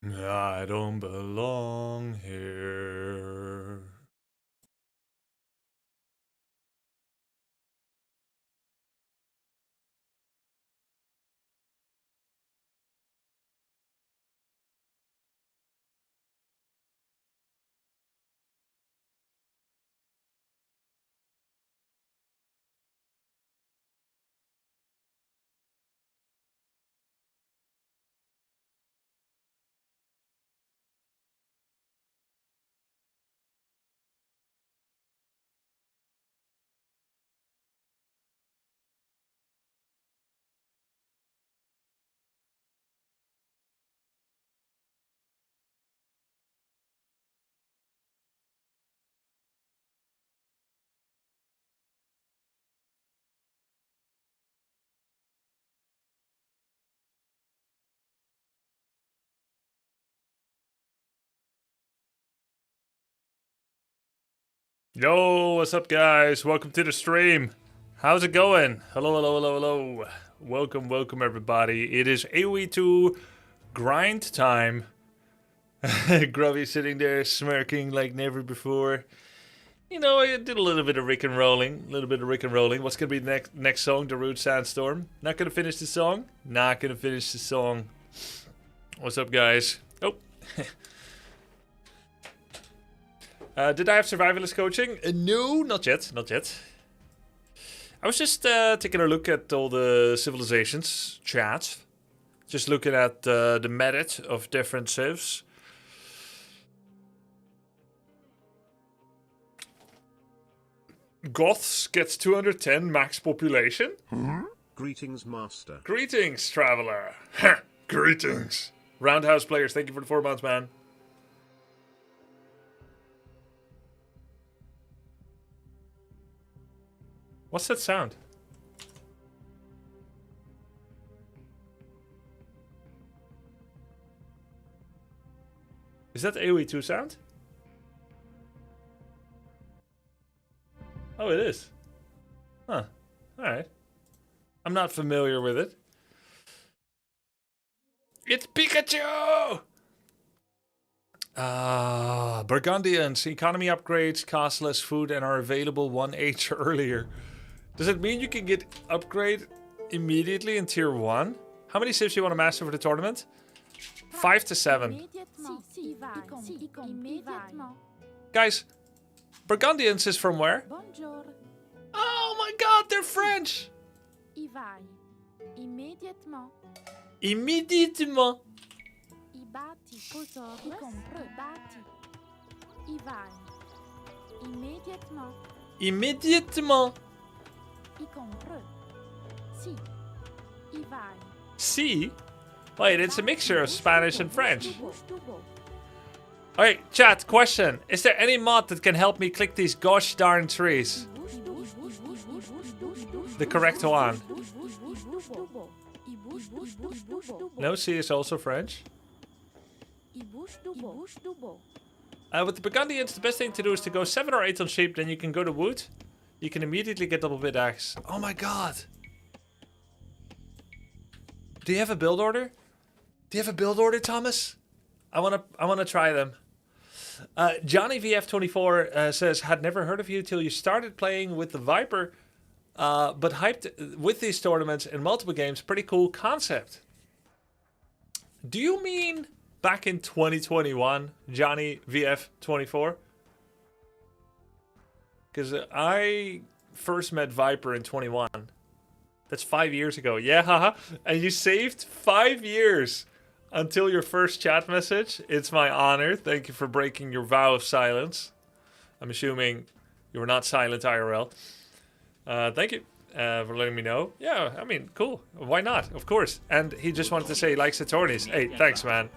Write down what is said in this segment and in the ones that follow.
I don't belong here. Yo, what's up, guys? Welcome to the stream. How's it going? Hello, hello, hello, hello. Welcome, everybody. It is AoE2 grind time. Grubby sitting there smirking like never before. You know, I did a little bit of Rick and rolling. What's gonna be the next song? The Rude Sandstorm. Not gonna finish the song. What's up, guys? Oh. Did I have survivalist coaching? No, not yet. I was just taking a look at all the civilizations chat. Just looking at the merit of different civs. Goths gets 210 max population. Greetings, master. Greetings, traveler. Greetings. Roundhouse players, thank you for the 4 months, man. What's that sound? Is that AoE2 sound? Oh, it is. Huh. Alright. I'm not familiar with it. It's Pikachu! Burgundians, economy upgrades, cost less food, and are available 1H earlier. Does it mean you can get upgrade immediately in tier 1? How many civs do you want to master for the tournament? 5 to 7. Guys, Burgundians is from where? Oh my god, they're French! Immédiatement. Immédiatement. Si? Wait, it's a mixture of Spanish and French. Okay, chat, question. Is there any mod that can help me click these gosh darn trees? The correct one. No, C is also French. With the Burgundians, the best thing to do is to go 7 or 8 on sheep, then you can go to wood. You can immediately get double bit axe. Oh my god. Do you have a build order? Thomas? I wanna try them. Johnny VF24 says, had never heard of you till you started playing with the Viper, but hyped with these tournaments in multiple games. Pretty cool concept. Do you mean back in 2021, Johnny VF24? Because I first met Viper in 21. That's 5 years ago. Yeah, haha. And you saved 5 years until your first chat message. It's my honor. Thank you for breaking your vow of silence. I'm assuming you were not silent IRL. Thank you for letting me know. Yeah, I mean, cool. Why not? Of course. And he just wanted to say he likes the tourneys. Hey, thanks, man.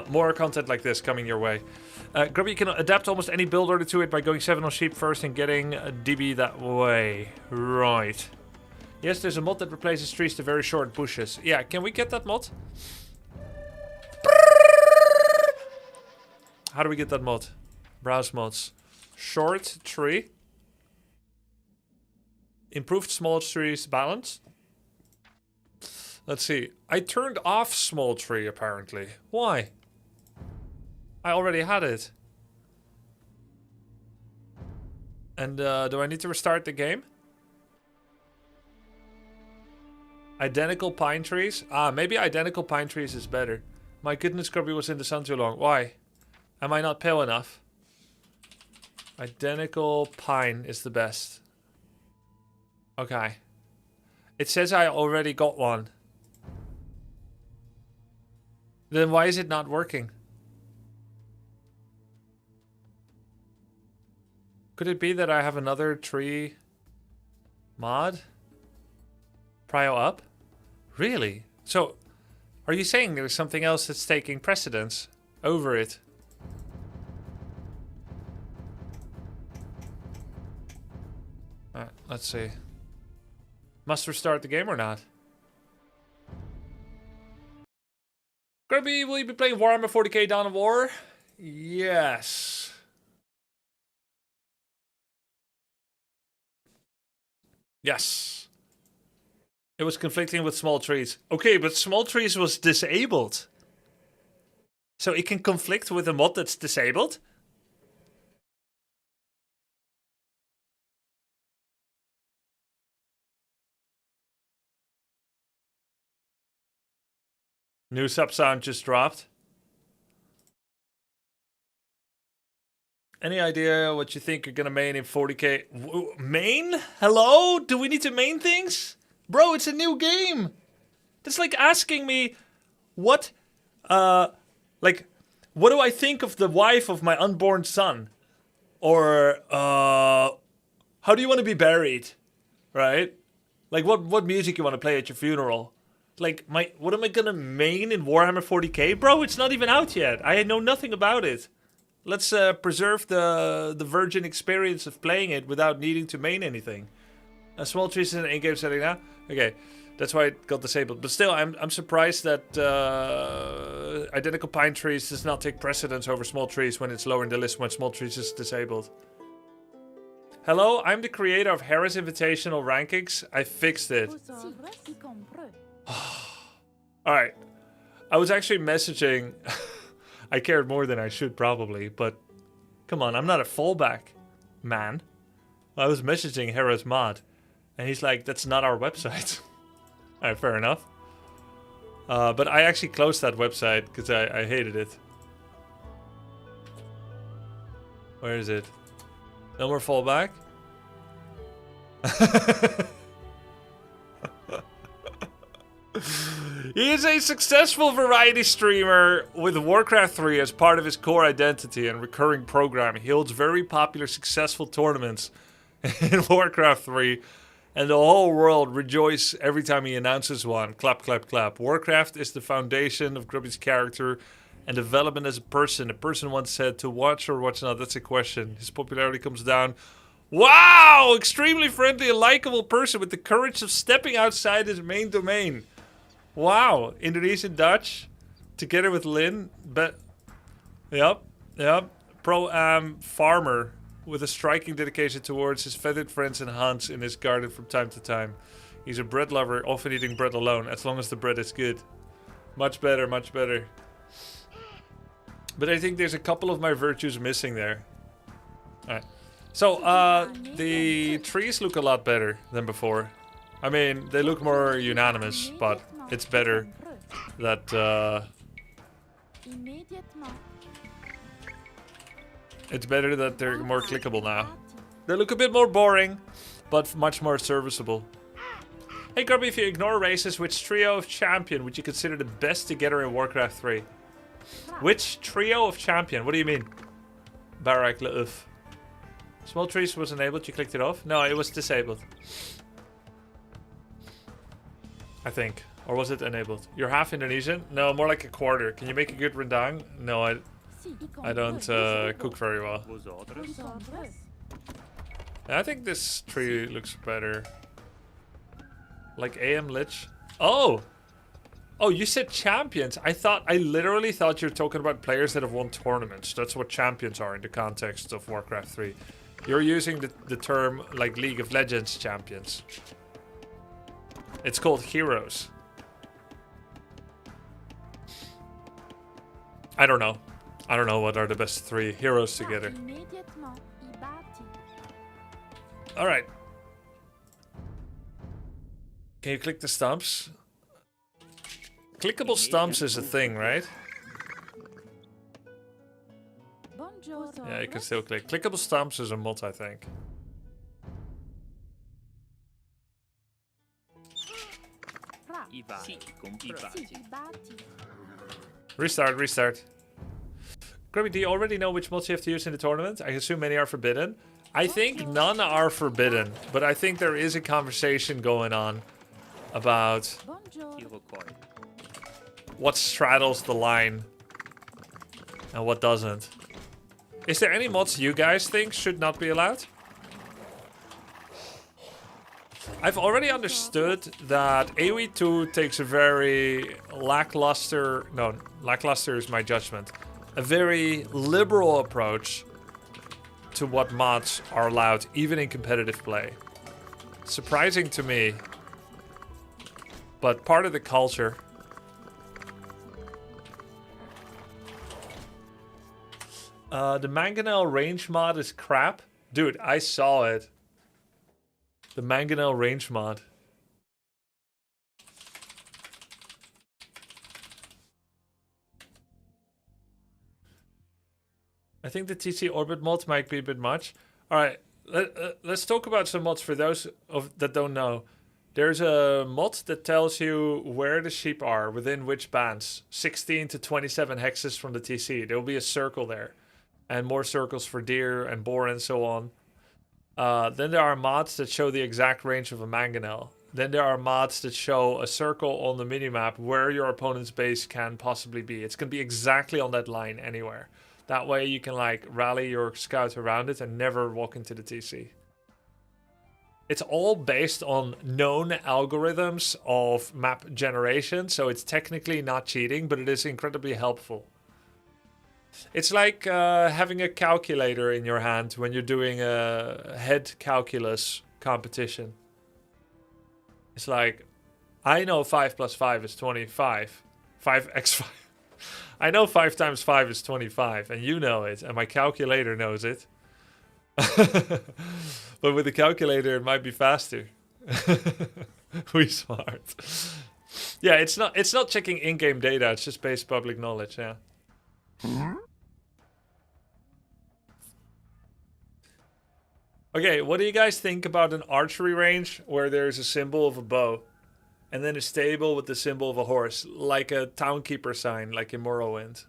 More content like this coming your way. Grubby, you can adapt almost any build order to it by going 7 on sheep first and getting a DB that way. Right. Yes, there's a mod that replaces trees to very short bushes. Yeah, can we get that mod? How do we get that mod? Browse mods. Short tree. Improved small trees balance. Let's see. I turned off small tree apparently. Why? I already had it. And do I need to restart the game? Identical pine trees? Ah, maybe identical pine trees is better. My goodness, Grubby was in the sun too long. Why? Am I not pale enough? Identical pine is the best. Okay. It says I already got one. Then why is it not working? Could it be that I have another tree mod? Prio up? Really? So, are you saying there's something else that's taking precedence over it? Alright, let's see. Must restart the game or not? Grubby, will you be playing Warhammer 40k Dawn of War? Yes. Yes. It was conflicting with small trees. Okay, but small trees was disabled. So it can conflict with a mod that's disabled? New sub sound just dropped. Any idea what you think you're gonna main in 40k? Main? Hello? Do we need to main things? Bro, it's a new game. That's like asking me what, like, what do I think of the wife of my unborn son? Or, how do you want to be buried? Right? Like, what music you want to play at your funeral? Like, what am I gonna main in Warhammer 40k? Bro, it's not even out yet. I know nothing about it. Let's preserve the virgin experience of playing it without needing to main anything. Small trees in an in-game setting now? Okay, that's why it got disabled. But still, I'm surprised that identical pine trees does not take precedence over small trees when it's lower in the list when small trees is disabled. Hello, I'm the creator of Harris Invitational Rankings. I fixed it. Alright. I was actually messaging... I cared more than I should probably, but... Come on, I'm not a fallback, man. I was messaging Hera's mod. And he's like, that's not our website. Alright, fair enough. But I actually closed that website because I hated it. Where is it? No more fallback? He is a successful variety streamer with Warcraft 3 as part of his core identity and recurring program. He holds very popular, successful tournaments in Warcraft 3, and the whole world rejoices every time he announces one. Clap, clap, clap. Warcraft is the foundation of Grubby's character and development as a person. A person once said, to watch or watch not, that's a question. His popularity comes down. Wow! Extremely friendly and likable person with the courage of stepping outside his main domain. Wow, Indonesian Dutch, together with Lynn, yep, pro-am farmer with a striking dedication towards his feathered friends and hunts in his garden from time to time. He's a bread lover, often eating bread alone, as long as the bread is good. Much better, much better. But I think there's a couple of my virtues missing there. Alright, so the trees look a lot better than before. I mean, they look more unanimous, but it's better that it's better that they're more clickable now. They look a bit more boring, but much more serviceable. Hey Grubby, if you ignore races, which trio of champion would you consider the best together in Warcraft 3? Which trio of champion? What do you mean? Barak Leuf. Small trees was enabled, you clicked it off? No, it was disabled. I think. Or was it enabled? You're half Indonesian? No, more like a quarter. Can you make a good rendang? No, I don't cook very well. I think this tree looks better. Like AM Lich. Oh! Oh, you said champions. I literally thought you were talking about players that have won tournaments. That's what champions are in the context of Warcraft 3. You're using the term like League of Legends champions. It's called heroes. I don't know. I don't know what are the best 3 heroes together. Alright. Can you click the stumps? Clickable stumps is a thing, right? Yeah, you can still click. Clickable stumps is a mod, I think. Restart, restart. Grubby, do you already know which mods you have to use in the tournament? I assume many are forbidden. I think none are forbidden, but I think there is a conversation going on about what straddles the line and what doesn't. Is there any mods you guys think should not be allowed? I've already understood that AoE2 takes a very lackluster... No, lackluster is my judgment. A very liberal approach to what mods are allowed, even in competitive play. Surprising to me, but part of the culture. The Mangonel range mod is crap. Dude, I saw it. The Mangonel range mod. I think the TC orbit mod might be a bit much. Alright, let's talk about some mods for those that don't know. There's a mod that tells you where the sheep are, within which bands. 16 to 27 hexes from the TC. There will be a circle there. And more circles for deer and boar and so on. Then there are mods that show the exact range of a mangonel. Then there are mods that show a circle on the minimap where your opponent's base can possibly be. It's going to be exactly on that line anywhere. That way you can like rally your scout around it and never walk into the TC. It's all based on known algorithms of map generation, so it's technically not cheating, but it is incredibly helpful. It's like having a calculator in your hand when you're doing a head calculus competition. It's like, I know 5 plus 5 is 25. 5x5. I know 5 times 5 is 25, and you know it, and my calculator knows it. But with the calculator, it might be faster. We smart. Yeah, it's not checking in-game data. It's just base public knowledge. Yeah. Okay, what do you guys think about an archery range where there's a symbol of a bow, and then a stable with the symbol of a horse, like a townkeeper sign, like in Morrowind?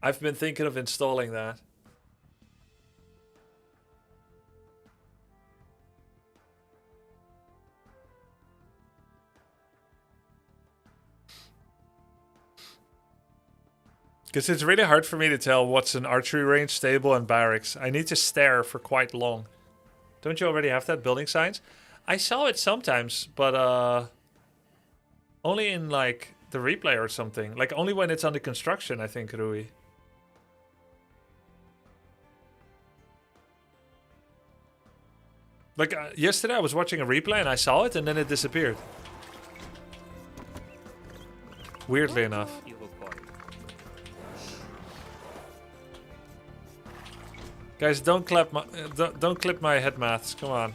I've been thinking of installing that. Because it's really hard for me to tell what's an archery range, stable, and barracks. I need to stare for quite long. Don't you already have that, building signs? I saw it sometimes, but only in like the replay or something. Like only when it's under construction, I think, Rui. Like yesterday I was watching a replay and I saw it and then it disappeared. Weirdly enough. Guys, don't clip my head maths. Come on.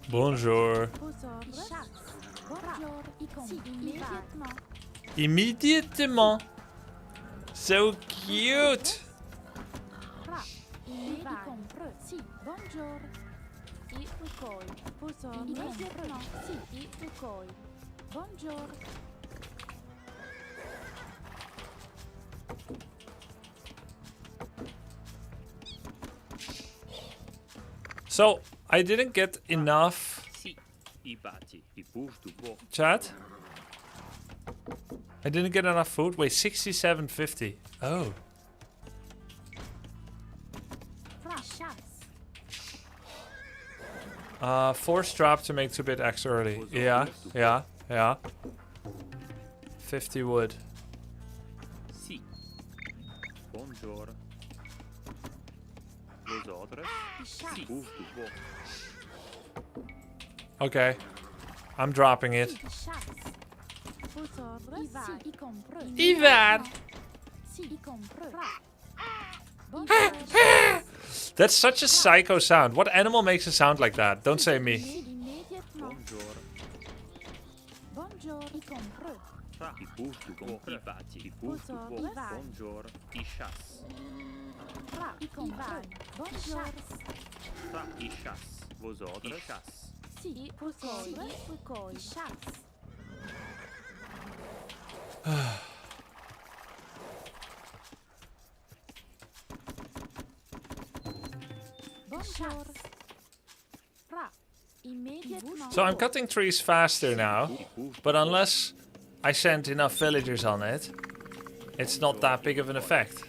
Bonjour. Immédiatement. So cute. So, I didn't get enough chat. I didn't get enough food. Wait, 67.50. Oh. Force drop to make 2-bit X early. Yeah, yeah, yeah. 50 wood. Sì. Buongiorno. Vosotros? Sì. Okay. I'm dropping it. Ivan! That's such a psycho sound. What animal makes a sound like that? Don't say me. So I'm cutting trees faster now, but unless I send enough villagers on it, it's not that big of an effect.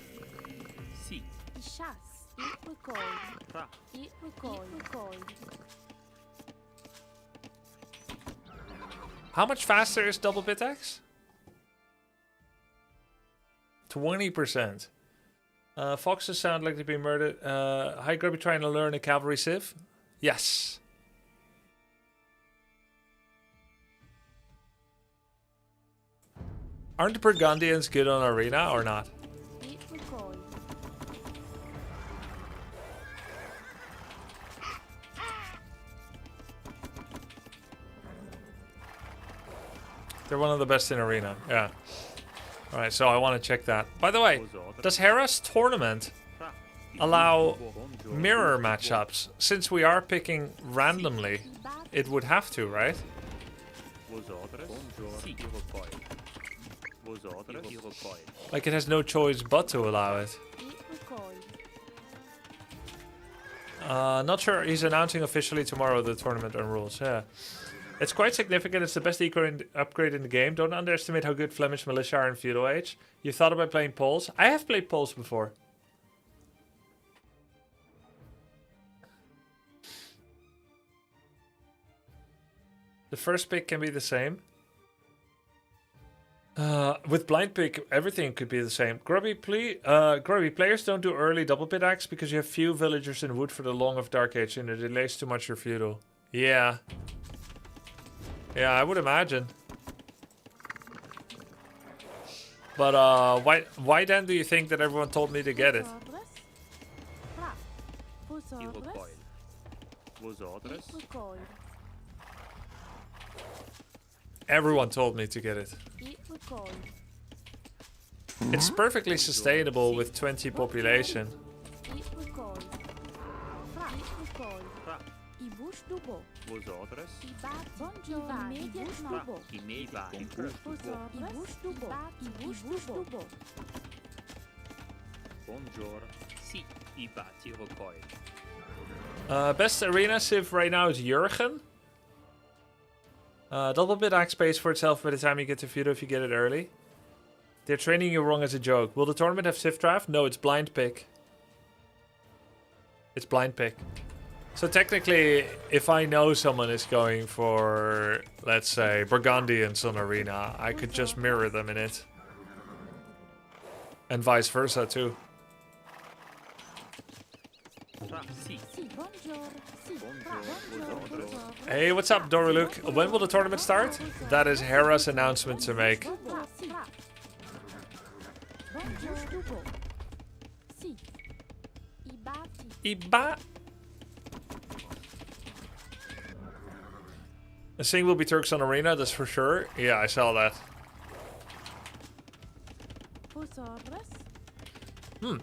How much faster is double bit X? 20%. Foxes sound like they've been murdered. Hi Grubby, trying to learn a cavalry civ? Yes. Aren't the Burgundians good on arena or not? They're one of the best in arena, yeah. Alright, so I want to check that. By the way, does Hera's tournament allow mirror matchups? Since we are picking randomly, it would have to, right? Like it has no choice but to allow it. Not sure. He's announcing officially tomorrow the tournament and rules. Yeah. It's quite significant. It's the best upgrade in the game. Don't underestimate how good Flemish militia are in feudal age. You thought about playing Poles? I have played Poles before. The first pick can be the same. With blind pick, everything could be the same. Grubby, players don't do early double bit axe because you have few villagers in wood for the long of Dark Age and it delays too much your feudal. Yeah. Yeah, I would imagine. But why then do you think that everyone told me to get it? Everyone told me to get it. It's perfectly sustainable with 20 population. Best arena civ right now is Jurgen. Double bit axe pays for itself by the time you get to feudal if you get it early. They're training you wrong as a joke. Will the tournament have civ draft? No, it's blind pick. It's blind pick. So technically, if I know someone is going for, let's say, Burgundians on arena, I could just mirror them in it. And vice versa too. Hey, what's up, Doruluk? When will the tournament start? That is Hera's announcement to make. Iba. The thing will be Turks on arena, that's for sure. Yeah, I saw that.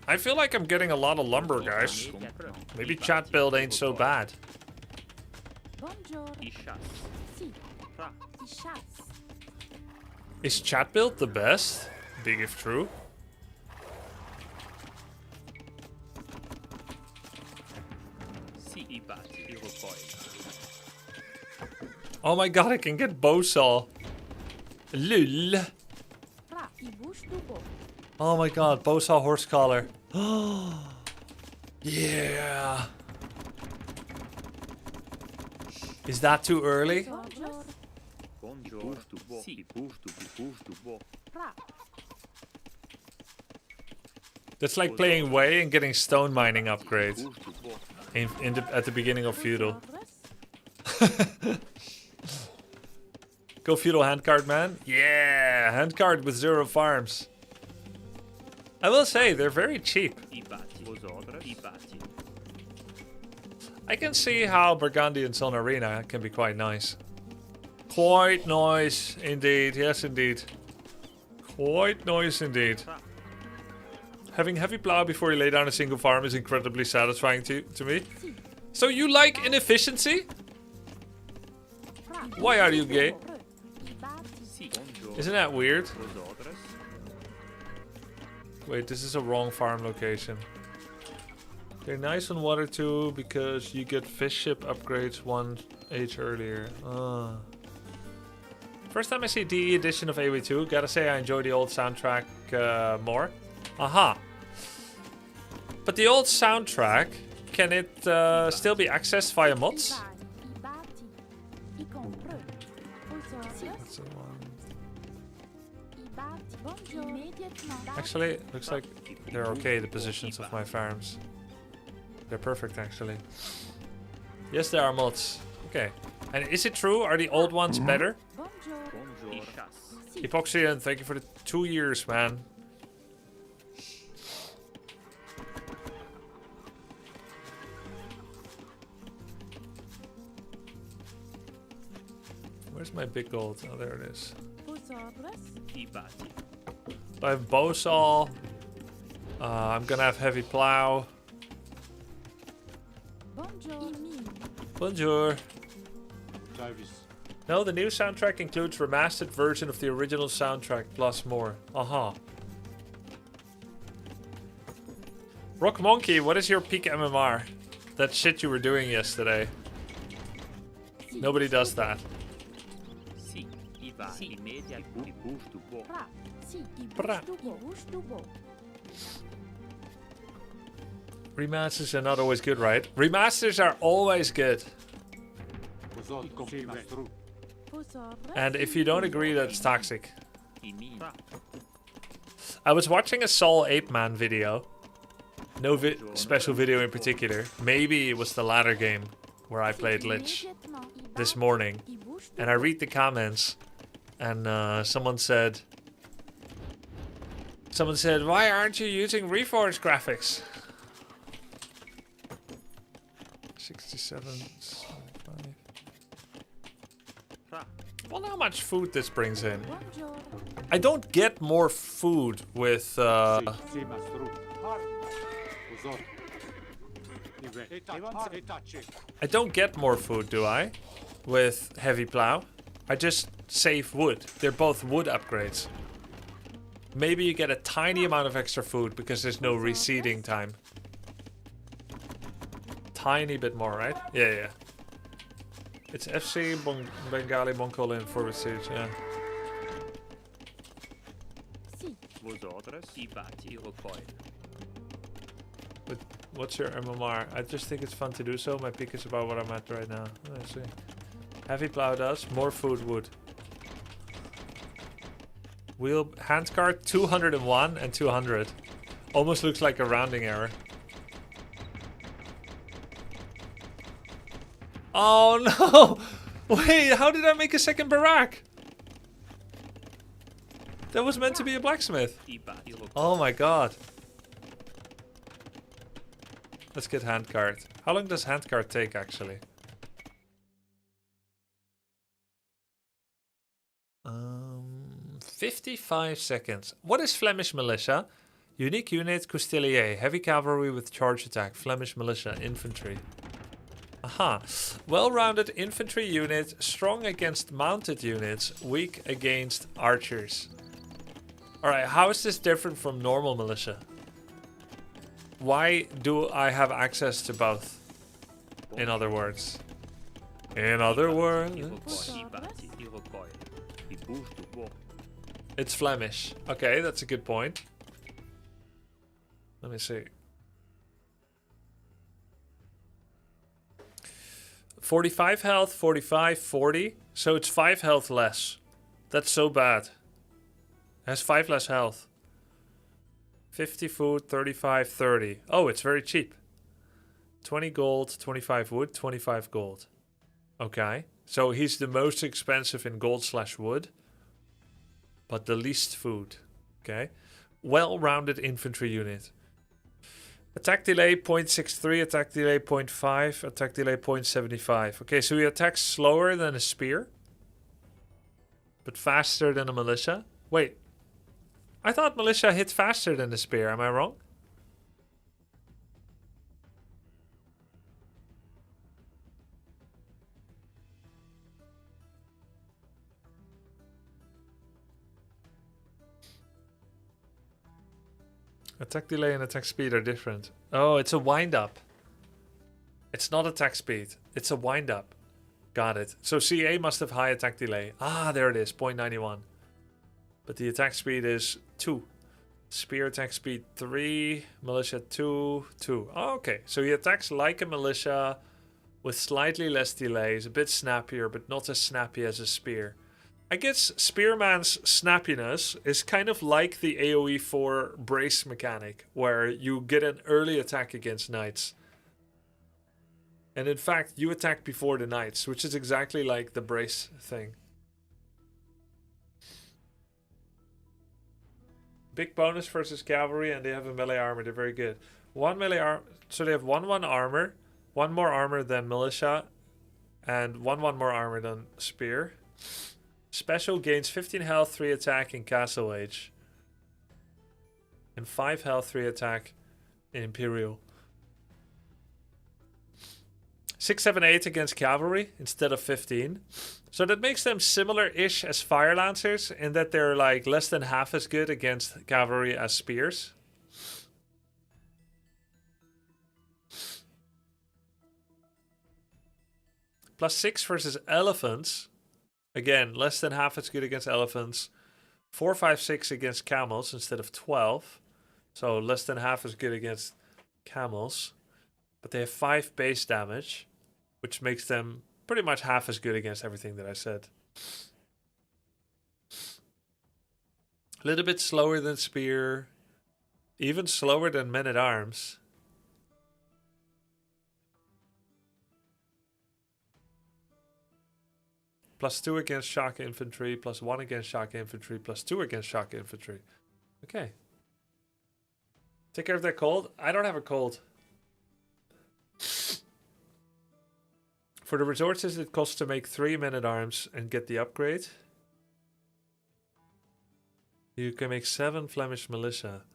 I feel like I'm getting a lot of lumber, guys. Maybe chat build ain't so bad. Is chat build the best? Big if true. Oh my god, I can get bow saw. Lul. Oh my god, Bosa horse collar. Yeah. Is that too early? Buongiorno. Sì. Busto. That's like playing Way and getting stone mining upgrades at the beginning of Feudal. Go Feudal handcard, man. Yeah, handcard with 0 farms. I will say, they're very cheap. I can see how Burgundy and Sun Arena can be quite nice. Quite nice indeed, yes indeed. Quite nice indeed. Having heavy plow before you lay down a single farm is incredibly satisfying to me. So you like inefficiency? Why are you gay? Isn't that weird? Wait, this is a wrong farm location. They're nice on water too because you get fish ship upgrades 1 age earlier. First time I see DE edition of AoE2, gotta say I enjoy the old soundtrack more. Aha. But the old soundtrack, can it still be accessed via mods? That's the one. Actually, looks like they're okay, the positions of my farms. They're perfect, actually. Yes, there are mods. Okay. And is it true? Are the old ones better? Epoxy, thank you for the 2 years, man. Where's my big gold? Oh, there it is. I have Bowsaw. I'm gonna have heavy plow. Bonjour. No, the new soundtrack includes remastered version of the original soundtrack plus more. Aha. Rock Monkey, what is your peak MMR? That shit you were doing yesterday. Nobody does that. Remasters are not always good, right? Remasters are always good. And if you don't agree, that's toxic. I was watching a Sol 8-man video. No special video in particular. Maybe it was the latter game where I played Lich this morning. And I read the comments. And someone said, why aren't you using Reforged graphics? 67. 75. Well, how much food this brings in. I don't get more food with I don't get more food, do I? With heavy plow. I just save wood. They're both wood upgrades. Maybe you get a tiny amount of extra food because there's no reseeding time. Tiny bit more, right? Yeah. It's FC Bengali Mongol in forward siege, yeah. But what's your MMR? I just think it's fun to do so. My peak is about what I'm at right now. Let's see. Heavy plow does. More food wood. Wheel handcart 201 and 200. Almost looks like a rounding error. Oh no! Wait, how did I make a second barrack? That was meant to be a blacksmith. Oh my god. Let's get handcart. How long does handcart take actually? 55 seconds. What is Flemish militia? Unique unit, Coustelier. Heavy cavalry with charge attack. Flemish militia, infantry. Aha. Well-rounded infantry unit, strong against mounted units, weak against archers. Alright, how is this different from normal militia? Why do I have access to both? In other words. In other words. It's Flemish. Okay, that's a good point. Let me see. 45 health, 45, 40. So it's 5 health less. That's so bad. It has 5 less health. 50 food, 35, 30. Oh, it's very cheap. 20 gold, 25 wood, 25 gold. Okay. So he's the most expensive in gold / wood. But the least food. Okay. Well-rounded infantry unit. Attack delay 0.63, attack delay 0.5, attack delay 0.75. Okay, so he attacks slower than a spear. But faster than a militia. Wait. I thought militia hit faster than the spear. Am I wrong? Attack delay and attack speed are different. Oh, it's a wind-up. It's not attack speed. It's a wind-up. Got it. So CA must have high attack delay. Ah, there it is. 0.91. But the attack speed is 2. Spear attack speed 3. Militia 2. 2. Oh, okay. So he attacks like a militia with slightly less delay. He's a bit snappier, but not as snappy as a spear. I guess Spearman's snappiness is kind of like the AoE4 brace mechanic, where you get an early attack against knights. And in fact, you attack before the knights, which is exactly like the brace thing. Big bonus versus cavalry, and they have a melee armor. They're very good. One melee armor, so they have 1/1 armor, 1 more armor than militia, and 1/1 more armor than spear. Special gains 15 health, 3 attack in Castle Age. And 5 health, 3 attack in Imperial. 6, 7, 8 against cavalry instead of 15. So that makes them similar-ish as Fire Lancers in that they're like less than half as good against cavalry as spears. +6 versus elephants. Again, less than half as good against elephants. 4, 5, 6 against camels instead of 12. So less than half as good against camels. But they have 5 base damage, which makes them pretty much half as good against everything that I said. A little bit slower than spear. Even slower than men-at-arms. +2 against shock infantry, +1 against shock infantry, +2 against shock infantry. Okay. Take care of that cold. I don't have a cold. For the resources it costs to make 3 men-at-arms and get the upgrade, you can make 7 Flemish militia.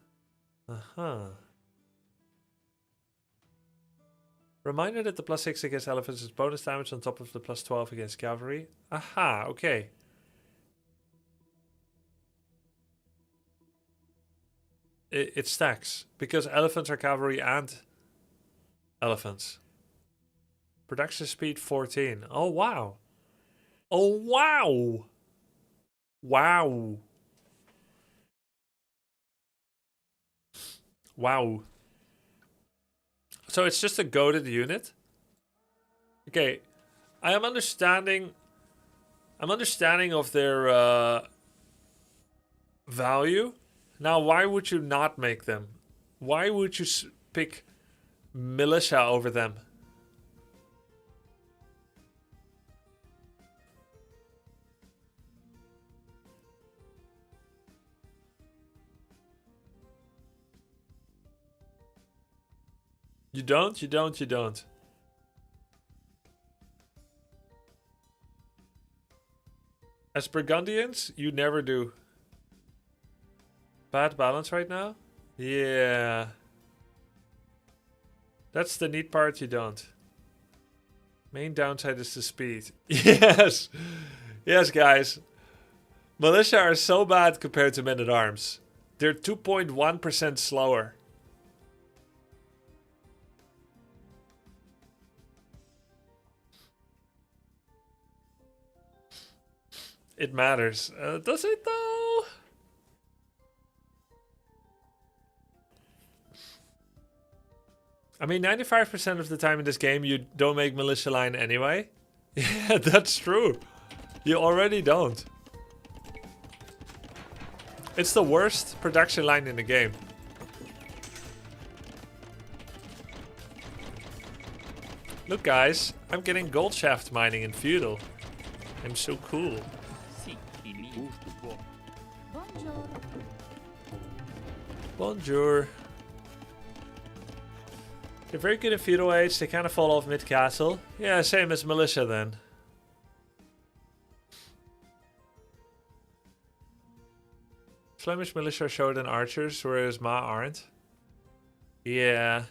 Reminder that the +6 against elephants is bonus damage on top of the +12 against cavalry. Okay. It stacks, because elephants are cavalry and elephants. Production speed 14. Oh, wow. Oh, wow. Wow. Wow. So it's just a goated unit? Okay. I'm understanding of their value. Now, why would you not make them? Why would you pick militia over them? You don't? You don't? You don't? As Burgundians, you never do. Bad balance right now? Yeah. That's the neat part, you don't. Main downside is the speed. Yes! Yes, guys. Militia are so bad compared to men-at-arms. They're 2.1% slower. It matters. Does it though? I mean, 95% of the time in this game, you don't make militia line anyway. Yeah, that's true. You already don't. It's the worst production line in the game. Look, guys, I'm getting gold shaft mining in feudal. I'm so cool. Sì, il gusto buono. Bonjour. Bonjour. They're very good at feudal age. They kind of fall off mid castle. Yeah, same as militia then. Flemish militia are showed in archers, whereas Ma aren't. Yeah.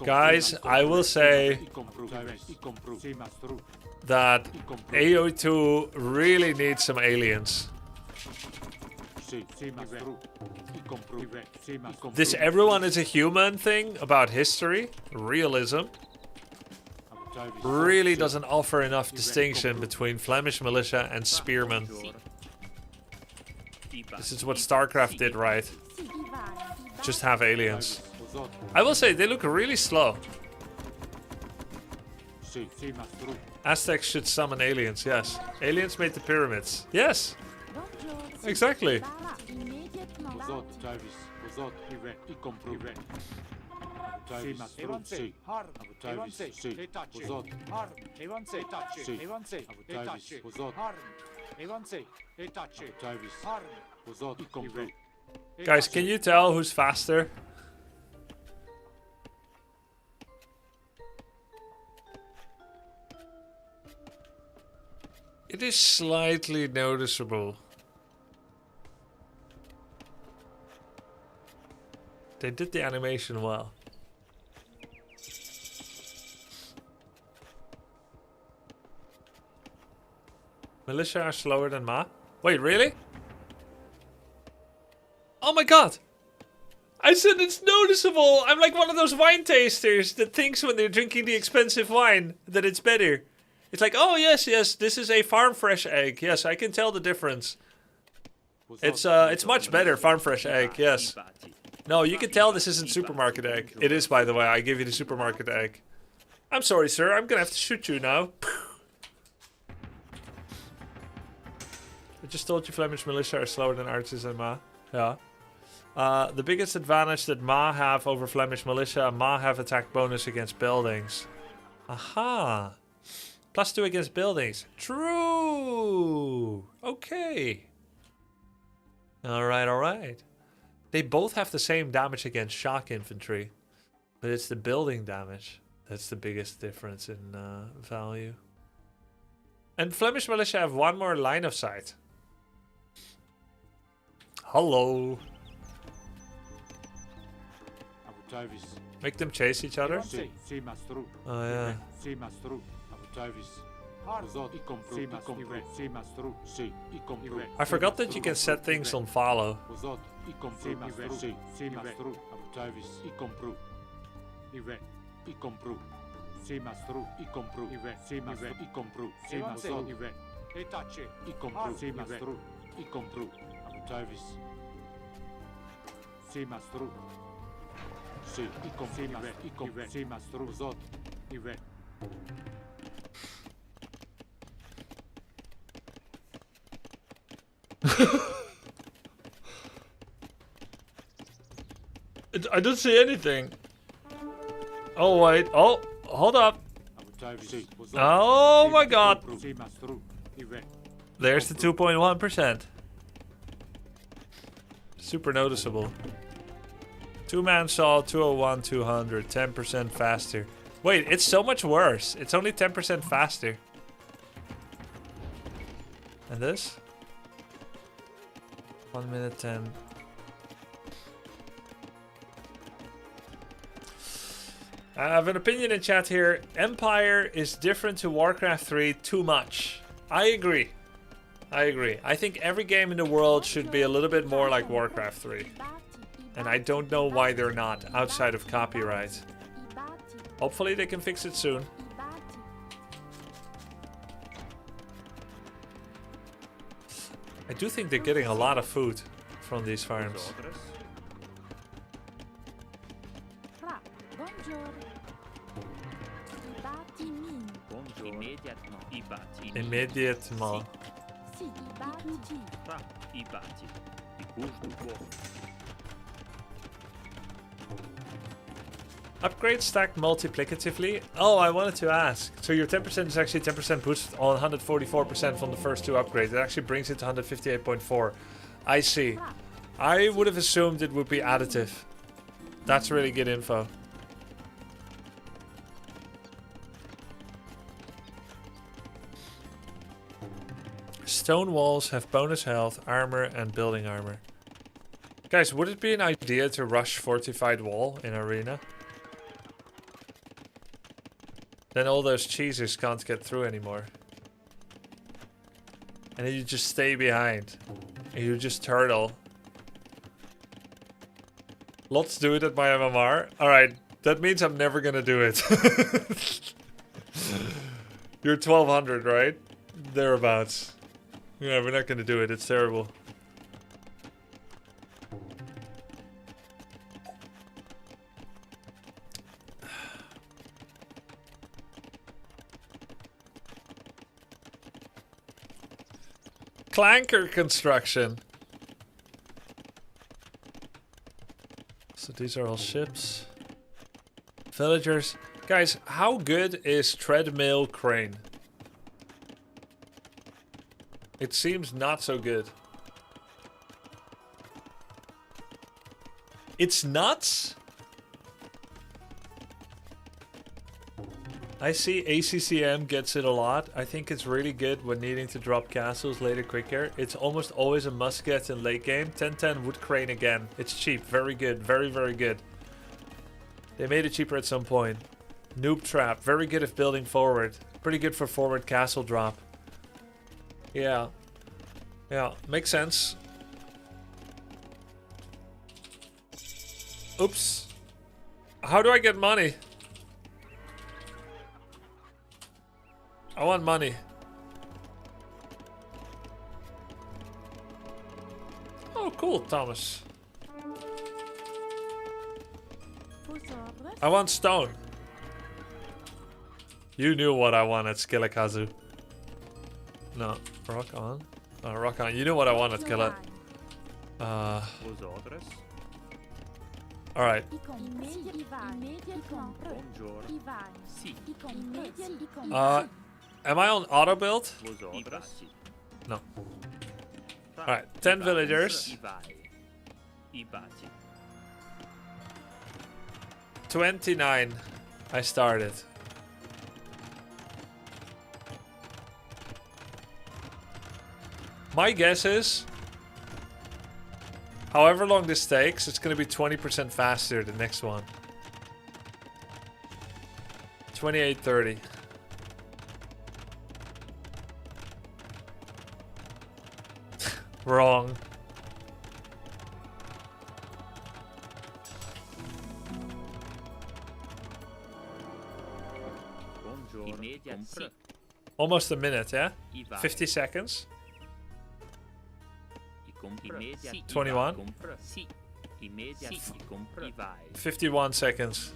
Guys, I will say that AoE2 really needs some aliens. This everyone is a human thing about history, realism, really doesn't offer enough distinction between Flemish militia and spearmen. This is what StarCraft did right. Just have aliens. I will say they look really slow. Aztecs should summon aliens, yes. Aliens made the pyramids. Yes! Exactly. Guys, can you tell who's faster? It is slightly noticeable. They did the animation well. Militia are slower than Ma? Wait, really? Oh my god! I said it's noticeable! I'm like one of those wine tasters that thinks when they're drinking the expensive wine that it's better. It's like, oh yes, yes, this is a farm fresh egg. Yes, I can tell the difference. It's much better, farm fresh egg, yes. No, you can tell this isn't supermarket egg. It is, by the way, I give you the supermarket egg. I'm sorry, sir, I'm gonna have to shoot you now. I just told you Flemish militia are slower than archers and Ma. Yeah. The biggest advantage that Ma have over Flemish militia, Ma have attack bonus against buildings. Aha. +2 against buildings. True. Okay. Alright, alright. They both have the same damage against shock infantry. But it's the building damage that's the biggest difference in value. And Flemish militia have one more line of sight. Hello. Make them chase each other? Oh yeah. I forgot that you can set things on follow. I don't see anything. Oh wait, oh, hold up. Oh my god. There's the 2.1%. Super noticeable. 2-man saw, 201, 200, 10% faster. Wait, it's so much worse. It's only 10% faster. And this? 1 minute 10. I have an opinion in chat here. Empire is different to Warcraft 3 too much. I agree. I agree. I think every game in the world should be a little bit more like Warcraft 3. And I don't know why they're not, outside of copyright. Hopefully they can fix it soon. I do think they're getting a lot of food from these farms. Immédiatement. Upgrade stacked multiplicatively? Oh, I wanted to ask. So your 10% is actually 10% boost on 144% from the first two upgrades. It actually brings it to 158.4. I see. I would have assumed it would be additive. That's really good info. Stone walls have bonus health, armor, and building armor. Guys, would it be an idea to rush fortified wall in arena? Then all those cheesers can't get through anymore. And then you just stay behind. And you just turtle. Let's do it at my MMR. Alright, that means I'm never gonna do it. You're 1200, right? Thereabouts. Yeah, we're not gonna do it. It's terrible. Clanker construction. So these are all ships. Villagers. Guys, how good is treadmill crane? It seems not so good. It's nuts? I see ACCM gets it a lot. I think it's really good when needing to drop castles later quicker. It's almost always a must get in late game. 1010 wood crane again. It's cheap. Very good. Very, very good. They made it cheaper at some point. Noob trap. Very good at building forward. Pretty good for forward castle drop. Yeah. Yeah. Makes sense. Oops. How do I get money? I want money. Oh, cool, Thomas. I want stone. You knew what I wanted, Skillakazu. No, rock on. Oh, rock on. You knew what I wanted, Killer. Alright. Am I on auto build? No. Alright, 10 villagers. 29 I started. My guess is, however long this takes, it's going to be 20% faster the next one. 28:30. Wrong. Almost a minute, yeah? 50 seconds. 21. 51 seconds.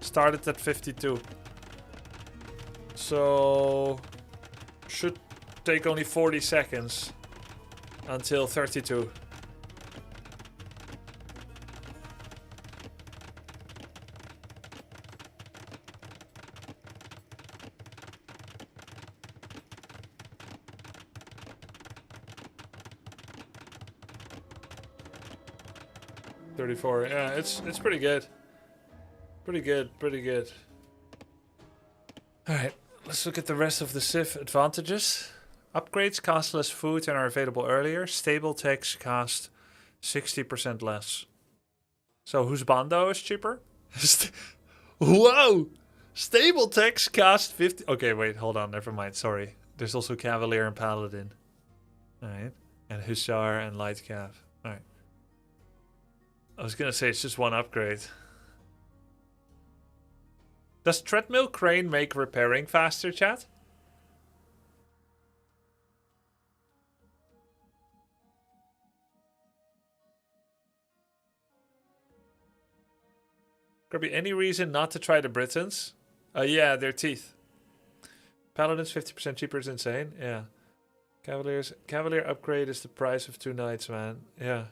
Started at 52. So should take only 40 seconds until 32. Yeah, it's pretty good. Pretty good. Alright, let's look at the rest of the Civ advantages. Upgrades cost less food and are available earlier. Stable techs cost 60% less. So Husbando is cheaper? Whoa! Stable techs cost 50... Okay, wait, hold on, never mind, sorry. There's also Cavalier and Paladin. Alright. And Hussar and Light Cav. Alright. I was gonna say it's just one upgrade. Does Treadmill Crane make repairing faster, chat? Grubby, any reason not to try the Britons? Yeah, their teeth. Paladins 50% cheaper is insane. Yeah. Cavalier upgrade is the price of 2 knights, man. Yeah.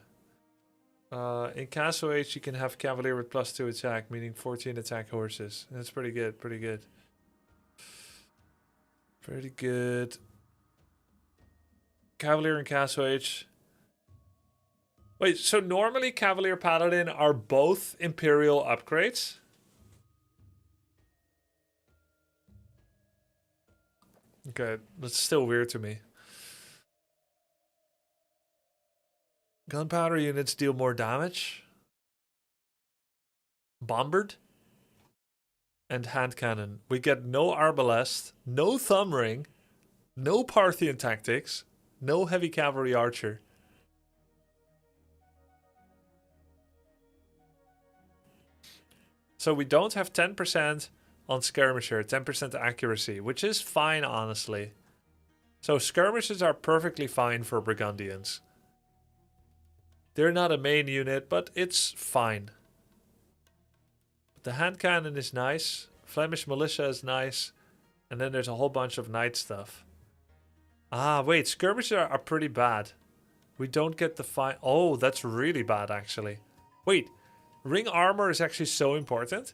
In Castle Age, you can have Cavalier with +2 attack, meaning 14 attack horses. That's pretty good, pretty good. Pretty good. Cavalier in Castle Age. Wait, so normally Cavalier Paladin are both Imperial upgrades? Okay, that's still weird to me. Gunpowder units deal more damage. Bombard. And hand cannon. We get no arbalest, no thumb ring, no Parthian tactics, no heavy cavalry archer. So we don't have 10% on skirmisher, 10% accuracy, which is fine, honestly. So skirmishes are perfectly fine for Burgundians. They're not a main unit, but it's fine. The hand cannon is nice. Flemish militia is nice. And then there's a whole bunch of knight stuff. Ah, wait, skirmishes are pretty bad. We don't get the fine. Oh, that's really bad, actually. Wait, ring armor is actually so important.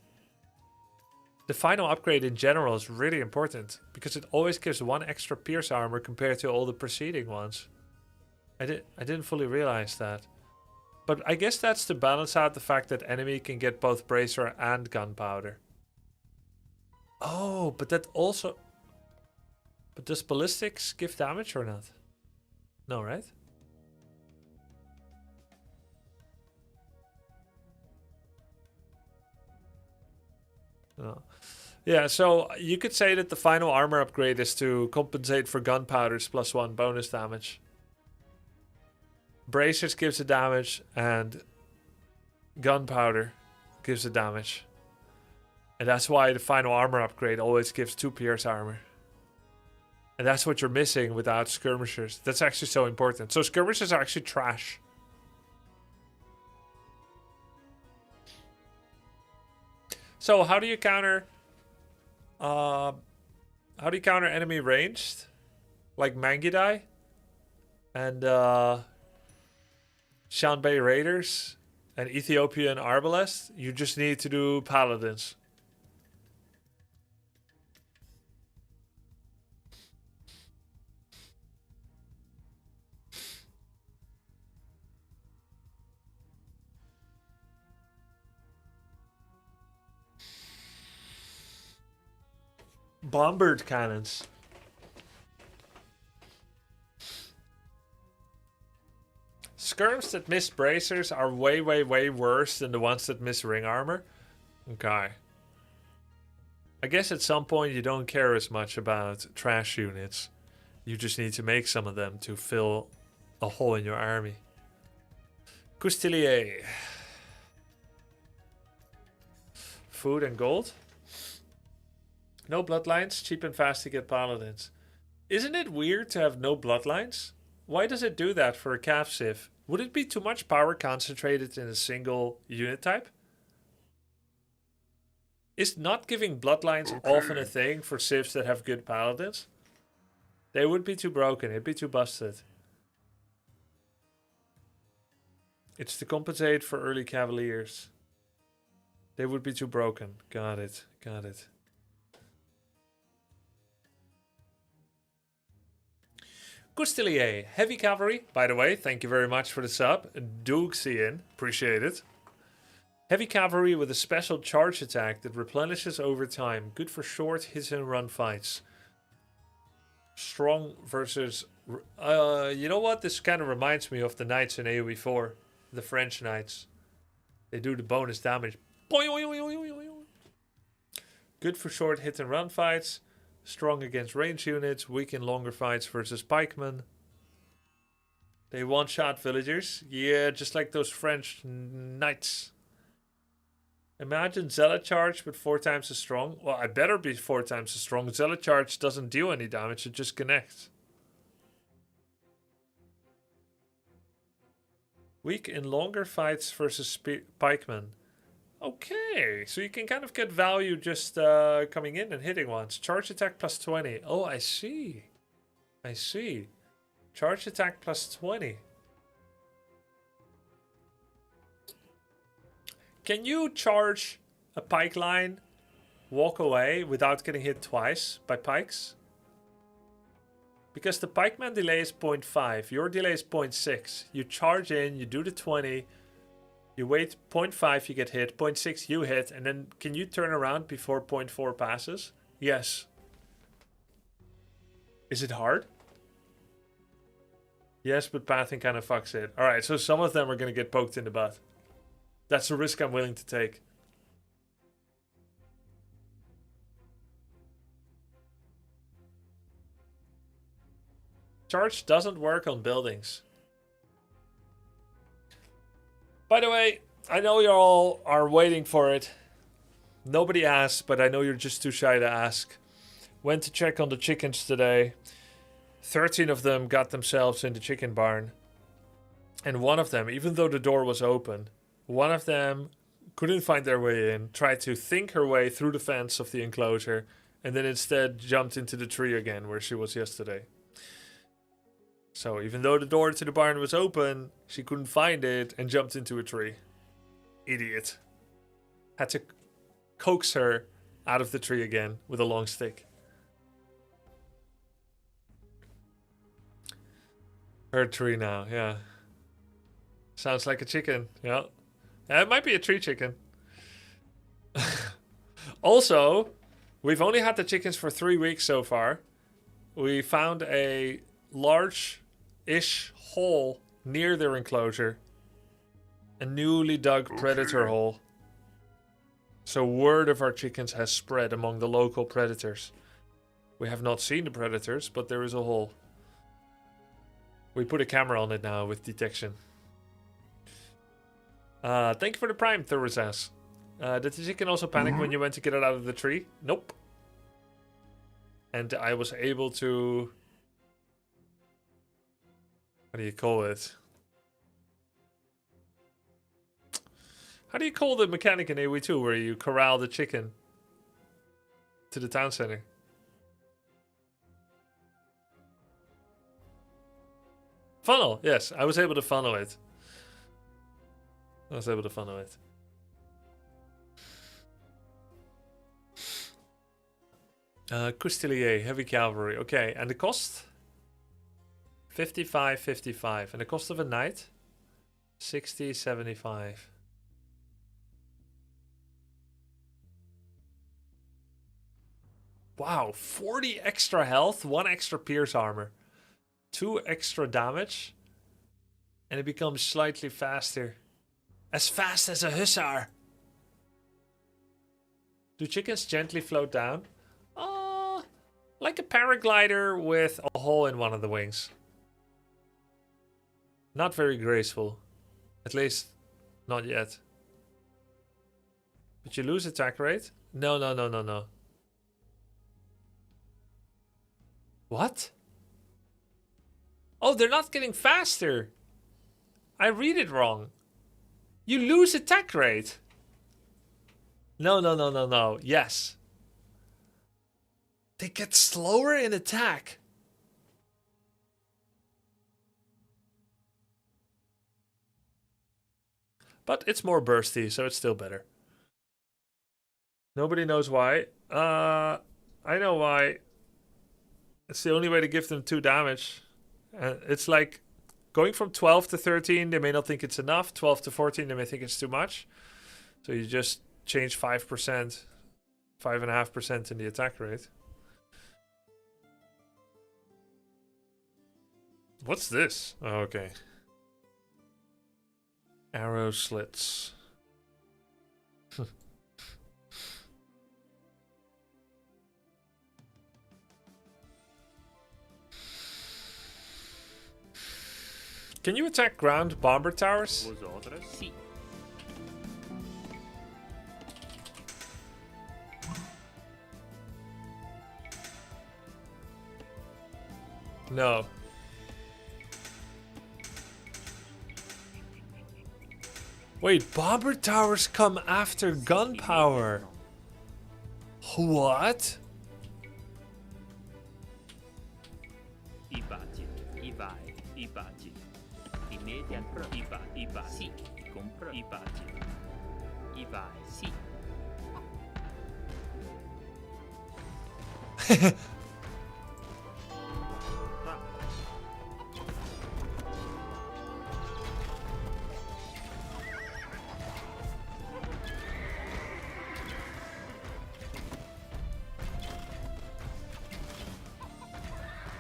The final upgrade in general is really important because it always gives 1 extra pierce armor compared to all the preceding ones. I didn't fully realize that. But I guess that's to balance out the fact that enemy can get both bracer and gunpowder. Oh, but that also... But does ballistics give damage or not? No, right? No. Yeah, so you could say that the final armor upgrade is to compensate for gunpowder's +1 bonus damage. Bracers gives the damage, and gunpowder gives the damage. And that's why the final armor upgrade always gives 2 pierce armor. And that's what you're missing without skirmishers. That's actually so important. So skirmishers are actually trash. So how do you counter... how do you counter enemy ranged? Like Mangudai? And Shanbei Raiders? And Ethiopian Arbalest? You just need to do Paladins. Bombard cannons. Skirms that miss bracers are way, way, way worse than the ones that miss ring armor. Okay. I guess at some point you don't care as much about trash units. You just need to make some of them to fill a hole in your army. Coustilier. Food and gold. No bloodlines, cheap and fast to get paladins. Isn't it weird to have no bloodlines? Why does it do that for a calf civ? Would it be too much power concentrated in a single unit type? Is not giving bloodlines often a thing for civs that have good paladins? They would be too broken, it'd be too busted. It's to compensate for early cavaliers. They would be too broken. Got it, got it. Coustilier, heavy cavalry, by the way, thank you very much for the sub. Duxian, appreciate it. Heavy cavalry with a special charge attack that replenishes over time. Good for short hit and run fights. Strong versus... you know what? This kind of reminds me of the knights in AoE4. The French knights. They do the bonus damage. Good for short hit and run fights. Strong against range units, weak in longer fights versus pikemen. They one-shot villagers. Yeah, just like those French knights. Imagine Zealot Charge, but 4 times as strong. Well, I better be 4 times as strong. Zealot Charge doesn't do any damage, it just connects. Weak in longer fights versus pikemen. Okay, so you can kind of get value just coming in and hitting once. Charge attack plus 20. Oh, I see. I see. Charge attack plus 20. Can you charge a pike line, walk away without getting hit twice by pikes? Because the pikeman delay is 0.5, your delay is 0.6. You charge in, you do the 20, you wait 0.5, you get hit, 0.6 you hit, and then can you turn around before 0.4 passes? Yes. Is it hard? Yes, but pathing kind of fucks it. Alright, so some of them are going to get poked in the butt. That's a risk I'm willing to take. Charge doesn't work on buildings. By the way, I know you all are waiting for it. Nobody asked, but I know you're just too shy to ask. Went to check on the chickens today. 13 of them got themselves in the chicken barn. And one of them, even though the door was open, one of them couldn't find their way in, tried to think her way through the fence of the enclosure, and then instead jumped into the tree again where she was yesterday. So even though the door to the barn was open, she couldn't find it and jumped into a tree. Idiot. Had to coax her out of the tree again with a long stick. Her tree now, yeah. Sounds like a chicken, yeah. It might be a tree chicken. Also, we've only had the chickens for 3 weeks so far. We found a large-ish hole near their enclosure. A newly dug predator hole. So word of our chickens has spread among the local predators. We have not seen the predators, but there is a hole. We put a camera on it now with detection. Thank you for the prime, Thursas. Did the chicken also panic when you went to get it out of the tree? Nope. And I was able to... What do you call it? How do you call the mechanic in AoE2 where you corral the chicken to the town center? Funnel, yes. I was able to funnel it. Coustelier, heavy cavalry. Okay, and the cost? 55.55. And the cost of a knight? 60.75. Wow, 40 extra health, 1 extra pierce armor, 2 extra damage, and it becomes slightly faster. As fast as a hussar. Do chickens gently float down? Like a paraglider with a hole in one of the wings. Not very graceful. At least, not yet. But you lose attack rate? No. What? Oh, they're not getting faster. I read it wrong. You lose attack rate. No. Yes. They get slower in attack. But it's more bursty, so it's still better. Nobody knows why. I know why. It's the only way to give them 2 damage. It's like going from 12 to 13, they may not think it's enough. 12 to 14, they may think it's too much. So you just change 5%, 5.5% in the attack rate. What's this? Oh, okay. Arrow slits. Can you attack ground bomber towers? Vosotros? Sí. No. Wait, bomber towers come after gunpowder. What? I budget. I vai. I budget. Immediate pro. I va. Sì. Compro. I budget. I vai. Sì.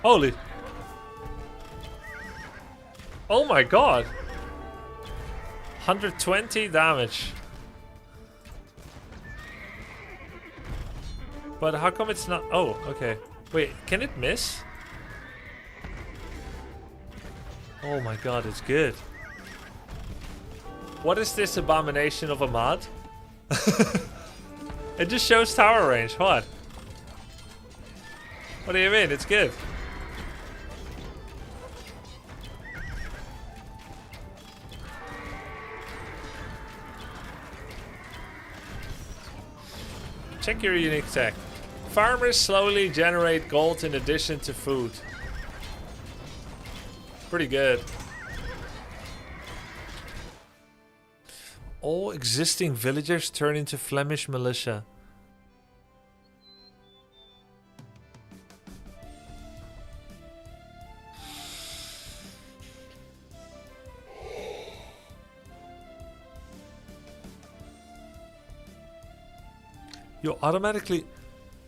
Holy. Oh my god. 120 damage. But how come it's not... Oh, okay. Wait, can it miss? Oh my god, it's good. What is this abomination of a mod? It just shows tower range. What? What do you mean? It's good. Check your unique tech. Farmers slowly generate gold in addition to food. Pretty good. All existing villagers turn into Flemish militia. You automatically...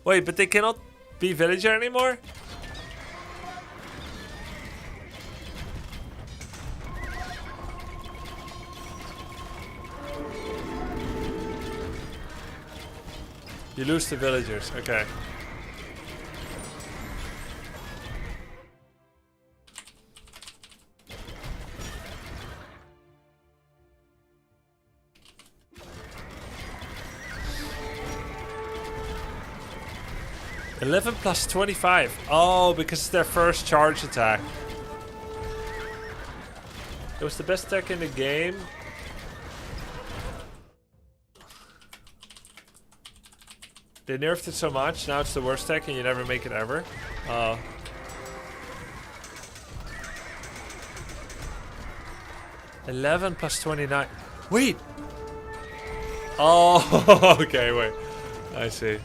Wait, but they cannot be villager anymore? You lose the villagers, okay. $11 plus 25. Oh, because it's their first charge attack. It was the best attack in the game. They nerfed it so much, now it's the worst tech and you never make it ever. Oh. $11 plus 29. Wait! Oh, okay, wait. I see.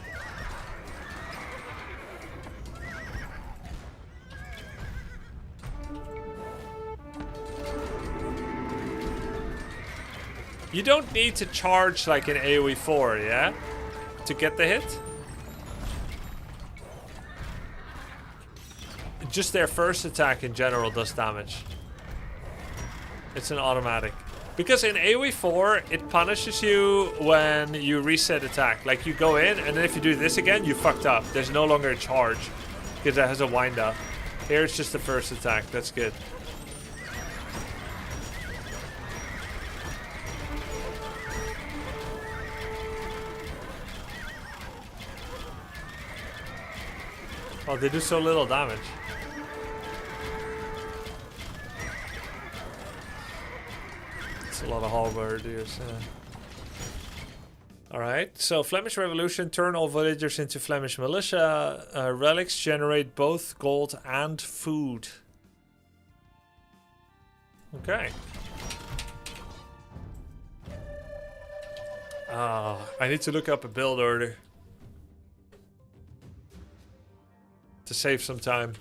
You don't need to charge like an AoE4, yeah? To get the hit? Just their first attack in general does damage. It's an automatic. Because in AoE4, it punishes you when you reset attack. Like you go in, and then if you do this again, you fucked up. There's no longer a charge. Because it has a wind up. Here it's just the first attack. That's good. Oh, they do so little damage. It's a lot of halberdiers. Alright, so Flemish Revolution, turn all villagers into Flemish militia. Relics generate both gold and food. Okay. I need to look up a build order. To save some time.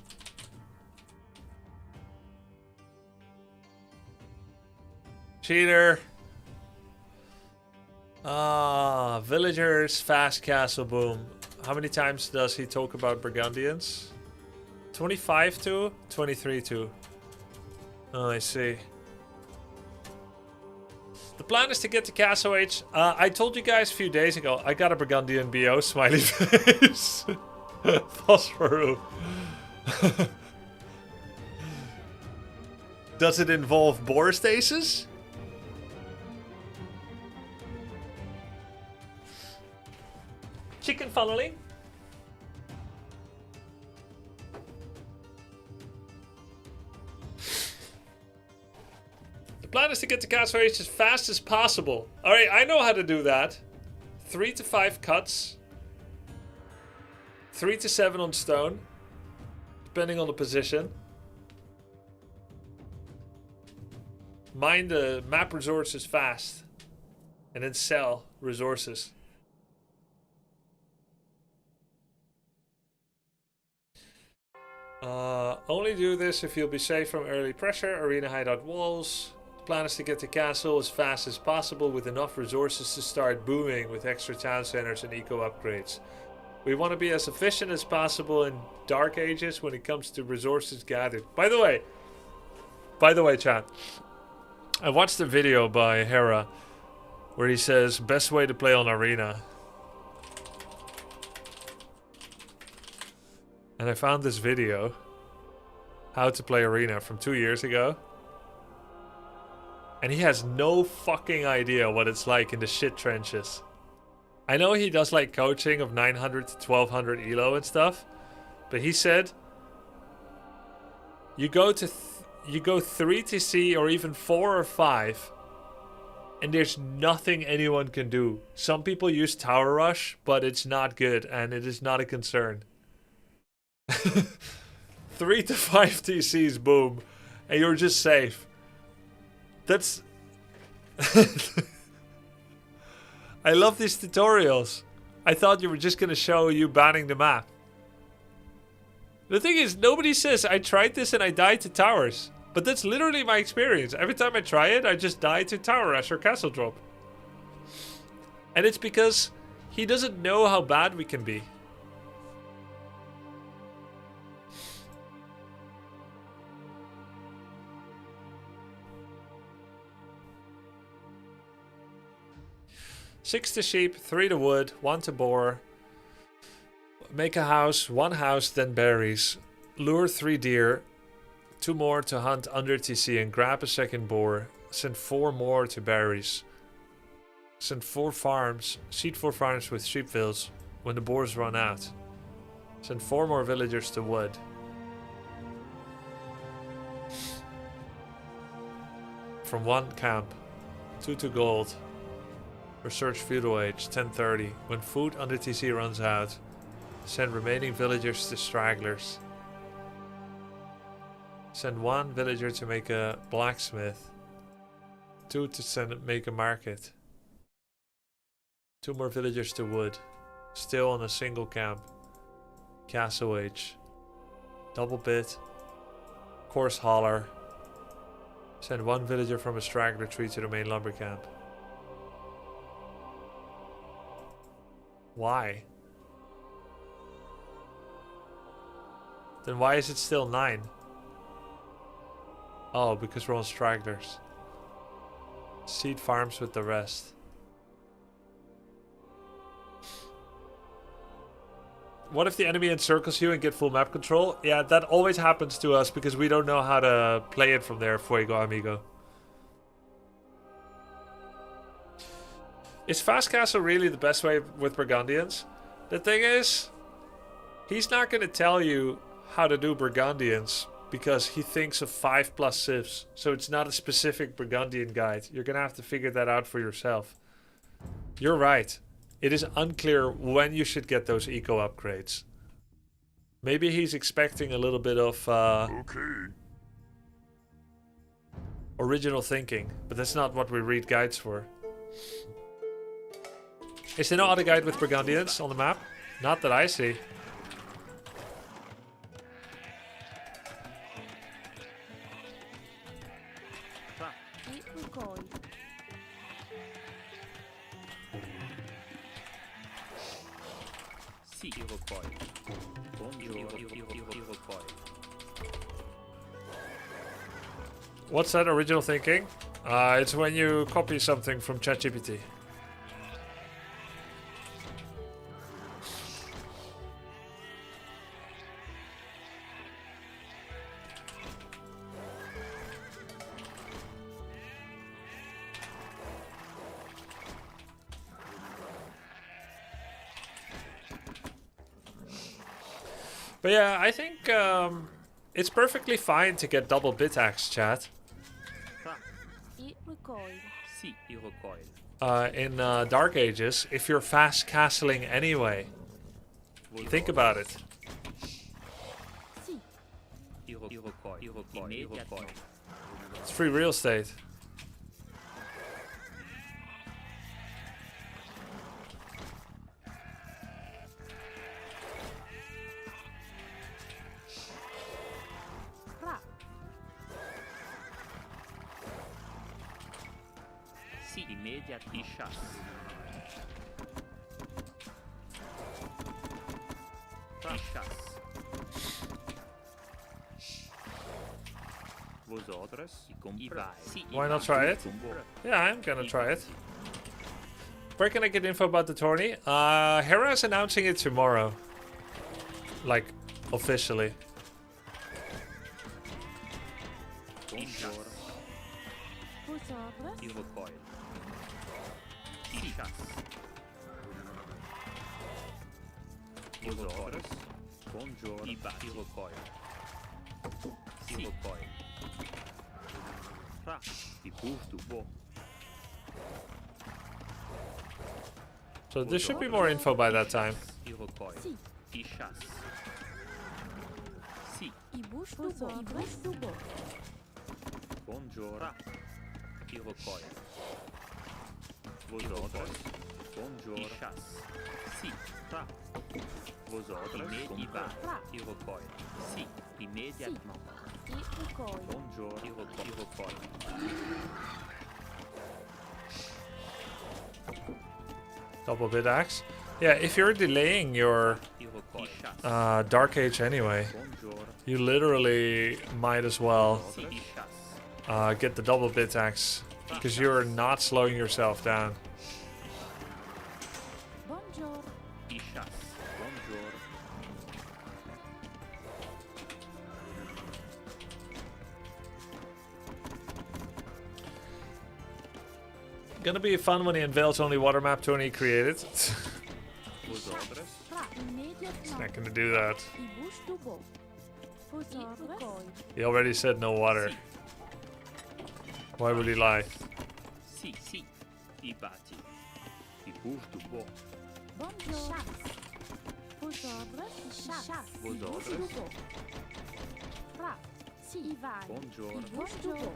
Cheater. Villagers, fast castle boom. How many times does he talk about Burgundians? 25 to 23 to. Oh, I see. The plan is to get to Castle Age. I told you guys a few days ago, I got a Burgundian BO, smiley face. Phosphorus. Does it involve boar stasis? Chicken funneling? The plan is to get to Castle Age as fast as possible. Alright, I know how to do that. 3 to 5 cuts. 3 to 7 on stone. Depending on the position. Mine the map resources fast. And then sell resources. Only do this if you'll be safe from early pressure. Arena hideout walls. The plan is to get to castle as fast as possible with enough resources to start booming with extra town centers and eco upgrades. We want to be as efficient as possible in Dark Ages when it comes to resources gathered. By the way, chat. I watched a video by Hera where he says best way to play on Arena. And I found this video, how to play Arena, from 2 years ago. And he has no fucking idea what it's like in the shit trenches. I know he does like coaching of 900 to 1200 elo and stuff. But he said, you go 3 TC or even 4 or 5. And there's nothing anyone can do. Some people use Tower Rush, but it's not good and it is not a concern. 3 to 5 TCs, boom, and you're just safe. That's... I love these tutorials. I thought you were just gonna show you banning the map. The thing is, nobody says I tried this and I died to towers. But that's literally my experience. Every time I try it, I just die to Tower Rush or Castle Drop. And it's because he doesn't know how bad we can be. Six to sheep, 3 to wood, 1 to boar. Make a house, 1 house, then berries. Lure 3 deer, 2 more to hunt under TC and grab a second boar. Send 4 more to berries. Send 4 farms, seed 4 farms with sheepvilles when the boars run out. Send 4 more villagers to wood. From 1 camp, 2 to gold. Research feudal age, 1030. When food under TC runs out, send remaining villagers to stragglers. Send 1 villager to make a blacksmith. 2 to make a market. 2 more villagers to wood. Still on a single camp. Castle age. Double bit. Coarse hauler. Send 1 villager from a straggler tree to the main lumber camp. Why? Then why is it still 9? Oh, because we're on stragglers. Seed farms with the rest. What if the enemy encircles you and get full map control? Yeah, that always happens to us because we don't know how to play it from there, Fuego Amigo. Is Fast Castle really the best way with Burgundians? The thing is, he's not going to tell you how to do Burgundians because he thinks of 5+ civs. So it's not a specific Burgundian guide. You're going to have to figure that out for yourself. You're right. It is unclear when you should get those eco upgrades. Maybe he's expecting a little bit of original thinking, but that's not what we read guides for. Is there no other guide with Burgundians on the map? Not that I see. What's that original thinking? It's when you copy something from ChatGPT. But yeah, I think it's perfectly fine to get double bit axe, chat. I recoil. Sì, I recoil. In Dark Ages, if you're fast castling anyway. Think about it. Sì. I recoil. I recoil. I recoil. It's free real estate. Fra. Sì, immediat I chasse. I chasse. Vos orders, I comprai. Sì, Why not try it? Yeah, I'm gonna try it. Where can I get info about the tourney? Hera is announcing it tomorrow. Like, officially. I chasse. Vos ordres? I recoil. I chasse. Vos orders. Buongiorno. I recoil. I recoil. Fra. I boost to bo. So there should be more info by that time. I recoil. Sì. I chasse. Sì. I bouge tout beau. I bouge tout beau. Buongiorno. Fra. I recoil. Vos ordres. Buongiorno. I chasse. Sì. Fra. Vos ordres. I va. I recoil. Sì. Immediatement. I recoil. Buongiorno. I recoil. Double bit axe. Yeah, if you're delaying your I recoil. Dark Age anyway, Buongiorno. you literally might as well Sì. I chasse. get the double bit axe. Because you're not slowing yourself down. Bonjour. I chasse. Buongiorno. Gonna be fun when he unveils only water map Tony created. Vos ordres. Fra. Immédiatement. Not gonna do that. I bouge tout beau. Vos ordres? Recoil. He already said no water. Why would he lie? Sì, sì. I batti. I bouge du bo. Bonjour. Chasse. Vos ordres? Chasse. Vos I bouge ordres? tout beau. Fra. Sì. I vai. Buongiorno. I bouge tout beau.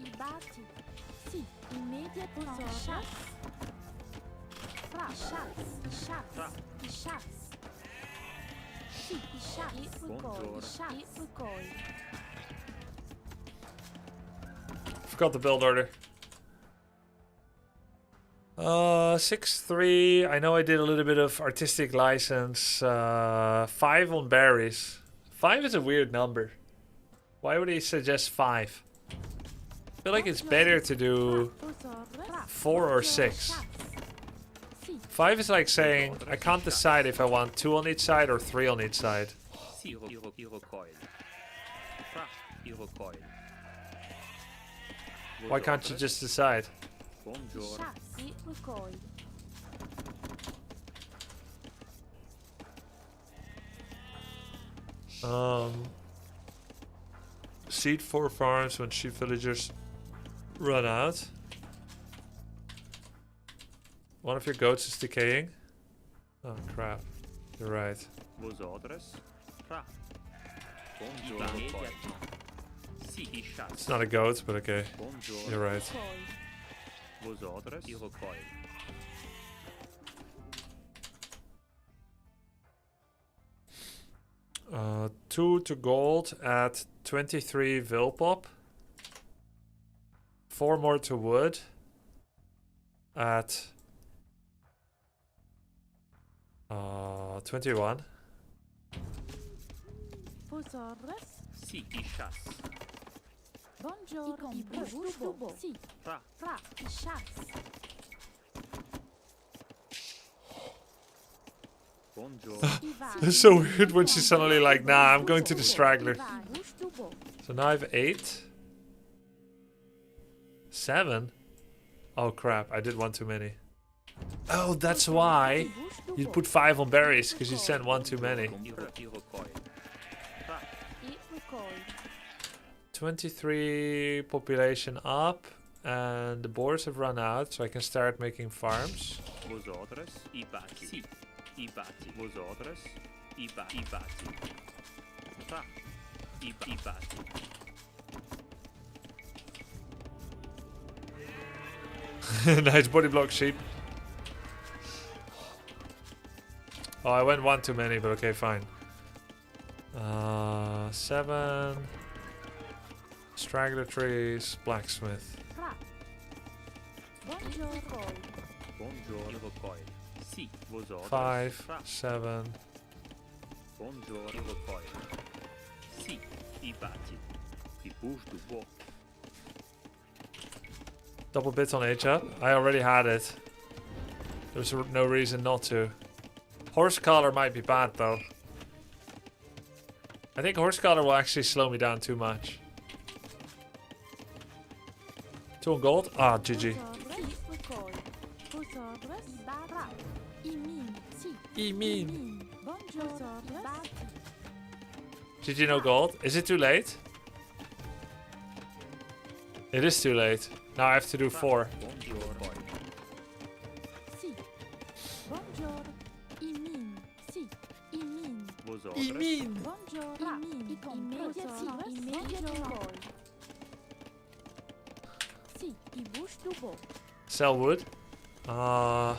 I batti. Sì. Immédiatement. Chasse. Fra. Chasse. Chasse. I chasse. Sì. I chasse. I recoil. Bonjour. I chasse. I recoil. Forgot the build order. 6-3. I know I did a little bit of artistic license. 5 on berries. 5 is a weird number. Why would he suggest 5? I feel like it's better to do Vos ordres? 4 or 6. 5 is like saying I can't decide if I want 2 on each side or 3 on each side. Sì, I recoil. Fra. I recoil. Vos Why can't you ordres. just decide? Buongiorno. Chasse. I recoil. Seed 4 farms when sheep villagers run out. One of your goats is decaying. Oh crap. You're right. Vos ordres. Fra. Buongiorno. Immediatement. Sì, I chasse. It's not a goat, but okay. Buongiorno. You're right. Recoil. Vos ordres. I recoil. 2 to gold at 23 Vilpop. 4 more to wood at 21. Vos ordres? Sì, I chasse. Bonjour. I bouge tout beau. Si. Fra. Fra. I chasse. Buongiorno. I va. It's so weird when she's suddenly like, nah, I'm going to the straggler. I bouge tout beau. So now I have 8. 7? Oh crap, I did one too many. Oh, that's why I bouge tout you beau. put 5 on berries, because you sent one too many. I recoil. 23 population up, and the boars have run out, so I can start making farms. Vosotros y bati. Sí. Y bati. Vosotros y bati. Y bati. Tra. Y bati. Nice body block sheep. Oh, I went one too many, but okay, fine. 7. Straggler trees, blacksmith. Fra. Buongiorno. Buongiorno poi. Sì. Vosotros. 5, Fra. 7. Buongiorno poi. Sì. I bati. I bouge du bois. Double bit on H up. I already had it. There's no reason not to. Horse collar might be bad though. I think horse collar will actually slow me down too much. 2 on gold. Ah, GG. GG no gold. Is it too late? It is too late. Now I have to do 4. Buongiorno poi. Sì. Buongiorno. Imin. Sì. Imin. Vosotros. Buongiorno. Immediately. Sì. I bush du bo. Sell wood. I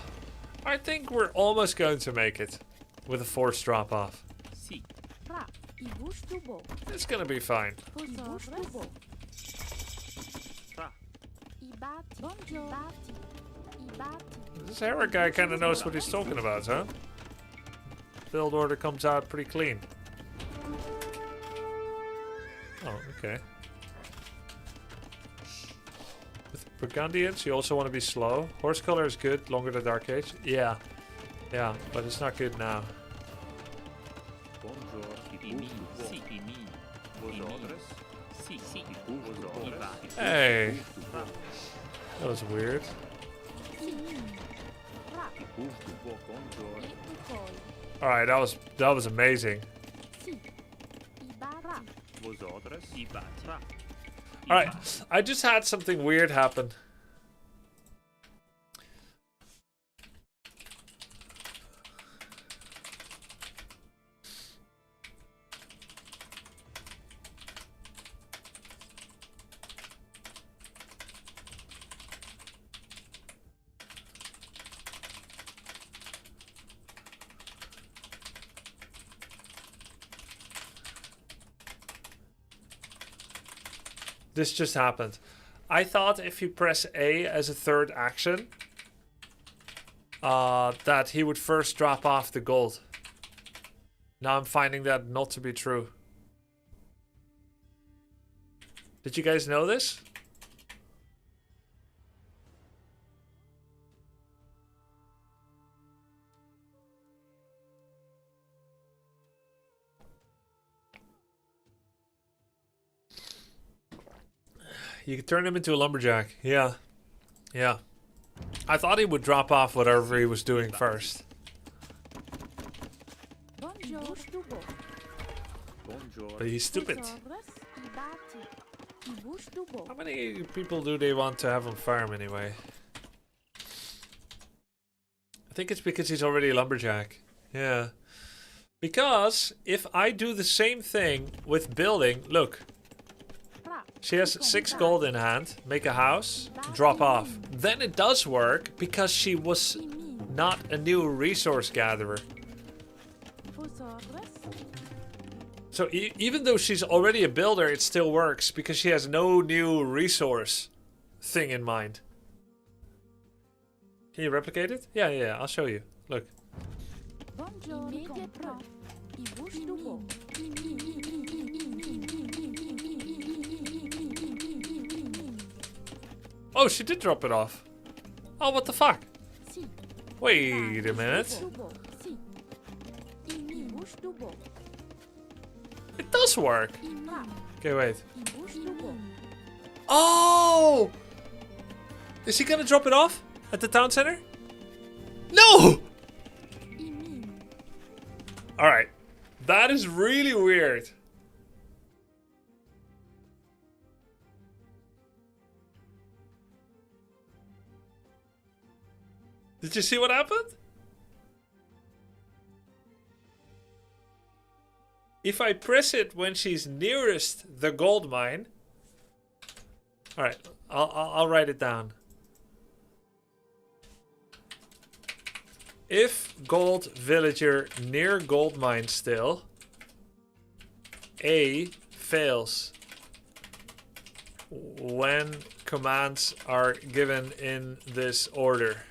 think we're almost going to make it with a forced drop off. Sì. Fra. I bush du bo. It's gonna be fine. I bush du bo. Fra. I bati. Buongiorno. I bati. This Herrick guy kind of knows what he's talking about, huh? Build order comes out pretty clean. Oh, okay. With Burgundians, you also want to be slow. Horse color is good, longer than Dark Age. Yeah. Yeah, but it's not good now. Buongiorno. I bouge du bois. Sì. I min. Vosotros. Sì. Sì. I bouge du bois. I bati. Hey, that was weird. Imin. Fra. I bouge du bois. Buongiorno. E tu poi. Alright, that was amazing. Sì. I bati. Vosotros. I bati. Fra. Alright, I just had something weird happen. This just happened. I thought if you press A as a third action, that he would first drop off the gold. Now I'm finding that not to be true. Did you guys know this? You could turn him into a lumberjack. Yeah. Yeah. I thought he would drop off whatever he was doing first. Buongiorno. Buongiorno. But he's stupid. Vosotros. I bati. I bush du bo. How many people do they want to have on farm anyway? I think it's because he's already a lumberjack. Yeah. Because if I do the same thing with building, look. Fra. She has 6 gold in hand, make a house, drop off. Then it does work because she was Imin. not a new resource gatherer. Vosotros. So even though she's already a builder, it still works because she has no new resource thing in mind. Can you replicate it? Yeah, I'll show you. Look. Buongiorno. Immediately. I bush du bo. Oh, she did drop it off. Oh, what the fuck? Sì. Wait a minute. Du bo. Sì. I bush du bo. It does work. Fra. Okay, wait. I bush du bo. Oh! Is he gonna drop it off at the town center? No! Imin. Alright. That is really weird. Did you see what happened? If I press it when she's nearest the gold mine... Alright, I'll write it down. If gold villager near gold mine still, A fails when commands are given in this order.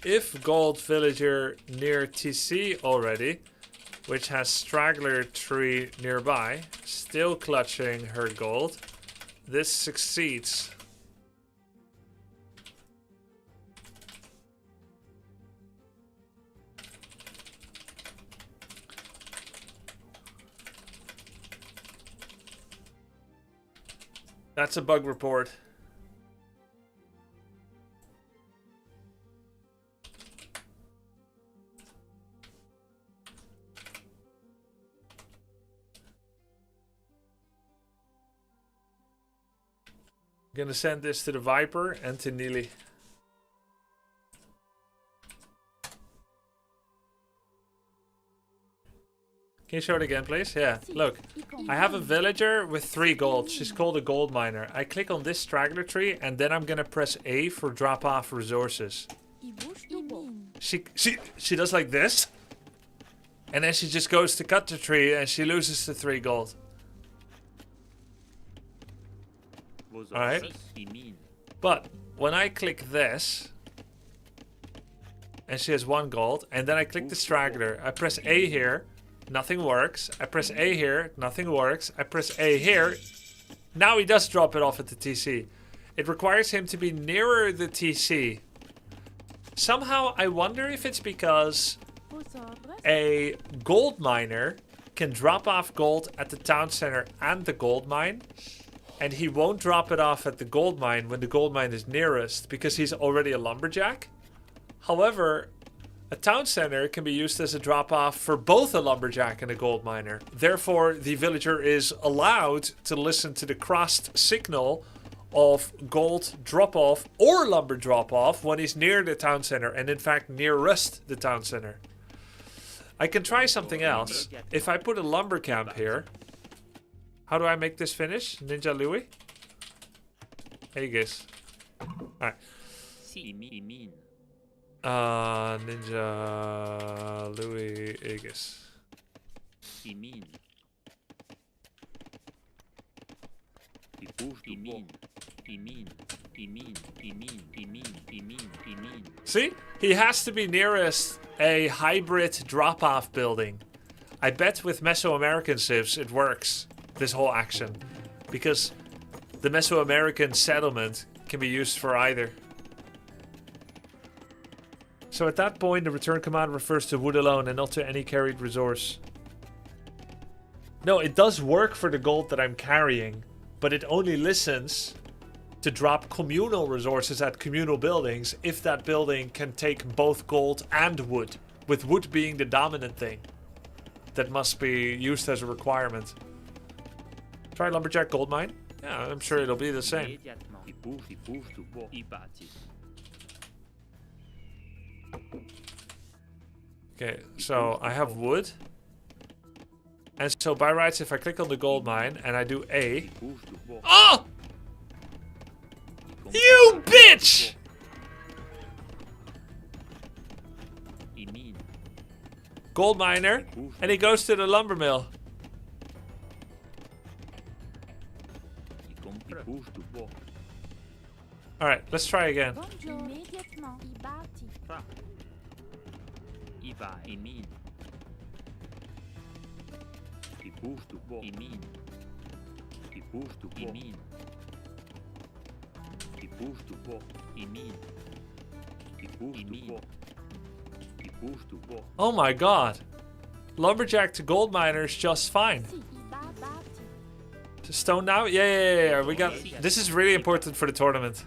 If gold villager near TC already, which has straggler tree nearby, still clutching her gold, this succeeds. That's a bug report. I'm gonna send this to the Viper and to Neely. Can you show it again, please? Yeah, look. I have a villager with 3 gold. She's called a gold miner. I click on this straggler tree and then I'm gonna press A for drop off resources. She does like this. And then she just goes to cut the tree and she loses the 3 gold. Alright. But when I click this and she has 1 gold, and then I click the straggler, I press A here, nothing works. I press A here, nothing works. I press A here. Now he does drop it off at the TC. It requires him to be nearer the TC. Somehow I wonder if it's because a gold miner can drop off gold at the town center and the gold mine, and he won't drop it off at the gold mine when the gold mine is nearest because he's already a lumberjack. However, a town center can be used as a drop off for both a lumberjack and a gold miner. Therefore, the villager is allowed to listen to the crossed signal of gold drop off or lumber drop off when he's near the town center, and in fact nearest the town center. I can try something else. If I put a lumber camp here, how do I make this finish? Ninja Louie? Aegis. Alright. Ninja Louie Aegis. See? He has to be nearest a hybrid drop-off building. I bet with Mesoamerican civs it works, this whole action. Because the Mesoamerican settlement can be used for either. So at that point, the return command refers to wood alone and not to any carried resource. No, it does work for the gold that I'm carrying, but it only listens to drop communal resources at communal buildings if that building can take both gold and wood, with wood being the dominant thing that must be used as a requirement. Try lumberjack gold mine? Yeah, I'm sure it'll be the same. Okay, so I have wood. And so by rights, if I click on the gold mine and I do A... Oh! You bitch! Gold miner. And he goes to the lumber mill. Alright, let's try again. Oh my god. Lumberjack to gold miner is just fine. To stone now? Yeah. We got. This is really important for the tournament.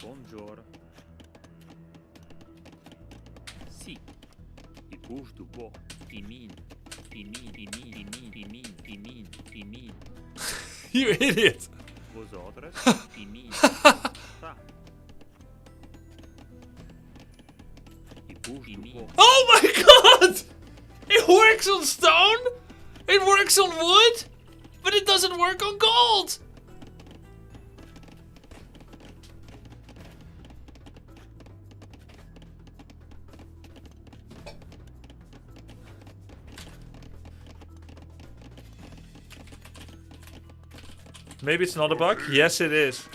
Bonjour. Si. I bouge du bois. I mine. I mine, I mine, I mine, I mine, I mine, I mine. You idiot! Vos ordres? I mine. Ça. I bouge du bois. Oh my god! It works on stone! It works on wood! But it doesn't work on gold! Maybe it's not a bug? Yes, it is.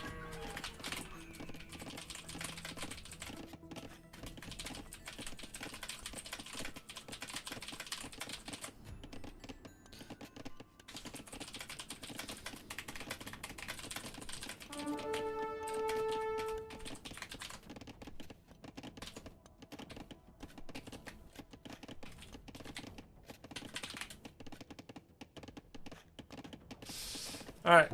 Alright.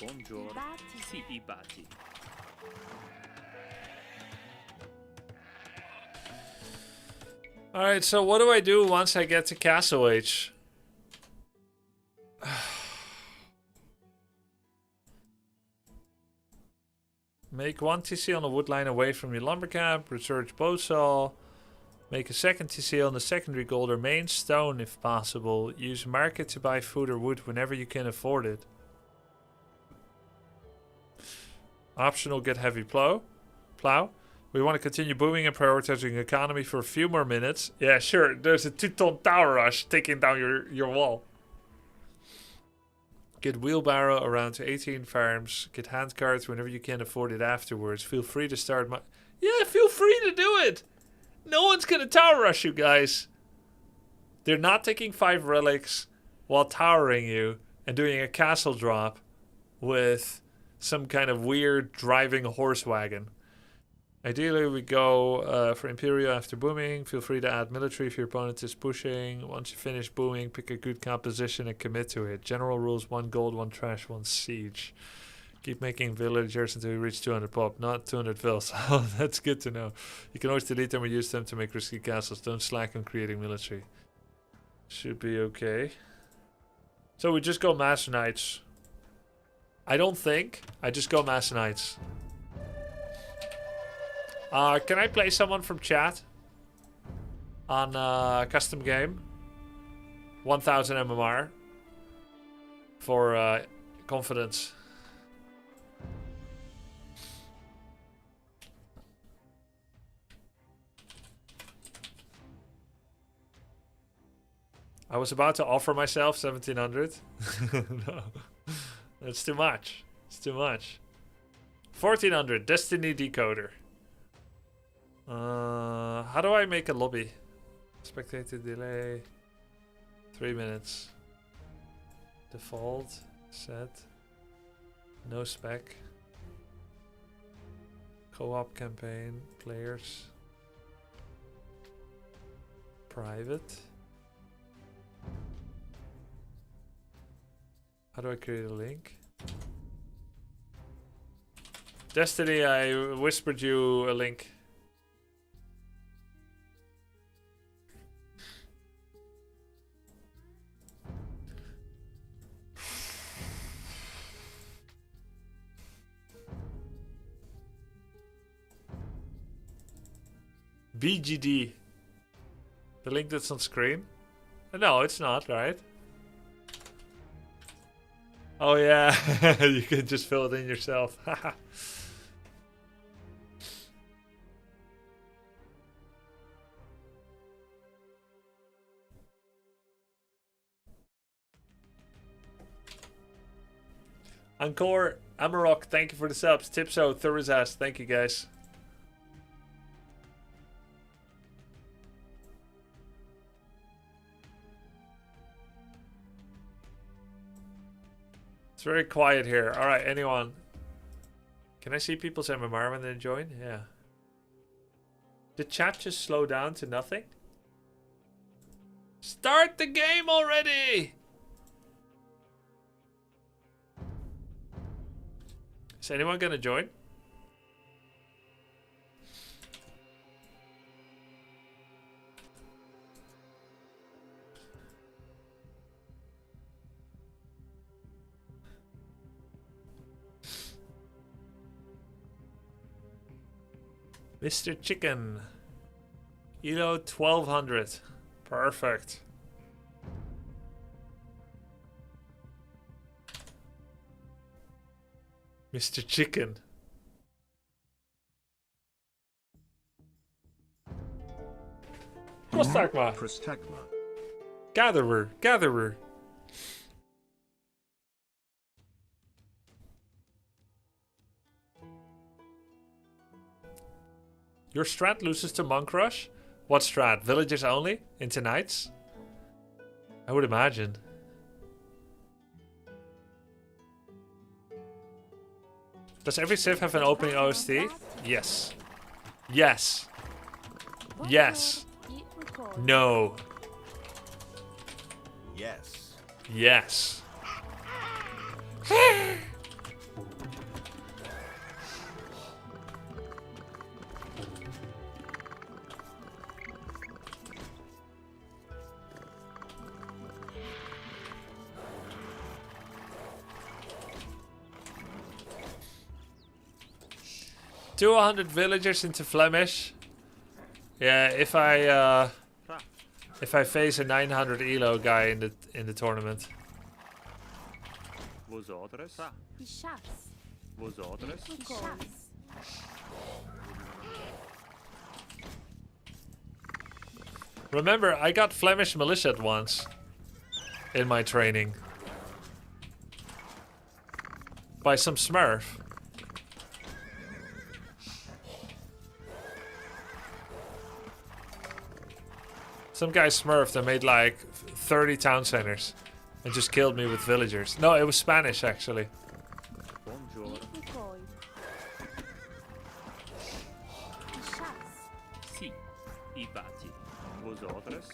Bonjour. Batti. Si, I batti. Alright, so what do I do once I get to Castle Age? Make one TC on a wood line away from your lumber camp. Research bow saw. Make a second TC on the secondary gold or main stone if possible. Use market to buy food or wood whenever you can afford it. Optional, get heavy plow. We want to continue booming and prioritizing economy for a few more minutes. Yeah, sure. There's a 2-ton tower rush taking down your wall. Get wheelbarrow around to 18 farms. Get hand cards whenever you can afford it afterwards. Feel free to start my... Yeah, feel free to do it. No one's going to tower rush you guys. They're not taking 5 relics while towering you and doing a castle drop with some kind of weird driving horse wagon. Ideally, we go for Imperial after booming. Feel free to add military if your opponent is pushing. Once you finish booming, pick a good composition and commit to it. General rules: 1 gold, 1 trash, 1 siege. Keep making villagers until you reach 200 pop, not 200 vills. Oh, that's good to know. You can always delete them or use them to make risky castles. Don't slack on creating military. Should be okay. So we just go Master Knights. I don't think. I just go Master Knights. Can I play someone from chat? On custom game? 1000 MMR. For confidence. I was about to offer myself 1700. No. That's too much. It's too much. 1400. Destiny Decoder. How do I make a lobby? Spectator delay. 3 minutes. Default. Set. No spec. Co-op campaign. Players. Private. How do I create a link? Destiny, I whispered you a link. BGD. The link that's on screen? No, it's not, right? Oh yeah, you can just fill it in yourself. Encore, Amarok, thank you for the subs. Tipso, Thurizas, thank you guys. It's very quiet here. Alright, anyone? Can I see people's MMR when they join? Yeah. Did chat just slow down to nothing? Start the game already! Is anyone gonna join? Mr. Chicken. Elo 1200. Perfect. Mr. Chicken. Prostagma. Prostagma. Gatherer. Gatherer. Your strat loses to Monk Rush? What strat? Villagers only? Into Knights? I would imagine. Does every Civ have an opening OST? Yes. Yes. Yes. No. Yes. Yes. 200 villagers into Flemish. Yeah, if I face a 900 elo guy in the tournament. Vos outras? Pichasse. Vos outras? Pichasse. Remember, I got Flemish militia once in my training by some Smurf. Some guy smurfed and made like 30 town centers and just killed me with villagers. No, it was Spanish actually. Bonjour. Pichasse. Si. I bati. Vos outras?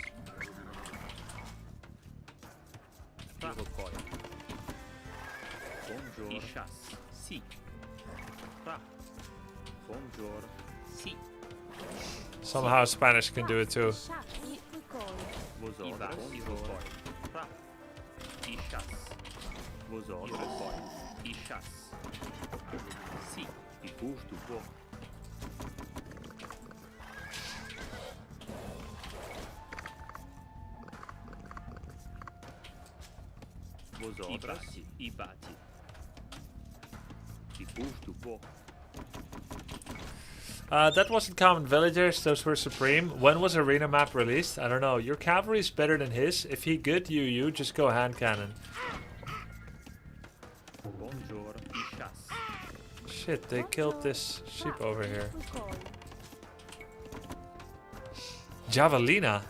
I rocoi. Bonjour. I chasse. Si. Bonjour. Si. Somehow Spanish can do it too. Vos outras? I rocoi. I chasse. Vos outras? I chasse. Si. I custo por. Vos outras? I bati. I custo por. That wasn't common villagers, those were supreme. When was arena map released? I don't know. Your cavalry is better than his. If he good, you just go hand cannon. Bonjour. I chasse. Shit, they killed this sheep over here. Javelina.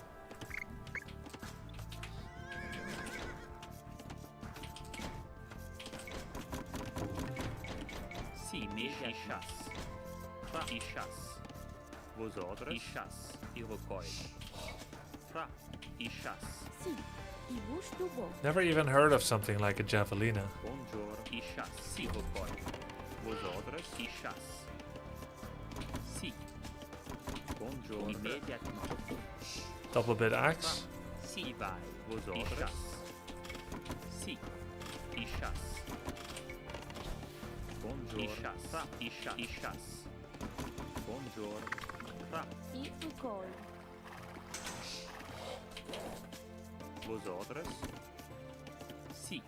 Si, meia chasse. I chasse. Vos outras? I chasse. I rocoi. I chasse. Si. I busto bom. Never even heard of something like a javelina. Bonjour. I chasse. Si, rocoi. Vos outras? I chasse. Si. Bonjour. Imediatement. Double bit axe. Si, vai. Vos outras? Si. I chasse. Bonjour. I chasse. I chasse. I chasse. Bonjour. I ucoi. Vos outras? Si.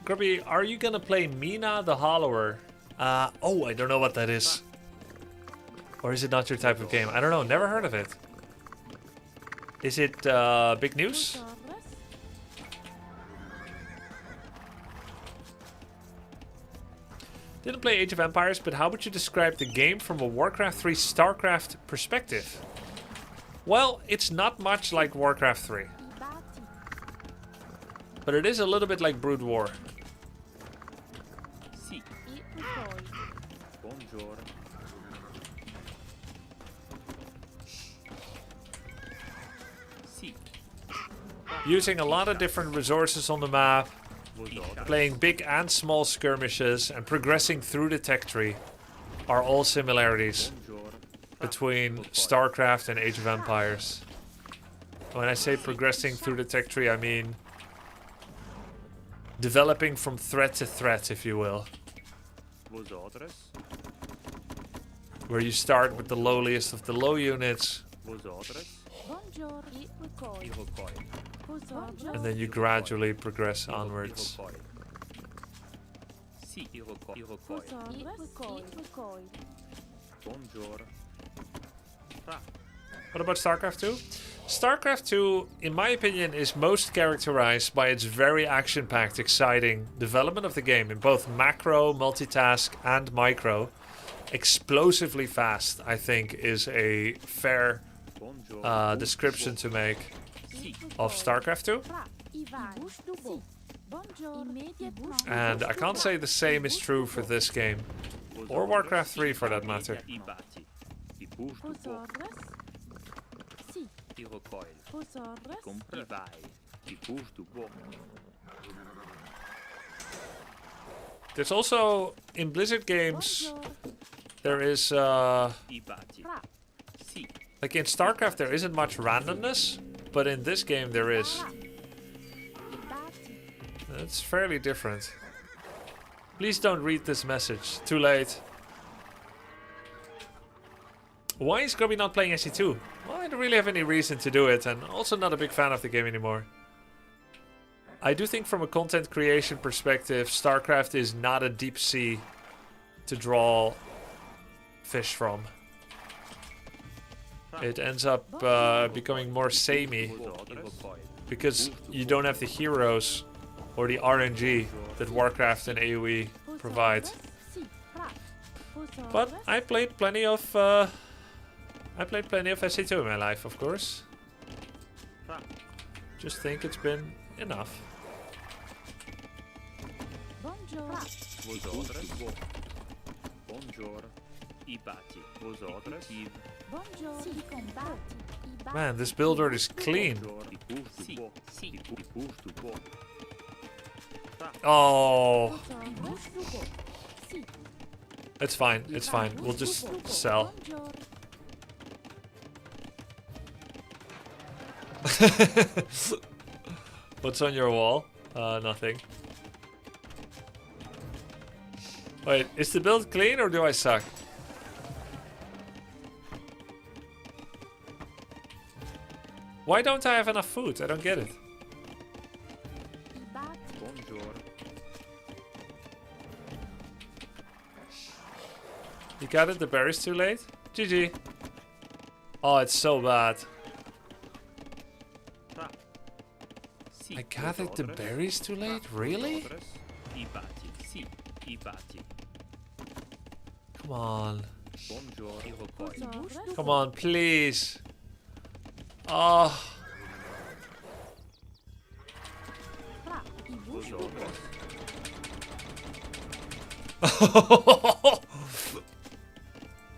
Grubby, are you gonna play Mina the Hollower? Oh, I don't know what that is. Or is it not your type of game? I don't know, never heard of it. Is it big news? Torres. Didn't play Age of Empires, but how would you describe the game from a Warcraft 3 StarCraft perspective? Well, it's not much like Warcraft 3, I bati. but it is a little bit like Brood War. Si. I ucoi. Bonjour. using a lot of different resources on the map, Vos ordres. playing big and small skirmishes, and progressing through the tech tree are all similarities Bonjour. between StarCraft and Age of Empires. When I say progressing through the tech tree, I mean developing from threat to threat, if you will. Vos ordres. Where you start with the lowliest of the low units, Vos ordres. Bonjour. I recoil. I recoil. Vos ordres. and then you gradually progress onwards. I recoil. Si, I recoil. I Vos recoil. ordres. I recoil. Bonjour. Fra. What about StarCraft 2? StarCraft 2, in my opinion, is most characterized by its very action-packed, exciting development of the game in both macro, multitask, and micro. Explosively fast, I think, is a fair Bonjour. description to make Si. of StarCraft 2. Fra. I vai. Bouche du beau. Bonjour. Immédiatement. And I can't say the same is true for this game. Vos Or ordres. Warcraft 3 for that matter. I batti. I bouge du Vos beau. ordres. Si. I recoil. Vos ordres. I vai. I bouge du beau. There's also, in Blizzard games, Bonjour. there is, I batti. Fra. Si. like in StarCraft there isn't much randomness, but in this game there is. I batti. It's fairly different. Please don't read this message. Too late. Why is Grubby not playing SE2? Well, I don't really have any reason to do it, and also not a big fan of the game anymore. I do think from a content creation perspective, StarCraft is not a deep sea to draw fish from. It ends up becoming more samey Vos ordres. I recoil. because you don't have the heroes or the RNG that Warcraft and AoE Vos provide. ordres. Si. Fra. Vos But ordres. I played plenty of SE2 in my life, of course. Fra. Just think it's been enough. Bonjour. Vos ordres. Bonjour. I batti. Vos ordres. Yves. Bonjour. Si. Combatti. I batti. Man, this build order is clean. Bonjour. I bouge du beau. Si. I bouge du beau. Oh, Vos ordres. Bouche du beau. Si. it's fine. It's fine. We'll just sell. Bonjour. What's on your wall? Nothing. Wait, is the build clean or do I suck? Why don't I have enough food? I don't get it. I batti. Bonjour. You got it? The berries too late? GG. Oh, it's so bad. Fra. Si. I gathered Vos the ordres. berries too late? Vos Really? ordres. I batti. Si. I batti. Come on. Bonjour. I recoil. Vos ordres. Come on, please. Oh. Fra. I bouche Vos du beau. ordres.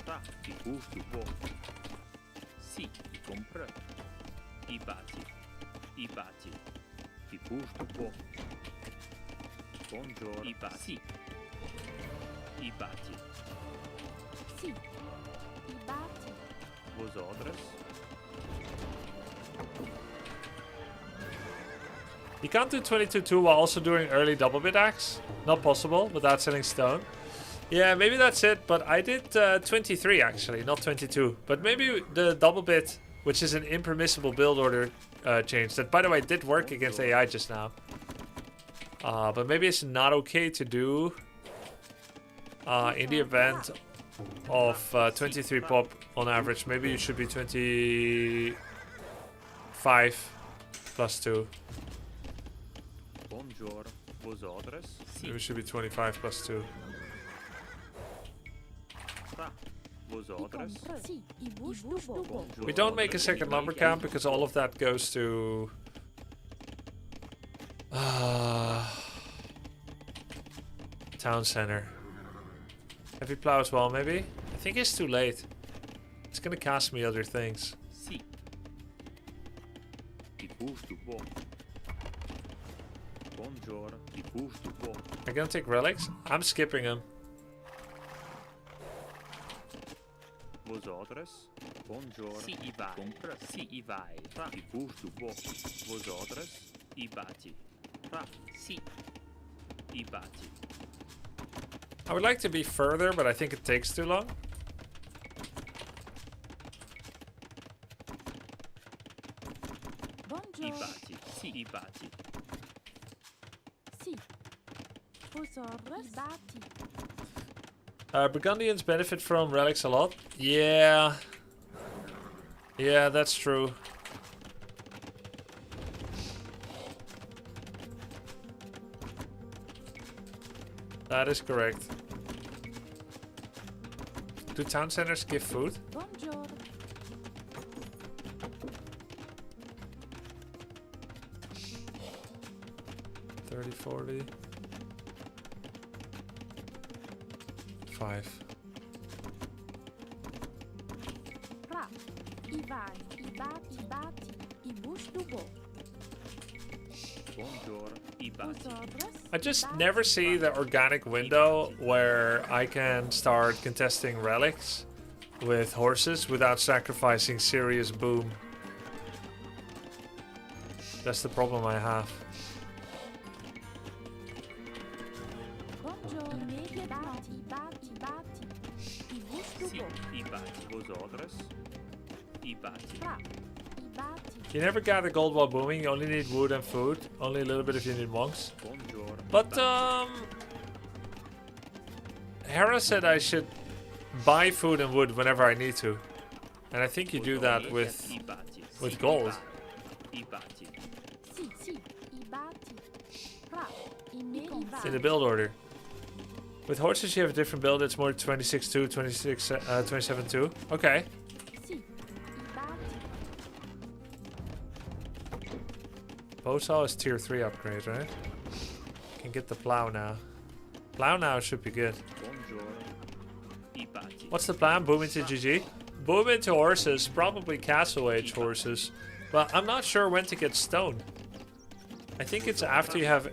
Fra. I bouge du beau. Si. I compre. I batti. I batti. I bouge du beau. Bonjour. I batti. Si. I batti. Si. I batti. Vos ordres. You can't do 22-2 while also doing early double bit axe. Not possible without selling stone. Yeah, maybe that's it, but I did 23 actually, not 22. But maybe the double bit, which is an impermissible build order change, that by the way did work against AI just now. But maybe it's not okay to do in the event of 23 pop on average. Maybe you should be 25 plus 2. Bonjour. Vos ordres. Si. Maybe it should be 25 plus 2. Fra. Vos I ordres. compre. Si. I bouche du beau. Bonjour. We don't make a second lumber camp because all of that goes to town center. Heavy plow as well, maybe? I think it's too late. It's gonna cost me other things. Si. I bouge du bois. Bonjour. I bouge du bois. I'm gonna take relics. I'm skipping them. Vos ordres. Bonjour. Si I vai. Compra. Si I vai. Fra. I bouge du bois. Vos ordres. I bati. Fra. Si. I bati. I would like to be further, but I think it takes too long. I Bonjour. bati. Si I bati. Si. Vos ordres. I bati. Burgundians benefit from relics a lot. Yeah. Yeah, that's true. That is correct. Do town centers give food? Bonjour. 30, 40. 5. Fra. I vai. I bati. I bati. I bouge du bois. Bonjour. I Vos bati. ordres. I just never see the organic window where I can start contesting relics with horses without sacrificing serious boom. That's the problem I have. Bonjour. Immédiatement. I bati. I bati. I bouge du Si bois. I bati. Vos ordres. I bati. Fra. I bati. You never gather gold while booming, you only need wood and food. Only a little bit if you need monks. Bonjour. I But, bati. Hera said I should buy food and wood whenever I need to. And I think you do that with I bati. with Si gold. I bati. Si. Si. I bati. Fra. Immediately. in the build order. With horses you have a different build, it's more 26-2, 27-2. Okay. Si. I bati. Bowsaw is tier 3 upgrade, right? Can get the plow now. Plow now should be good. Bonjour. I bati. What's the plan? Boom into GG? Boom into horses, probably castle age horses. But I'm not sure when to get stone. I think it's after you have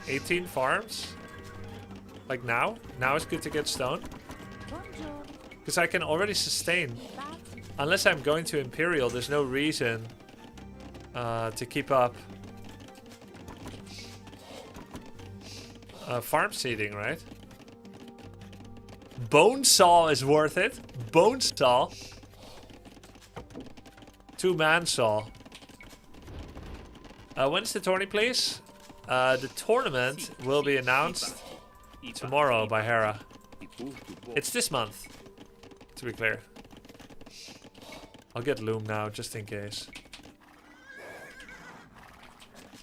18 farms. Like now? Now it's good to get stone. Bonjour. Because I can already sustain. Bati. Unless I'm going to Imperial, there's no reason to keep up farm seeding, right? Bone saw is worth it. Bone saw. 2-man saw. When's the tourney, please? The tournament will be announced tomorrow by Hera. It's this month, to be clear. I'll get loom now, just in case.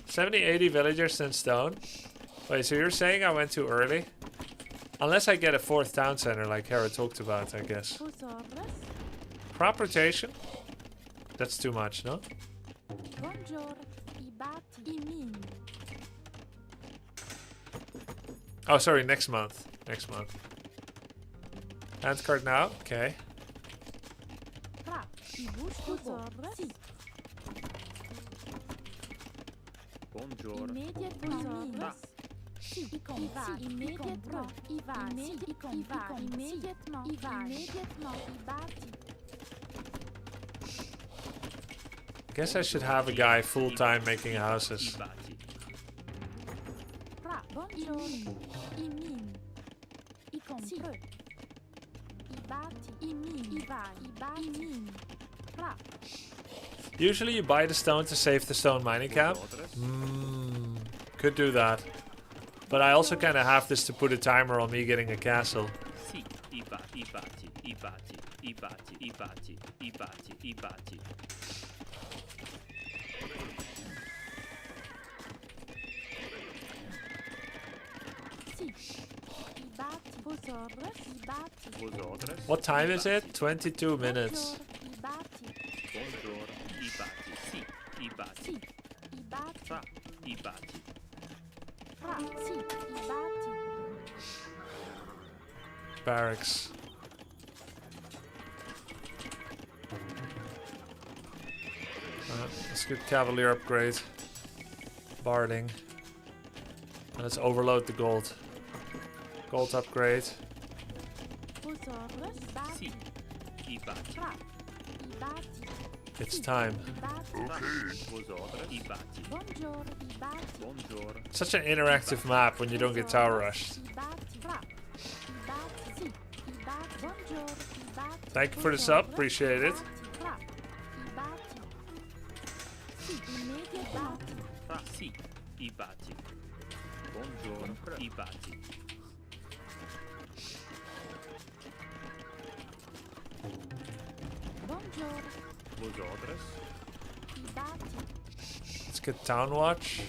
70, 80 villagers in stone. Wait, so you're saying I went too early? Unless I get a 4th town center like Hera talked about, I guess. Vos ordres. Crop rotation? That's too much, no? Bonjour. I bati. I min. Oh, sorry, next month. Next month. Hand card now? Okay. Fra. I bouge du bois. Si. Bonjour. Immédiatement. Si. I combat. Si. Immédiatement. I va. Si. I combat. Immédiatement. I va. Immédiatement. I bati. Guess I should have a guy full-time making houses. I bati. Fra. Bonjour. I min. I compreux. I bati. I min. I va. I bati. I min. Fra. Usually you buy the stone to save the stone mining camp. Could do that. But I also kind of have this to put a timer on me getting a castle. Si. I bati. I bati. I bati. I bati. I bati. I bati. I bati. Si. I bati. Vos ordres. I bati. Vos ordres. What time is it? 22 minutes. Bonjour. I bati. Bonjour. I bati. Si. I bati. Si. I bati. Fra. I bati. Fra. Si. I bati. Let's get Cavalier upgrade. Barding. And let's overload the gold. Gold upgrade. Vosaurus. Sì. I batti. Fra. I batti. It's time. I batti. Vosotres. I batti. Buongiorno. I batti. Buongiorno. Such an interactive map when you don't get tower rushed. I batti. Fra. I batti. Sì. I batti. Buongiorno. I batti. Thank you for the sub, appreciate it. Fra. I batti. Sì. Immediate batti. Fra. Sì. I batti. Buongiorno. I batti. Buongiorno. Vosotres. I batti. Let's get town watch.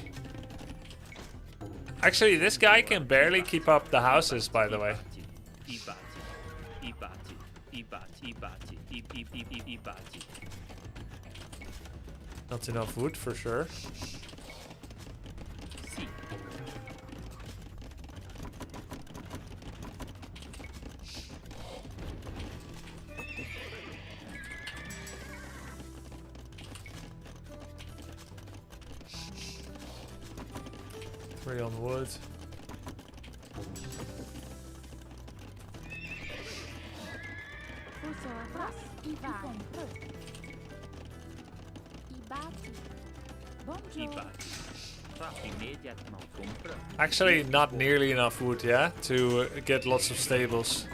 Actually, this guy can barely keep up the houses, by the way. I batti. I batti. I batti. I batti. I batti. Not enough wood for sure. Sì. 3 on wood. Vosoras. I vai. I batti. I Buongiorno. batti. Fra. Immédiatement compre. Actually, not nearly enough wood, yeah, to get lots of stables.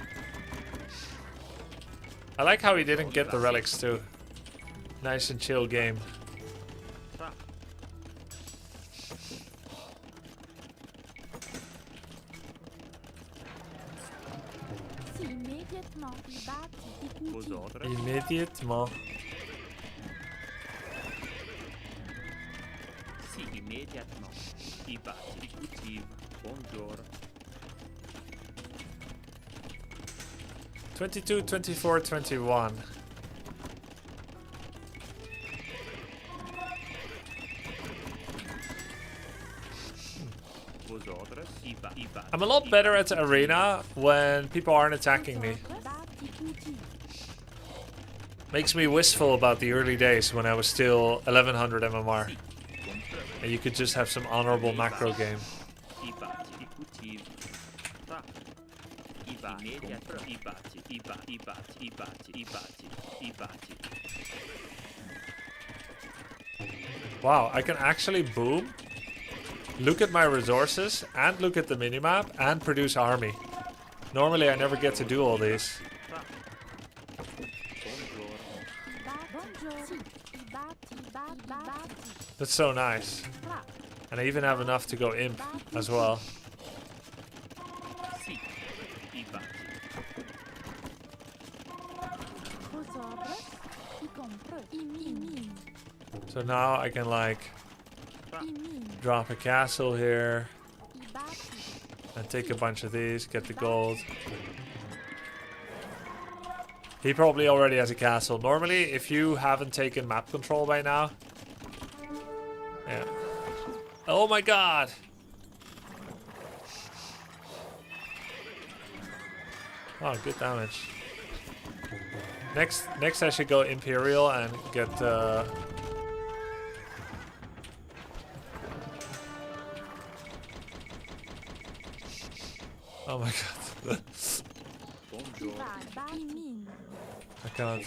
I like how he didn't get the relics too. Nice and chill game. Fra. Sì, immediatement. I batti. I cucci. Vosotres. Immediatement. Sì, immédiatement. I batti. I cultive. Buongiorno. 22, 24, 21. Vosotres. I batti. I'm a lot better at the arena when people aren't attacking me. Batti, cucci. Makes me wistful about the early days when I was still 1100 MMR. Compre. And you could just have some honorable macro game. I batti. I cultive. Fra. I batti. Immediatement. I batti. I batti. I batti. I batti. I batti. I batti. Wow, I can actually boom, look at my resources, and look at the minimap, and produce army. Normally I never get to do all these. Fra. Buongiorno. Buongiorno. Sì, i batti. I batti. That's so nice. Fra. And I even have enough to go imp as well. Sì. I batti. Vosoras. I compre. I min. So now I can like Fra. I min. drop a castle here I batti. and take a bunch of these, get the gold. He probably already has a castle. Normally, if you haven't taken map control by now... Yeah. Oh my god! Oh, good damage. Next I should go Imperial and get... Oh my god. Buongiorno. I min. I can't.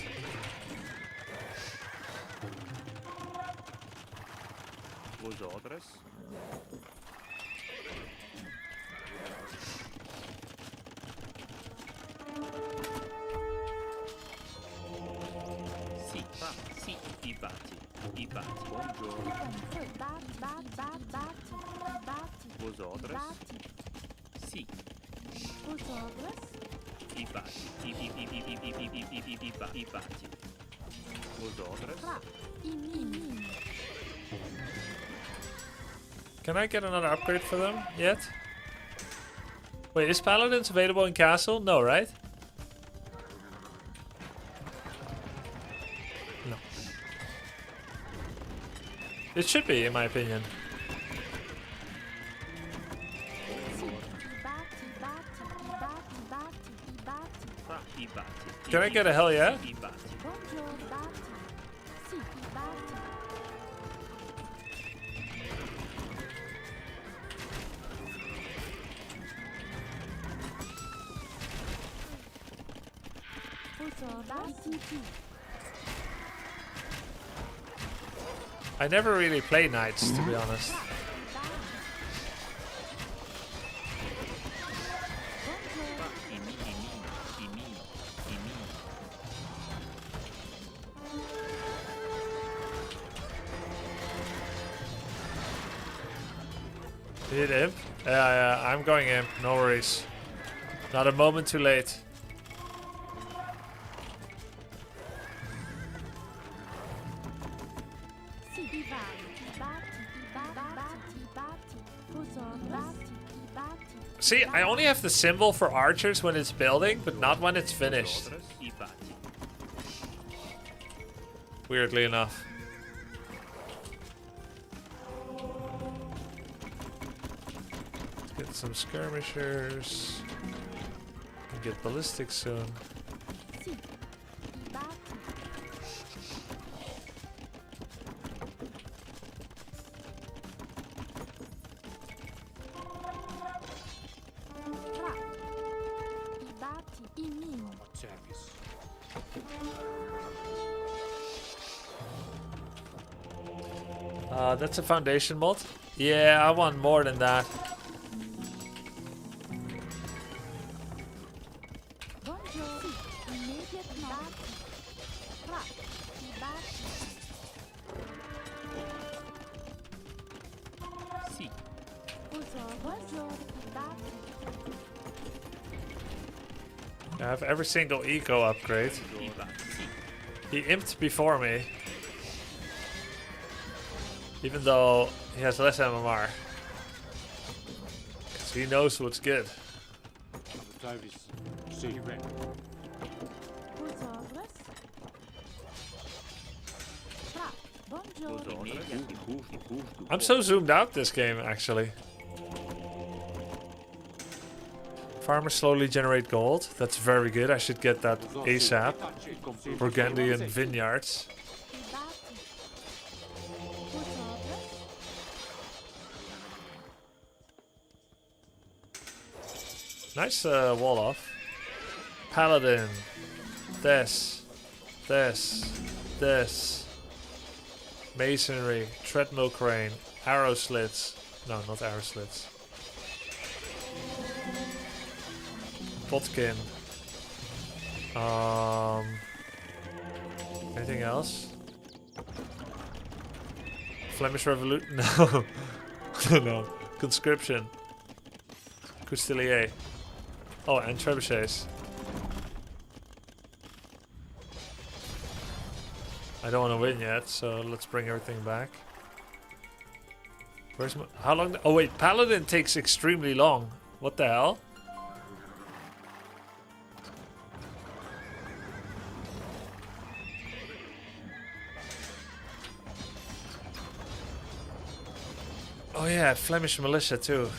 Vosotres. Sì. Fra. Sì. I batti. I batti. Buongiorno. Compre. Batti. Vosotres. Batti. Sì. Vosoras. I batti. I batti. Vosotres. Fra. I min. Can I get another upgrade for them yet? Wait, is Paladins available in Castle? No, right? No. It should be, in my opinion. Sì. I batti. Fra. I batti. Can I get a hell yeah? I batti. Buongiorno. Batti. Sì, i batti. I never really play knights, to be honest. You need imp? Yeah, I'm going imp. No worries. Not a moment too late. See, I only have the symbol for archers when it's building, but not when it's finished. Weirdly enough. Let's get some skirmishers. And get ballistic soon. That's a foundation mod. Yeah, I want more than that. I have every single eco upgrade. He imped before me. Even though he has less MMR. Because he knows what's good. I'm so zoomed out this game, actually. Farmers slowly generate gold. That's very good. I should get that ASAP. Burgundian vineyards. Nice wall off. Paladin. This. Masonry. Treadmill crane. Arrow slits. No, not arrow slits. Potkin. Anything else? Flemish Revolution? No. No. Conscription. Coustelier. Oh, and trebuchets. I don't want to win yet, so let's bring everything back. Where's my... How long... Oh wait, Paladin takes extremely long. What the hell? Oh yeah, Flemish militia too.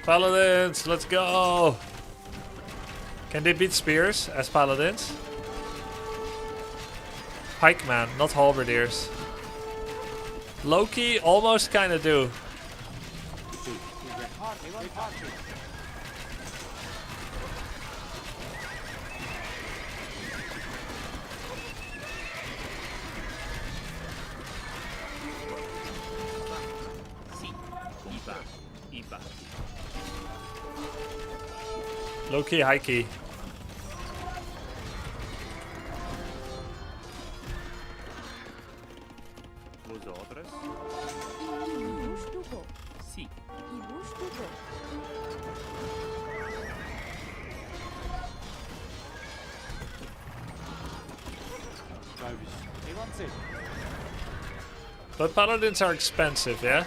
Paladins, let's go! Can they beat spears as paladins? Pikeman, not halberdiers. Loki almost kinda do. Low key, high key. Vosotros? Sí. But paladins are expensive, yeah?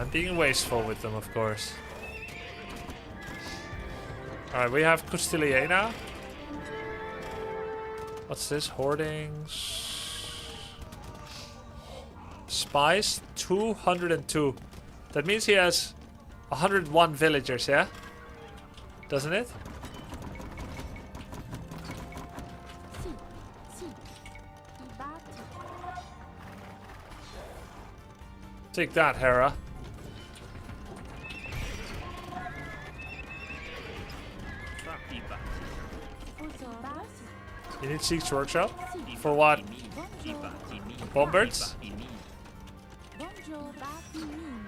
I'm being wasteful with them, of course. Alright, we have Custilier now. What's this? Hoardings. Spies, 202. That means he has 101 villagers, yeah? Doesn't it? Sì. I batti. Take that, Hera. Fra I batti. Tesoros. You need Siege Workshop? I For what? batti min. I batti min. Bombards? I batti min. Buongiorno. Batti min.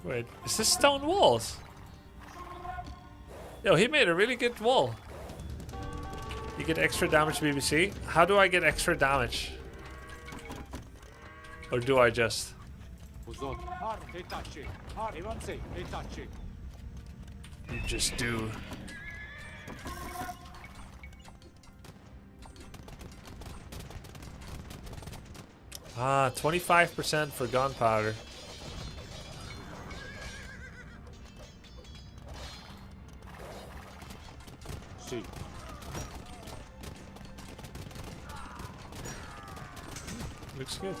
Wait, is this stone walls? Yo, he made a really good wall. You get extra damage BBC. How do I get extra damage? Or do I just? You just do. Ah, 25% for gunpowder. Sì. Looks good.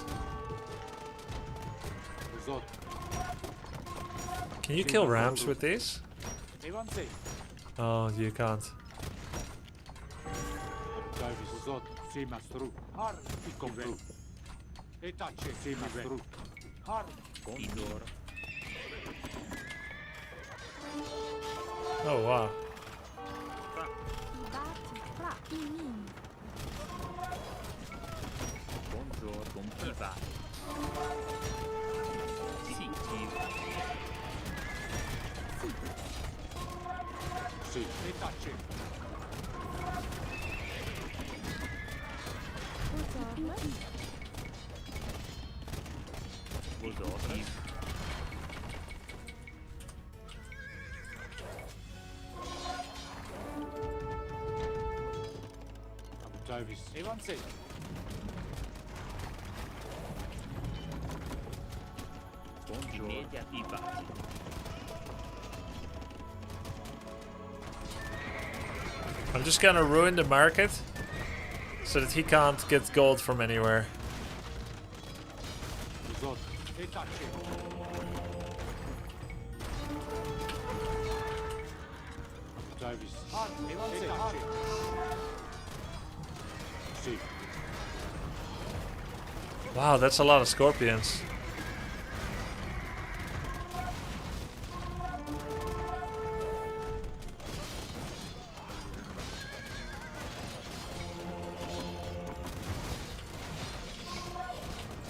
Usot. Can you kill ramps with these? Oh, you can't. Davis. Usot. Si mastru. Har. I compru. Etace. Si mastru. Har. Buongiorno. Oh, wow. I batti. Fra. I min. Buongiorno. I batti. Sì. Sì. Etace. Tesoros. Vosotros. Davis. Evanse. Buongiorno. I batti. I'm just gonna ruin the market so that he can't get gold from anywhere. Usot. Etace. Davis. Har. Evanse. Etace. Sì. Wow, that's a lot of scorpions.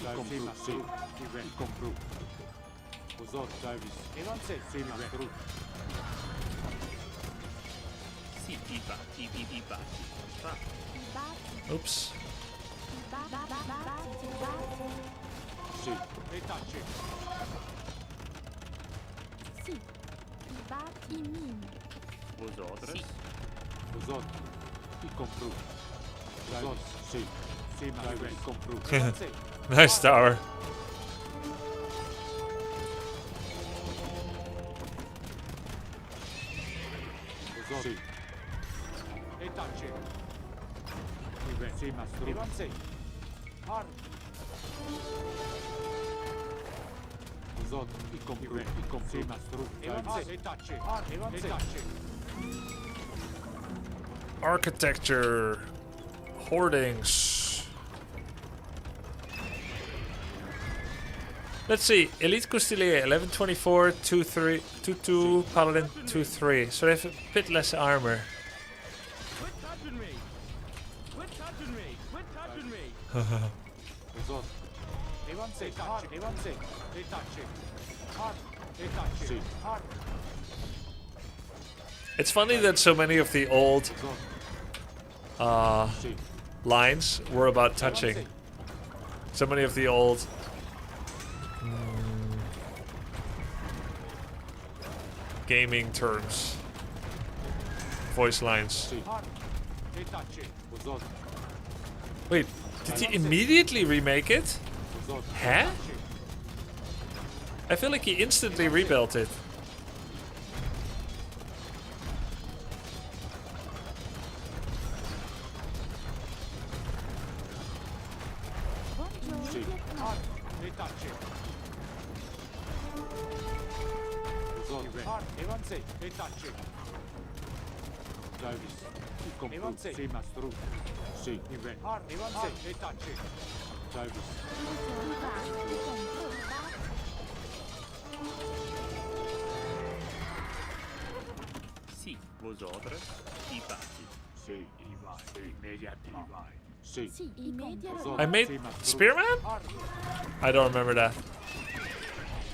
Davis. Sì. I compru. Usot. Davis. Evanse. Si mastru. Sì. I batti. I batti. Fra. I batti. Oops. I batti. Sì. Etace. Sì. I batti. I min. Vosotros. Usot. I compru. Davis. Sì. Si mastru. I compru. Evanse. Nice tower. Usot. Sì. Etace. Si mastru. Evanse. Har. Usot. I compru. I compru. Si mastru. Evanse. Etace. Har. Evanse. Etace. Architecture. Hoardings. Let's see. Elite Custilier 1124, 23, 22, Paladin 23. So they have a bit less armor. Quit touching me! Quit touching me! Quit touching me! Usot. Evanse. Har. Evanse. Etace. Har. Etace. Sì. Har. It's funny that so many of the old Usot. Sì. lines were about touching. Evanse. So many of the old gaming terms, voice lines. Sì. Har. Etace. Usot. Wait, Did he immediately remake it? Huh? I feel like he instantly rebuilt it. Sì. Retace. Evanse. Retace. Davis. Evanse. Sì, mastro. Sì. Evanse. Retace. Davis. Sì, vosotros i bati. Sì, i vai. Immediati vai. Sì. Sì, immediate. I made Spearman? I don't remember that.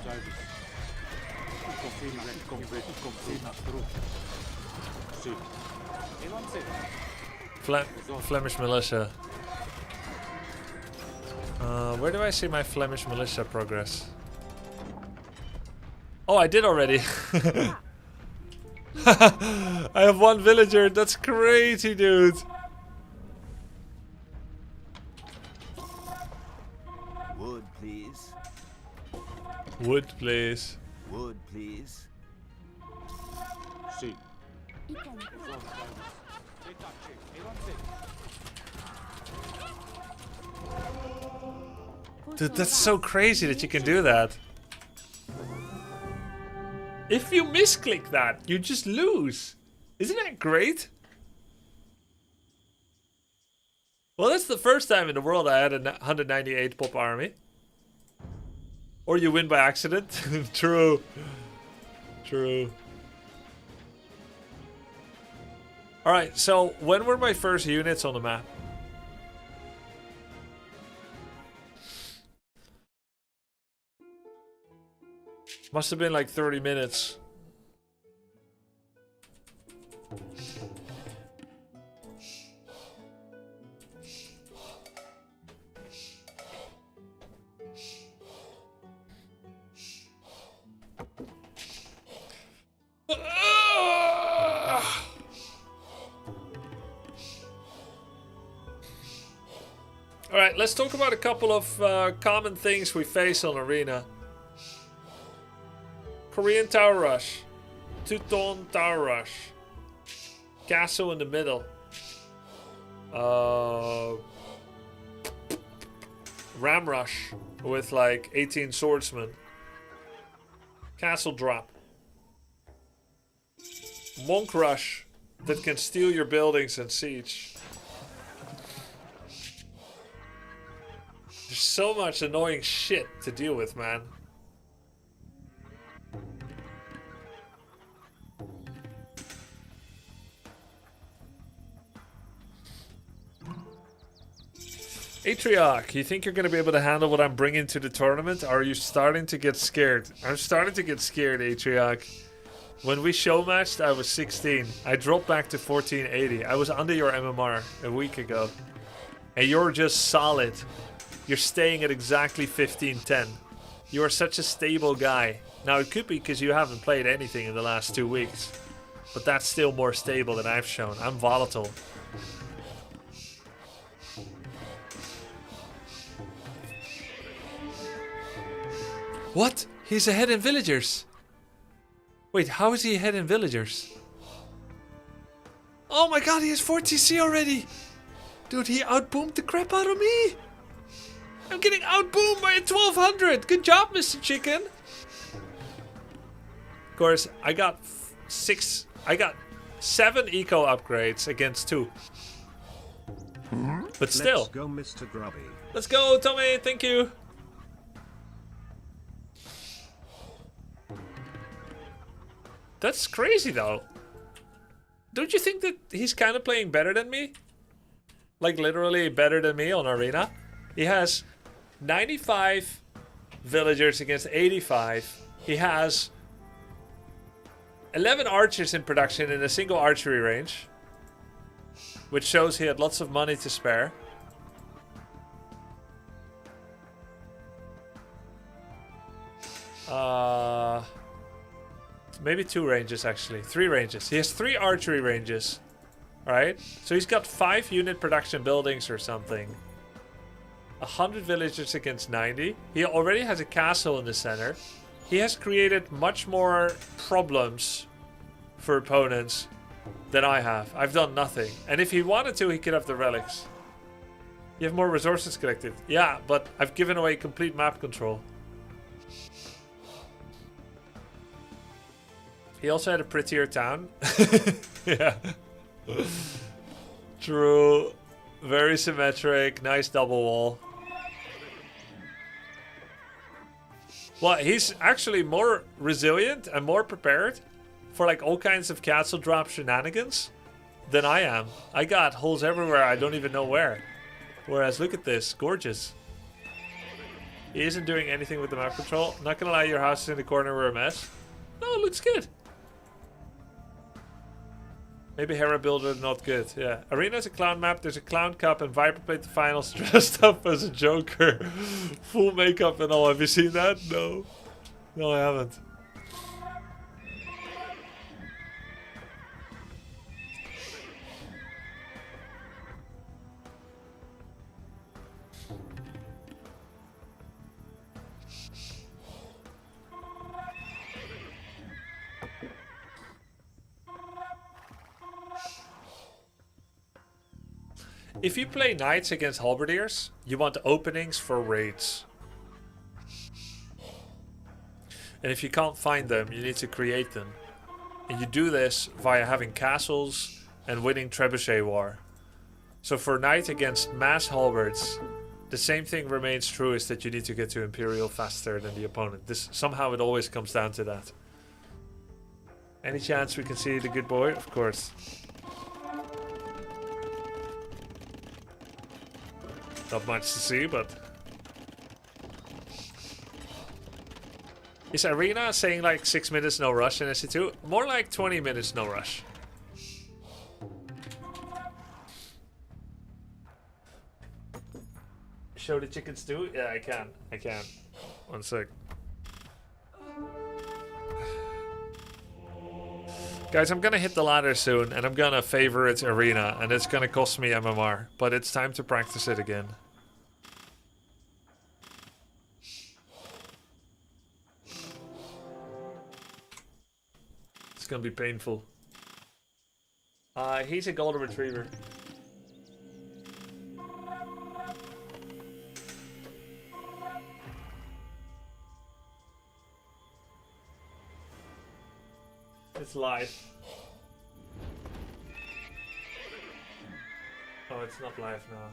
Davis. Confirma, mastro. Sì. Evanse. Flemish militia. Where do I see my Flemish militia progress? Oh, I did already. I have one villager. That's crazy, dude. Wood, please. Wood, please. Wood, please. Sì. Icon. Retace. Evanse. Dude, that's so crazy that you can do that. If you misclick that, you just lose. Isn't that great? Well, that's the first time in the world I had a 198 pop army. Or you win by accident. True. True. Alright, so when were my first units on the map? Must have been like 30 minutes. Alright, let's talk about a couple of common things we face on Arena. Korean Tower Rush. Teuton Tower Rush. Castle in the middle. Ram Rush with like 18 swordsmen. Castle drop. Monk Rush that can steal your buildings and siege. There's so much annoying shit to deal with, man. Atrioc, you think you're going to be able to handle what I'm bringing to the tournament? Or are you starting to get scared? I'm starting to get scared, Atrioc. When we show matched, I was 16. I dropped back to 1480. I was under your MMR a week ago. And you're just solid. You're staying at exactly 1510. You are such a stable guy. Now, it could be because you haven't played anything in the last 2 weeks. But that's still more stable than I've shown. I'm volatile. What? He's ahead in villagers. Wait, how is he ahead in villagers? Oh my god, he has 4 TC already. Dude, he outboomed the crap out of me. I'm getting outboomed by a 1200. Good job, Mr. Chicken. Of course, I got 7 eco upgrades against 2. But still. Let's go, Mr. Grubby. Let's go, Tommy. Thank you. That's crazy, though. Don't you think that he's kind of playing better than me? Like, literally better than me on Arena? He has 95 villagers against 85. He has 11 archers in production in a single archery range. Which shows he had lots of money to spare. Maybe 2 ranges, actually. 3 ranges. He has 3 archery ranges. Alright? So he's got 5 unit production buildings or something. 100 villagers against 90. He already has a castle in the center. He has created much more problems for opponents than I have. I've done nothing. And if he wanted to, he could have the relics. You have more resources collected. Yeah, but I've given away complete map control. He also had a prettier town. Yeah. True. Very symmetric. Nice double wall. Well, he's actually more resilient and more prepared for like all kinds of castle drop shenanigans than I am. I got holes everywhere. I don't even know where. Whereas, look at this. Gorgeous. He isn't doing anything with the map control. Not gonna lie, your houses in the corner were a mess. No, it looks good. Maybe Hera Builder not good. Yeah. Arena's a clown map. There's a clown cup and Viper played the finals dressed up as a Joker. Full makeup and all. Have you seen that? No. No, I haven't. If you play knights against halberdiers, you want openings for raids. And if you can't find them, you need to create them. And you do this via having castles and winning trebuchet war. So for knight against mass halberds, the same thing remains true, is that you need to get to Imperial faster than the opponent. This somehow it always comes down to that. Any chance we can see the good boy? Of course. Not much to see, but... Is Arena saying like 6 minutes no rush in SC2? More like 20 minutes no rush. Show the chickens too? Yeah, I can. I can. One sec. Guys, I'm gonna hit the ladder soon, and I'm gonna favorite Arena, and it's gonna cost me MMR, but it's time to practice it again. It's gonna be painful. He's a golden retriever. It's live. Oh, it's not live now.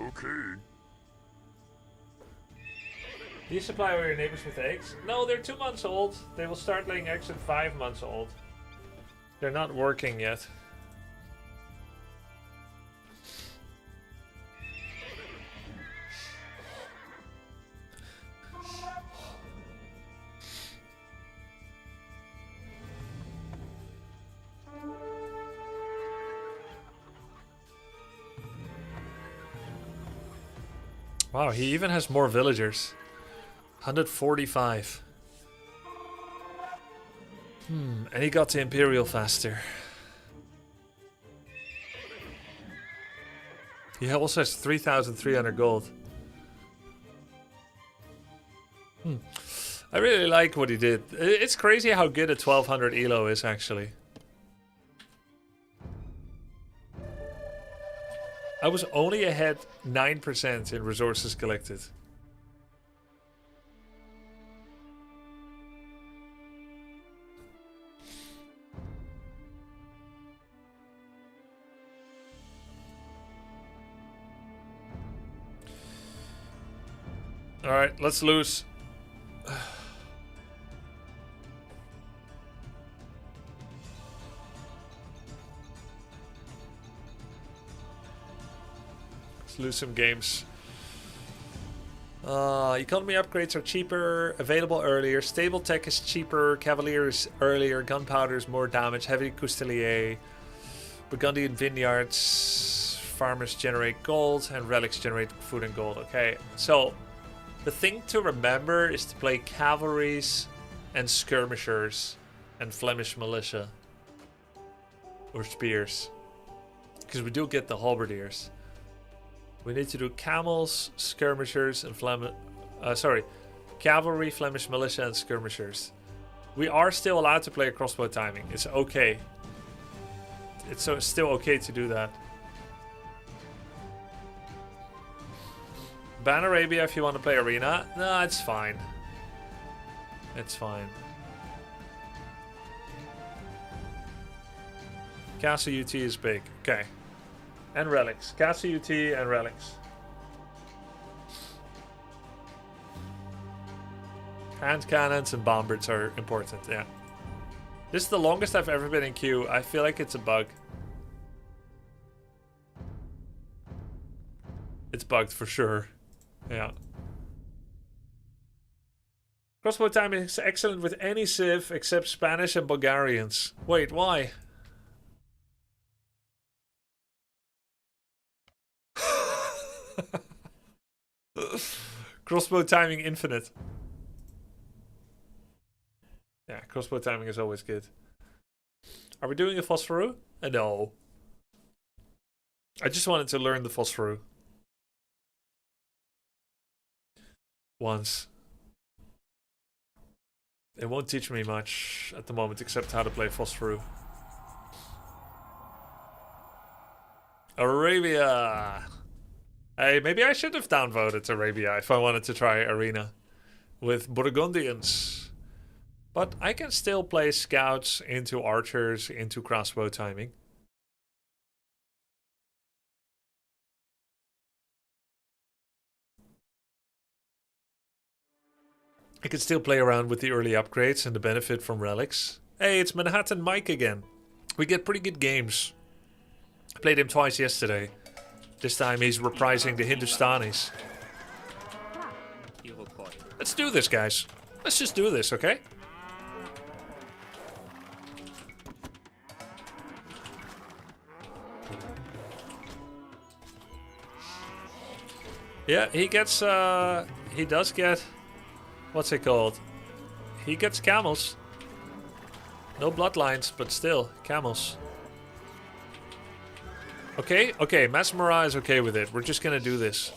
Okay. Do you supply all your neighbors with eggs? No, they're 2 months old. They will start laying eggs at 5 months old. They're not working yet. Wow, he even has more villagers. 145. And he got to Imperial faster. He also has 3,300 gold. I really like what he did. It's crazy how good a 1200 elo is, actually. I was only ahead 9% in resources collected. Alright, let's lose. Lose some games. Economy upgrades are cheaper, available earlier, stable tech is cheaper, Cavalier is earlier, gunpowder is more damage, heavy Coustelier, Burgundian vineyards, farmers generate gold, and relics generate food and gold. Okay, so The thing to remember is to play cavalries and skirmishers and Flemish militia. Or spears. Because we do get the halberdiers. We need to do camels, skirmishers, and cavalry, Flemish militia, and skirmishers. We are still allowed to play a crossbow timing. It's okay. It's still okay to do that. Ban Arabia if you want to play arena. No, it's fine. It's fine. Castle UT is big. Okay. And relics. Castle UT and relics. Hand cannons and bombards are important, yeah. This is the longest I've ever been in queue. I feel like it's a bug. It's bugged for sure. Yeah. Crossbow timing is excellent with any civ except Spanish and Bulgarians. Wait, why? Crossbow timing infinite. Yeah, crossbow timing is always good. Are we doing a Phosphorus? No. I just wanted to learn the Phosphorus. Once. It won't teach me much at the moment except how to play Phosphorus. Arabia! Hey, maybe I should have downvoted Arabia if I wanted to try Arena with Burgundians. But I can still play scouts into archers into crossbow timing. I can still play around with the early upgrades and the benefit from relics. Hey, it's Manhattan Mike again. We get pretty good games. I played him twice yesterday. This time he's reprising the Hindustanis. Let's do this, guys. Let's just do this, okay? Yeah, he gets, he does get, what's it called? He gets camels. No bloodlines, but still, camels. Okay, okay, Masmara is okay with it. We're just gonna do this.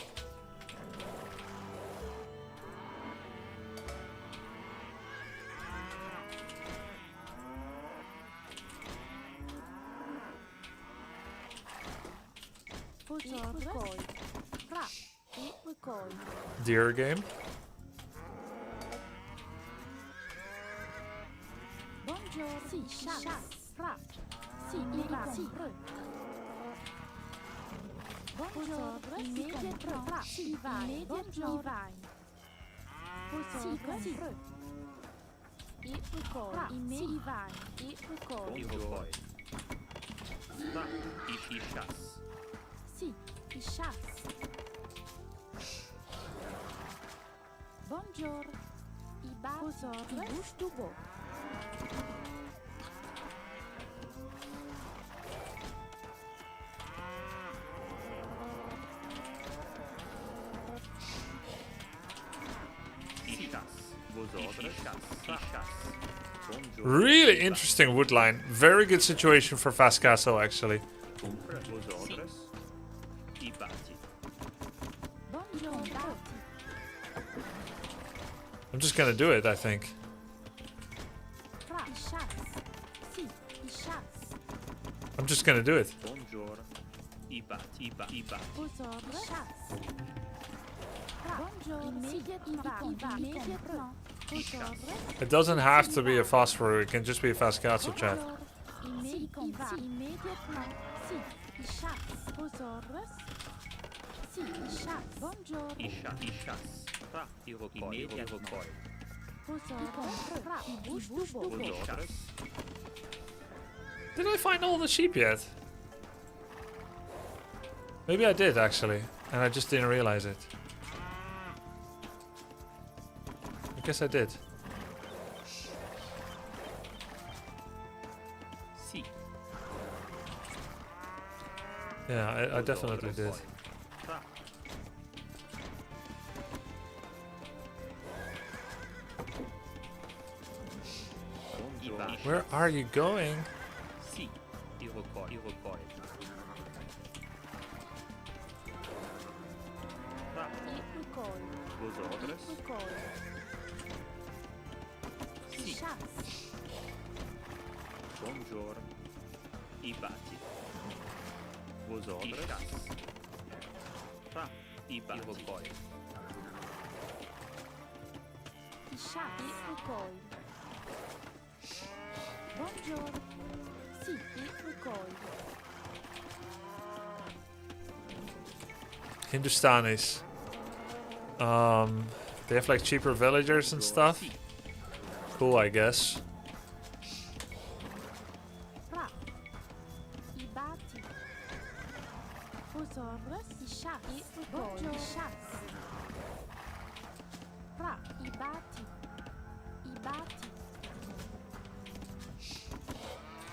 Deer game. Bonjour. Really interesting wood line. Very good situation for fast castle, actually. I'm just gonna do it, I think. I'm just gonna do it. It doesn't have to be a phosphor, it can just be a fast castle, chat. Did I find all the sheep yet? Maybe I did, actually, and I just didn't realize it. I guess I did. Yeah, I definitely did. Where are you going? Si, Iroquois. Ra, Iroquois. vosotros. Iroquois. Si, Chasse. buongiorno. Ibati. Vosotros. Ra, Ibati. Iroquois. Chasse. Iroquois. Buongiorno. Sì, Iroquois. Hindustanis. They have like cheaper villagers and stuff. Cool, I guess. Ra. Ibati. Vosotros. Chasse. Iroquois. Chasse. Ra. Ibati. Ibati.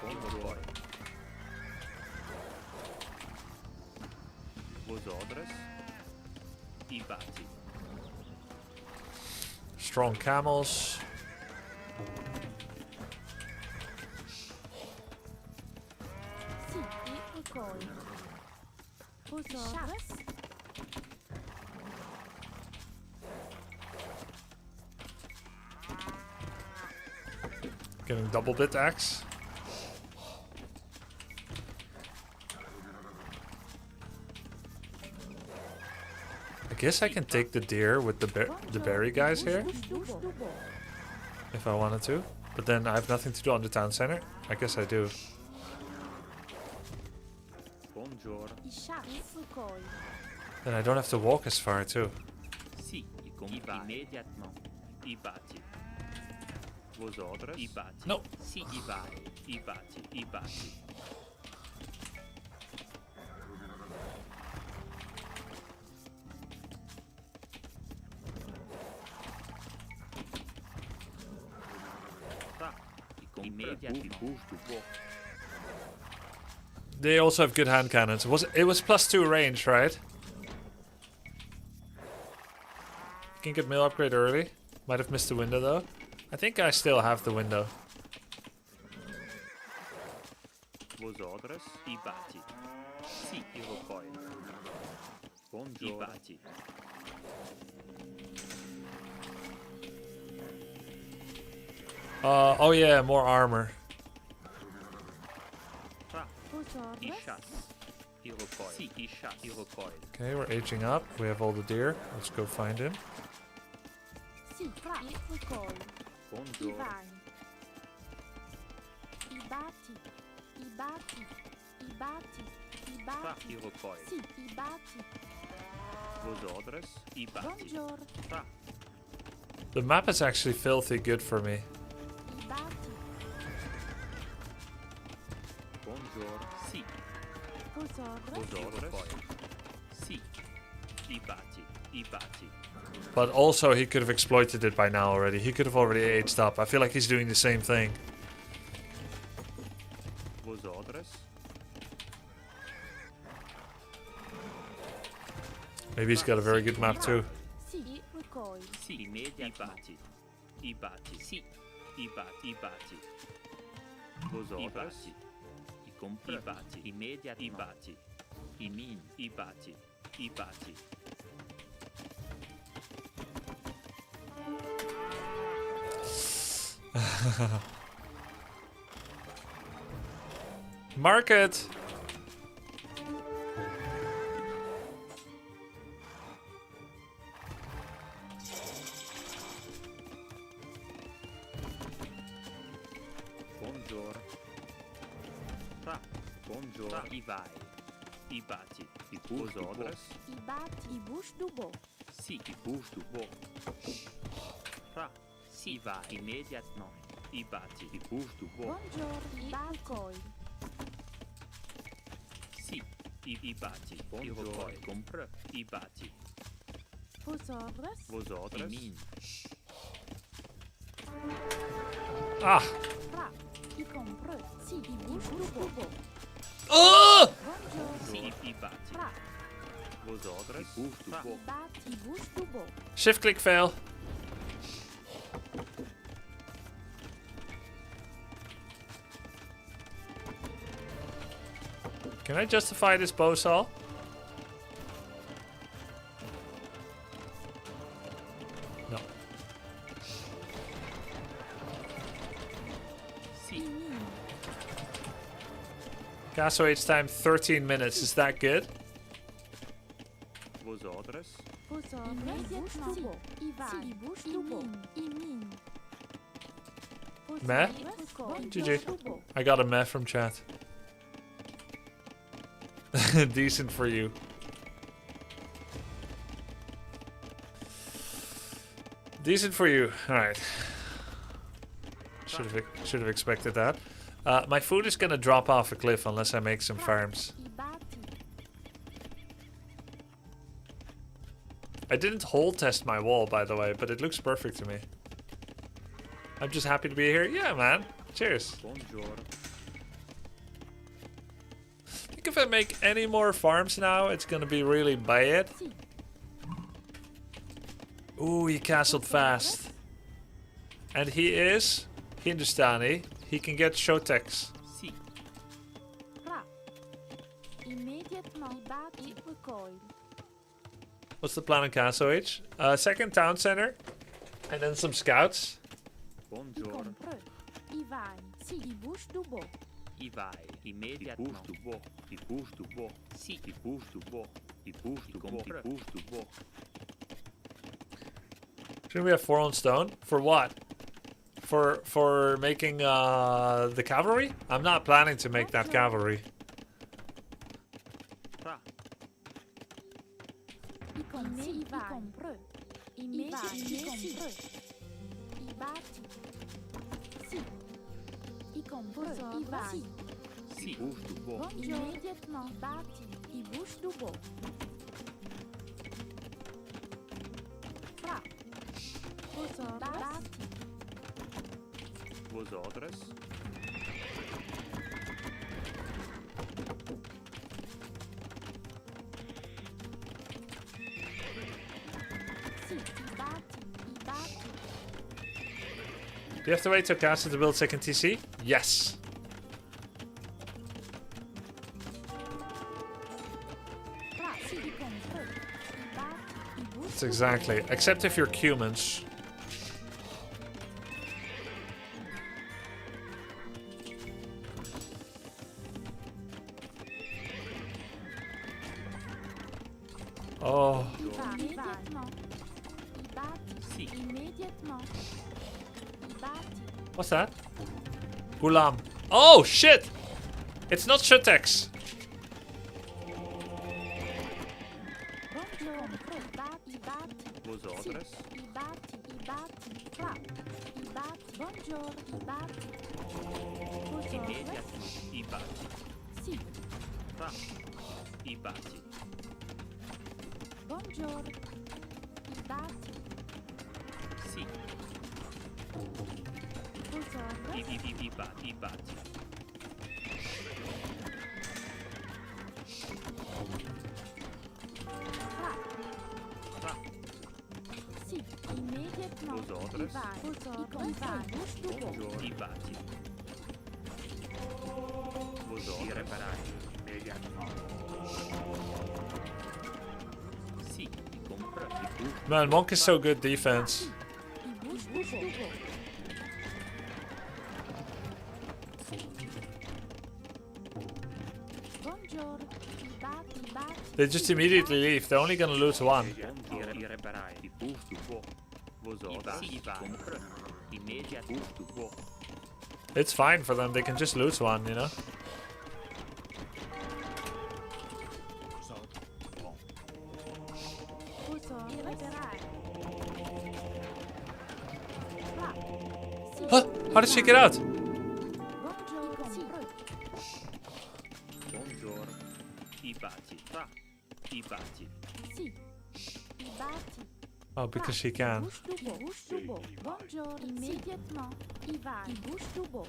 Buongiorno. Vosotros. Ibati. Strong camels. Sì, Iroquois. Vosotros. Getting double bit axe. I guess I can take the deer with the berry guys here if I wanted to. But then I have nothing to do on the town center. I guess I do. Buongiorno. Iroquois. Then I don't have to walk as far too. Si, immédiatement. Ibati. Vosotros. Ibati. No. Si, Ibati. Ra, immédiatement. They also have good hand cannons. It was +2 range, right? Can get mill upgrade early. Might have missed the window though. I think I still have the window. Vosotros. Ibati. Si, Iroquois. Buongiorno. Ibati. Oh yeah, more armor. Ra, Vosotros. Ishas. Iroquois. Si, Ishas. Iroquois. Okay, we're aging up. We have all the deer. Let's go find him. Sì, Ra. Iroquois. Buongiorno. Ivai. Ibati. Ibati. Ibati. Ra, Ibati. Iroquois. Sì, Ibati. Vosotros. Ibati. Buongiorno. Ra, The map is actually filthy good for me. Ibati. buongiorno. Si, Vosotros. Iroquois. Si, Ibati. But also he could have exploited it by now already. He could have already aged up. I feel like he's doing the same thing. Vosotros. Maybe he's got a very good map too. Sì, Iroquois. Si, Ibati. Si, Ibati. Vosotros. Ibati. Immediatamente. Imin. Ibati. Market! Buongiorno. Ra, buongiorno. Ibati. Vosotros. Ibati. Ibush Dubo. Si, bouge du bois. Ra, si va immédiatement. Ibati. Bouge du bois. Buongiorno. Iroquois. Si, Ibati. Iroquois. Compre. Ibati. Vosotros. Vosotros. Imin. Ah! Ra. I compre. Sì, Ibush Dubo. Oh! Buongiorno. Si, Ibati. Ra. Vosotros. Bouge du bois. Ibati. Ibush Dubo. Shift click fail. Can I justify this bow saw? No. Sì. Castle Age time 13 minutes. Is that good? Vos ordres. Immédiatement. Si, bouge tout beau. Imin. Meh? GG. I got a meh from chat. Decent for you. Decent for you. Alright. Should have expected that. My food is gonna drop off a cliff unless I make some farms. I didn't hole test my wall, by the way, but it looks perfect to me. I'm just happy to be here. Yeah, man. Cheers. Buongiorno. I think if I make any more farms now, it's gonna be really bad. Ooh, he castled fast. And he is Hindustani. He can get Shotex. Sì. Immédiatement. Bâti. Recoil. What's the plan on Castle Age? Second town center. And then some scouts. Buongiorno. Compreux. I vai. Si, i bouge tout beau. I vai. Immediatement. I bouge du bois. I bouge du bois. Sì. I bouge du bois. I bouge du bois. I bouge du bois. Shouldn't we have 4 on stone? For what? For making the cavalry? I'm not planning to make that cavalry. Tra. I compreux. Immédiatement. I bâti. Si. I compreux. I vai. Sì. I bouge du bois. Immédiatement. Bâti. I bouge tout beau. Fra. Bâti. Vos ordres. Si, i bâti. I bâti. Do you have to wait till castle to build second TC? Yes. Fra. Si, i compreux. I bâti. I bouge That's exactly. Except if you're Cumans. Oh. Immédiatement. I bâti. Sì. Immédiatement. I bâti. What's that? Gulam. Oh, shit! It's not Shotex. Buongiorno. I bâti. Vos ordres. I bâti. I bâti. Fra. I bâti. Buongiorno. I bâti. Vos Immediatement. I bati. Si. Tra. I bati. Buongiorno. I bâti. Sì. Vos I bati. I bati. Fra. Tra. Si. Immédiatement. Vos ordres. I vai. I vai. Bouge tout beau. Buongiorno. I bati. Vos ordres. Reparati. Sì. I compra. I bouge. Man, Monk is so good defense. I bouge tout beau. Buongiorno. I bâti. I bâti. They just immediately leave. They're only gonna lose one. I reparai. I bouge du bois. Vos ordres. I vai. Compra. Immediat. Bouge du bois. It's fine for them. They can just lose one, you know? Vos ordres. Reparai. Fra. Si. Huh? How did she get out? Buongiorno. Si. Buongiorno. I bati. Tra. I bati. Si. I bâti. Oh, because she can. Bouge tout beau. Bouge tout beau. Buongiorno. Immédiatement. I vai. I bouge tout beau.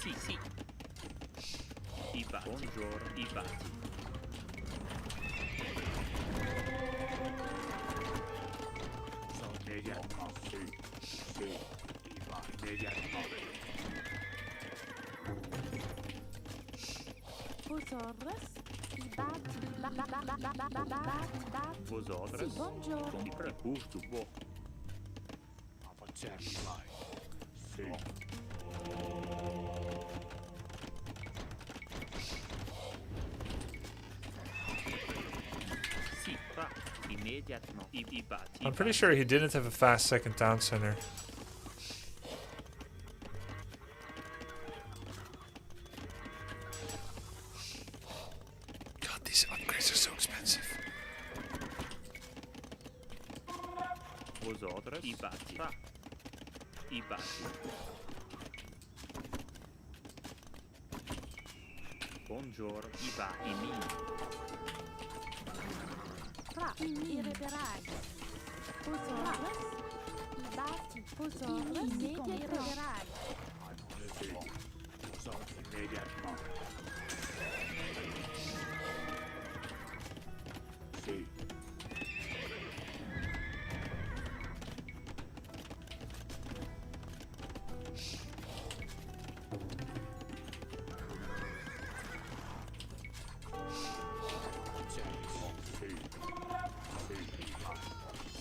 Sì, sì. I bati. Buongiorno. I bati. Immédiatement. Vosaurus, ibati, bati. Vos ordres. Buongiorno. Compra custo bo. Avanzarmi mai. Sì. Si, fa. Immédiatement. Ibati. I'm pretty sure he didn't have a fast second town center. God, these upgrades are so expensive. Vos ordres. Ibati. Fa. Ibati. Buongiorno. Iba. Imi. Fra, irreperai. Vosaurus, ibati. Vosaurus, irreperai. Sì. Uso immediatement. Sì.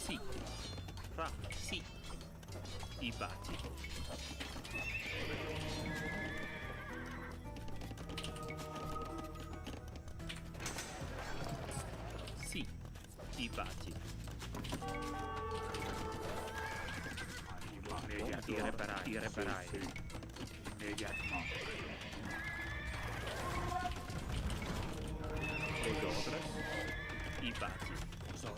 Si. Fa. Si. Ibati. Si. Ibati. Irreparai. Irreparai. Immediatement. Vos ordres. Ibati. Uso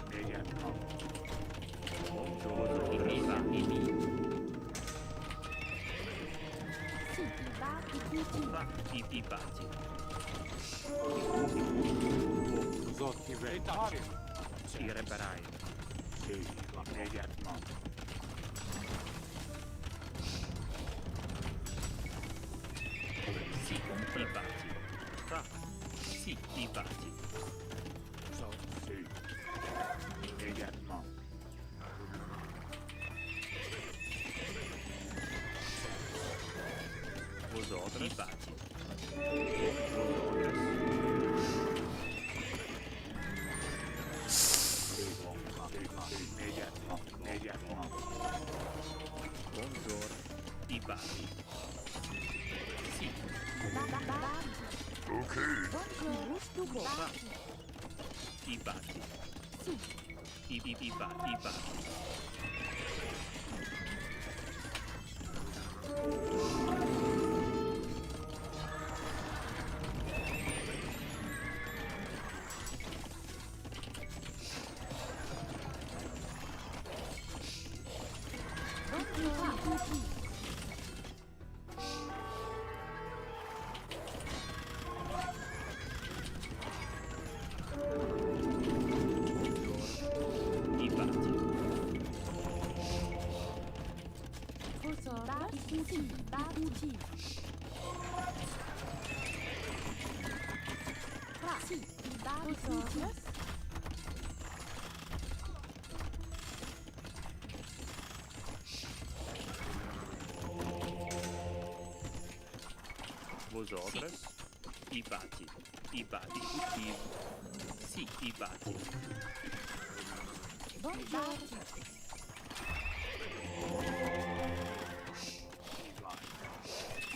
immediatement. Buongiorno. Iba. Imi. Si, ibati, tutti. Fa. Ibati. Uso immediatement. Irreparai. Sì, immediatement. Si. Ibati. Fa. Si. Ibati. Uso, sì. Immediatement. Vos ordres. Ibati. Vos ordres. Immediatement. Immediatement. Buongiorno. Ibati. Si. Buongiorno, ibati. Ibati. Si, Ibati. buongiorno, tutti. Ibati. Vosaurus, tutti, ibati. Fra, si, ibati, Vosaurus. Vos ordres. Ibati. Ibati. Si. Ibati. Buongiorno.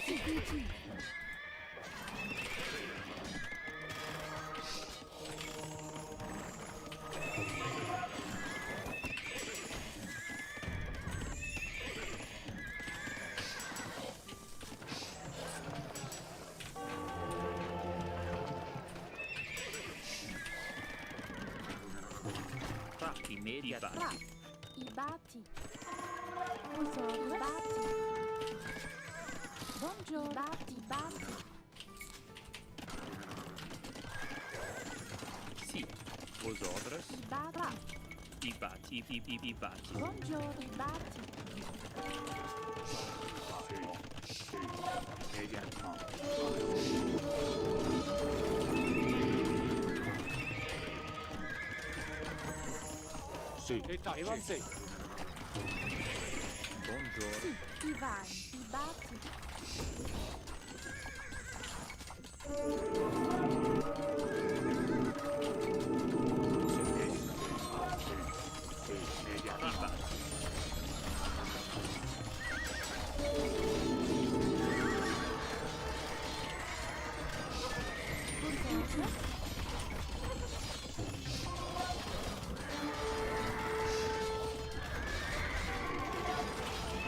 Si, tutti. Fa. Immediati. Fra, ibati. Vosaurus, ibati. Buongiorno, ibati. Si. Vos ordres. Ibati. Ibati. Buongiorno, ibati. Sì. Immediatement. Sì. Avanzate. Buongiorno. Sì, i vai, i batti. Buongiorno.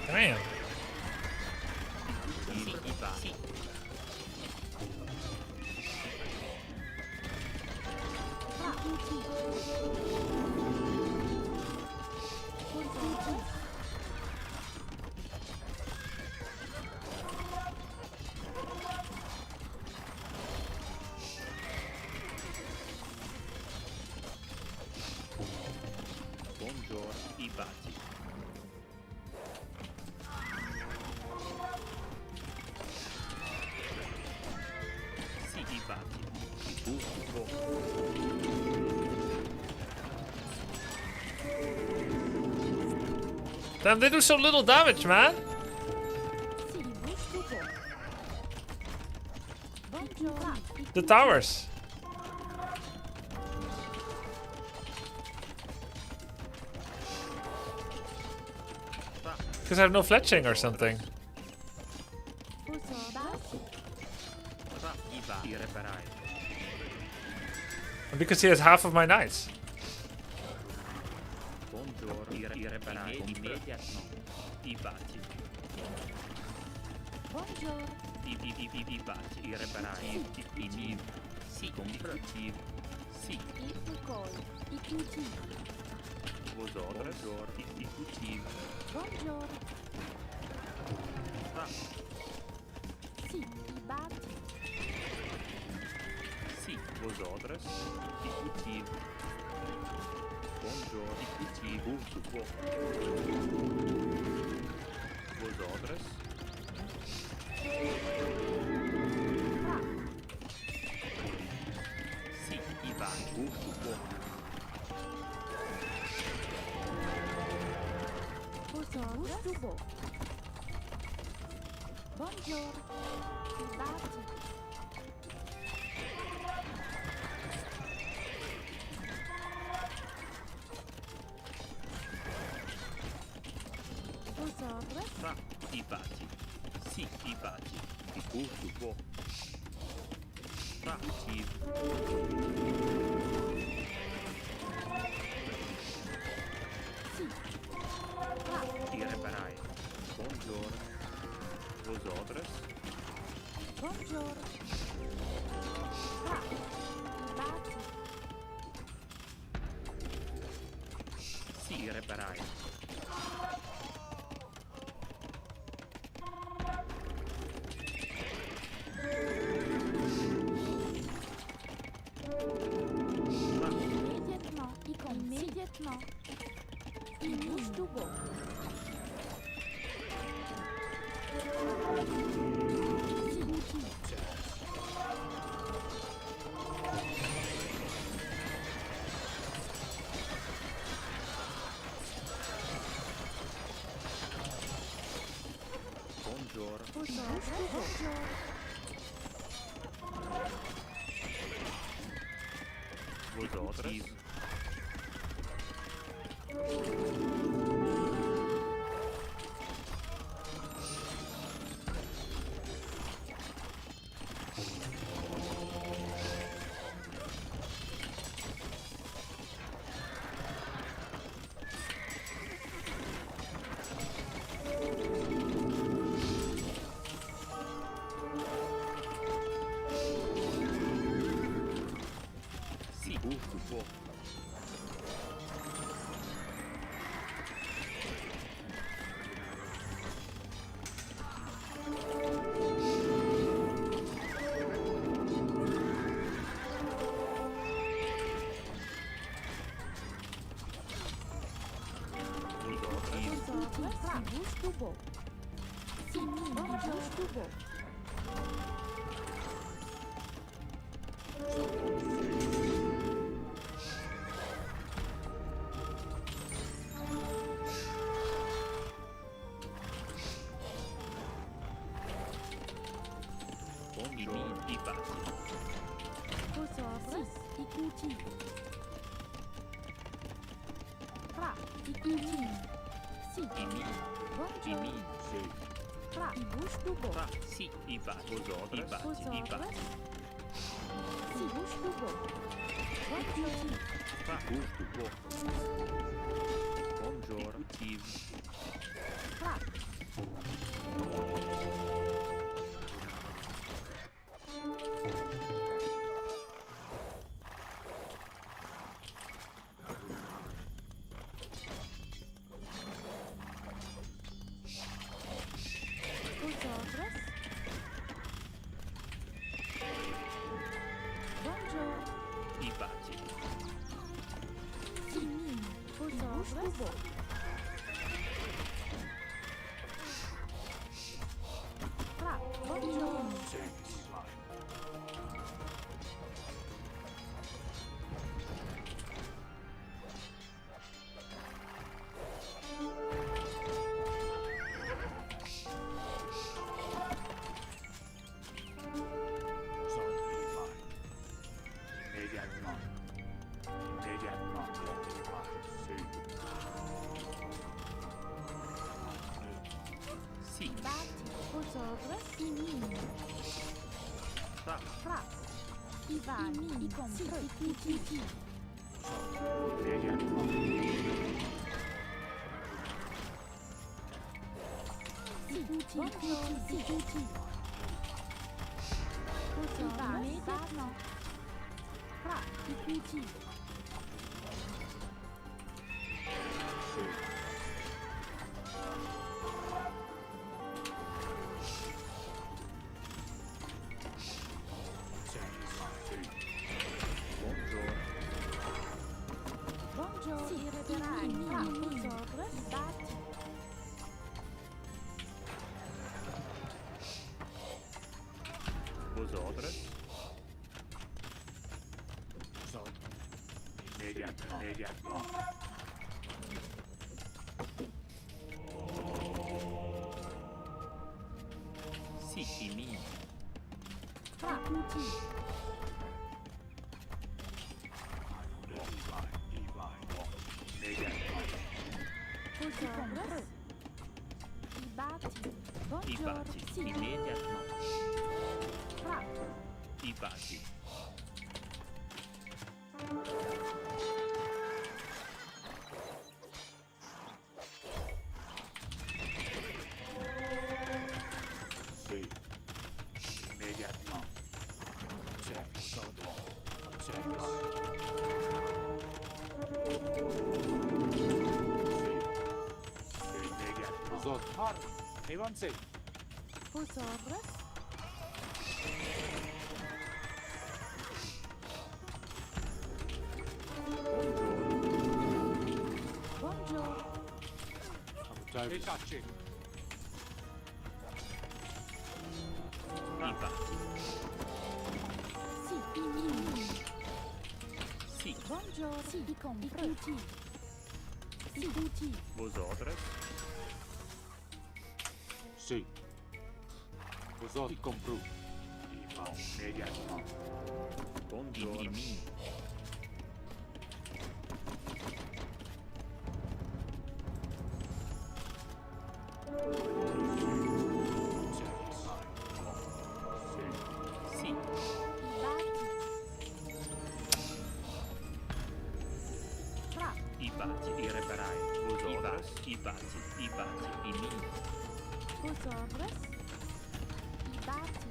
Damn. Buongiorno, i batti. Sì, i batti. Damn, they do so little damage, man. Sì, busto buongiorno. The towers. Because I have no fletching or something. And because he has half of my knights. Buongiorno, i reparai. Immediatamente. I batti. Buongiorno. I batti. I reparai. I niv. Sì, comprativi. Sì. I fucoi. I cultivi. Vosotros. I cultivi. Buongiorno. Sì, i batti. Sì, vosotros. I cultivi. Buongiorno, i cultivi. Vosotros. Sì, i batti. Buongiorno. Buongiorno. I batti. Buongiorno. I batti. Sì, i batti. I cultivi. I reparai. Buongiorno. Vosotros. Buongiorno. I batti. Sì, i reparai. Immédiatement. Il bouge tout beau. Buongiorno. Vosotros. Sì, buffo. Ikuti. Fra. Ikuti. Si. Imi. Buongiorno. Imi. Sì. Fra. Ibushtubo. Fra. Si. Ibati. Vosotras. Ibati. Ibati. Si. Bushtubo. Buongiorno. Fra. Gusto. Bo. Buongiorno. Tiv. Fra. Vosotras. Buongiorno. Ibati. Si. Vosotras. Fra. Buongiorno. Immediatement. Immediatement. Sì. Si. Bati. Vosotras. Imin. Fra. Fra. Ivan. Icompro. Ikuti. Immediatement. Ikuti. Ikuti. Vosotras. Ivan. Fra. Ikuti. Buongiorno. Buongiorno. Si ripeterai. Fra. Vosotras. Bati. Vosotras. Immediatement. Immediatement. Si. Imi. Fra. Ikuti. Vosotras. Ibati. Buongiorno. Ibati. Si. Immediatement. Fra. Ibati. Sì. Immediatement. Service. Service. Sì. Immediatement. Zot. Har. Evan sei. Vosotras. Buongiorno. Service. Tacci. Ibati. Si. Imin. Si. Buongiorno. Si. Ikuti. Ikuti. Vosotras. Sì. Vosot. I compru. Immediatement. Buongiorno. Imi. Service. Sì. Si. Ibati. Fra. Ibati. Irreparai. Vosotras. Ibati. Ibati. Imi. Vosotras. Ibati.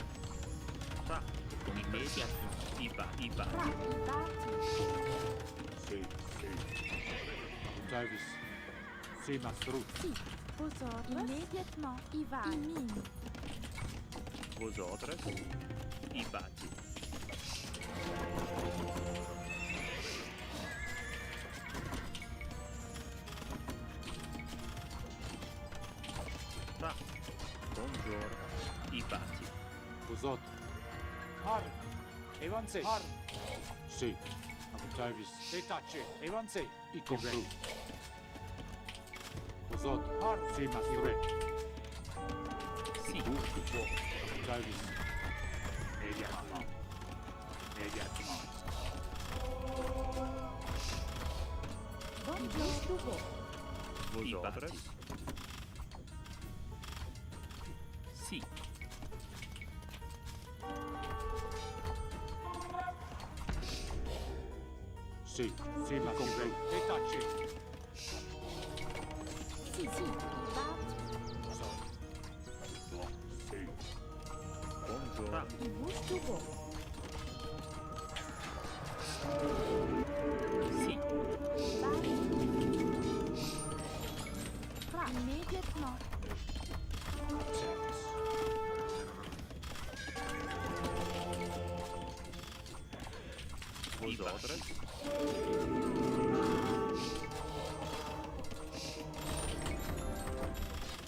Fra. Immediatement. Ibati. Fra. Ibati. Ibati. Sì. Sì. Service. Sì, mastro. Si. Vosotras. Immédiatement. Ivan. Imin. Vosotras. Ibati. Fra. Buongiorno. Ibati. Vosot. Har. Evan sei. Har. Sì. Service. E tacce. Evan sei. I compru. Vosot. Har. Sì, mastro. Si. Service. Immediatement. Immediatement. Vosotros. Sì. Sì, sì, ma comprendo. E tacci. Sì, sì, i batti, Sì. Buongiorno. i bustubo. Sì. Batti. Fra, immediatement. Service. Vosotros.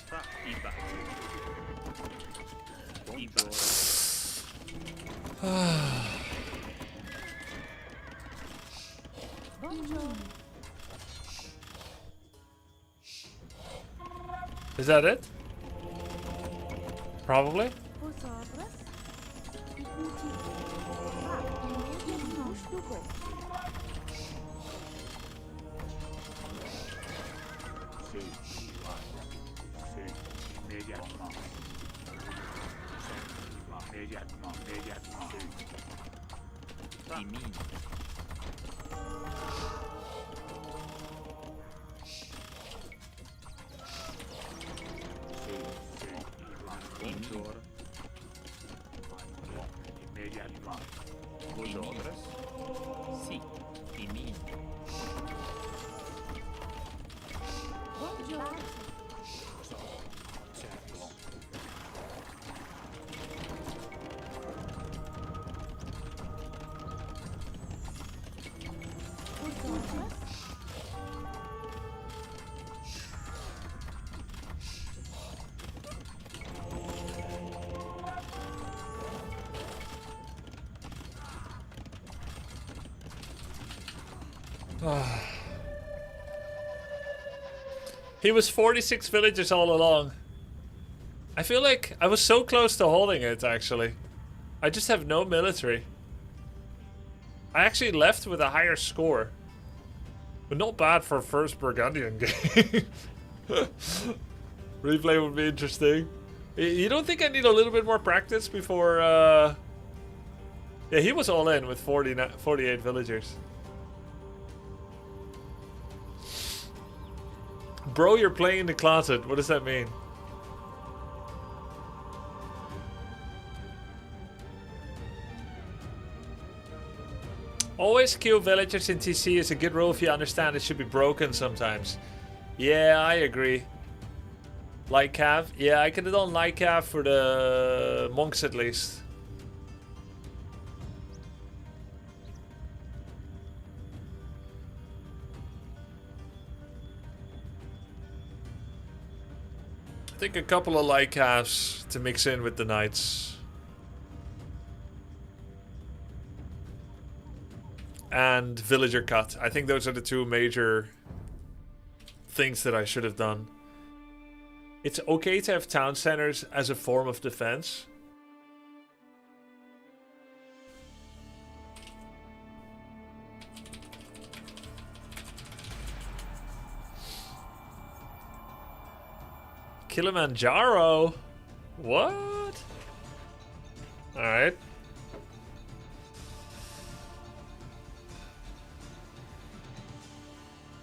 Fra i batti. Buongiorno. Buongiorno. Is that it? Probably. Vosotros. I uti. Fra, immediatement. Bustubo. Sì, guarda. Sì, immediatamente. Immediatamente. I mini. Buongiorno. Immediatamente. Vosotros. Sì. I mini. Buongiorno. Service. Vosotros. He was 46 villagers all along. I feel like I was so close to holding it, actually. I just have no military. I actually left with a higher score. But not bad for first Burgundian game. Replay would be interesting. You don't think I need a little bit more practice before... Yeah, he was all in with 48 villagers. Bro, you're playing in the closet. What does that mean? Always kill villagers in TC is a good rule if you understand it should be broken sometimes. Yeah, I agree. Light cav? Yeah, I could have done light cav for the monks at least. I think a couple of light calves to mix in with the knights. And villager cut. I think those are the two major things that I should have done. It's okay to have town centers as a form of defense. Kilimanjaro? What? Alright.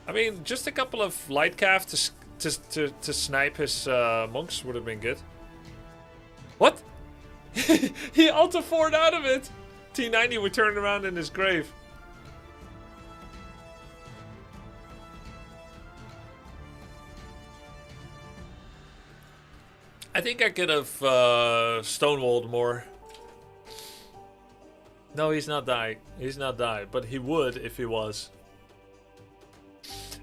I mean, just a couple of light calf to snipe his monks would have been good. What? He auto 4'd out of it! T90 would turn around in his grave. I think I could have stonewalled more. No, he's not died. He's not died, but he would if he was.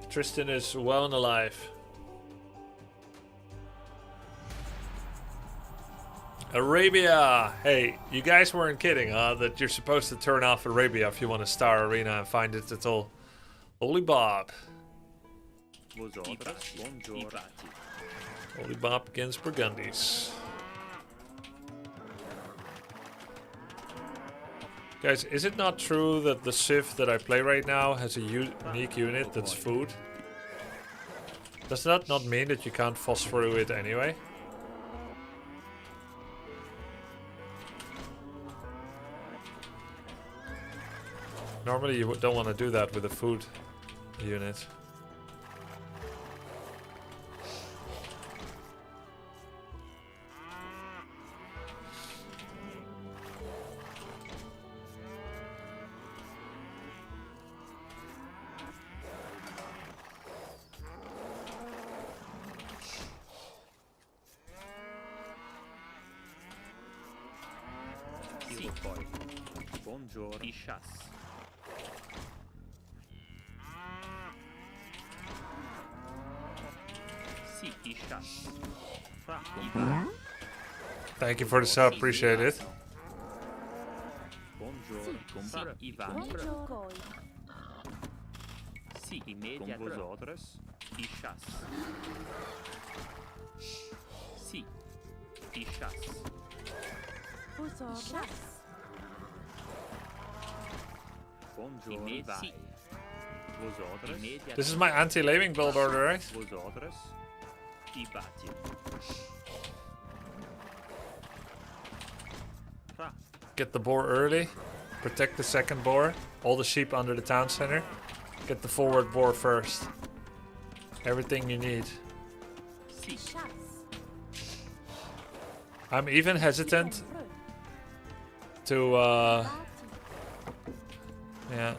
Tristan is well and alive. Arabia! Hey, you guys weren't kidding, huh? That you're supposed to turn off Arabia if you want to star Arena and find it at all. Holy Bob. Holy Bob against Burgundies. Guys, is it not true that the Civ that I play right now has a unique unit that's food? Does that not mean that you can't phosphorus it anyway? Normally you don't want to do that with a food unit. Sì, poi. Buongiorno. I chasse. Sì, i chasse. Fra. Thank you for the sub, appreciate it. Buongiorno. Compra. Ivan. Buongiorno. Sì, immediat. Con vosotros. I chasse. Sì. I chasse. Vosotros. Buongiorno. Sì. Vosotros. Immediat. This is my anti-laming build order, right? Vosotros. I bati. Fra. Get the boar early. Protect the second boar. All the sheep under the town center. Get the forward boar first. Everything you need. Sì. Chasse. I'm even hesitant to, yeah.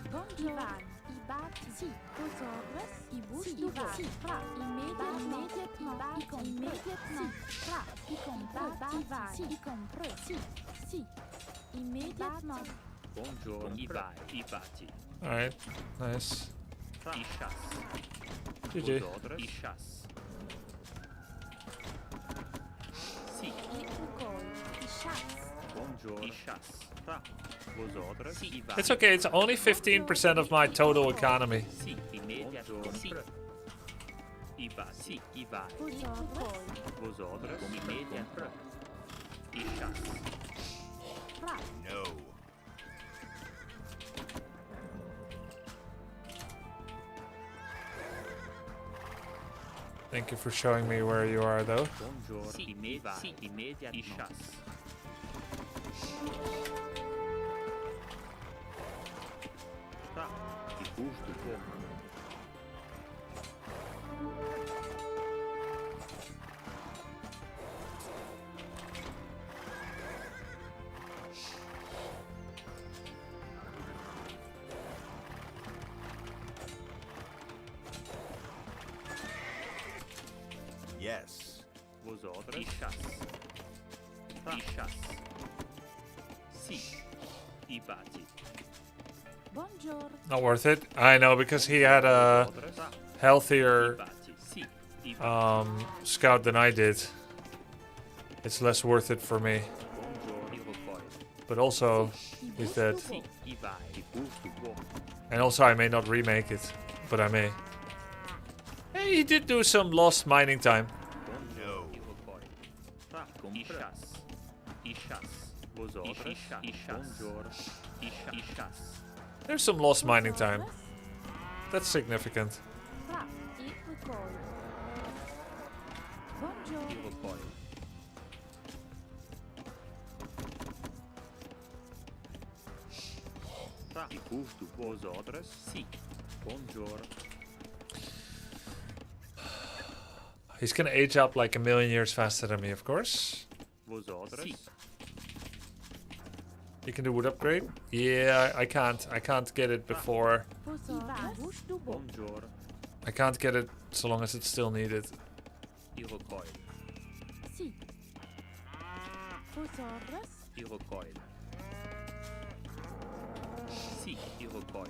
Buongiorno. I bati. Sì. Vosotros. I busto. Sì. Fra. Immediatamente. I compro. Sì. Fra. I compro. Vai. Sì. I compro. Sì. Sì. Immediatamente. Buongiorno. I bati. Alright, nice. Fra. I chasse. GG. Vosotros. I chasse. Sì. I ucol. I chasse. Buongiorno. I chasse. Fra. Vosotros. Sì. I bati. It's okay, it's only 15% of my total economy. Sì. Immediat. Sì. I bati. Sì. I vai. Vosotros. Vosotros. Immediat. I chasse. Fra. No. Thank you for showing me where you are, though. Buongiorno. Sì. Sì. Immediat. I chasse. Fra. I busto. Yes. Vosotros. I chasse. I chasse. Sì. I bati. Buongiorno. Not worth it. I know, because he had a Vosotros. I healthier bati. Sì. I bati. scout than I did. It's less worth it for me. Buongiorno. I poi. But also, he's dead. Sì. I vai. I busto. And also, I may not remake it, but I may. Hey, he did do some lost mining time. Buongiorno. I poi. Fra. I chasse. I chasse. Vosotros. I chasse. Buongiorno. I chasse. There's some lost mining time. That's significant. Fra. I ucol. Buongiorno. I poi. Fra. I busto. Vosotros. Sì. Buongiorno. He's gonna age up like a million years faster than me, of course. Vosotros. Sì. You can do wood upgrade? Yeah, I can't. I can't get it before. Vosotros. Buongiorno. I can't get it so long as it's still needed. I poi. Sì. Vosotros. I poi. Sì. I poi.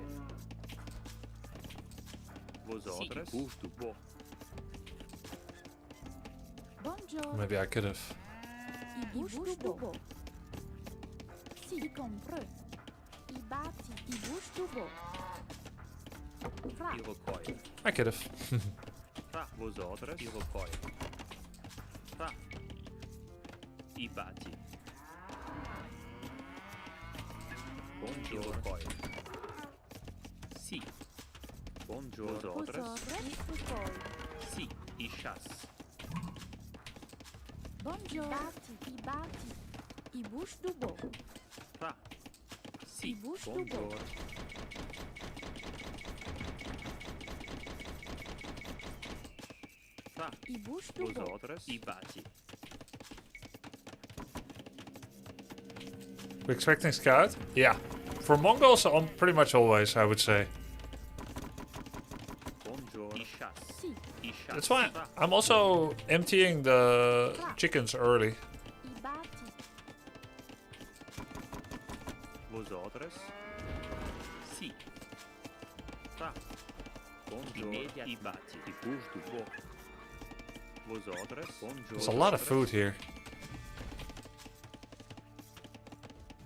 Vosotros. Busto. Buongiorno. Maybe I could have. I busto. Sì. I compro. I bati. I busto. Fra. I poi. I could have. Fra. Vosotros. I poi. Fra. I bati. Buongiorno. Poi. Sì. Buongiorno. Vosotros y poi. Sì. Ishas. Bonjour. Bati. Bati. I bush du bo. Ra. Sì. bush du Buongiorno. Ra. I bush du bo. Vosotros. Ibati. We're expecting scout? Yeah. For Mongols, pretty much always, I would say. Buongiorno. Ishas. Sì. Ishas. That's why I'm also emptying the chickens early. I bati. Vosotros. Sì. Ra. Buongiorno. Ibati. I push du bo. Vosotros. Buongiorno. There's a lot of food here.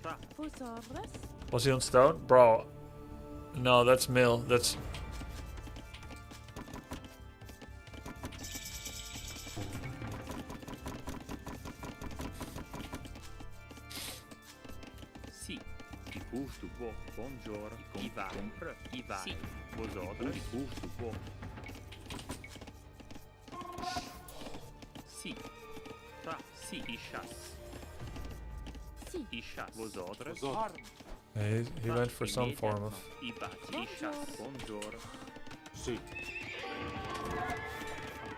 Ra. Vosotros. Was he on stone? Bro. No, that's mill. That's... Sì. I push du bo. Buongiorno. I vai. I vai. Sì. Vosotros. I push du bo. Sì. Ra. Sì. Ishas. Sì. Ishas. Vosotros. Harm. He went for some form of... Ibati. Ishas. Buongiorno. Sì.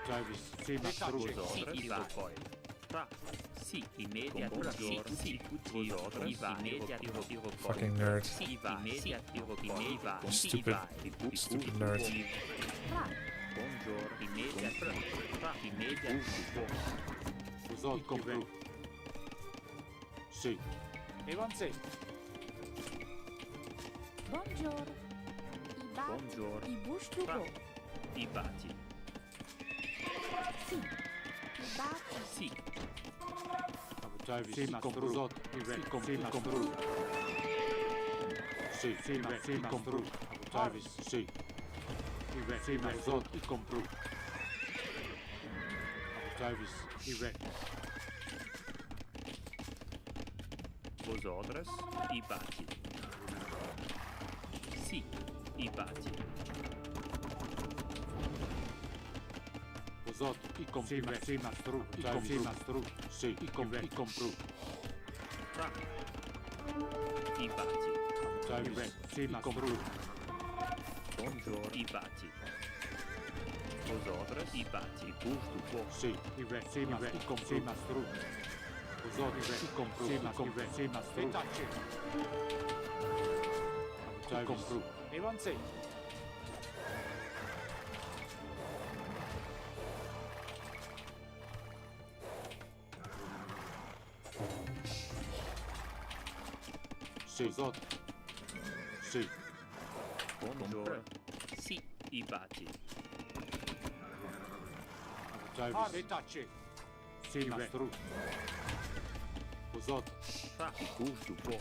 Travis. Sì, ma struge. Vosotros. I vai. Poi. Ra. Sì. Immediat. Buongiorno. Sì. Vosotros. I vai. Immediat. Fucking nerd. Sì. I vai. Immediat. I vai. Stupid, stupid nerd. Fra. Buongiorno. Immediat. Ra. Immediat. Vosot, compru. Sì. Evan sì. Bonjour. I bati. Buongiorno. I bush du Fra. bo. Ibati. Sì. I bati. Sì. Travis. Sì, ma struzot. Sì, ma compru. Sì, sì, ma compru. Travis. Sì. Sì, ma struzot. I compru. Travis. Vosotros. Ibati. Sì. Ibati. Vosot, i compru. Sì, ma stru. Sì, ma stru. Sì, i compru. Fra. Ibati. Travis. Sì, ma compru. Buongiorno. Ibati. Vosotros. Ibati. I push du bo. Sì, sì, ma i compru. Sì, ma stru. Vosot, i compru. Sì, ma stru. I compru. Evan sì. Sì. Vosot. Sì. Buongiorno. Sì. Ibati. Travis. Sì, ma stru. Vosot. Fra. I push du bo.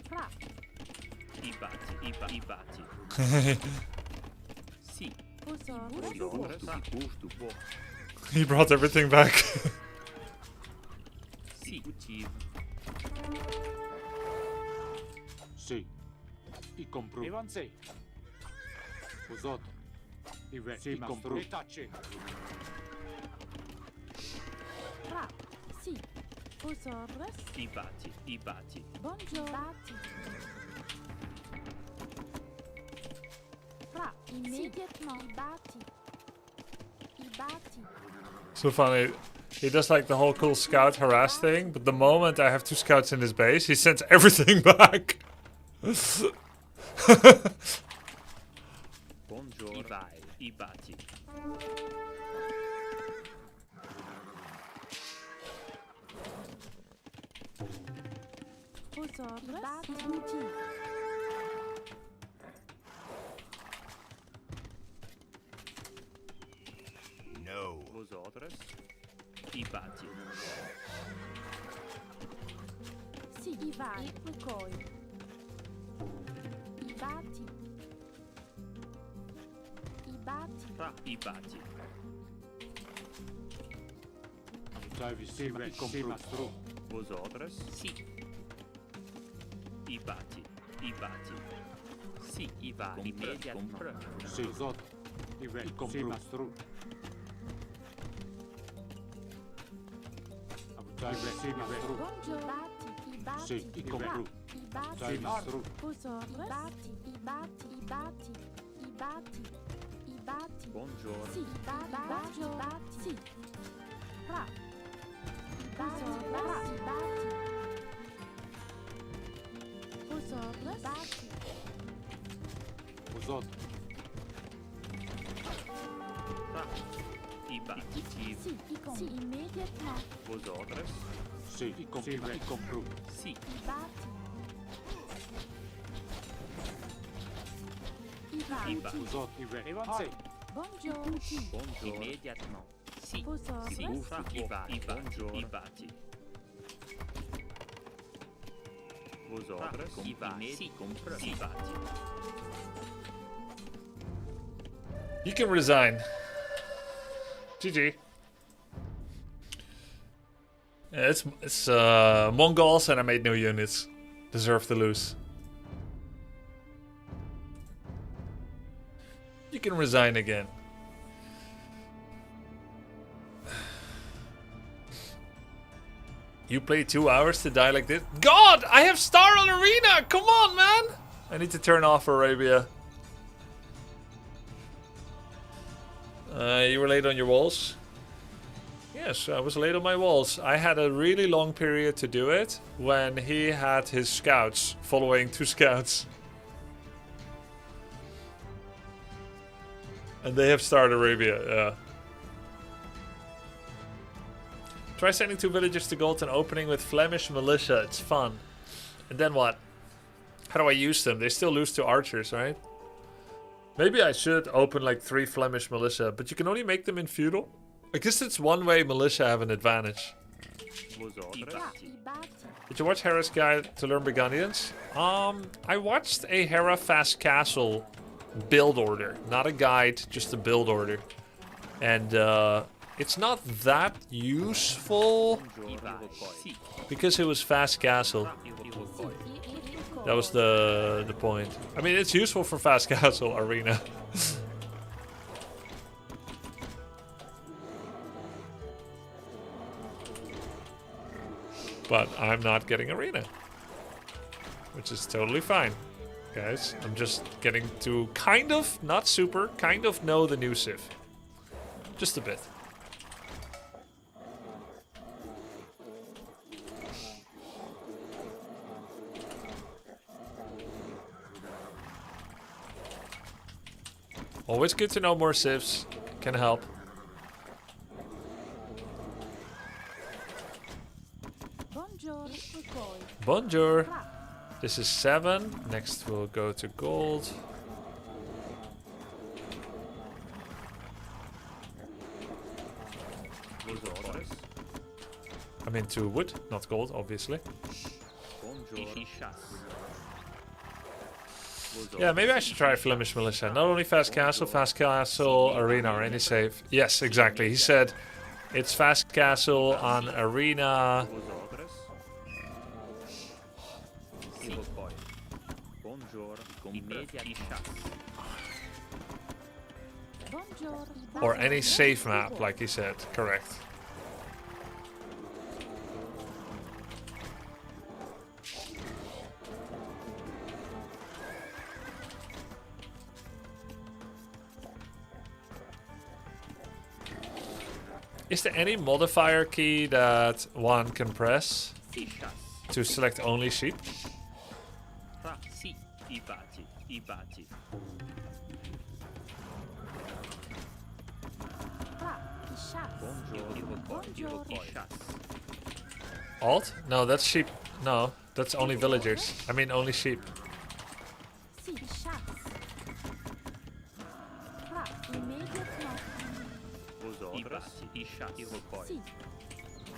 Fra. Ibati. Ibati. Sì. Vosotros. du bo. Vosotros. I push du bo. He brought everything back. Sì. Utiv. Sì. I compru. Evan sì. Vosot. Sì, ma compru. Fra. Sì. Vosotros. Ibati. Ibati. Bonjour. Bati. Fra. Immediatement. I bati. I bati. So funny. He does like the whole cool scout harass thing, but the moment I have 2 scouts in his base, he sends everything back. Buongiorno. Ibai. Ibati. Vosotros. I bati. No. Vosotros. Ibati. Sì. I vai. I coi. I bati. I bati. Fra. Ibati. Vos orders? Sì. I bati. I bati. Sì, i va. Immediatamente. Sì, zot. I compru. Buongiorno. I bati. Sì, i compru. I bati. Dai, mastro. Vosotros. I bati. I bati. I bati. I bati. I bati. Buongiorno. Sì. I bati. I bati. Sì. Ra. I bati. I bati. Vosotros. I bati. Zot. I bati. Sì. Sì. Immediatamente. Vos orders? Sì, i compru. Sì. I bati. I bati. I bati. Zot, i ve. Buongiorno. Buongiorno. Immediatamente. Sì. Vosotros. Sì. Uffa. I bati. I bati. Vos orders? I bati. Sì. Compra. I bati. You can resign. GG. Yeah, it's Mongols and I made new units. Deserve to lose. You can resign again. You play 2 hours to die like this? God, I have Star on Arena! Come on, man! I need to turn off Arabia. You were late on your walls? Yes, I was late on my walls. I had a really long period to do it when he had his scouts following 2 scouts. And they have started Arabia, yeah. Try sending 2 villagers to gold and opening with Flemish militia. It's fun. And then what? How do I use them? They still lose to archers, right? Maybe I should open like 3 Flemish militia, but you can only make them in feudal. I guess it's one way militia have an advantage. Vos orders? I bati. Did you watch Hera's Guide to Learn Burgundians? I watched a Hera Fast Castle build order. Not a guide, just a build order. And it's not that useful because it was Fast Castle. That was the point. I mean, it's useful for Fast Castle Arena. But I'm not getting Arena. Which is totally fine. Guys, I'm just getting to kind of, not super, kind of know the new Civ. Just a bit. Always good to know more civs. Can help. Buongiorno. Poi. Bonjour. This is 7. Next we'll go to gold. Vos orders? I'm into wood, not gold, obviously. Buongiorno. Yeah, maybe I should try Flemish Militia. Not only Fast Castle, Arena, or any save. Yes, exactly. He said it's Fast Castle on Arena. Vos orders? Sì. Poi. Buongiorno. Immediati Buongiorno. Or any save map, like he said. Correct. Is there any modifier key that one can press to select only sheep? Sì, i bati. I bati. Buongiorno. Alt? No, that's sheep. No, that's only villagers. I mean, only sheep. Sì, shots. Immediately. Vos orders? I shatti. Poi. Sì.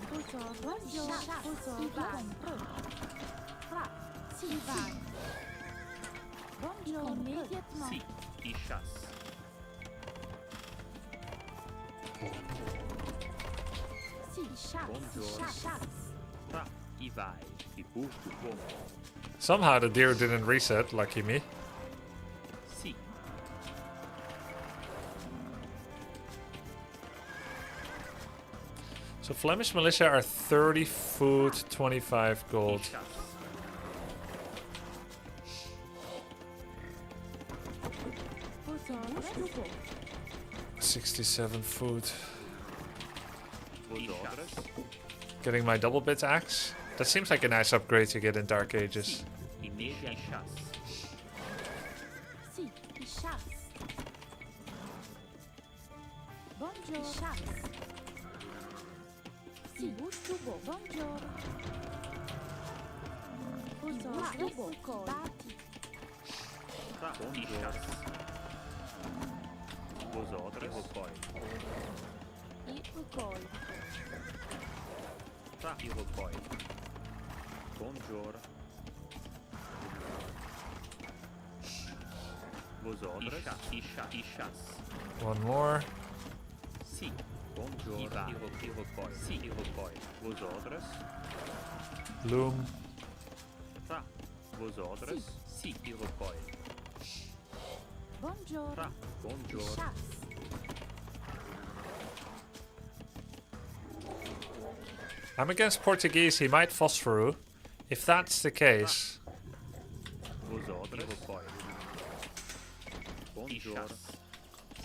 Buongiorno. Sì, vai. Buongiorno. Immediately. Sì, i shatti. Sì. Buongiorno. Tra. I vai. I gusto buon. Somehow the deer didn't reset, lucky me. Si. So Flemish militia are 30 food, 25 gold. I chas. 67 food. Vos orders. Getting my double bit axe. That seems like a nice upgrade to get in Dark Ages. Immediate chas. Si, i chasse. Buongiorno. I chasse. Si, gusto buon. Buongiorno. Gusto buon. Bati. Tra. I chas. Vos orders. Rocoi. I rocoi. Tra. I rocoi. Buongiorno. Vos orders. I chas. One more. Si. Buongiorno. I rocoi. Si. I rocoi. Vos orders. Bloom. Tra. Vos orders. Si. I rocoi. Buongiorno. Tra. I Buongiorno. chasse. I'm against Portuguese, he might Phosphorus. If that's the case... Vos orders. I rocoi. Buongiorno.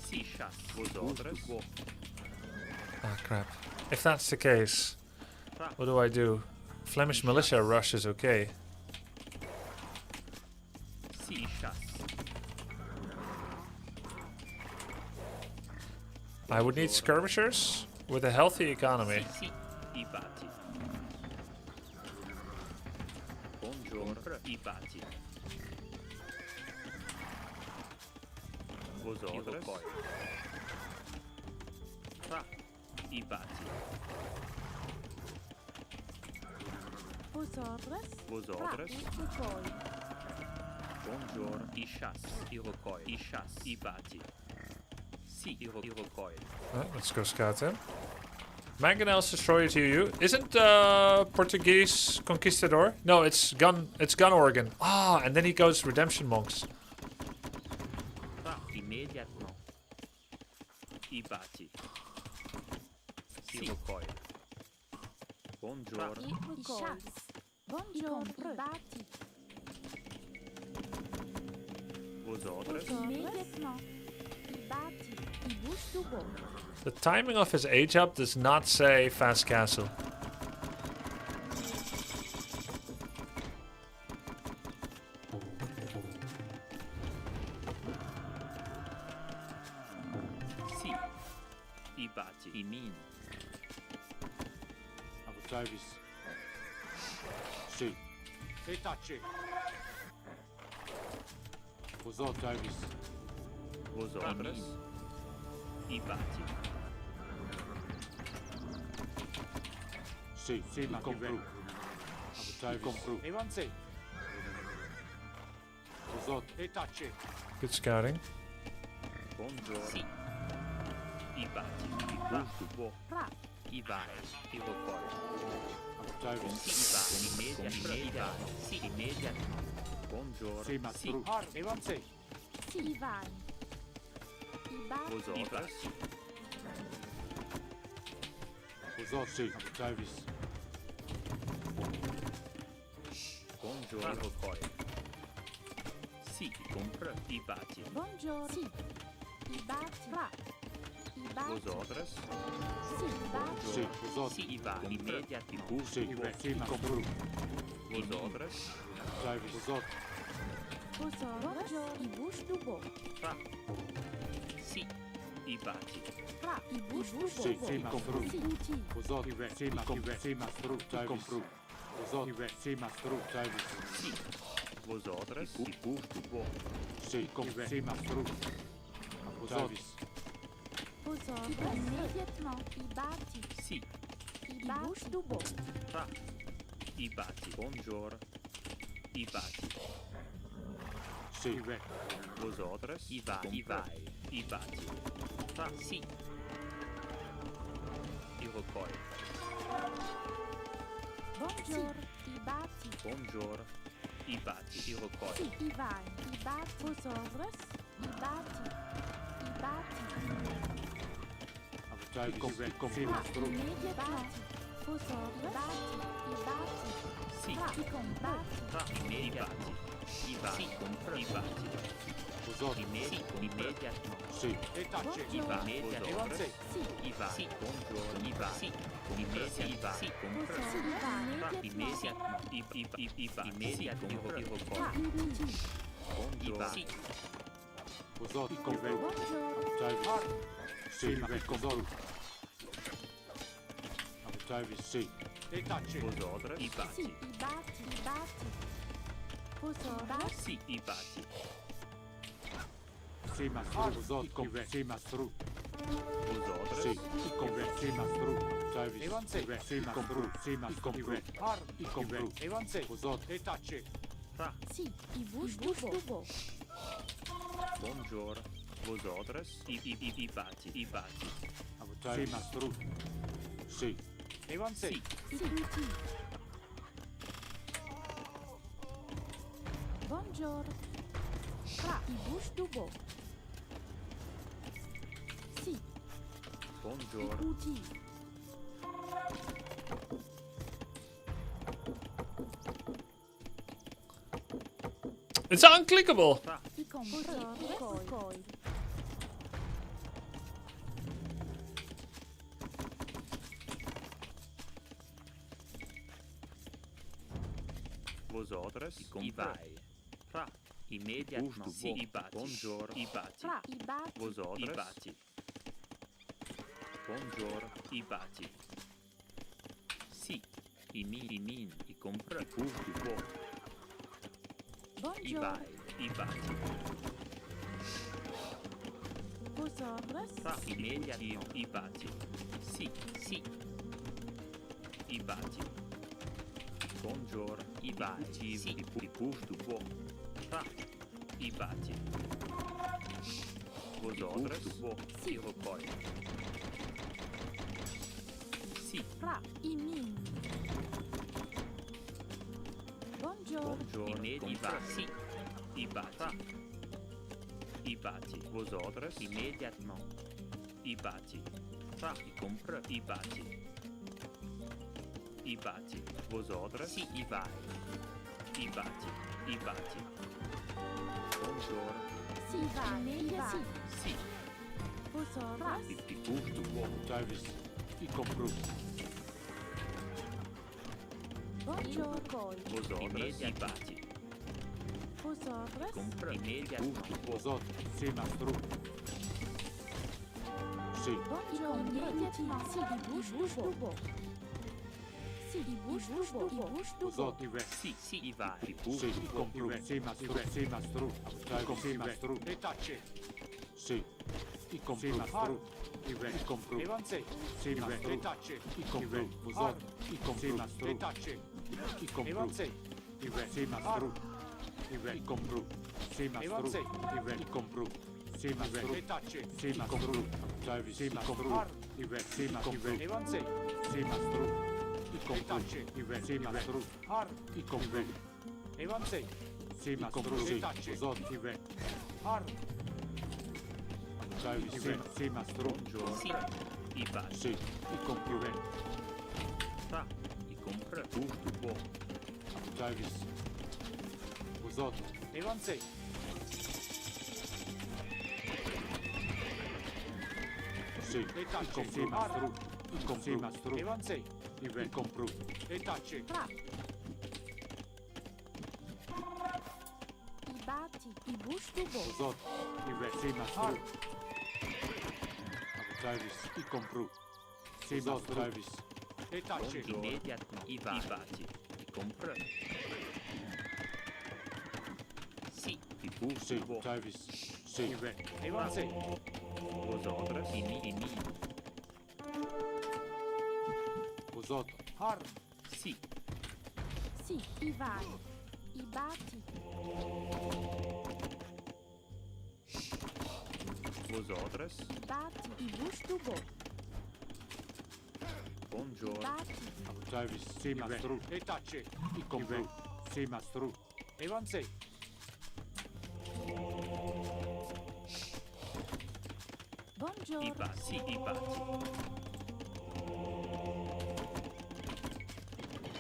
Si. Chas. Vos orders. Ah, crap. If that's the case, what do I do? Flemish militia rush is okay. Si. Chas. I would need skirmishers with a healthy economy. Si. I bati. Buongiorno. I bati. Vos orders. Tra. I bati. Vos ordres. Vos Tra. orders. I rocoi. Buongiorno. I chas. I rocoi. I chas. I bati. Si. I rocoi. Let's go scout him. Mangonel's destroyer to you. Isn't Portuguese conquistador? No, it's gun organ. Ah, and then he goes redemption monks. Tra. Immediatement. I bati. Si. Rocoi. Buongiorno. I rocoi. Buongiorno. I bati. Vos orders. Immediatement. I bati. I gusto buon. The timing of his age up does not say fast castle. Si. I bati. I min. Davis. Si. E tacci. Usò Davis. Vos orders. I bati. Si, si, ma compru. Davis. Compru. Evanzi. Usò e tacci. Good scouting. Buongiorno. Si. I bati. I gusto buon. Tra. I vai. I rocoi. Davis. Si. I vai. Immediat. Si. Immediat. Buongiorno. Si, ma Si. stru. Evanzi. Si vai. I bati. Vos orders. Usò si. Davis. Buongiorno. I rocoi. Si. Compra. I bati. Buongiorno. Si. I bati. Tra. I Vos bati. orders. Si. I bati. Si, usò. Si. I vai. Immediat. I gusto Si, buon. si, ma compru. Vos orders. Davis. Usò. Vos ordres. I gusto buon. Tra. Si. I bati. Tra. I gusto buon. Si, si, ma compru. Si. Ti. Usò. Si, ma stru. Davis. Compru. Usò. Si, ma stru. Davis. Si. Vos orders. I gusto buon. Si, si, ma stru. Davis. Vos ordres. Immediatement. I bati. Si. I gusto buon. Tra. I bati. Buongiorno. I bati. Si. Vos orders. I vai. I vai. I bati. Tra. Si. I rocoi. Bonjour. I bati. Bonjour. I bati. I recolhe. Sì, i vai. I bati. Vosotros. I bati. I bati. Immediatamente. Vosotros. I bati. I bati. Sì. I combatti. Immediati. I bati. Compra. I bati. Immediatamente. Sì. E tacce. I va. Evanze. Sì. I va. Sì. Buongiorno. I va. Sì. Immediati. I va. Sì. Compra. Sì, i vai. Immediatamente. I va. Immediatamente. I recolhe. Buongiorno. Buongiorno. Sì. Usotti. Compro. Buongiorno. Sì. Compro. Sì. E tacce. Vosotros. I Sì, bati. i bati. I bati. Vosotros. Sì. I bati. Sì, mastro. Usotti. Sì, mastro. Vosotros. Sì. Sì, mastro. Evanze. Sì, compro. Sì, mastro. I compro. Evanze. Usotti. E tacce. Sì, i bus dubo. Buongiorno. Vosotros. I bati. I bati. Sì, mastro. Sì. Evanze. Sì. I tutti. Buongiorno. I bus dubo. Sì, i Buongiorno. tutti. It's unclickable. I comproi. Vosotros. I vai. Immediatamente. Sì. I bati. Buongiorno. I bati. Fra, i bati. Vosotros. I bati. Buongiorno. I bati. Sì. I min. I compra. I busto. Buon. I Buongiorno. vai. I bati. Vosotros. Immediatamente. I bati. Sì. Sì. I bati. Buongiorno. I bati. Sì. I busto. Buon. I bati. Vosotros. Sì. I recolhe. Sì. Fra, i min. Buongiorno. Buongiorno. I va. Sì. I bati. I bati. Vosotros. Immediatamente. I bati. I compra. I bati. I bati. Vosotros. Sì. I vai. I bati. I bati. Buongiorno. Sì, va. Immediati. Sì. Vosotros. I busto. Buon. Travis. I compro. Buongiorno. Vosotros. I bati. Vosotros. Compra. Immediatamente. Usotti. Sì, mastro. Sì. Buongiorno. Immediati. Sì, i bus dubo. Sì, i bus dubo. I bus dubo. Usotti. Sì. Sì. I vai. I Sì, busto. i compro. Sì, mastro. Sì, mastro. Sì, mastro. E tacce. Sì. I compro. Sì, mastro. I compro. Evanze. Sì, mastro. E tacce. I compro. Usotti. I compro. Sì, mastro. E tacce. I compro. Evanze. Sì, mastro. I compro. Sì, mastro. I compro. Sì, mastro. E tacce. Sì, mastro. Travis. Sì, mastro. Sì, mastro. Evanze. Sì, mastro. I compro. Sì, mastro. I compro. Evanze. Sì, mastro. E tacce. Usotti. Travis. Sì, mastro. Buongiorno. Sì. I bati. Sì. I compro. I compra. Busto. Buon. Travis. Usotti. Evanze. Sì. E tacce. Sì, mastro. I compro. Sì, mastro. Evanze. I compro. E tacce. Fra. I bati. I bus dubo. Usotti. Sì, mastro. Travis. I compro. Sì, mastro. Travis. E tacce. Immediatamente. I bati. I compra. Sì. I busto. Sì, Buon. Travis. Sì. Evanze. Vosotros. I min. Usotti. Sì. Sì, i vai. I bati. Vosotros. I bati. I bus dubo. Buongiorno. Bati. Avuçayvis. Si mastru. E tace. I compru. Si mastru. E vanse. Buongiorno. Ibati. Ibati.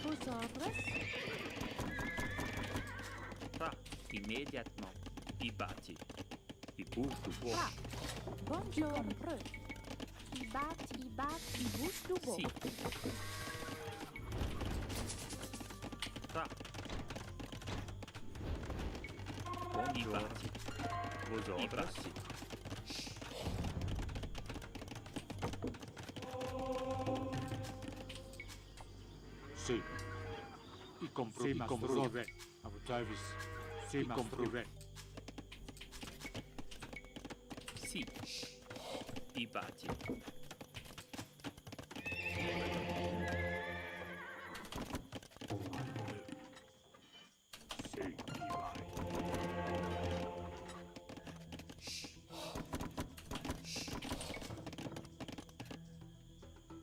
Vosotros. Fra. Immédiatement. Ibati. I bouge du bois. Fra. Buongiorno. I bati. I bati. I bouche du bois. Si. Fra. Buongiorno. Vosotras. Si. I compru. Si mastru. Avuçayvis. Si mastru. Si. Ibati. Si. Ibai.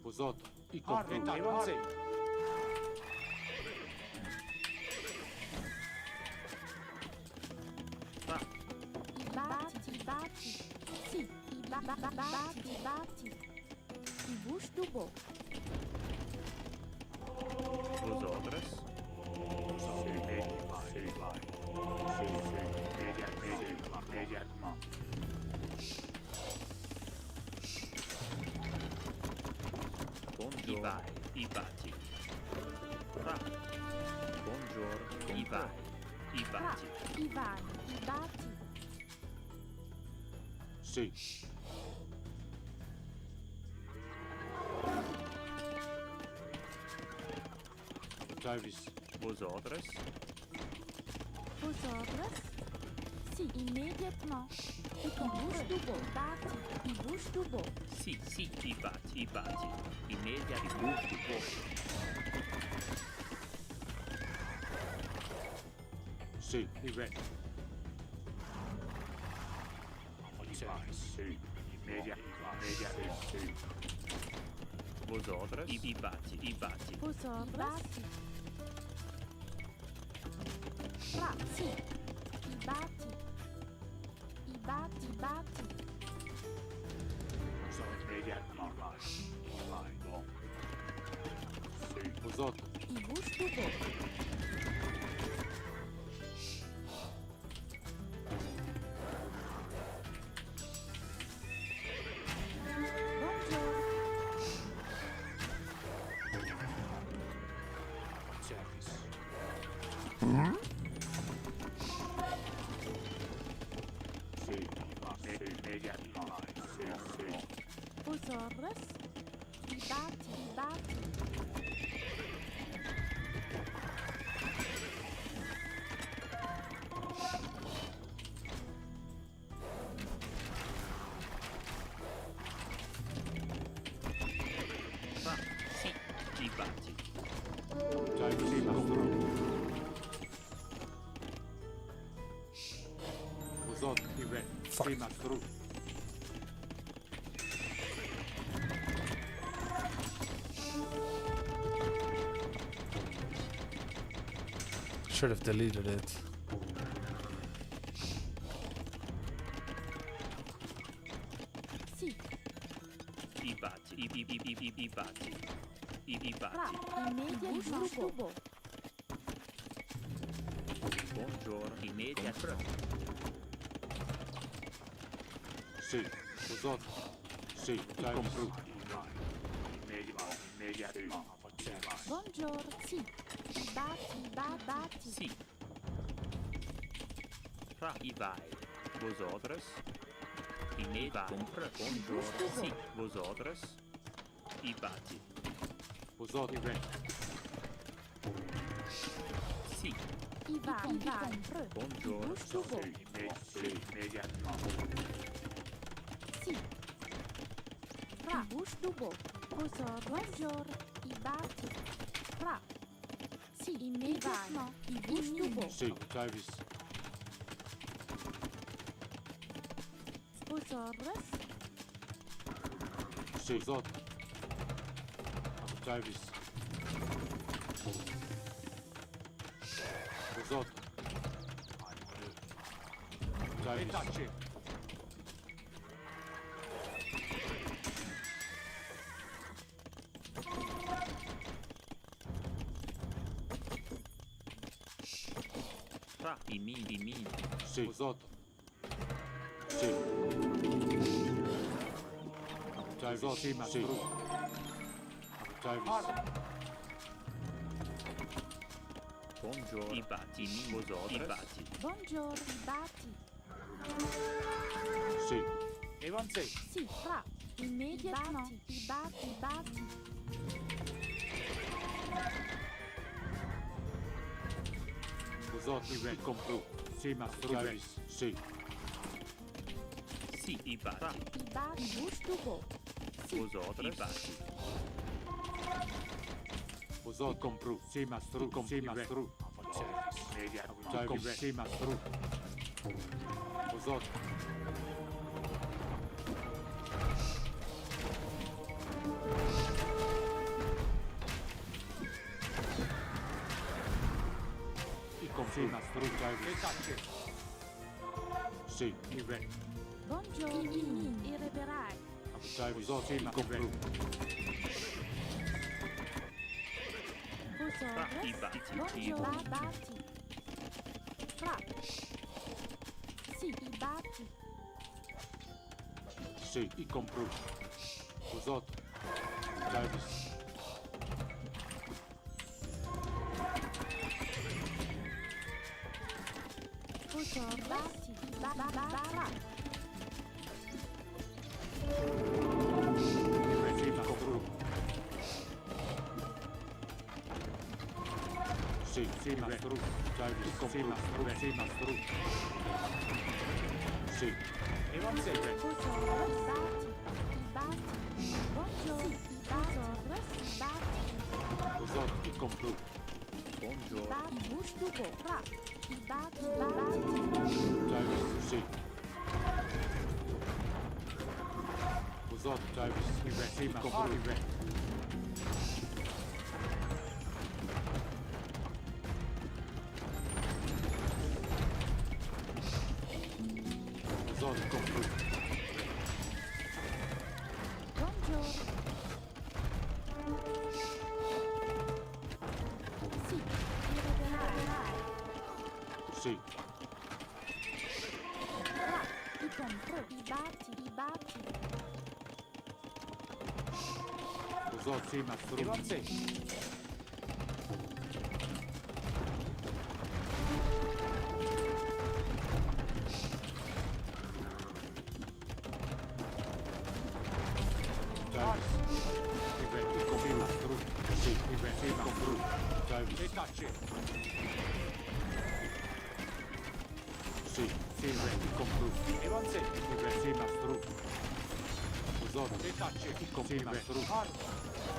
Vosotros. I compru. E vanse. Fra. I bati. I bati. Si. I bati. I bati. I bouche du bois. Vosotras. Immédiatement. Buongiorno. Ibati. Fra. Buongiorno. Ibai. Fra. Ibati. I vai. I bati. Si. Avuçayvis. Vosotras. Vosotros. Si. Immédiatement. I bouche du bois. Bati. I bouche du bois. Si. Si. Ibati. Ibati. Immediat. I bouge du bois. Si. Ibai. Si. Immediatamente. Vosotras. Ibati. Ibati. Vosotros. Fra. Si. I bati. I bati. I bati. Immédiatement. Bon. Si. Vosotros. I bouche du bois. Buongiorno. Service. Si. Immédiatement. Si. Vosotros. I bati. I bati. Fra. Si. Ibati. Avuçayvis. Si mastru. Vosotros. Ibai. Si mastru. Should have deleted it. Si. Ibati. Ibati. Fra. Ibati. Immédiatement. Du bois. Buongiorno. Immediat. Si. Vosotros. Si. I compru. Immediatement. Buongiorno. Si. I bati. I bati. Si. Fra. Ibai. Vosotras. Immediat. Compra. Buongiorno. Si. Vosotras. Ibati. Vosotros. Ibai. Si. I vai. I vai. Buongiorno. Bouche du bois. Immédiatement. Si. Fra. Bouche du bois. Vosotros. Buongiorno. I bati. Fra. Si. Immédiatement. I bouche du bois. Si. Avuçayvis. Vosotros. Si. Vosotros. Travis. Vosot. Travis. Tra, dimini. Sì. Vosot. Sì. Travis. Sì, ma sì. Travis. Buongiorno. Ibati, vosotros. Ibati. Buongiorno, i batti. Sì. Evanze. Sì, fra. Immediatamente. I batti. Vosot. I compru. Sì, ma Travis. Sì. Sì, ibati. I batti. Gustugo. Sì. Vosotros. Ibati. Vosot. Compru. Sì, ma stru. Sì, ma stru. Travis. Sì, ma stru. Vosot. I compru. Sì, ma stru. Travis. Sì. Buongiorno, i reverai. Travis. Vosot. Sì, ma compru. Vosotros. I batti. Buongiorno, i batti. Fra. Sì, i batti. Sì. I compru. Vosot. Travis. Vosotros. Batti. Barra. Sì, ma compru. Sì. Sì, ma stru. Travis. Sì, ma stru. Sì, ma stru. Sì. Evanze. Vosotros. I batti. Buongiorno, i batti. Vosot. I compru. Buongiorno. Batti. Gustugo. Fra. I batti. Travis. Sì. Vosot. Travis. Sì, ma compru. Vosot. Compru. Buongiorno. Sì, i reverai. Sì. Fra. I compro. I batti. Vosot. Sì, ma stru. Evanze. Travis. I compru. Ma stru. Sì. Sì, ma compru. Travis. Sì. Sì, i compru. Evanze. Sì, ma stru. Vosot. I compru. Ma stru.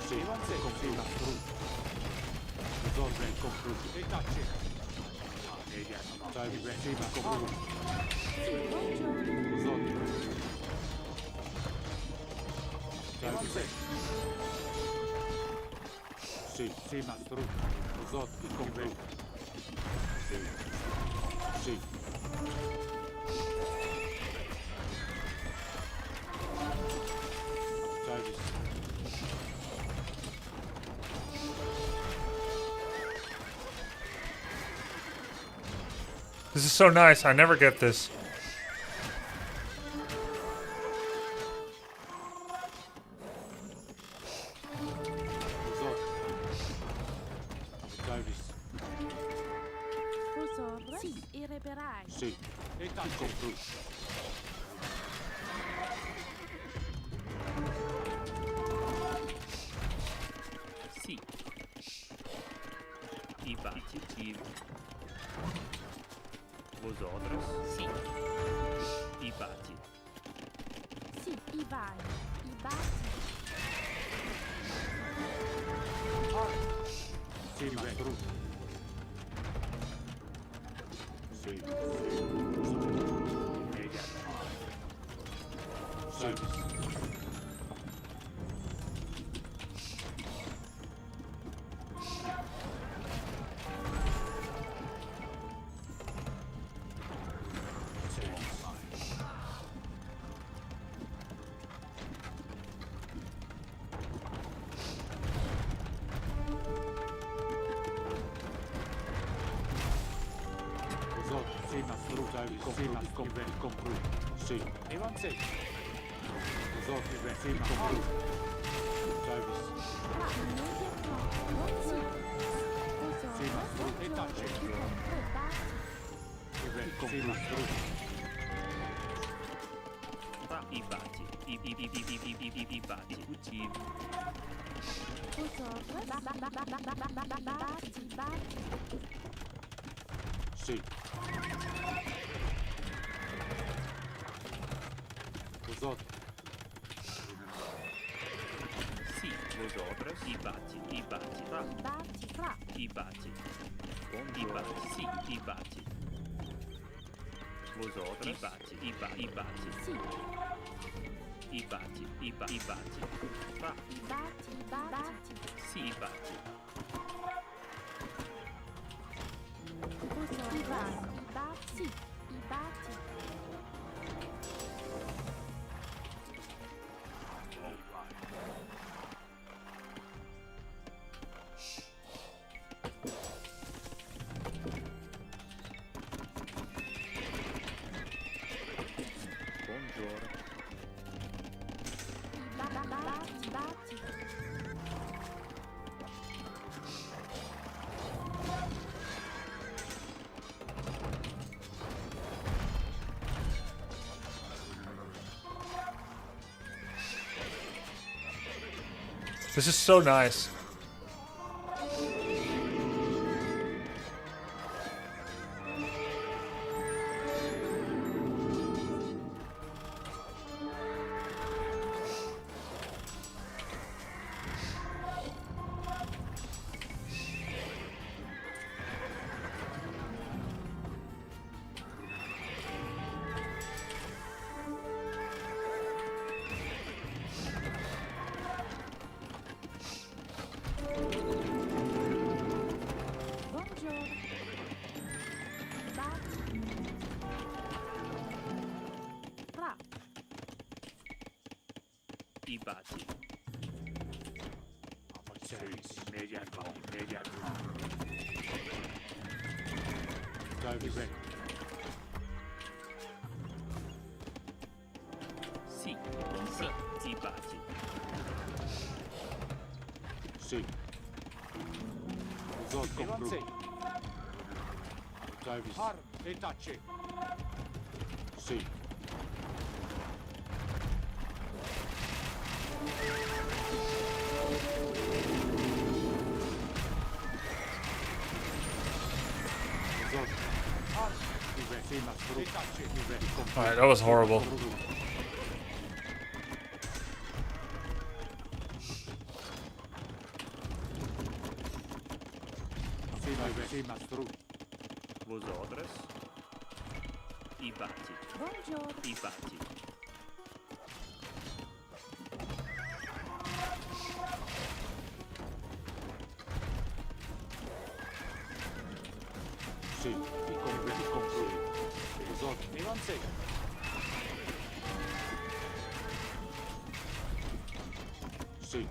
Sì. Evanze. Compru. Ma stru. Vosot. I compru. Travis. Sì, ma compru. Buongiorno. Vosot. Travis. Sì, ma stru. Vosot. I compru. Sì. Travis. This is so nice. I never get this. Vosot. Travis. Vosotros. Sì, i reverai. Sì. I compru. Sì. Ibati. Vosotros. Sì. Ibati. Sì, i vai. I batti. Sì, ma stru. Sì. Travis. compru. Sì. Avanti. Uso sì, compru. Travis. Sì, mastro. E tacce. Sì, mastro. I bati. I bati. Uccivi. Sì. Uso. Sì, vosotros. I bati. I bati. I bati. I bati. Sì, i bati. Vosotros. I bati. I bati. I bati. I bati. I bati. I bati. Sì, i bati. Buongiorno. This is so nice. I bati. Immediately. Travis. Sì. Sì. I bati. Sì. Uso compru. Travis. E tacce. Sì. Alright, that was horrible. Vosotros. I bati. I bati. Sì, i compru. Uso. Avanti. Sì.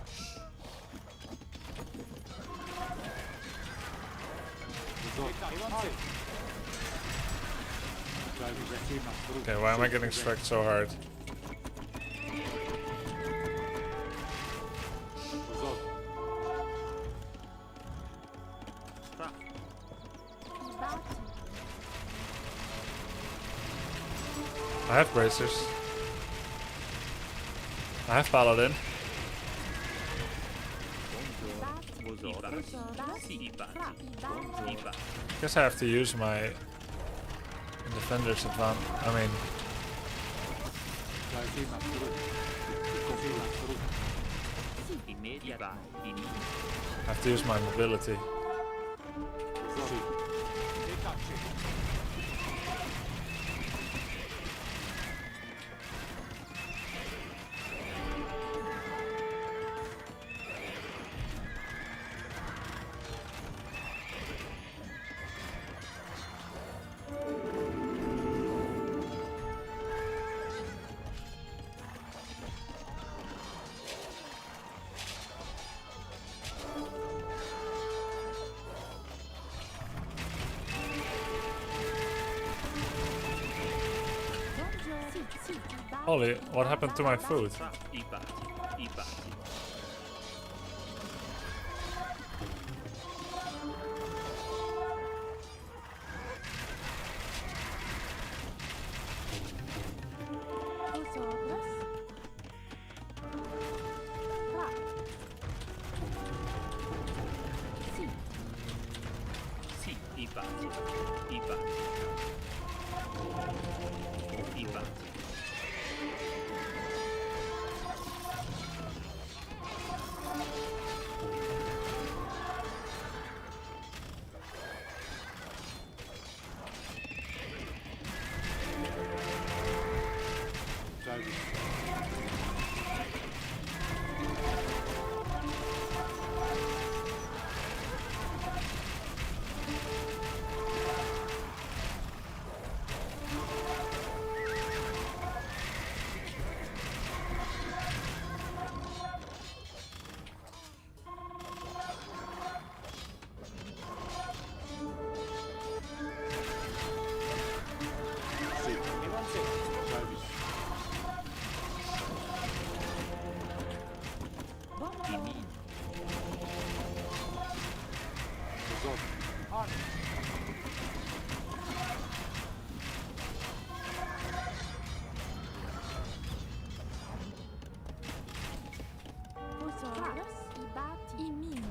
Uso. Avanti. Okay, why am I getting struck so hard? Uso. I have bracers. I have paladin. Vosotros. Sì, i bati. I bati. Guess I have to use my defender's advantage. I mean, Immediately. I have to use my mobility. Holy, what happened to my food? Tra, I bati, I bati. Vosotros. Tra. Si. Sì, I bati, I bati. I bati. Travis. Sì. Travis. I min. Vosotros. Vosotros. Ibati. Imin.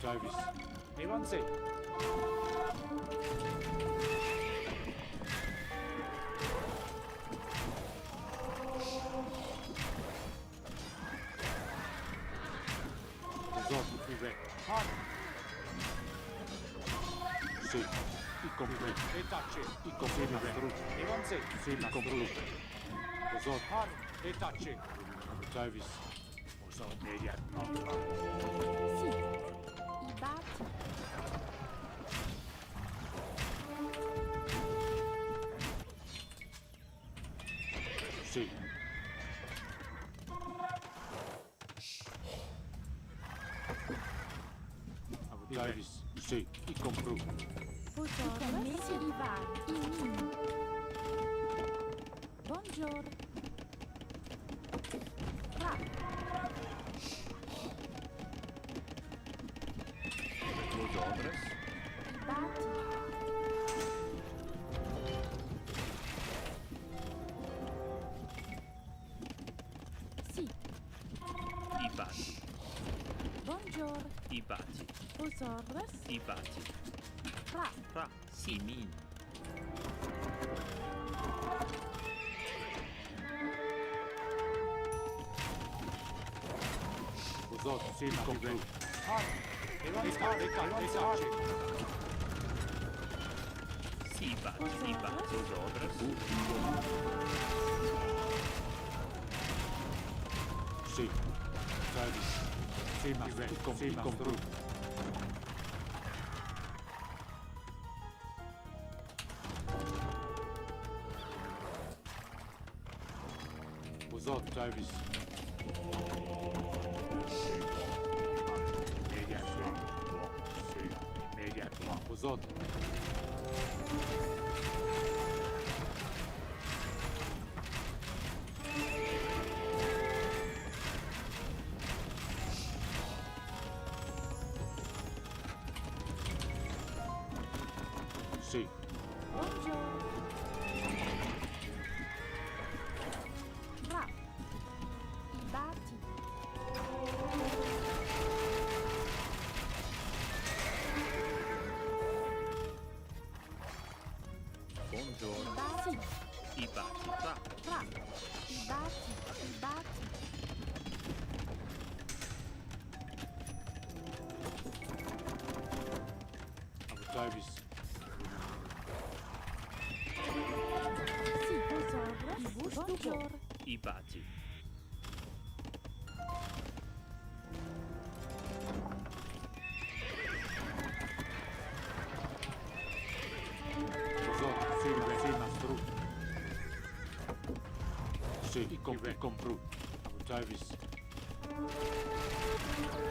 Travis. Evanse. Vosotros. Ive. Sì. I compru. E tacce. I compru. Evanse. Sì, i compru. Vosotros. E tacce. Travis. Vosotros. Si. Ibati. Sì. Travis. Sì. I compru. Vosotros. Si. Ibati. Imin. Buongiorno. Tra. Vosotros. Ibati. Si. I bati, Buongiorno. I bati, Vosotros. I bati. Tra. Tra, si min. Vosotros. Sì, i compru. Evanse. Si bati, I bati. Vosotros. Sì. Travis. Sì, ma i compru. Vosotros. Travis. Vosotros. Sì. Buongiorno. Tra. Ibati. Buongiorno. Ibati. I bati, tra. Tra. Ibati. Ibati. Travis. Si. Vosotros. Buongiorno. I bati. Vosotros. Sì, mastru. Sì, i compru. Travis.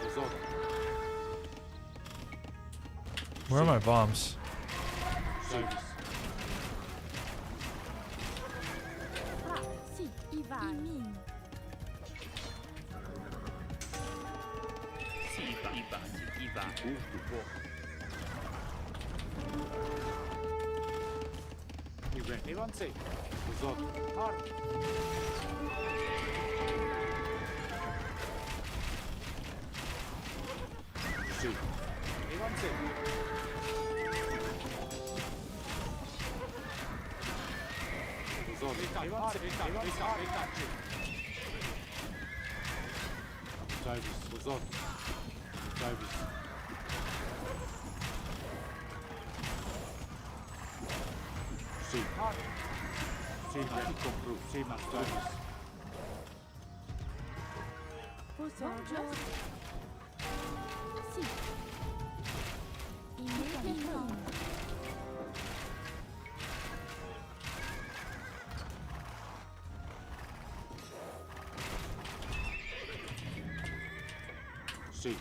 Vosotros. Where are my bombs? Travis. Imin. Si i bati, i va, gusto bo. Evanze. Uzot. Har. Si. Evanze. Uzot. Evanze. Evanze. Davis. Uzot. Davis. Si. Har. Si, ma compru. Si, ma Davis. Bonjour. Si. Invitational. Si.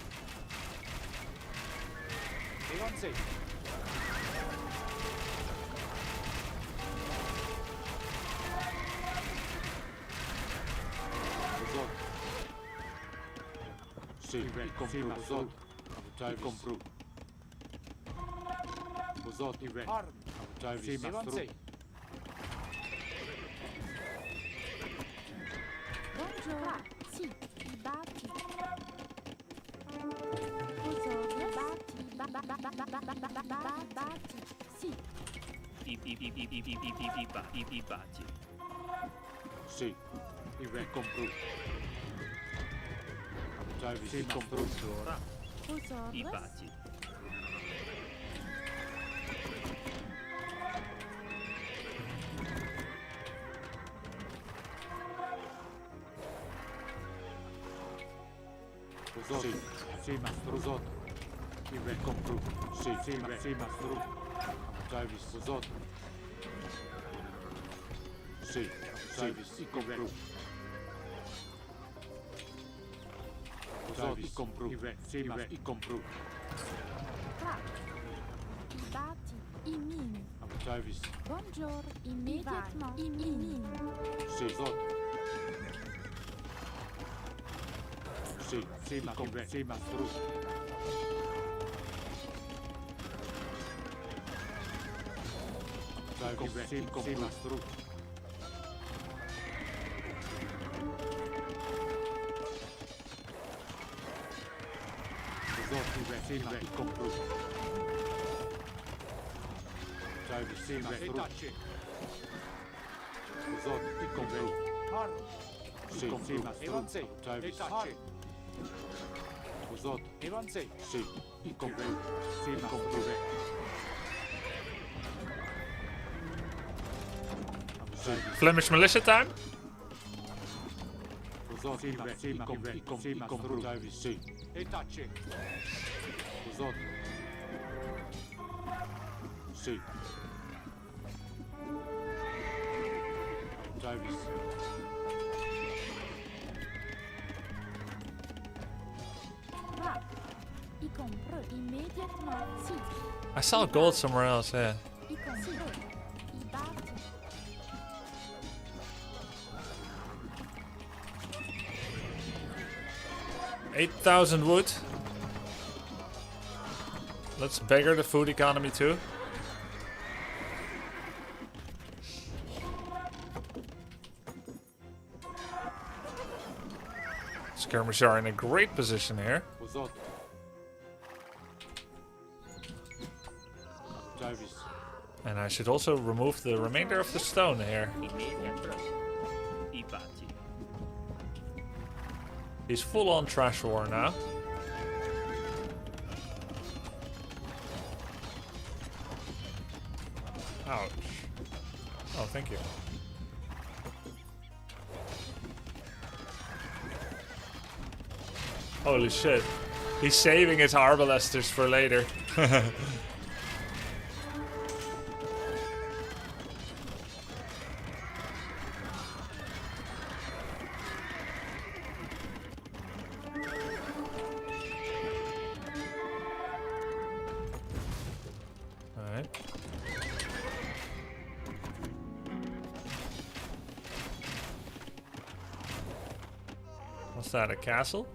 Evanze. Uzot. Si, compru. Uzot. Compru. Uzot. Har. Si, Evanze. Bonjour. Si. Ibati. Bonjour. Ibati. Si. I bati. Si. Compru. Si, compru. Bonjour. I bati. Uzot. Si, mastru. Uzot. Compru. Si, mastru. Davis. Uzot. Si. Davis. Compru. Uzot. Compru. Si, compru. Tra. Ibati. Imin. Davis. Bonjour. Immédiatement. Imin. Si. Uzot. Si, mastru. Davis. Si, mastru. Uzot. Si, compru. Davis. Si, mastru. Uzot. Compru. Si, mastru. Davis. Uzot. Si, compru. Si, compru. Flemish militia time? Uzot. Si, compru. Davis. Si. Uzot. Si. Davis. Tra. I compro immédiatement. Si. I saw gold somewhere else, yeah. I compro. Ibati. 8,000 wood. Let's beggar the food economy too. Skirmishers are in a great position here. Uzot. Davis. And I should also remove the remainder of the stone here. I bati. He's full on trash war now. Ouch. Oh, thank you. Holy shit. He's saving his arbalesters for later. Alright. What's that, a castle?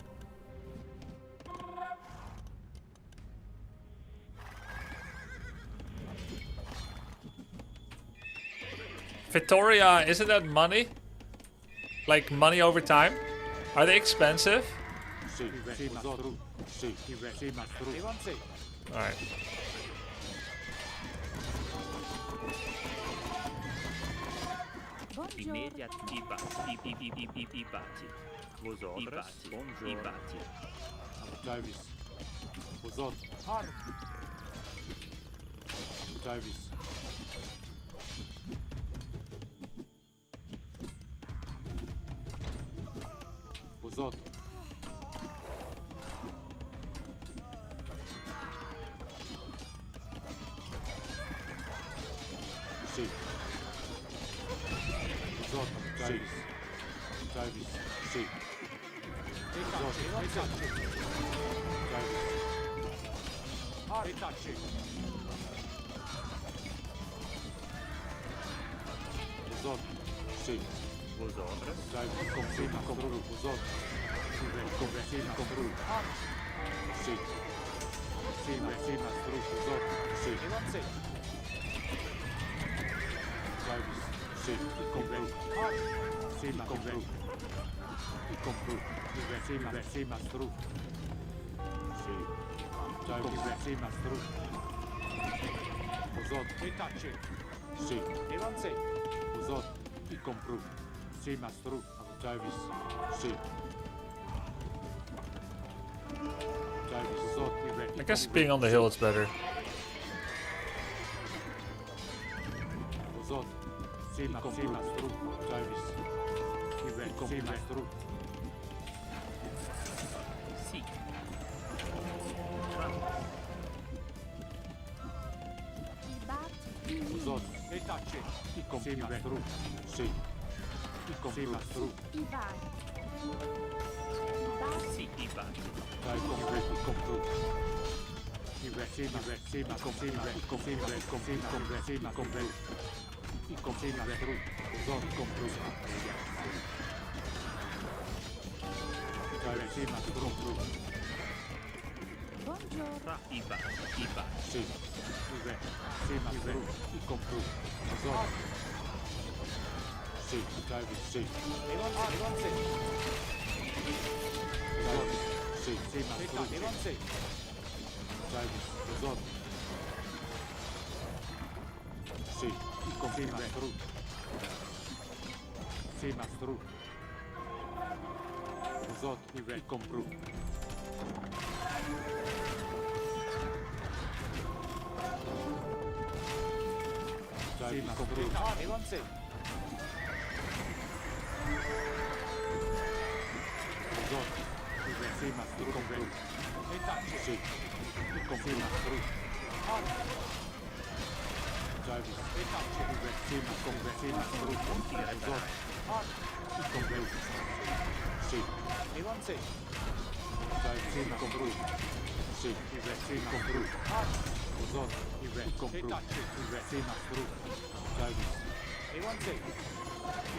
Victoria, isn't that money? Like money over time? Are they expensive? Sì, sì, Mastro. Sì, sì, Mastro. Alright. Buongiorno. Immediat ibati. Vosotros, ibati. Davis. Vosot. Har. Davis. Vosot. Sì. Vosot. Davis. Davis. Sì. Vosot. Davis. Har. Vosot. Sì. Vosotros, Davis. Confirma. Compru. Vosot. Confirma. Compru. Sì. Sì, sì, Mastro. Vosot. Sì. Davis. Sì. Compru. Sì, Compru. Compru. Sì, Mastro. Sì. Davis. Sì, Mastro. Vosot. Sì. Vosot. Compru. Sì, Mastro. Davis. Sì. Davis. Vosot. I guess being on the hill is better. Vosot. Sì, Mastro. Davis. Sì, Mastro. sì. Ibati. Vosot. Sì, Mastro. Sì. Sì, Mastro. Ibai. Sì, ibati. Dai, compru. Confirma, true. Zon, compru. Dai, confirma, compru. Buongiorno. Ibati. Sì. Sì, ma true. Compru. Zon. Sì, dai, sì. Zon. Sì, sì, ma true. Dai, zon. Sì, confirma, true. Sì, ma true. Zon, compru. Dai, compru. Zon, sì, ma true, compru. Sì, confirma, true. Davis, convertima, true. Zon, compru. Sì. Davis, compru. Sì, compru. Zon, compru. Sì, ma true. Davis,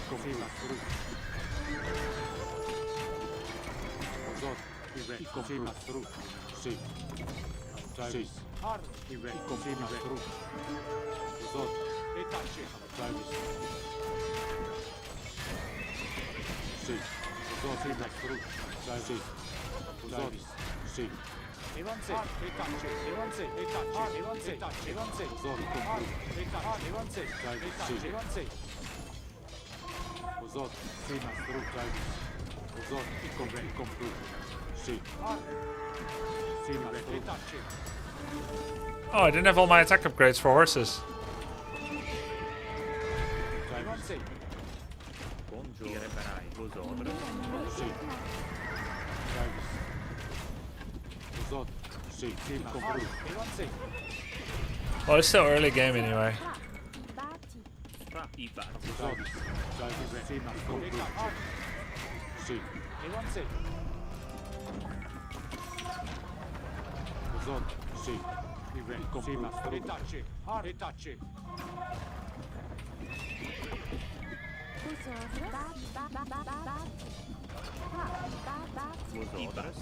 confirma, true. Zon, confirma, true. Sì. Davis, confirma, true. Zon, Davis. Sì. Zon, confirma, true. Davis. Davis. Sì. Zon, compru. Davis, sì. Zon, firma, true. Davis. Zon, compru. Sì. Firma, true. Oh, I didn't have all my attack upgrades for horses. Davis. Buongiorno. Reparai. Vosotros. Sì. Davis. Zon, sì. Firma, compru. Well, it's still early game anyway. Ibati. Ibati. Davis. Davis, firma, compru. Sì. Zon, sì. Confirma, true. Buongiorno. Ibati. Vosotras.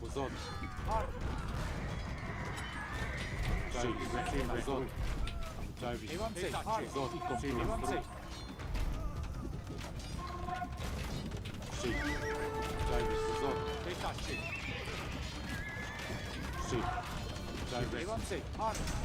Vosotros. Sì, vosotros. Vosotros y compró. Sì. Vosotros. Sì. Vosotros y compró.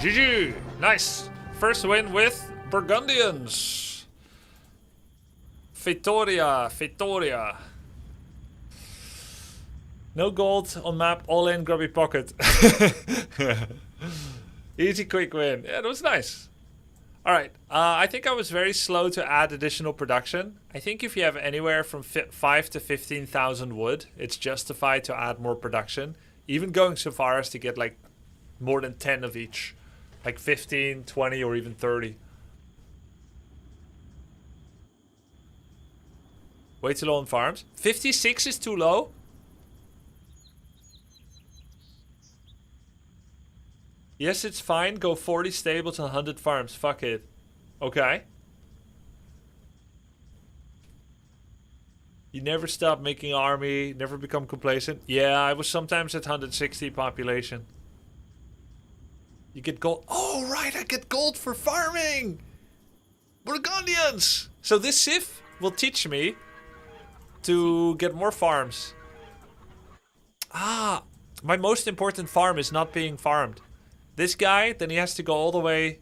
GG! Nice! First win with Burgundians! Victoria! Victoria! No gold on map, all in Grubby pocket. Easy quick win. Yeah, that was nice. Alright, I think I was very slow to add additional production. I think if you have anywhere from 5 to 15,000 wood, it's justified to add more production. Even going so far as to get like more than 10 of each. Like 15, 20 or even 30. Way too low on farms. 56 is too low? Yes, it's fine. Go 40 stables and 100 farms. Fuck it. Okay. You never stop making army. Never become complacent. Yeah, I was sometimes at 160 population. You get gold. Oh, right. I get gold for farming. Burgundians. So this Civ will teach me to get more farms. Ah, my most important farm is not being farmed. This guy, then he has to go all the way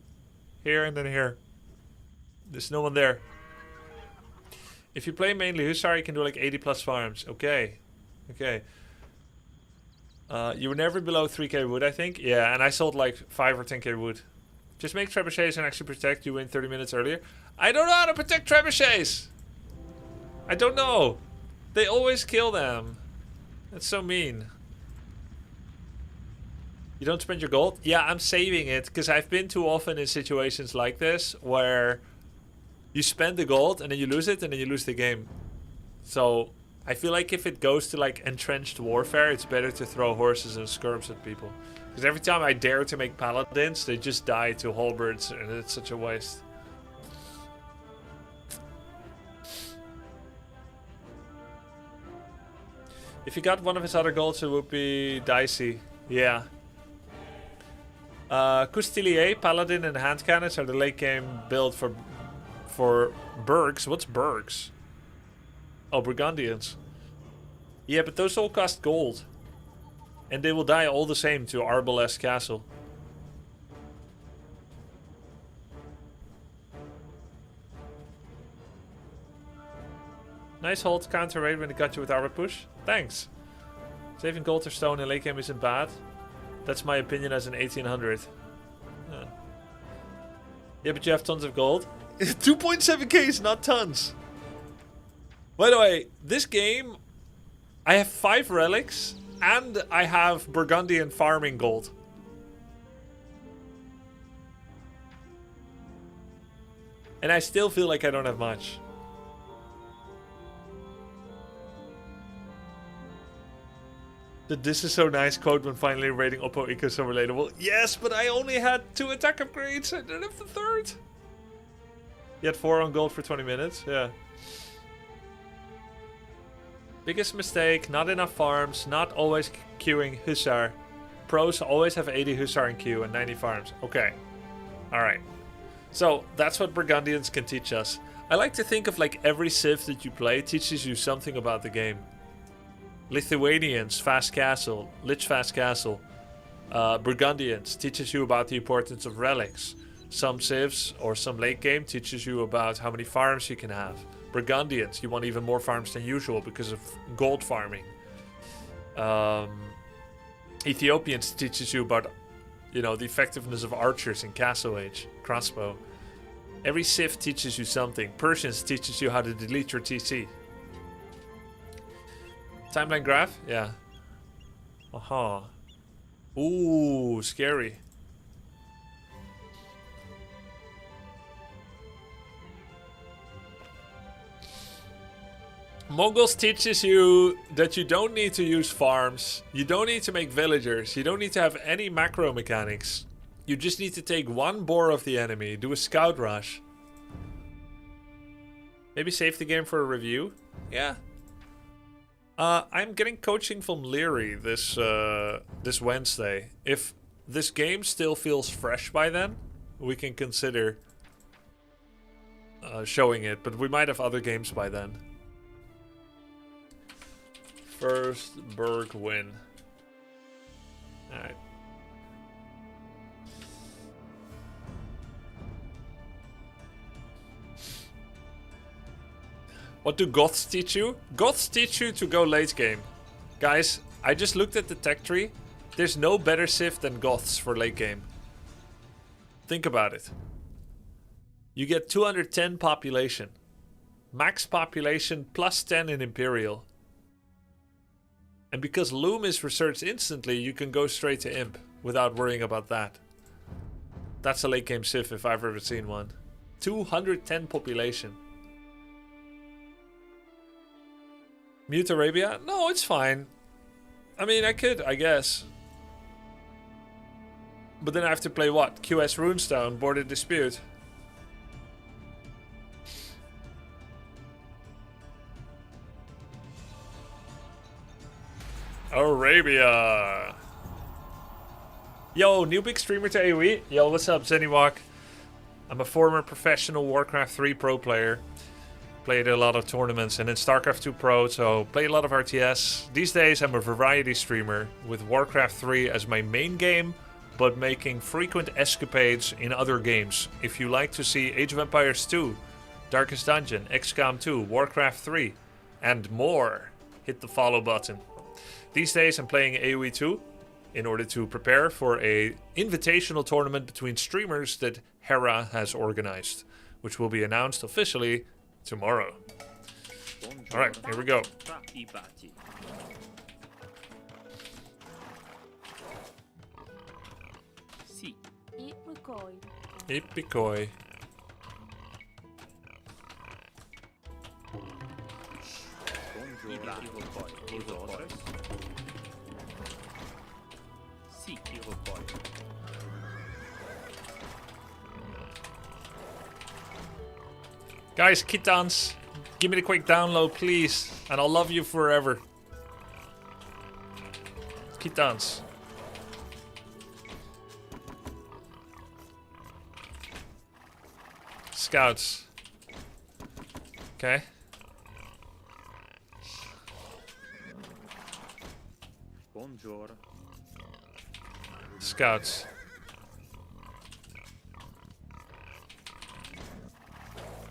here and then here. There's no one there. If you play mainly Hussar, you can do like 80 plus farms. Okay. Okay. You were never below 3k wood, I think. Yeah, and I sold like 5 or 10k wood. Just make trebuchets and actually protect. You win 30 minutes earlier. I don't know how to protect trebuchets. I don't know. They always kill them. That's so mean. You don't spend your gold? Yeah, I'm saving it because I've been too often in situations like this where you spend the gold and then you lose it and then you lose the game. So I feel like if it goes to like entrenched warfare, it's better to throw horses and skirms at people. Because every time I dare to make paladins, they just die to halberds and it's such a waste. If you got one of his other golds, it would be dicey. Yeah. Coustilier, Paladin, and hand cannons are the late game build for Bergs. What's Bergs? Oh, Burgundians. Yeah, but those all cost gold. And they will die all the same to Arbalest Castle. Nice hold counter raid when it got you with Arbor push. Thanks. Saving gold or stone in late game isn't bad. That's my opinion as an 1800. Yeah, but you have tons of gold. 2.7k is not tons. By the way, this game, I have 5 relics and I have Burgundian farming gold. And I still feel like I don't have much. The "this is so nice" quote when finally raiding Oppo Eco so relatable. Yes, but I only had 2 attack upgrades. I didn't have the 3rd. You had 4 on gold for 20 minutes. Yeah. Biggest mistake, not enough farms, not always queuing Hussar. Pros always have 80 Hussar in queue and 90 farms. Okay. Alright. So, that's what Burgundians can teach us. I like to think of like every civ that you play teaches you something about the game. Lithuanians, fast castle, Lich fast castle. Burgundians teaches you about the importance of relics. Some civs or some late game teaches you about how many farms you can have. Burgundians, you want even more farms than usual because of gold farming. Ethiopians teaches you about, you know, the effectiveness of archers in Castle Age, crossbow. Every civ teaches you something. Persians teaches you how to delete your TC. Timeline graph? Yeah. Aha. Ooh, scary. Mongols teaches you that you don't need to use farms. You don't need to make villagers. You don't need to have any macro mechanics. You just need to take one boar of the enemy, do a scout rush. Maybe save the game for a review? Yeah. I'm getting coaching from Leary this Wednesday. If this game still feels fresh by then, we can consider showing it, but we might have other games by then. First Berg win. Alright. What do Goths teach you? Goths teach you to go late game. Guys, I just looked at the tech tree. There's no better civ than Goths for late game. Think about it. You get 210 population. Max population plus 10 in Imperial. And because Loom is researched instantly, you can go straight to Imp without worrying about that. That's a late game civ if I've ever seen one. 210 population. Mute Arabia? No, it's fine. I mean, I could, I guess. But then I have to play what? QS Runestone, Border Dispute. Arabia. Yo, new big streamer to AoE. Yo, what's up, Zennywalk? I'm a former professional Warcraft 3 pro player. Played a lot of tournaments and in StarCraft 2 Pro, so play a lot of RTS. These days I'm a variety streamer with Warcraft 3 as my main game, but making frequent escapades in other games. If you like to see Age of Empires 2, Darkest Dungeon, XCOM 2, Warcraft 3, and more, hit the follow button. These days I'm playing AoE2 in order to prepare for a invitational tournament between streamers that Hera has organized, which will be announced officially tomorrow. Alright, here we go. Ipikoi. Guys, Kitans, give me the quick download, please, and I'll love you forever. Kitans. Scouts. Okay. Bonjour. Scouts.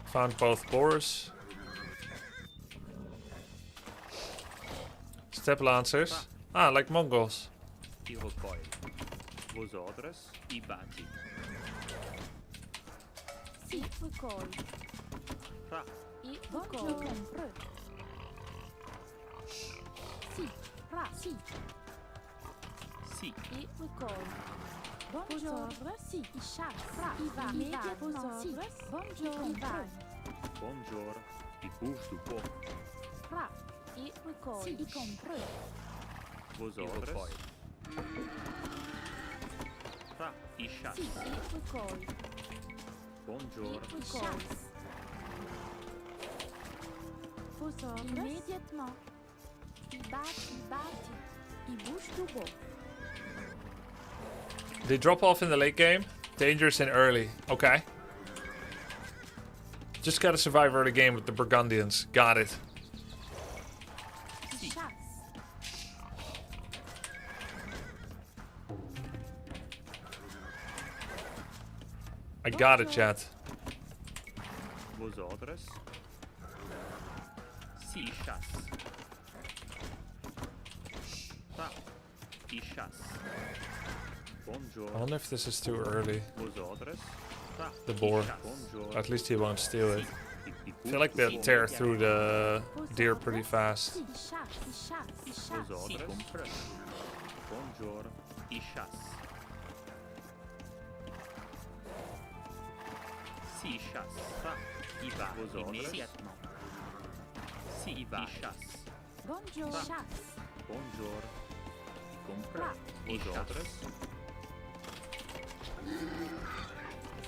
Found both boars. Step lancers. Ah, like Mongols. Iroquois. Vos ordres, ibati. Iroquois. Ra. Iroquois. Si. Ra. Si. Si. Iroquois. Bonjour. Si. Isha. Ra. Iva. Immédiatement. Si. Bonjour. Iva. Bonjour. I bouge du bois. Ra. Iroquois. Si. Y compreux. Vos ordres. Ra. I chasse. Si. Iroquois. Bonjour. Chasse. Vos ordres. Immédiatement. Ibati. I bouge du bois. They drop off in the late game. Dangerous in early. Okay. Just gotta survive early game with the Burgundians. Got it. Chasse. I got it, chat. Vos ordres. Si chasse. Ra. I chasse. Bonjour. I wonder if this is too early. Vos ordres. Ra. The boar. Bonjour. At least he won't steal it. I I feel like they'll tear through the deer pretty fast. Vos ordres. Bonjour. I chasse. Si chasse. Ra. I va. Vos ordres. Immédiatement. Sì, i vai. Bonjour. Chasse. Bonjour. I compra. Vosotros.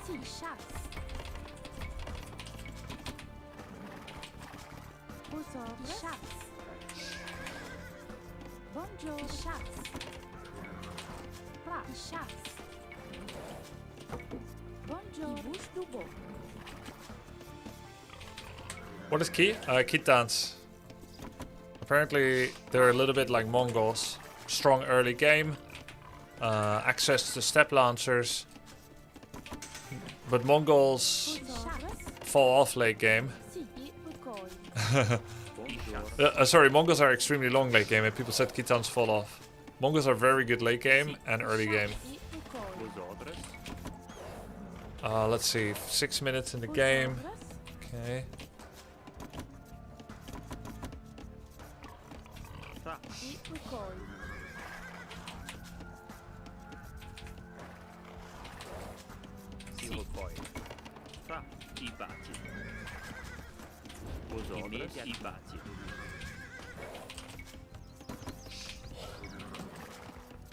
Si, chasse. Vosotros. Chasse. Bonjour. Chasse. Pra. Chasse. Bonjour. Bouche du beau. What is key? Khitans. Apparently, they're a little bit like Mongols. Strong early game. Access to step lancers. But Mongols fall off late game. Si, i recoil. Sorry, Mongols are extremely long late game, and people said Khitans fall off. Mongols are very good late game and early game. I recoil. Vosotros. Let's see, 6 minutes in the game. Okay. Fra. I recoil. Si, recoil. Fra. I bati. Vosotros. I bati.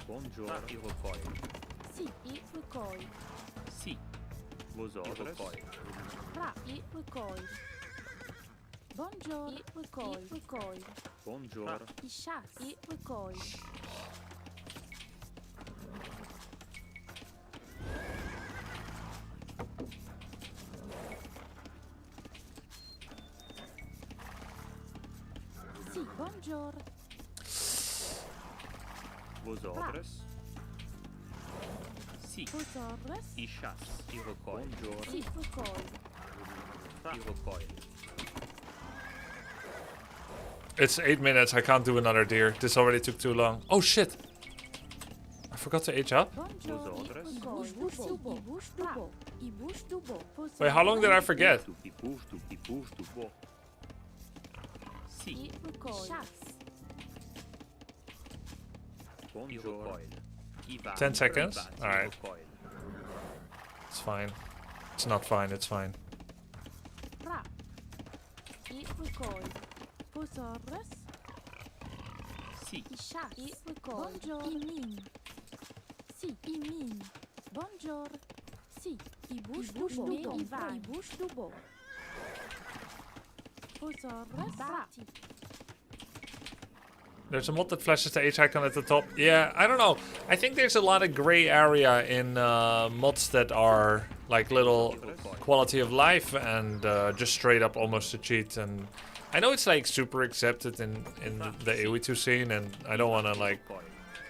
Bonjour. Fra. I recoil. Si, i recoil. Si. Vosotros. I recoil. Fra, i recoil. Bonjour. I recoil. I recoil. Bonjour. I chasse. I recoil. Si, bonjour. Vosotros. Si. Vosotros. I chasse. I recoil. Bonjour. Si, recoil. Fra. I recoil. It's 8 minutes, I can't do another deer. This already took too long. Oh shit! I forgot to age up. Bonjour. Vosotros. I recoil. I bouche du beau. I bouche du beau. Wait, how long did I forget? I push to bo. Si. I recoil. Chasse. Bonjour. I va. 10 seconds? I bati. Alright. Recoil. It's fine. It's not fine, it's fine. Fra. I recoil. Vosotros. Si. I chasse. I recoil. Bonjour. I mine. Si. I mine. Bonjour. Si. I bouche du beau. I va. I bouche du beau. Vosotros. Bati. There's a mod that flashes the H icon at the top. Yeah, I don't know. I think there's a lot of gray area in mods that are like little quality of life and just straight up almost a cheat. And I know it's like super accepted in the AoE2 scene, and I don't want to like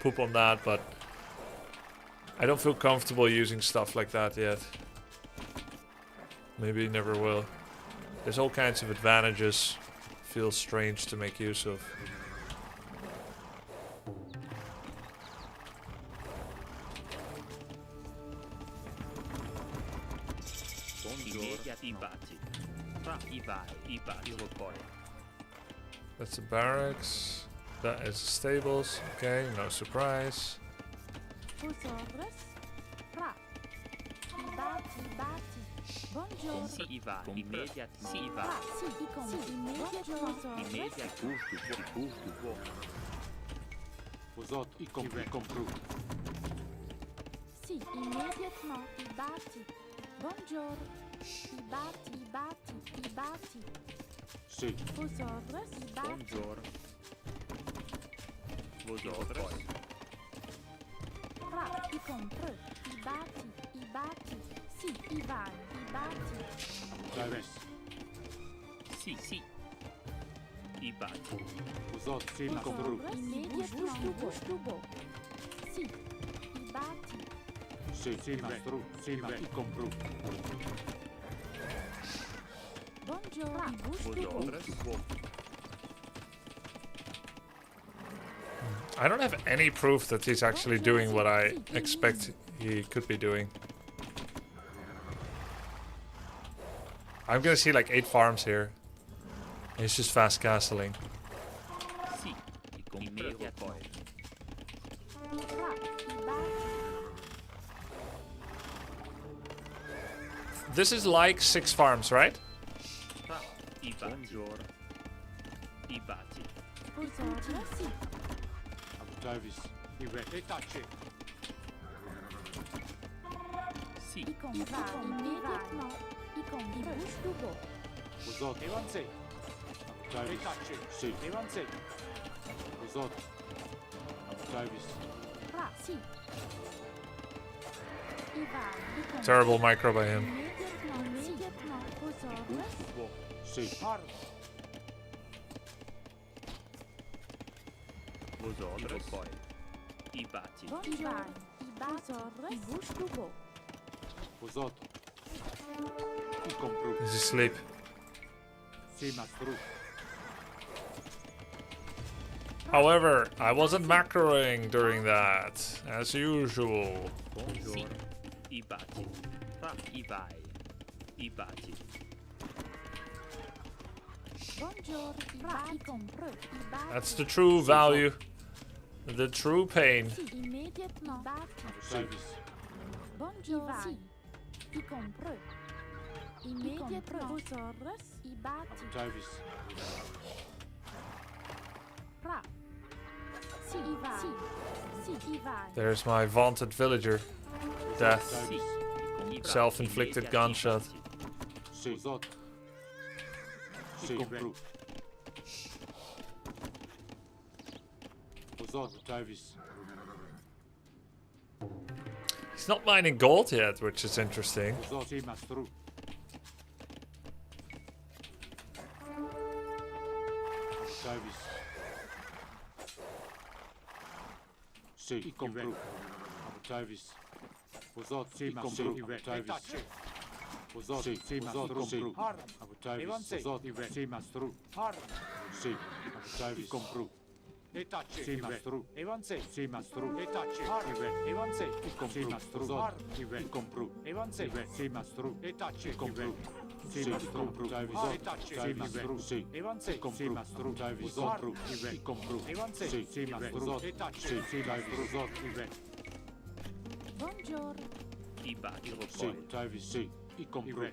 poop on that, but I don't feel comfortable using stuff like that yet. Maybe never will. There's all kinds of advantages. Feels strange to make use of. I bati. Fra. I vai. I bati. I recoil. That's the barracks. That is the stables. Okay, no surprise. Vosotros. Fra. I bati. I bati. Bonjour. Si. I va. Immediate. Si. I va. Fra. Si. I compte. Immediatement. Immediate. Push to bo. Vosot, I compru. Si. Immediatement. I bati. Bonjour. I bati. I bati. I bati. Si. Vosotros. I bati. Bonjour. Vosotros. Fra. I compte. I bati. I bati. Si. I vai. I bati. Traves. Si. Si. I bati. Vosot, si, I compru. Vosotros. Immediatement. Bouche du beau. Si. I bati. Si, si, mastru. Si, I compru. Bonjour. I bouche du beau. Vosotros. I don't have any proof that he's actually doing what I expect he could be doing. I'm gonna see like 8 farms here. He's just fast castling. Si. I compra. Immediate recoil. Fra. I bati. This is like 6 farms, right? Fra. I bati. Bonjour. Ibati. Vosotros, sí. Abudavis. Ive. Etache. Si. Y comprar inmediatamente. Y comprar. Stubo. Vosot. Evanse. Abudavis. Etache. Si. Evanse. Vosot. Abudavis. Ra, sí. Ivan. Y comprar. Terrible micro by him. Immédiatement. Vosotros. Wo. Si. Har. Vosotros. Poi. Ibati. Ivan. Vosotros. Y Stubo. Vosot. I compru. He's asleep. Si mastru. However, I wasn't macroing during that, as usual. Bonjour. Ibati. Ra. Ivai. Ibati. Bonjour. Ra, y comprar. That's the true value. The true pain. Sí, immédiatement. Abudavis. Bonjour. Sí. Y comprar. Immédiatement. Vosotros. Y bati. Abudavis. Ra. Sí, Ivan. Sí, Ivan. There's my vaunted villager. Death. Si. Abudavis. Self-inflicted gunshot. Si. Vosot. Si. Compru. Vosot. Abudavis. He's not mining gold yet, which is interesting. Vosot. Si mastru. Abudavis. Si. I compru. Abudavis. Vosot. Si mastru. Abudavis. Vosot. Si mastru. Si. Abudavis. Vosot. Si mastru. Si. Abudavis. Compru. Si mastru. Evanse. Si mastru. Evanse. Si mastru. Zot. Compru. Evanse. Si mastru. Compru. Si mastru. Si mastru. Si. Evanse. Si mastru. Zot. Compru. Evanse. Si mastru. Zot. Si mastru. Zot. Bonjour. Ibati. Si. Tavis. Si. I compru.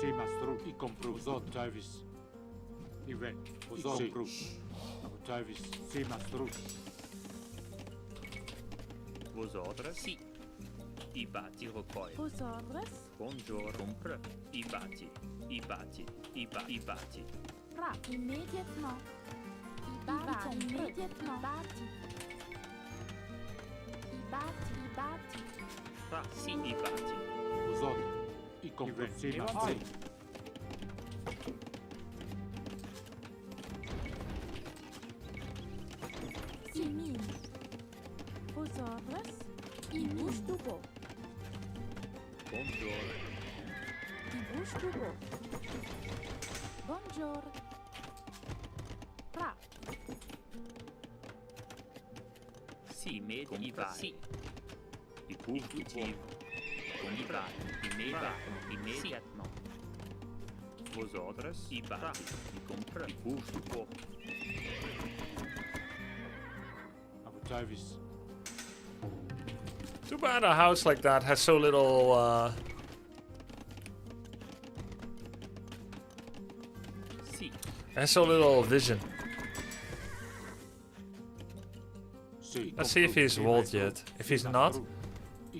Si mastru. I compru. Zot. Tavis. Ive. Zot. Compru. Tavis. Si mastru. Vosotros. Si. Ibati. Rokoi. Vosotros. Bonjour. Compre. Ibati. Ibati. Ibati. Ra. Immédiatement. Ivan. Immédiatement. Bati. Ibati. Ra. Si. Ibati. Zot. I compru. Si mastru. Simin. Vosotros. Ibustubo. Bonjour. Ibustubo. Bonjour. Ra. Si. Med. Ivai. Si. Ibustubo. Ivai. Immédiatement. Vosotros. Ibati. Compre. Ibustubo. Tavis. Too bad a house like that has so little, Si. has so little vision. Si. Let's see if he's walled yet. If he's not,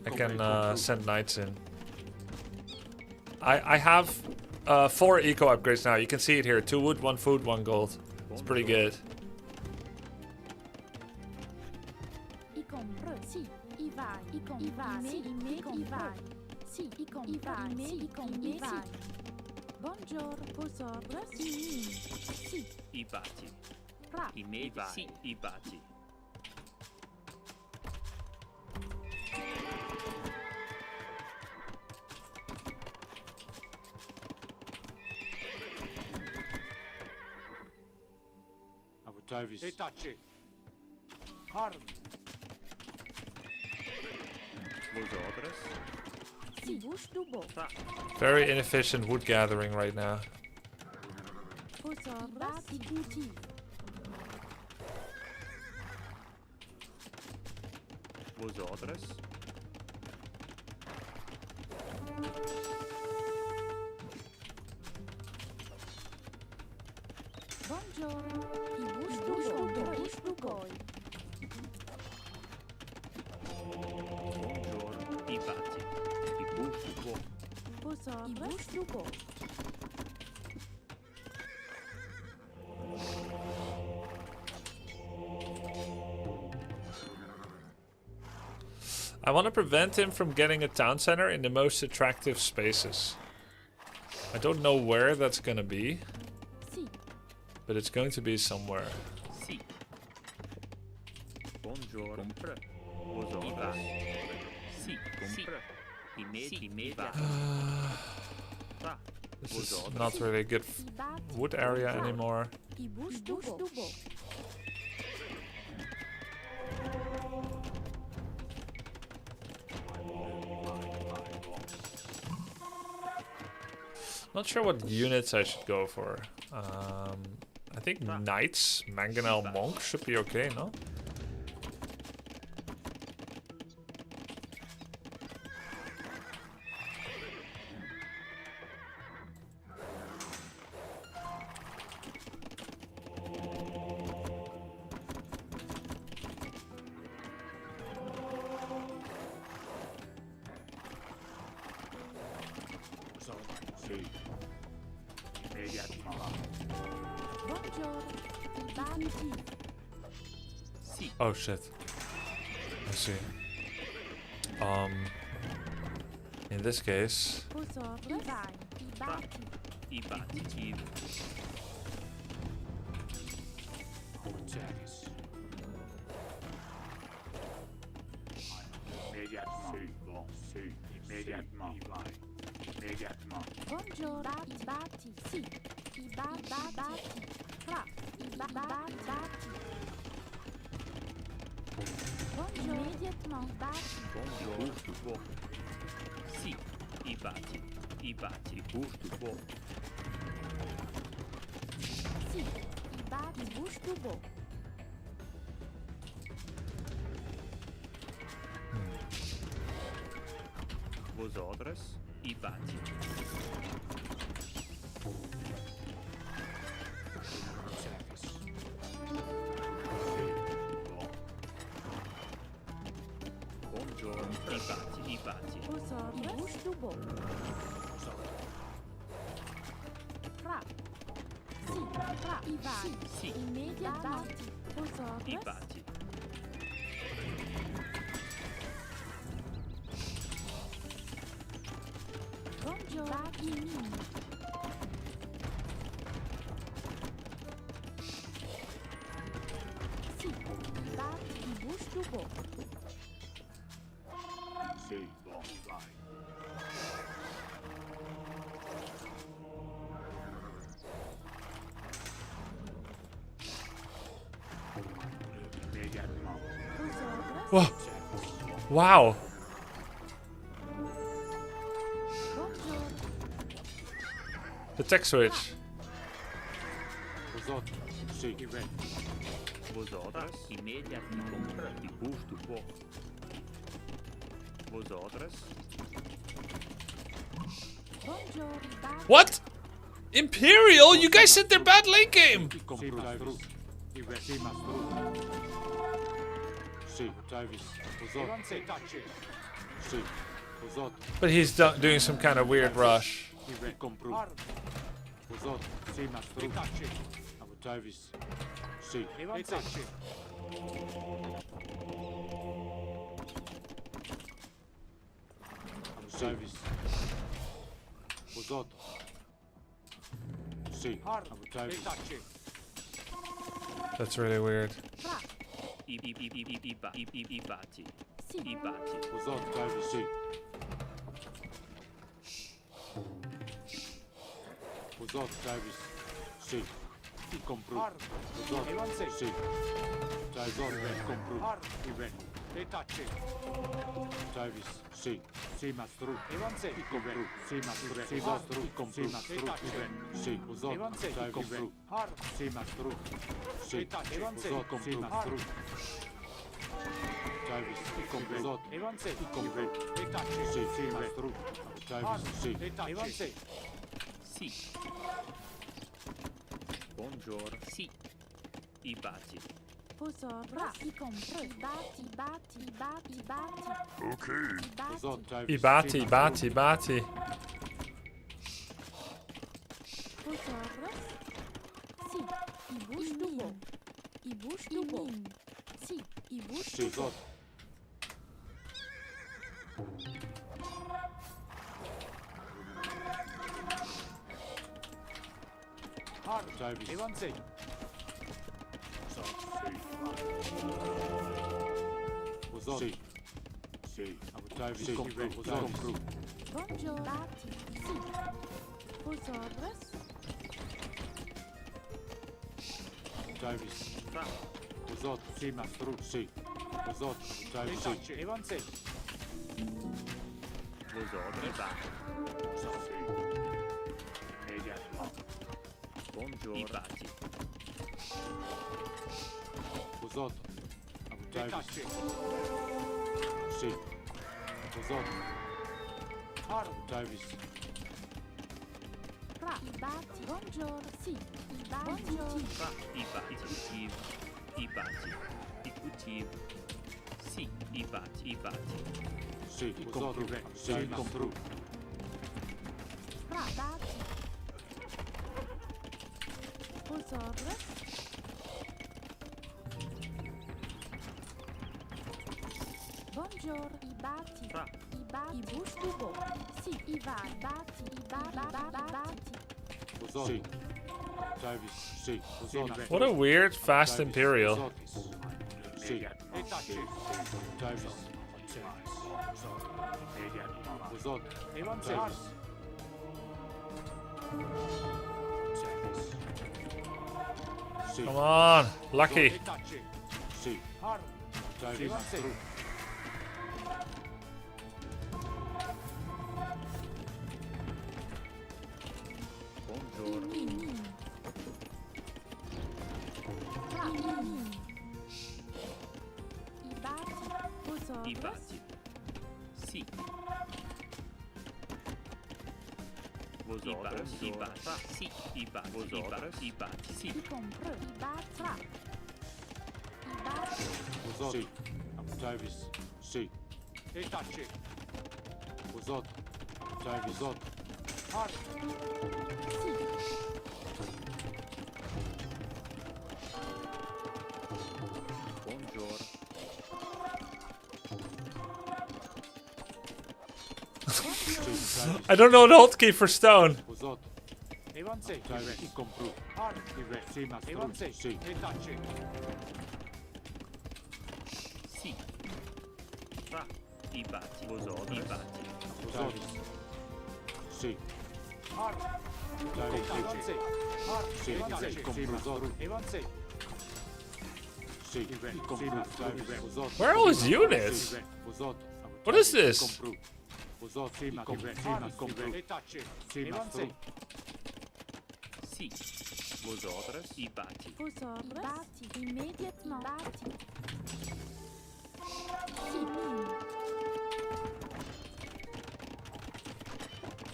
I can send knights in. I have 4 eco upgrades now. You can see it here. 2 wood, 1 food, 1 gold. It's pretty good. I compro. Si. Ivan. I compro. Ivan. Si. Ivan. Si. I compro. Ivan. Bonjour. Vosotros. Si. Ibati. Ra. Immédiat. Si. Ibati. Tavis. Etache. Harm. Vosotros. Si. Bushtubo. Very inefficient wood gathering right now. Vosotros. Iguti. Vosotros. Buongiorno. I busto poi. Buongiorno. I bati. I busto bo. I busto poi. I want to prevent him from getting a town center in the most attractive spaces. I don't know where that's gonna be, Sì. but it's going to be somewhere. Sì. Buongiorno. Compra. Vosotros. Sì. Compra. Immediat. Fra. This is Vosotros. not really a good I batti. wood area anymore. I busto poi. Not sure what units I should go for. I think knights, mangonel monk should be okay, no? Buongiorno. I batti. Sì. Oh shit. I see. In this case, I vai. I batti. I bati. Service. Immédiatement. Sì. Immédiatement. Immédiatement. Buongiorno. I batti. Sì. I batti. Fra. I batti. Buongiorno. Immediatement. I batti. Buongiorno. Busto bo. Sì. I bati. I bati. Busto bo. Sì. I batti. I busto bo. Vosotros. I bati. Service. Buongiorno. I bati. I bati. I busto bo. Fra. Sì. Fra. I vai. Sì. Immediatamente. I Vosotros. bati. Buongiorno. I mini. Sì. I batti. I busto bo. Sì. Bon. Vai. Immédiatement. Vosotros. whoa, wow. Buongiorno. The tech switch. Vosotros. Sì. Event. Vosotros. Immediati. Compra. I busto bo. Vosotros. Buongiorno. I batti. What? Imperial? You guys said they're bad late game. Sì, Mastruz. Event. Sì, Mastruz. Sì, Travis. Vosotros. Sì. Vosotros. But he's doing some kind of weird rush. Event. Compru. Vosotros. Sì, Mastruz. Abu Travis. Sì. Abu Travis. Vosotros. Sì. Abu Travis. That's really weird. Fra. I bati. Sì. I bati. Vosotros. Travis. Sì. Vosotros. Travis. Sì. Compru. Vosotros. Sì. Travis. Compru. Event. Travis. Sì. Sì, Mastru. Compru. Sì, Mastru. Sì, Mastru. Compru. Event. Sì. Vosotros. Travis. Compru. Sì, Mastru. Sì. Vosotros. Compru. Mastru. Travis. Compru. Vosotros. Compru. Sì. Sì, Mastru. Travis. Sì. Sì. Buongiorno. Sì. I bati. Posorras. I compras. I bati. I bati. I bati. I bati. Okay. I bati. I bati, i bati. Posorras. Si. I bush do bo. I bush do bo. Si. I bush do bo. Evanze. Sì. Sì. Sì. Compru. Buongiorno. Bati. Si. Posorras. Davis. Fra. Uzot. Sì, mastru. Sì. Uzot. Davis. Evanze. Vosotros. I bati. Buongiorno. I bati. Uzot. Davis. Sì. Uzot. Davis. Fra. I bati. Buongiorno. Si. I bati. Buongiorno. Fra. I bati. Cultivo. I bati. I cultivo. Sì. I bati. I bati. Sì. Uzot. Sì, compru. Fra. Bati. Posorras. Buongiorno. I bati. Fra. I bati. I bush do bo. Si. I vai. Bati. I bati. Uzot. Sì. Davis. Sì. Uzot. What a weird fast Imperial. Sì. Davis. Uzot. Davis. Sì. Come on, lucky. Sì. Davis. Buongiorno. Fra. I bati. Posorras. I bati. Sì. Vosotros. I bati. Sì. I bati. Vosotros. I bati. Sì. I compro. I bati. Fra. I bati. Uzot. Sì. Davis. Sì. Uzot. Davis. Uzot. Si. Buongiorno. I don't know the hotkey for stone. Uzot. Evanze. Davis. I compru. Sì, mastru. Evanze. Sì. Sì. Fra. I bati. Vosotros. I bati. Davis. Sì. Davis. Sì. I compru. Uzot. Sì. I compru. Davis. Uzot. Where are all his units? Uzot. What is this? Compru. Uzot. Sì, compru. Sì, mastru. Sì. Vosotros. I bati. Posorras. Bati. Immediatement. Bati. Si.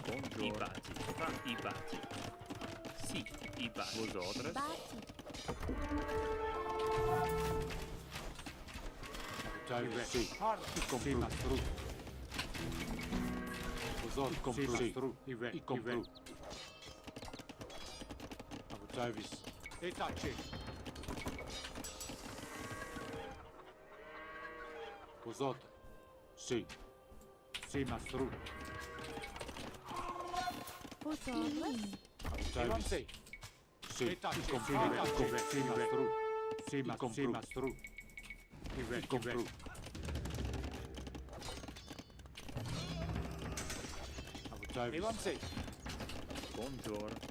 Buongiorno. I bati. Fra. I bati. Sì. I bati. Vosotros. Bati. Davis. Sì. I compru. Mastru. Uzot. Compru. Sì. I compru. Davis. Uzot. Sì. Sì, mastru. Posorras. Davis. Sì. I compru. Sì, mastru. Sì, mastru. I compru. Davis. Buongiorno.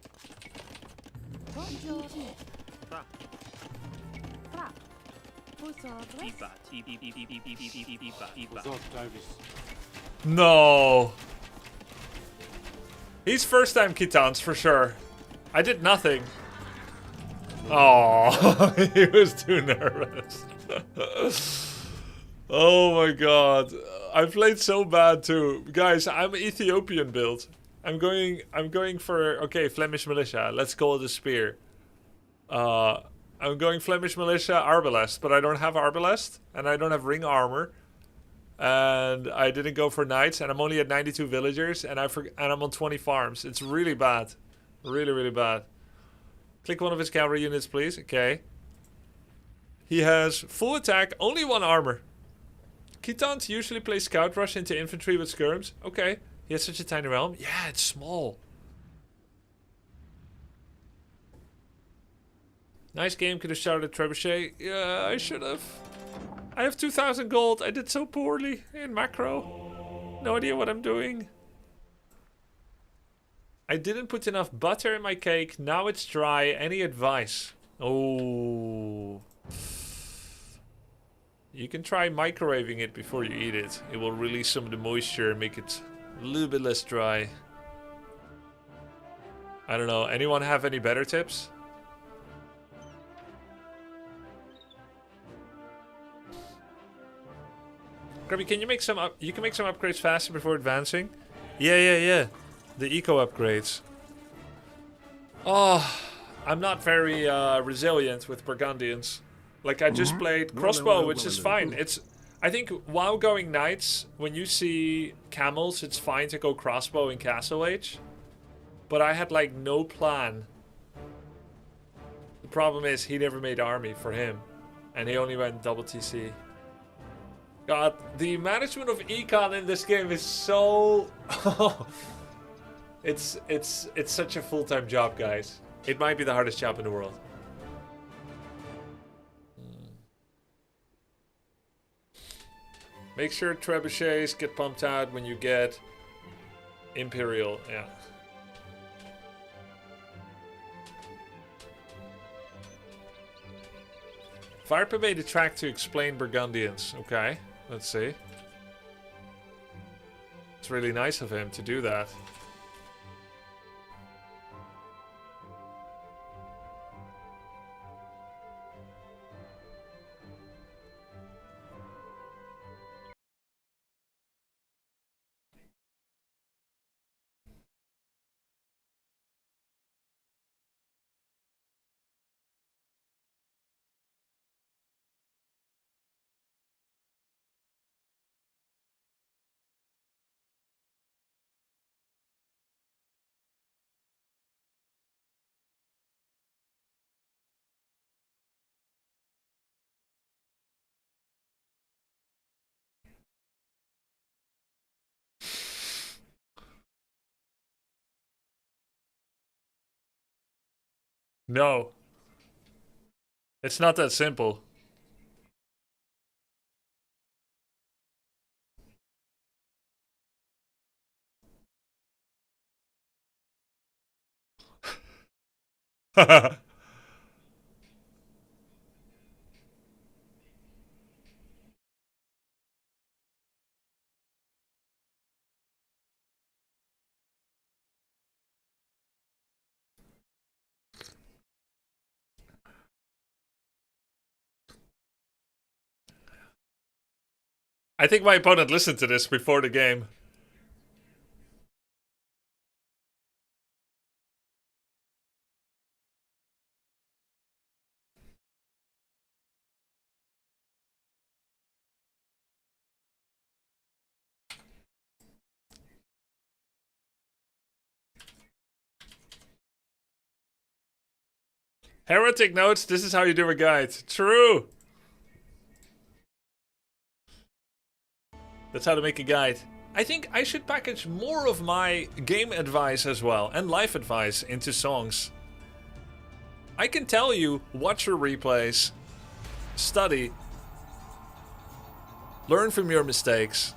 Buongiorno. Fra. Fra. Posorras. I bati. I bati. Uzot. Davis. No. He's first time Kitans for sure. I did nothing. Oh, he was too nervous. Oh my god. I played so bad too. Guys, I'm Ethiopian build. I'm going for okay, Flemish militia. Let's call it a spear. I'm going Flemish Militia Arbalest, but I don't have Arbalest, and I don't have Ring Armor. And I didn't go for Knights, and I'm only at 92 villagers, and I'm on 20 farms. It's really bad. Really, really bad. Click one of his cavalry units, please. Okay. He has full attack, only 1 armor. Khitans usually play Scout Rush into infantry with skirms. Okay. He has such a tiny realm. Yeah, it's small. Nice game, could have shouted at Trebuchet. Yeah, I should have. I have 2,000 gold. I did so poorly in macro. No idea what I'm doing. I didn't put enough butter in my cake. Now it's dry. Any advice? Oh. You can try microwaving it before you eat it. It will release some of the moisture and make it a little bit less dry. I don't know. Anyone have any better tips? Grubby, can you make some you can make some upgrades faster before advancing? Yeah. The eco upgrades. Oh, I'm not very resilient with Burgundians. Like, I just played crossbow, which is fine. I think while going knights, when you see camels, it's fine to go crossbow in Castle Age. But I had like no plan. The problem is he never made army for him, and he only went double TC. God, the management of econ in this game is so... it's such a full-time job, guys. It might be the hardest job in the world. Make sure trebuchets get pumped out when you get Imperial, yeah. Viper made a track to explain Burgundians. Okay, let's see. It's really nice of him to do that. No. It's not that simple. I think my opponent listened to this before the game. Heretic notes, this is how you do a guide. True! That's how to make a guide. I think I should package more of my game advice as well, and life advice, into songs. I can tell you, watch your replays, study, learn from your mistakes,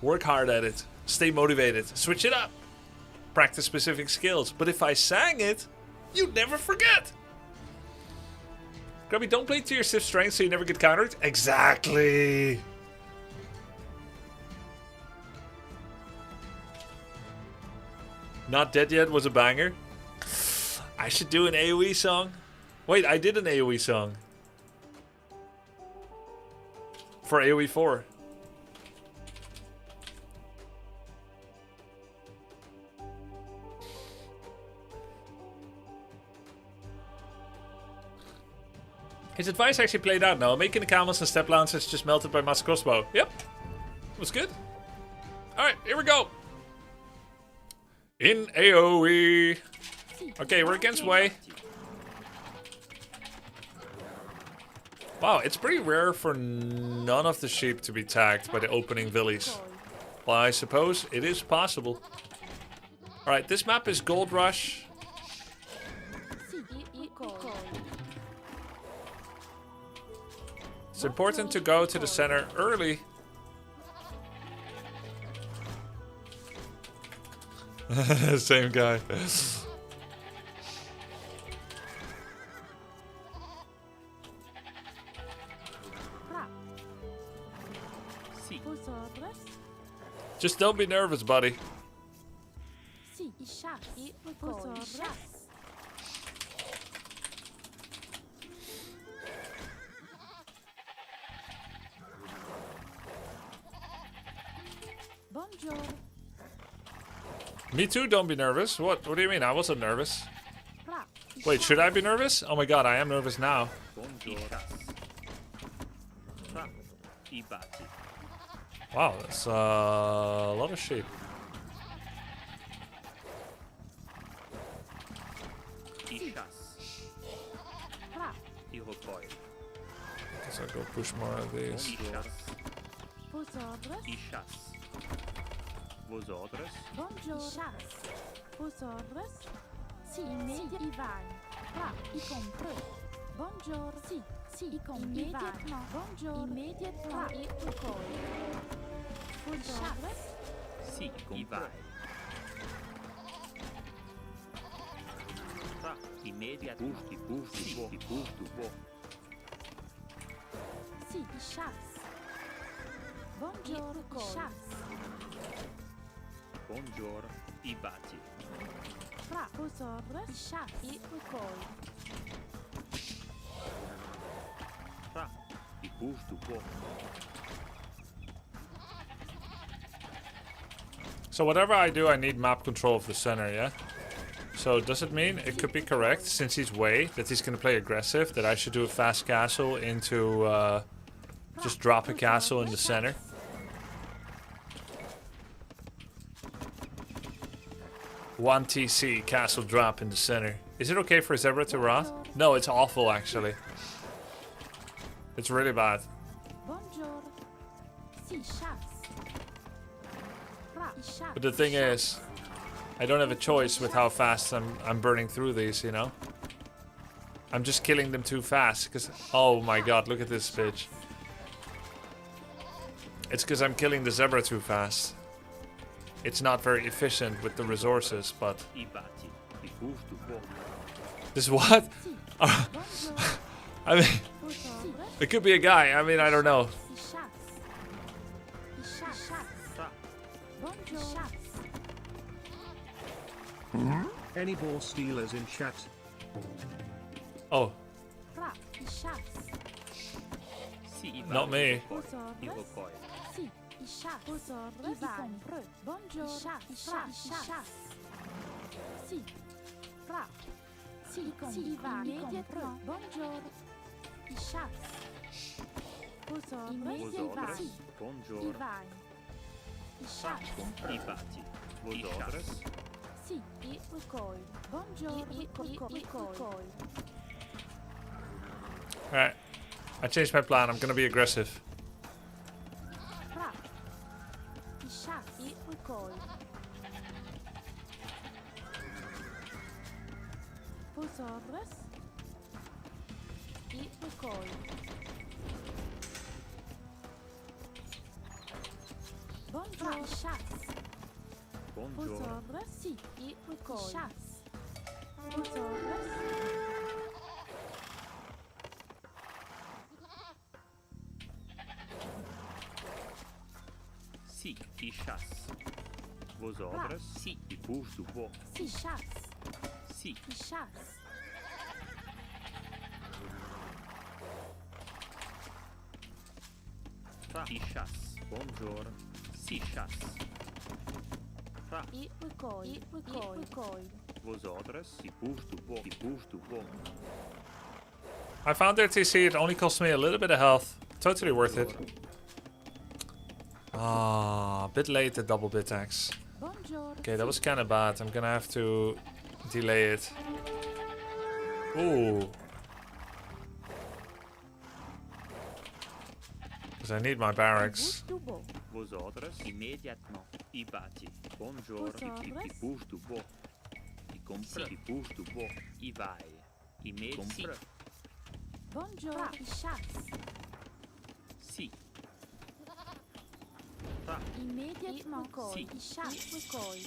work hard at it, stay motivated, switch it up, practice specific skills. But if I sang it, you'd never forget! Grubby, don't play to your Sith strength so you never get countered. Exactly! Not Dead Yet was a banger. I should do an AoE song. Wait, I did an AoE song. For AoE 4. His advice actually played out now. Making the camels and step lancers just melted by mass crossbow. Yep. It was good. Alright, here we go. In AoE. Okay, we're against Wei. Wow, it's pretty rare for none of the sheep to be tagged by the opening villies. Well, I suppose it is possible. Alright, this map is Gold Rush. It's important to go to the center early. Same guy. Just don't be nervous, buddy. Me too, don't be nervous. What do you mean? I wasn't nervous. Wait, should I be nervous? Oh my god, I am nervous now. Wow, that's a lot of sheep. Guess I'll go push more of these. Vosotros. Vosotros. Si, immediately. I compre. Bonjour. Si, immediatement. Bonjour. Immediatement. Et poi. Vosotros. Si, compre. Immediately. Push to walk. Si, chasse. Bonjour. Chasse. Bonjour, i bati. Fra, vosotros, chasse, et poi. Fra, i push to walk. So whatever I do, I need map control of the center, yeah? So does it mean, it could be correct, since he's Wei, that he's going to play aggressive, that I should do a fast castle into, just drop a castle in the center? One TC castle drop in the center. Is it okay for Zebra to Wrath? No, it's awful actually. It's really bad. But the thing is, I don't have a choice with how fast I'm burning through these, you know? I'm just killing them too fast, because... Oh my god, look at this bitch. It's because I'm killing the Zebra too fast. It's not very efficient with the resources, but... This what? I mean... It could be a guy, I mean, I don't know. Any ball stealers in chat? Oh. Not me. Alright. I changed my plan. I'm gonna be aggressive. Si, i chasse. Vosotros, si, i push to walk. Si, chasse. Si, I chasse. fra, i chasse. Bonjour, si chasse. Fra, Et poi. vosotros, i push to walk. I push to walk. I found their TC. It only cost me a little bit of health. Totally worth it. Ah, bit late the double bit axe. Buongiorno. Okay, that was kind of bad. I'm gonna have to delay it. Ooh. Because I need my barracks. Tubo. Vos ordres immédiatement. I bâti. Bonjour. Vos ordres. I bouge du bois. I compre. I bouge du bois. I vai. I me compre. Buongiorno. I chasse. Si. Immédiatement. Si. I chasse. Recueil.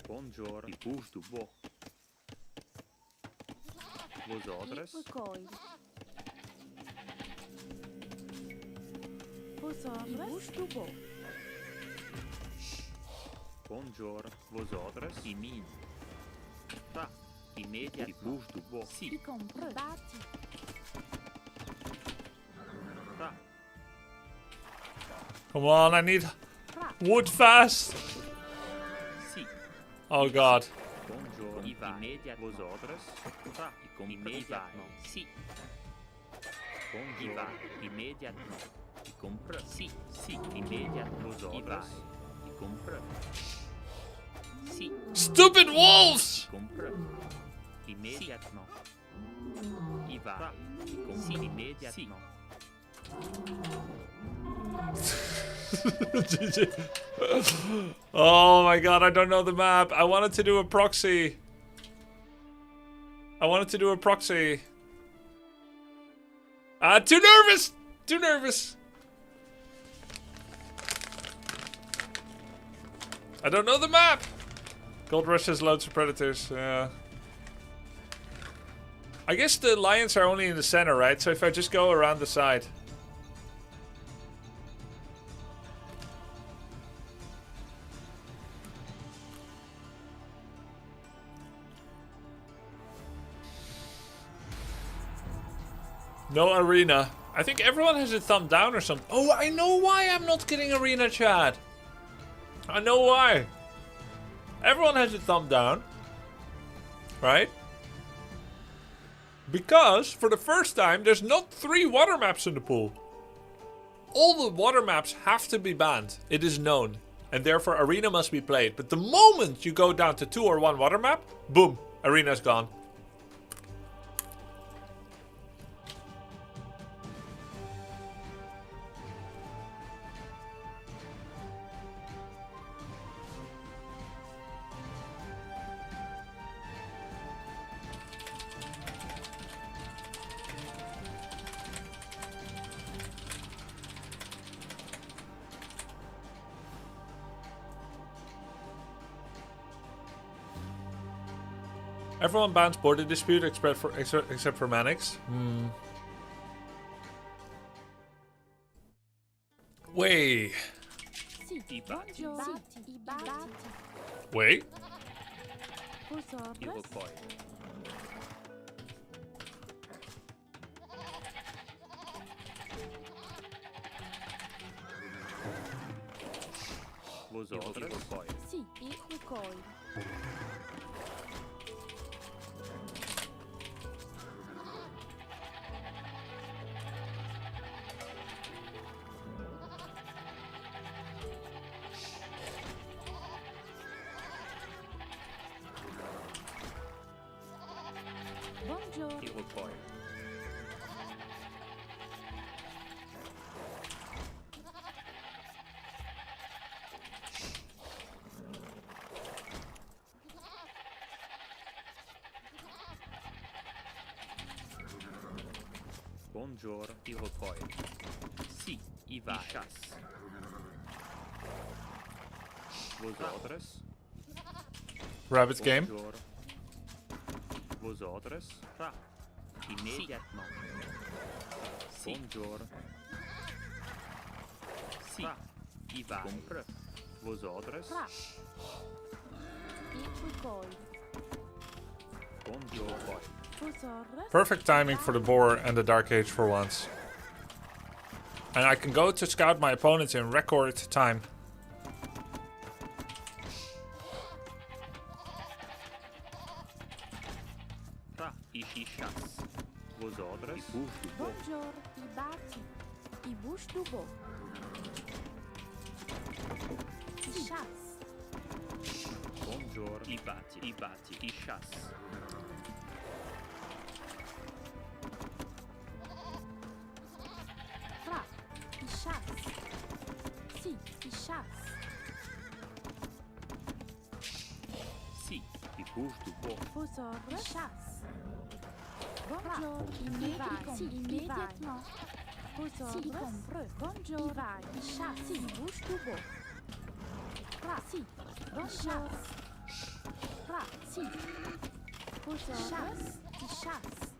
Bonjour. I bouge du bois. Vos ordres. Recueil. Vos ordres. Tubo. Bonjour. Vos ordres. I mine. Ta. Immédiat. I bouge du bois. Si. I compre. Bati. Ta. Come on, I need Fra. wood fast. Si. Oh god. Bonjour. I va. Immédiat. Vos ordres. Ta. I compre. Immédiatement. Si. Bonjour. I va. Immédiatement. I compre. Si. Si. Immédiat. Vos ordres. I compre. Si. Stupid wolves! Compre. Immédiatement. I va. I compre. Immédiatement. GG. Oh my god, I don't know the map. I wanted to do a proxy. Too nervous! Too nervous! I don't know the map! Gold Rush has loads of predators, yeah. I guess the lions are only in the center, right? So if I just go around the side. No arena. I think everyone has a thumb down or something. Oh, I know why I'm not getting arena, Chad. I know why. Everyone has a thumb down. Right? Because, for the first time, there's not 3 water maps in the pool. All the water maps have to be banned. It is known. And therefore, arena must be played. But the moment you go down to 2 or 1 water map, boom, arena's gone. Everyone bans border dispute except for Manix. Wait. Si. Buongiorno. I bati. Wait. Vos I ordres. recueil. Vos ordres. I recueil. Si. I recueil. Buongiorno. I recueil. Bonjour, I recueil. Si, I va. I chasse. Vos ordres. Rabbit game. Bonjour. Vos ordres. Fra. Immédiatement. Si. Bonjour. Si. Fra. I va. Compre. Vos ordres. Fra. I recueil. Bonjour. Vos ordres. Perfect timing for the boar and the Dark Age for once. And I can go to scout my opponents in record time. Fra. I chasse. bouge du bois. Bonjour, i bâti. I bouche du beau. I chasse. Bonjour, i batti, i chasse. Fra. I chasse. Si, i chasse. Si, i bouge du bois. Posor. I chasse. Bonjour, immédiatement. Posor. Si, compre. Bonjour, i vai. I chasse. Si, i bouche du beau. Fra. Si. Bonjour. Fra. Si. Posor. Chasse. I chasse.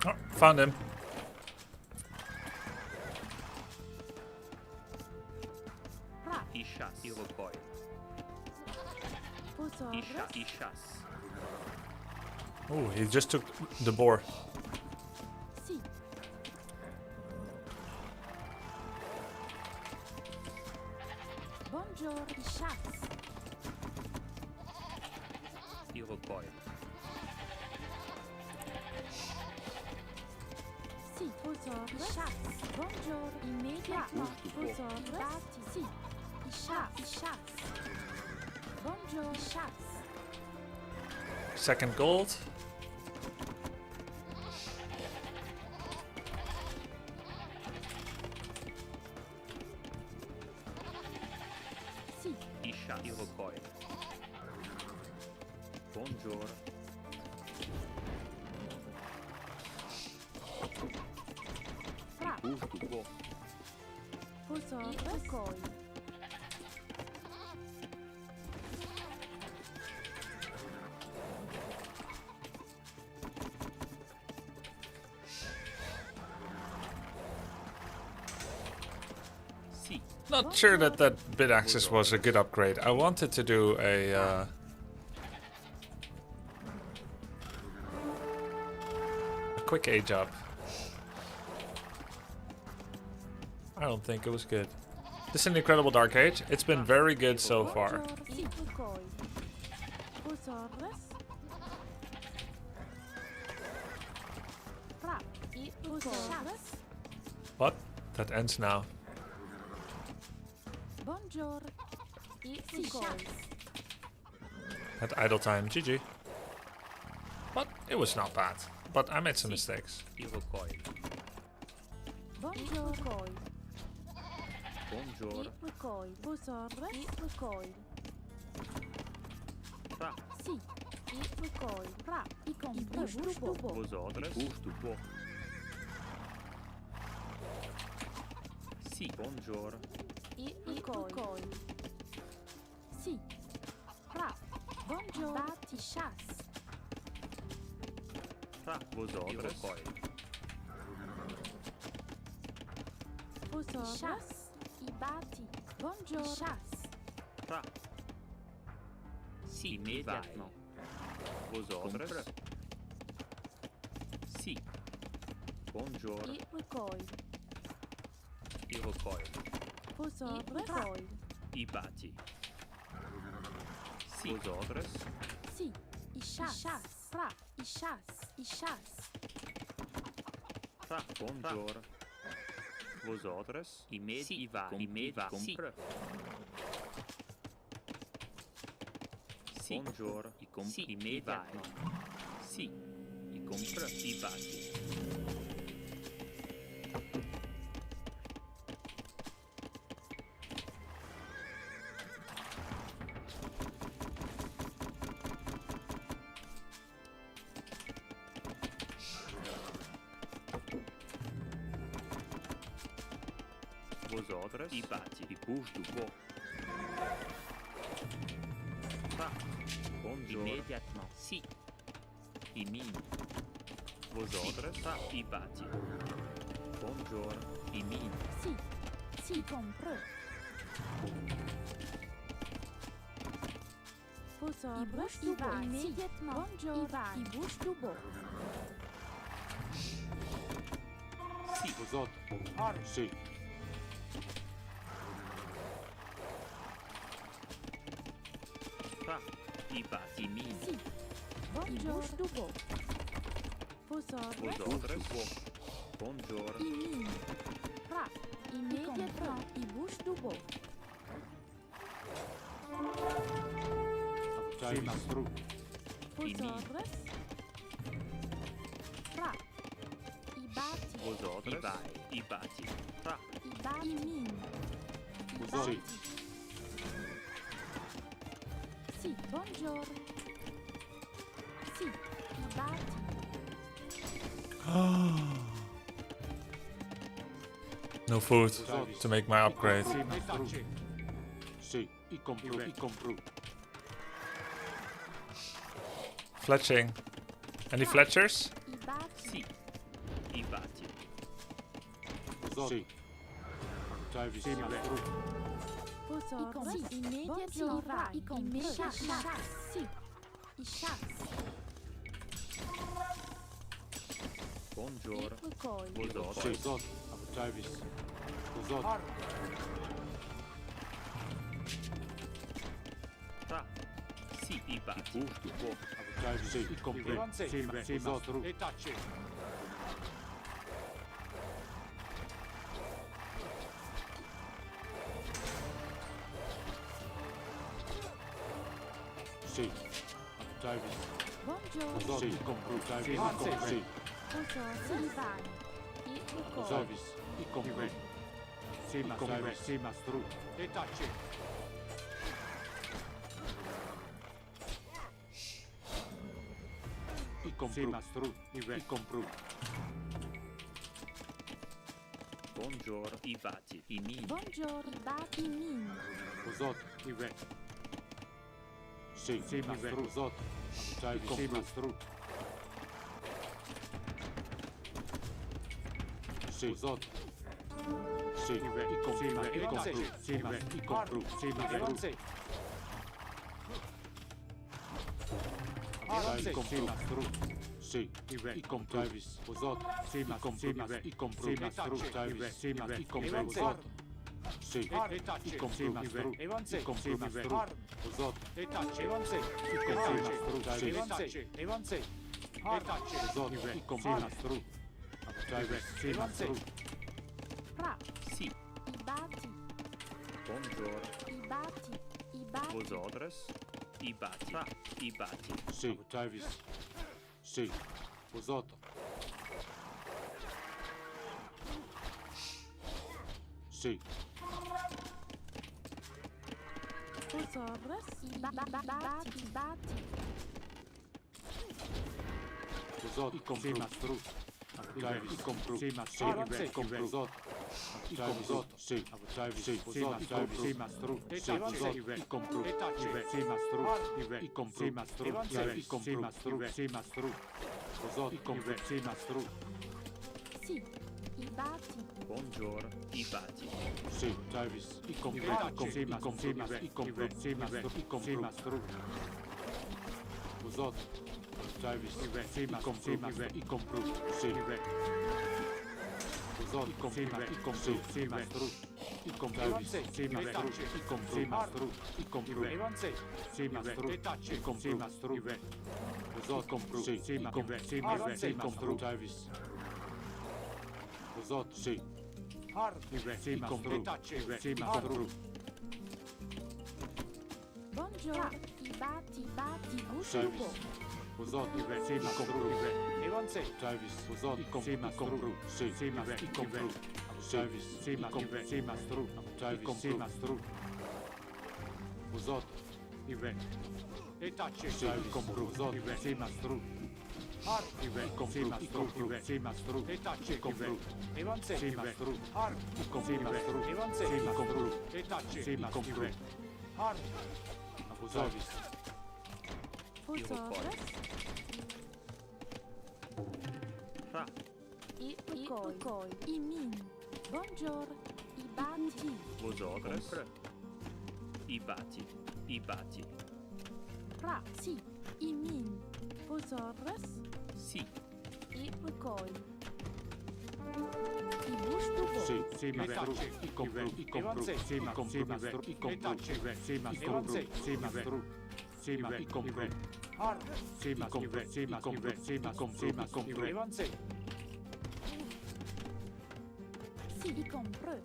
Oh, found him. Fra. I chasse, i recoil. Posor. I chasse. Oh, he just took the boar. Si. Bonjour, i chasse. I recoil. Si, posor. I chasse. Bonjour, immédiatement. Posor. I batti. Si. I chasse. Bonjour, i chasse. Second gold. Si. I chasse, i recoil. Bonjour. Fra. Bouge du bois. Posor. I recoil. Si, Not sure that that bit axis was a good upgrade. I wanted to do a quick A job. I don't think it was good. This is an incredible Dark Age. It's been very good so far. Bonjour, I recoil. Posores. Fra. I posores. What? That ends now. Bonjour. I recoil. At idle time. GG. But it was not bad. But I made some mistakes. i recoil. Bonjour. Recoil. Bonjour. I recoil. Posores. I recoil. Fra, Si. I recoil. Fra. I compre. I bouche du beau. vos ordres. Bouge du bois. Si, bonjour. I recoil. Si. Fra. Bonjour. Batti chasse. Fra, vos ordres. I recoil. Posores. Chasse. I batti. Bonjour. Chasse. Fra. Si, immédiatement. Vos ordres. Si. Bonjour. I recoil. I recoil. Posores. Recoil. I batti. Si, vos ordres. Si. I chasse. Fra. I chasse. I chasse. Fra, bonjour. Vos ordres. Si, va. Compre. Si, bonjour. I compre. Si, immédiatement. Si, i compre. I batti. Vos ordres. I batti. I bouge du bois. Fra. Bonjour. Immédiatement. Si. I mine. Vos ordres. Fra. I batti. Bonjour. I mine. Si. Si. Compre. Posores. I bouche du beau. Immédiatement. Bonjour. I bouche du beau. Si. Vos ordres. Si. Fra. I batti. I mine. Si. Bonjour. I bouche du beau. Vosotros. Vosotras. Bonjour. Imin. Pra. Imediatron. Ibush dubo. Abutai mastru. Vosotros. Pra. Ibati. Vosotras. Ibati. Pra. Ibati. Imin. Vosotros. Sì, buongiorno. Sì, ibati. No food to make my upgrade. Sì, mastru. Sì, i compru. Fletching. Any fletchers? Ibati. Sì. Ibati. Vosotros. Abutai vis mastru. Vosotros. Sì, immediately. I compra. Sì. I chats. Bonjour. Ipukoi. Vosotras. Vosotros. Abutai vis. Vosotros. Pra. Sì. Ibati. Busto bo. Abutai vis. I compru. Sì, vosotros. Sì. Abutai vis. Buongiorno. Vosotros. I compru. Sì. Vosotros. Ibani. Ipukoi. Vosotros. I compru. Sì, mastru. I compru. Sì, mastru. I compru. Bonjour. Ibati. Imin. Buongiorno. Ibati min. Vosotros. Sì, mastru. Vosotros. Abutai vis. Sì, mastru. Sì, vosotros. Sì, i compru. Sì, mastru. Sì, mastru. Abutai vis. Mastru. Sì, i compru. Vosotros. Sì, i compru. Mastru. Abutai vis. Sì, i compru. Vosotros. Sì, i compru. Mastru. I compru. Mastru. Vosotros. I compru. Mastru. Abutai vis. Vosotros. I compru. Mastru. Abutai vis. Sì, mastru. Pra. Sì. Ibati. Bonjour. Ibati. Ibati. Vosotras. Ibati. Pra. Ibati. Sì, abutai vis. Sì, vosotros. Sì, Vosotros. Ibati. Ibati. vosotros. I compru. Sì, mastru. Abutai vis. I compru. Sì, mastru. I compru. Vosotros. Abutai vis. Sì, abutai vis. Sì, vosotros. Sì, mastru. Sì, vosotros. I compru. Sì, mastru. I compru. Sì, mastru. I compru. Mastru. Sì, mastru. Vosotros. I compru. Sì, mastru. Sì. Ibati. Bonjour. Ibati. Sì, abutai vis. I compru. Sì, mastru. I compru. Sì, mastru. I compru. Sì, mastru. Vosotros. Abutai vis. Sì, mastru. I compru. Sì. Vosotros. I compru. Sì, mastru. I compru. Sì, mastru. I compru. Sì, mastru. I compru. Sì, mastru. I compru. Sì, mastru. Vosotros. Compru. Sì, mastru. Sì, mastru. Sì, compru. Abutai vis. Vosotros. Sì. Sì, mastru. Sì, mastru. Buongiorno. Ibati. Ibati. Abutai Bushdubo. vis. Vosotros. Sì, mastru. Abutai vis. Vosotros. Sì, mastru. Sì, mastru. I compru. Abutai vis. Sì, mastru. Sì, mastru. Abutai vis. Sì, mastru. Vosotros. Sì, i compru. Vosotros. Sì, mastru. I compru. I compru. Sì, mastru. I compru. Sì, mastru. I compru. Mastru. Sì, compru. Sì, compru. Abutai vis. Vosotros. Pra. Ipukoi. Imin. Buongiorno. Ibati. Vosotras. Ibati. Ibati. Pra. Sì. Imin. Vosotros. Sì. Ipukoi. Ibushdubo. Sì, mastru. I compru. Sì, compru. Mastru. I compru. Sì, mastru. Sì, Sima i compro. Har. Sima compro. Sima compro. Sima compro. Sima compro. Evanze. Si, i compro.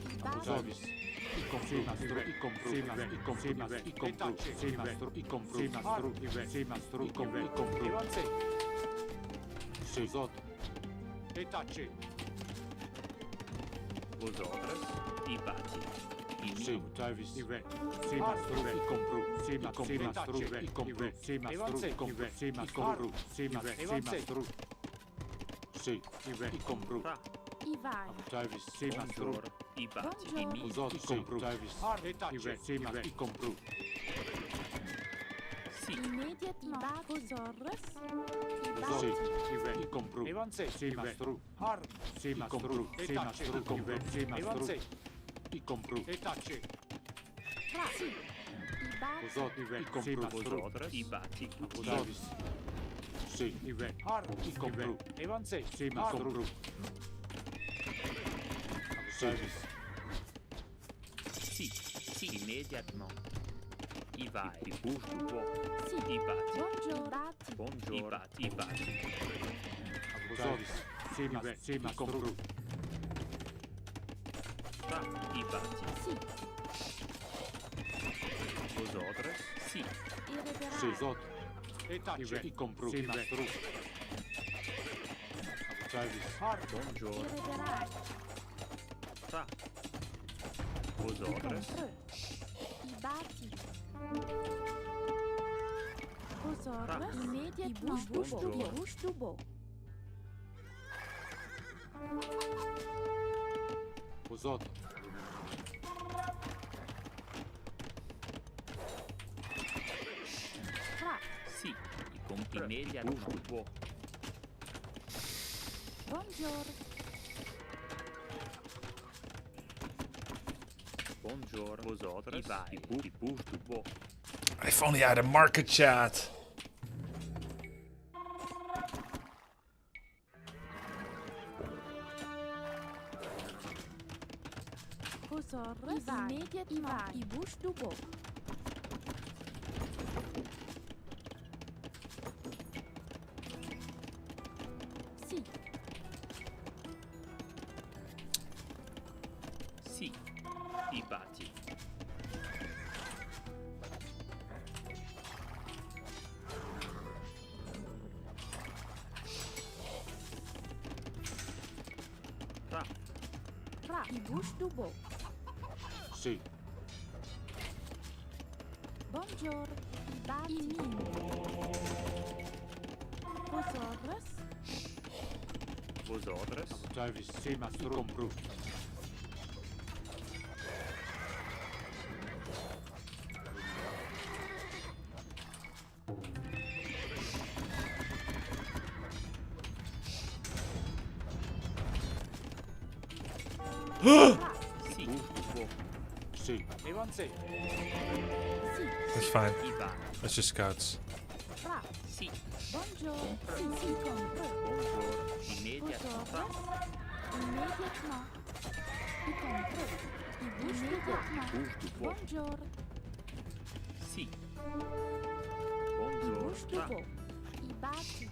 I bati. Service. I compro. Sima stru. I compro. Sima. I compro. Sima. I compro. Sima stru. I compro. Sima stru. Sima stru. I compro. I compro. Evanze. Sì. Zot. E tacce. Vosotros i bati. Sì, Travis. Sima stru. I compro. Sima stru. I compro. Sima stru. I compro. Sima compro. Sima stru. Sì, I compro. Fra. I vai. Travis. Sima stru. Buongiorno i bati. I mi. Zot. I compro. Travis. E tacce. Sima. I compro. Sì. Immediatement. I bati. Vosotros. I Sì, bati. I compro. Evanze. Sima stru. Har. Sima compro. Sima stru. Compro. Sima stru. I compro. E tacce. Fra. Si. I bati. Zot. I compro. Vosotros i bati. Travis. Sì, Har. I compro. Evanze. Sima compro. Travis. Sì. Sì. Immediatement. I vai. I bouge du bois. Si. I bati. Buongiorno. Bati. Buongiorno. I bati. I bati. Travis. Sima compro. Fra. I bati. Si. Vosotros sì. Irreverare. Sì, Zot. E tacce. I compro. Sima stru. Travis. Har. Buongiorno. Irreverare. Fra. I Vosotros compro. I bati. Vosotros. Immediatement. I bouge du bois. Zot. Fra. sì. I compri immediatamente. Bouge du bois. Buongiorno. Buongiorno. Vosotros i vai. I bouge du bois. If only I had a market chat. Vosotros. Immediatement. I bouge du bois. Si. Sì. I bati. Fra. Fra. I bouge du bois. Sì. Buongiorno. I bati. Vosotros. Vosotros Travis. Sima stru. Compro. Fra. sì. Bouge du bois. Sì. Evanze. Si. That's fine. I vai. That's just scouts. Fra. Sì. Buongiorno. Si. Compro. Buongiorno. Immediatamente. Fra. Vosotros. Immediatement. I compro. I bouge du bois. Bouge du bois. Buongiorno. Sì. I Buongiorno. bouge du Fra. bois. I bati.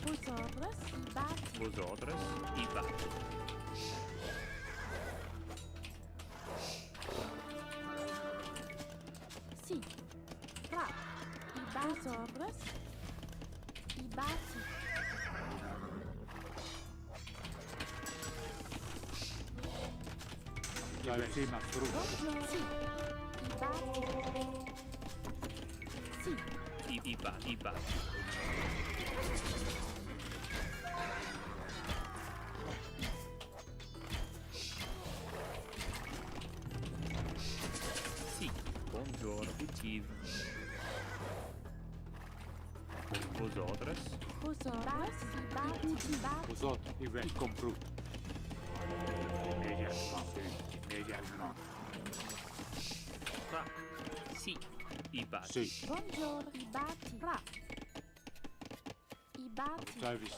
Vosotros. I bati. Vosotros i bati. Si. Fra. I bati. Vosotros. I bati. Travis. Sima stru. Buongiorno. Si. I bati. Si. I bati. I bati. Sì. Buongiorno. Cultivo. Vosotras. Vosotras. Ibati. Vosot, i compru. Immédiatement. Fra. Si. Ibati. Si, Buongiorno. Ibati. Ra. Ibati. Travis.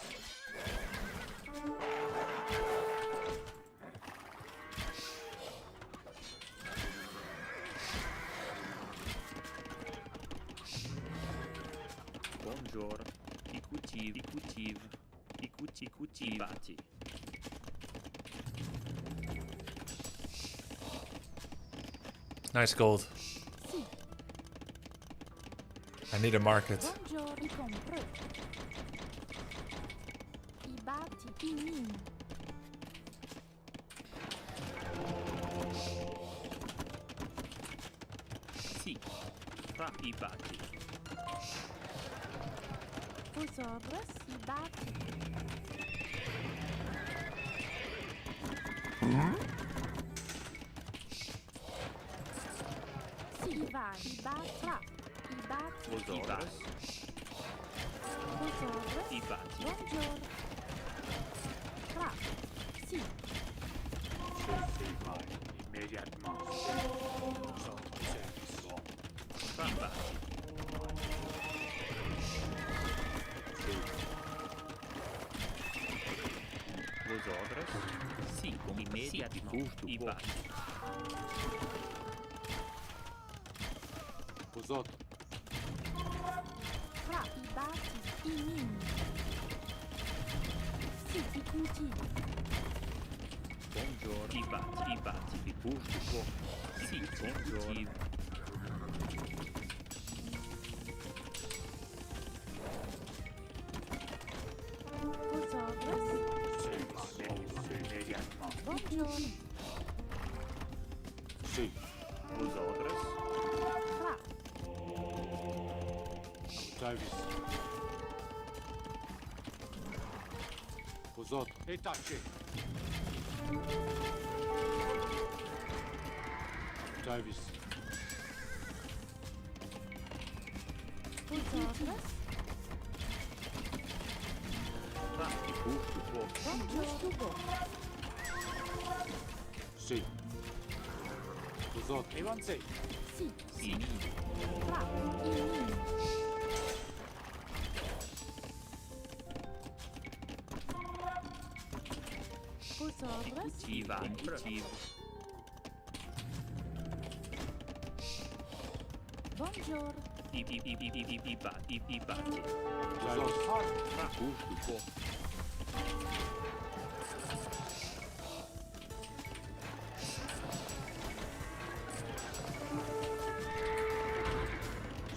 Buongiorno. Ibati. Nice gold. Si. I need a market. Buongiorno. Compro. Ibati. Inin. Si. Fra. Ibati. Vosotras. Ibati. Si. Ivan. Ibati. Ra. Ibati. Vosotras. Vosotras. Ibati. Buongiorno. Ra. Si. Immédiatement. Fra. Ibati. Vosotras. Si. Immediatement. Ibati. Vosot, Fra. Ibati. Inin. Si. Icuti. Buongiorno. Ibati. Di bouge du bois. Si. Buongiorno. Vosotras. immédiatement. Buongiorno. Si, Vosotras. Fra. Travis. Vosot, etache. Travis. Vosotras. Fra. Di bouge du bois. Buongiorno. Si. Vosot, avancez. Si. Si. Fra. Inin. Vosotras. Ibati. Buongiorno. Ibati. Travis. Fra. Bouge du bois.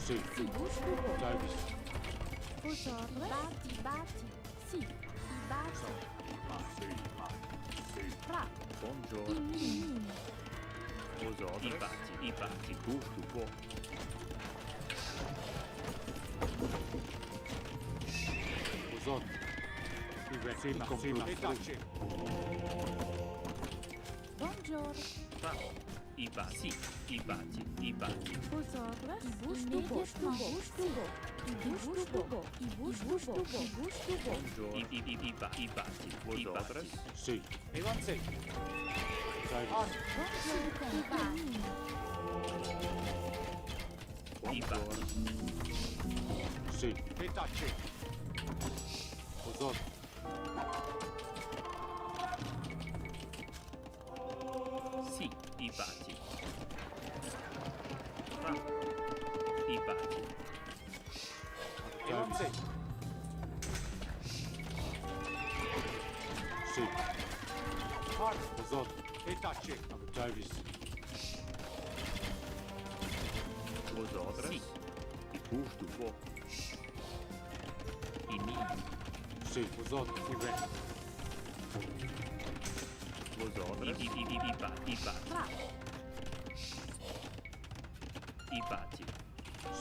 Si, Si. Bushbubo. Travis. Vosotras. Ibati. Si. Ibati. Fra. Buongiorno. Inin. Vosotras. Ibati. Bouge du bois. Vosot. I compru. Etache. Buongiorno. Fra. Ibati. Vosotras. Bushbubo. Bushbubo. Bushbubo. Bushbubo. Bushbubo. Buongiorno. Ibati. Vosotras. Si. Avancez. Travis. Buongiorno. Buongiorno. Si. Etache. Vosot. Si. Ibati. Fra. Ibati. Avancez. Si. Vosot. Etache. Travis. Vosotras. Si. Di bouge du bois. Inin. Si. Vosot. Ivet. Vosotras. Ibati. Fra. Ibati.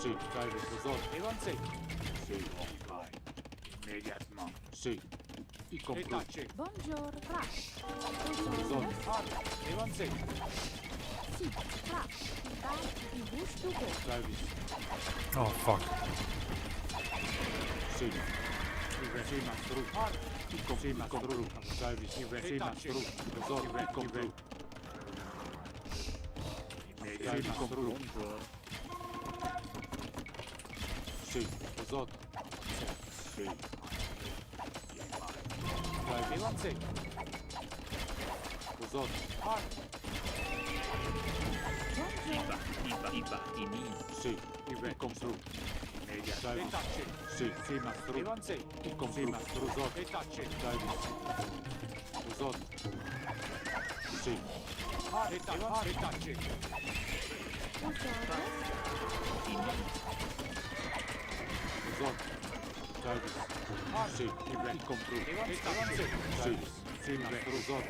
Si. Travis. Vosot. Avancez. Si. Immédiatement. Si. I compru. Etache. Buongiorno. Fra. Vosot. Vosotras. Avancez. Si. Fra. Ibati. Bushbubo. Travis. Oh fuck. Si. Sì. Sì, mastru. Sì, mastru. Davis. Sì, mastru. Resort. Compru. Sì, mastru. Buongiorno. Sì. Resort. Sì. Davis. Resort. Iba, ini. Sì. Compru. Davis. Sì. Sì, mastru. Compru. Resort. Davis. Resort. Sì. Resort. Davis. Sì. Compru. Davis. Sì, mastru. Resort.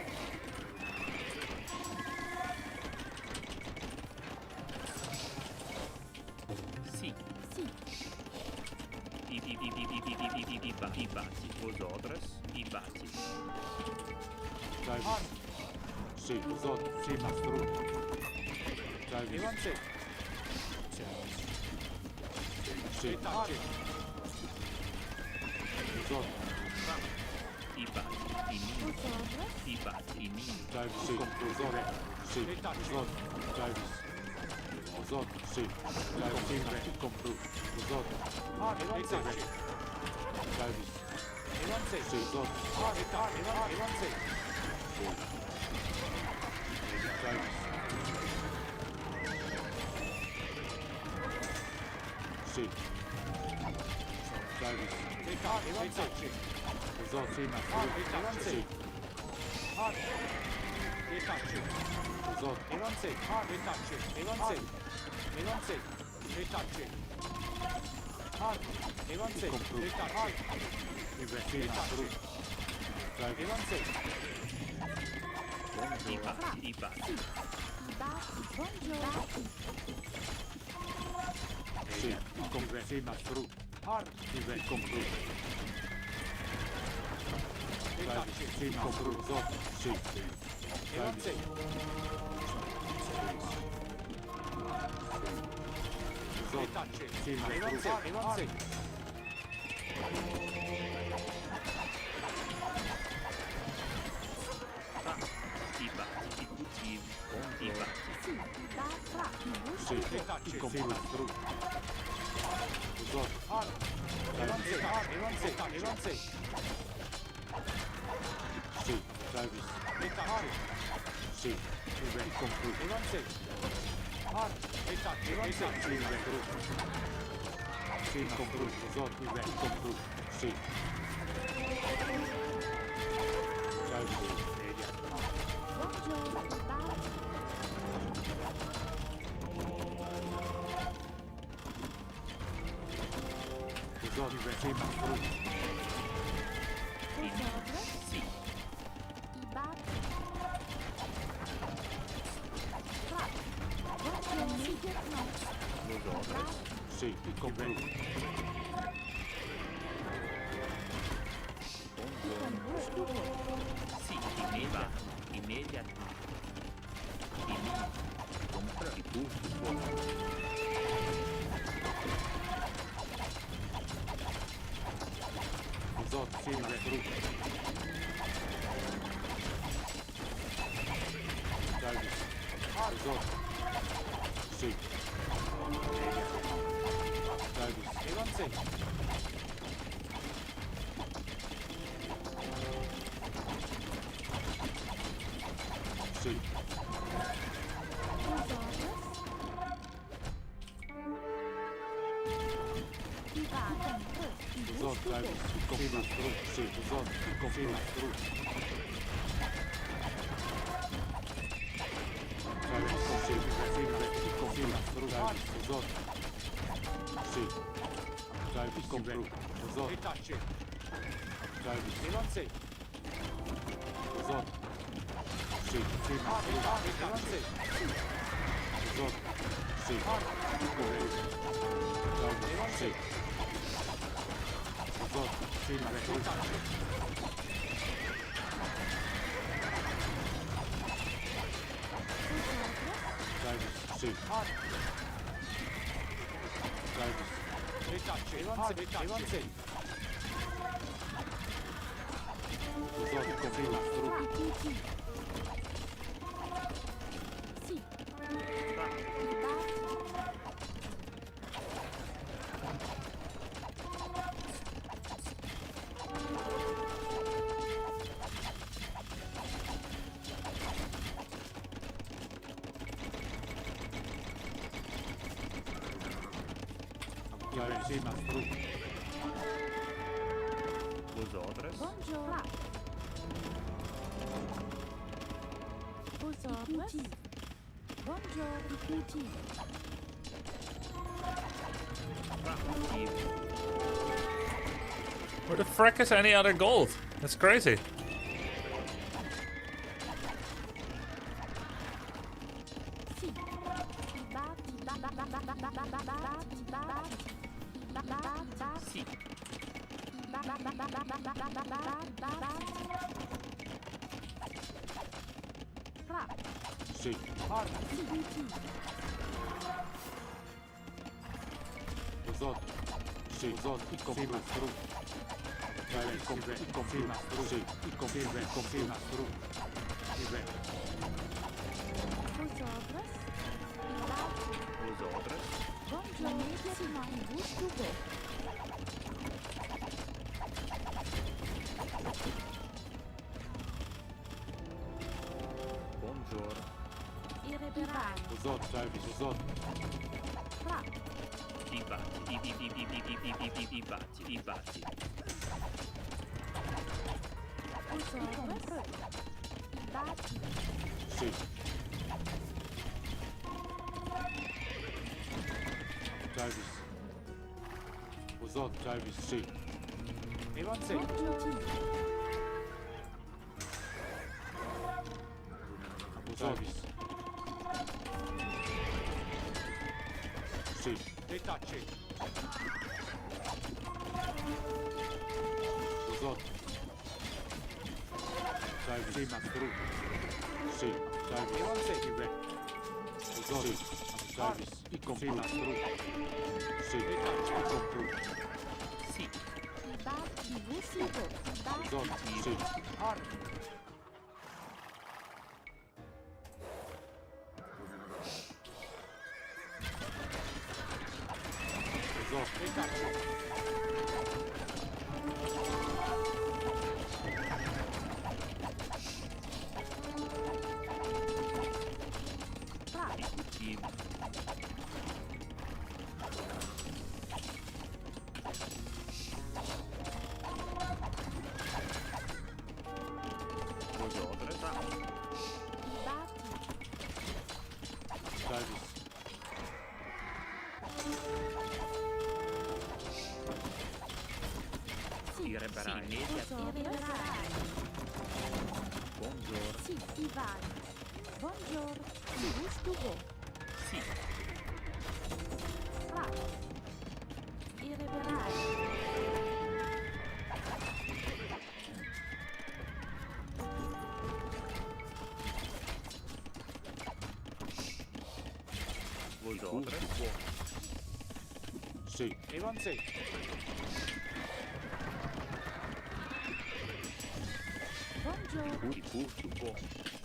Sì. Sì. Ibati. Vosotros. Ibati. Davis. Sì. Resort. Sì, mastru. Davis. Sì. Resort. Ibati. Ini. Vosotros. Ibati. Ini. Davis. Sì. Resort. Sì. Resort. Davis. Resort. Sì. Davis. Compru. Resort. Davis. Sì. Resort. Davis. Sì. Davis. Resort. Sì, mastru. Sì. Resort. Compru. Sì, mastru. Davis. Ibati. Ibati. Buongiorno. Sì. Compru. Sì, mastru. Compru. Davis. Sì, compru. Resort. Sì. Davis. Resort. Sì, mastru. Ibati. Cultivo. Ibati. Sì. Ibatra. Sì. Compru. Mastru. Resort. Davis. Sì. Davis. Sì. Compru. Sì, mastru. Sì, compru. Resort. Compru. Sì. Davis. Buongiorno. Ibati. Resort. Sì, mastru. Vosotros. Sì. Ibati. Fra. Buongiorno. Invitational. Vosotros. Sì. Compru. Sì. Immediat. Ini. Compra. Di custo. Resort. Sì, mastru. Davis. Resort. Sì. Davis. Sì. Vosotros. Ibati. Resort. Davis. Sì, mastru. Sì. Resort. Sì, mastru. Davis. Sì. Sì, mastru. Davis. Resort. Sì. Davis. Compru. Resort. Davis. Resort. Sì. Sì, mastru. Resort. Sì. Compru. Davis. Sì. Resort. Sì, mastru. Davis. Sì. Davis. Vos autres, compris Mastro. Ibuti. Sì. Ibati. Chiare, sì, Mastro. Vos autres. Buongiorno. Ibuti. Buongiorno. Ibuti. Where the frick is any other gold? That's crazy. Sì. Ibati. Sì. Sì. Ibuti. Vos autres. Sì. Vos autres, compris Mastro. Chiare, compris Mastro. Sì. Compris Mastro. Vosotros. Ibati. Vos autres. Buongiorno. Ibuti. Buongiorno. Irreparabile. Vos autres, Jarvis, vos autres. Ibati. Ibati. Ibati. Vosotros. Ibati. Sì. Jarvis. Vos autres, Jarvis, sì. Buongiorno. Vos Jarvis. Sì. Detacce. Vos autres. Jarvis. Sì, Mastro. Sì. Jarvis. Vos autres. Jarvis. I compris Mastro. Sì. I compris. Sì. Ibati. Ibuti. Vos autres. Sì. Vos autres. Ibuti. Vos autres. Ibati. Jarvis. Irreparabile. Irreparabile. Buongiorno. Sì. Ivani. Buongiorno. Ibuti. Sì. Irreparabile. Vos autres. Sì. Buongiorno. Ibuti.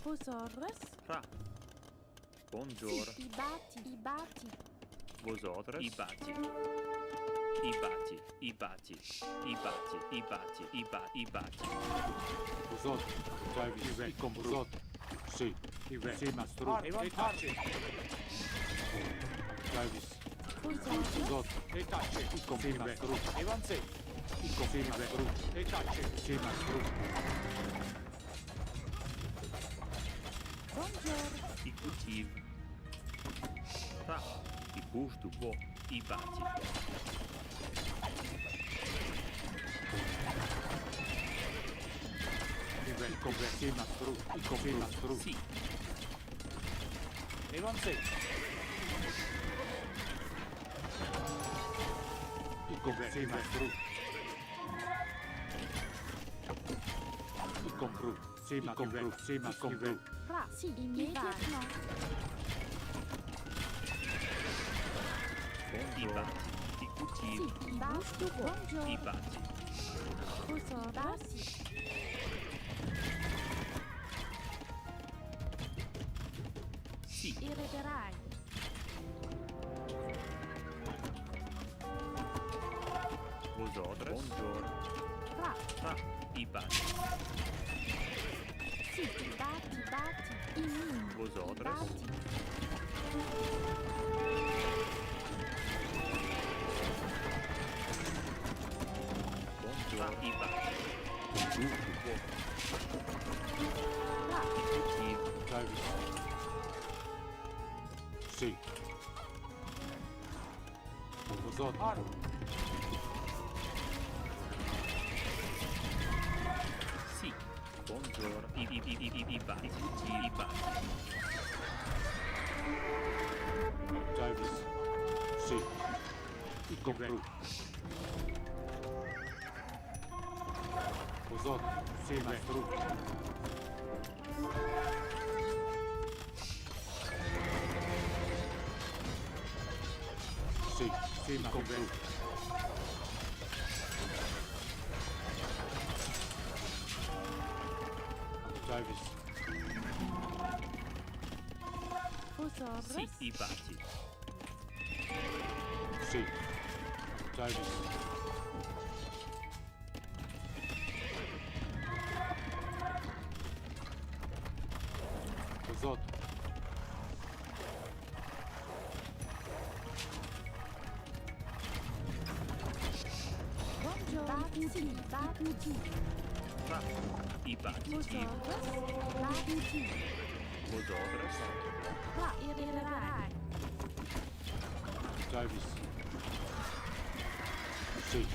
Vosotros. Buongiorno. Ibati. Ibati. Vos autres. Ibati. Ibati. Ibati. Ibati. Ibati. Ibati. Vos autres. Jarvis. I compris. Vos autres. Sì. Sì, Mastro. Detacce. Jarvis. Vosotros. Vos autres. I compris Mastro. I compris Mastro. Sì, Mastro. Buongiorno. Ibuti. Ibuti. Ibati. I compris. Sì, Mastro. I compris Mastro. Sì. I compris. Sì, Mastro. I compris. Sì, Mastro. Sì, Mastro. Sì. Immediatamente. Ibati. Ibuti. Sì. Ibati. Buongiorno. Ibati. Vosotros. Sì. Irriderai. Vosotros. Buongiorno. Fra. Fra. I batti. Sì, i batti. In. Vosotros. Buongiorno. I batti. Tutto. Fra. Davis. Sì. Vosotros. Sì. Buongiorno. I batti. I batti. Davis. Sì. I compru. Vosotros. Sì, mastro. Sì. Sì, ma compru. Davis. Vosotros. Sì. I batti. Sì. Davis. Vosotros. Buongiorno. Batti. Fra. I batti. Vosotros. Batti. Vosotros. Fra. Irriderai. Davis. Sì.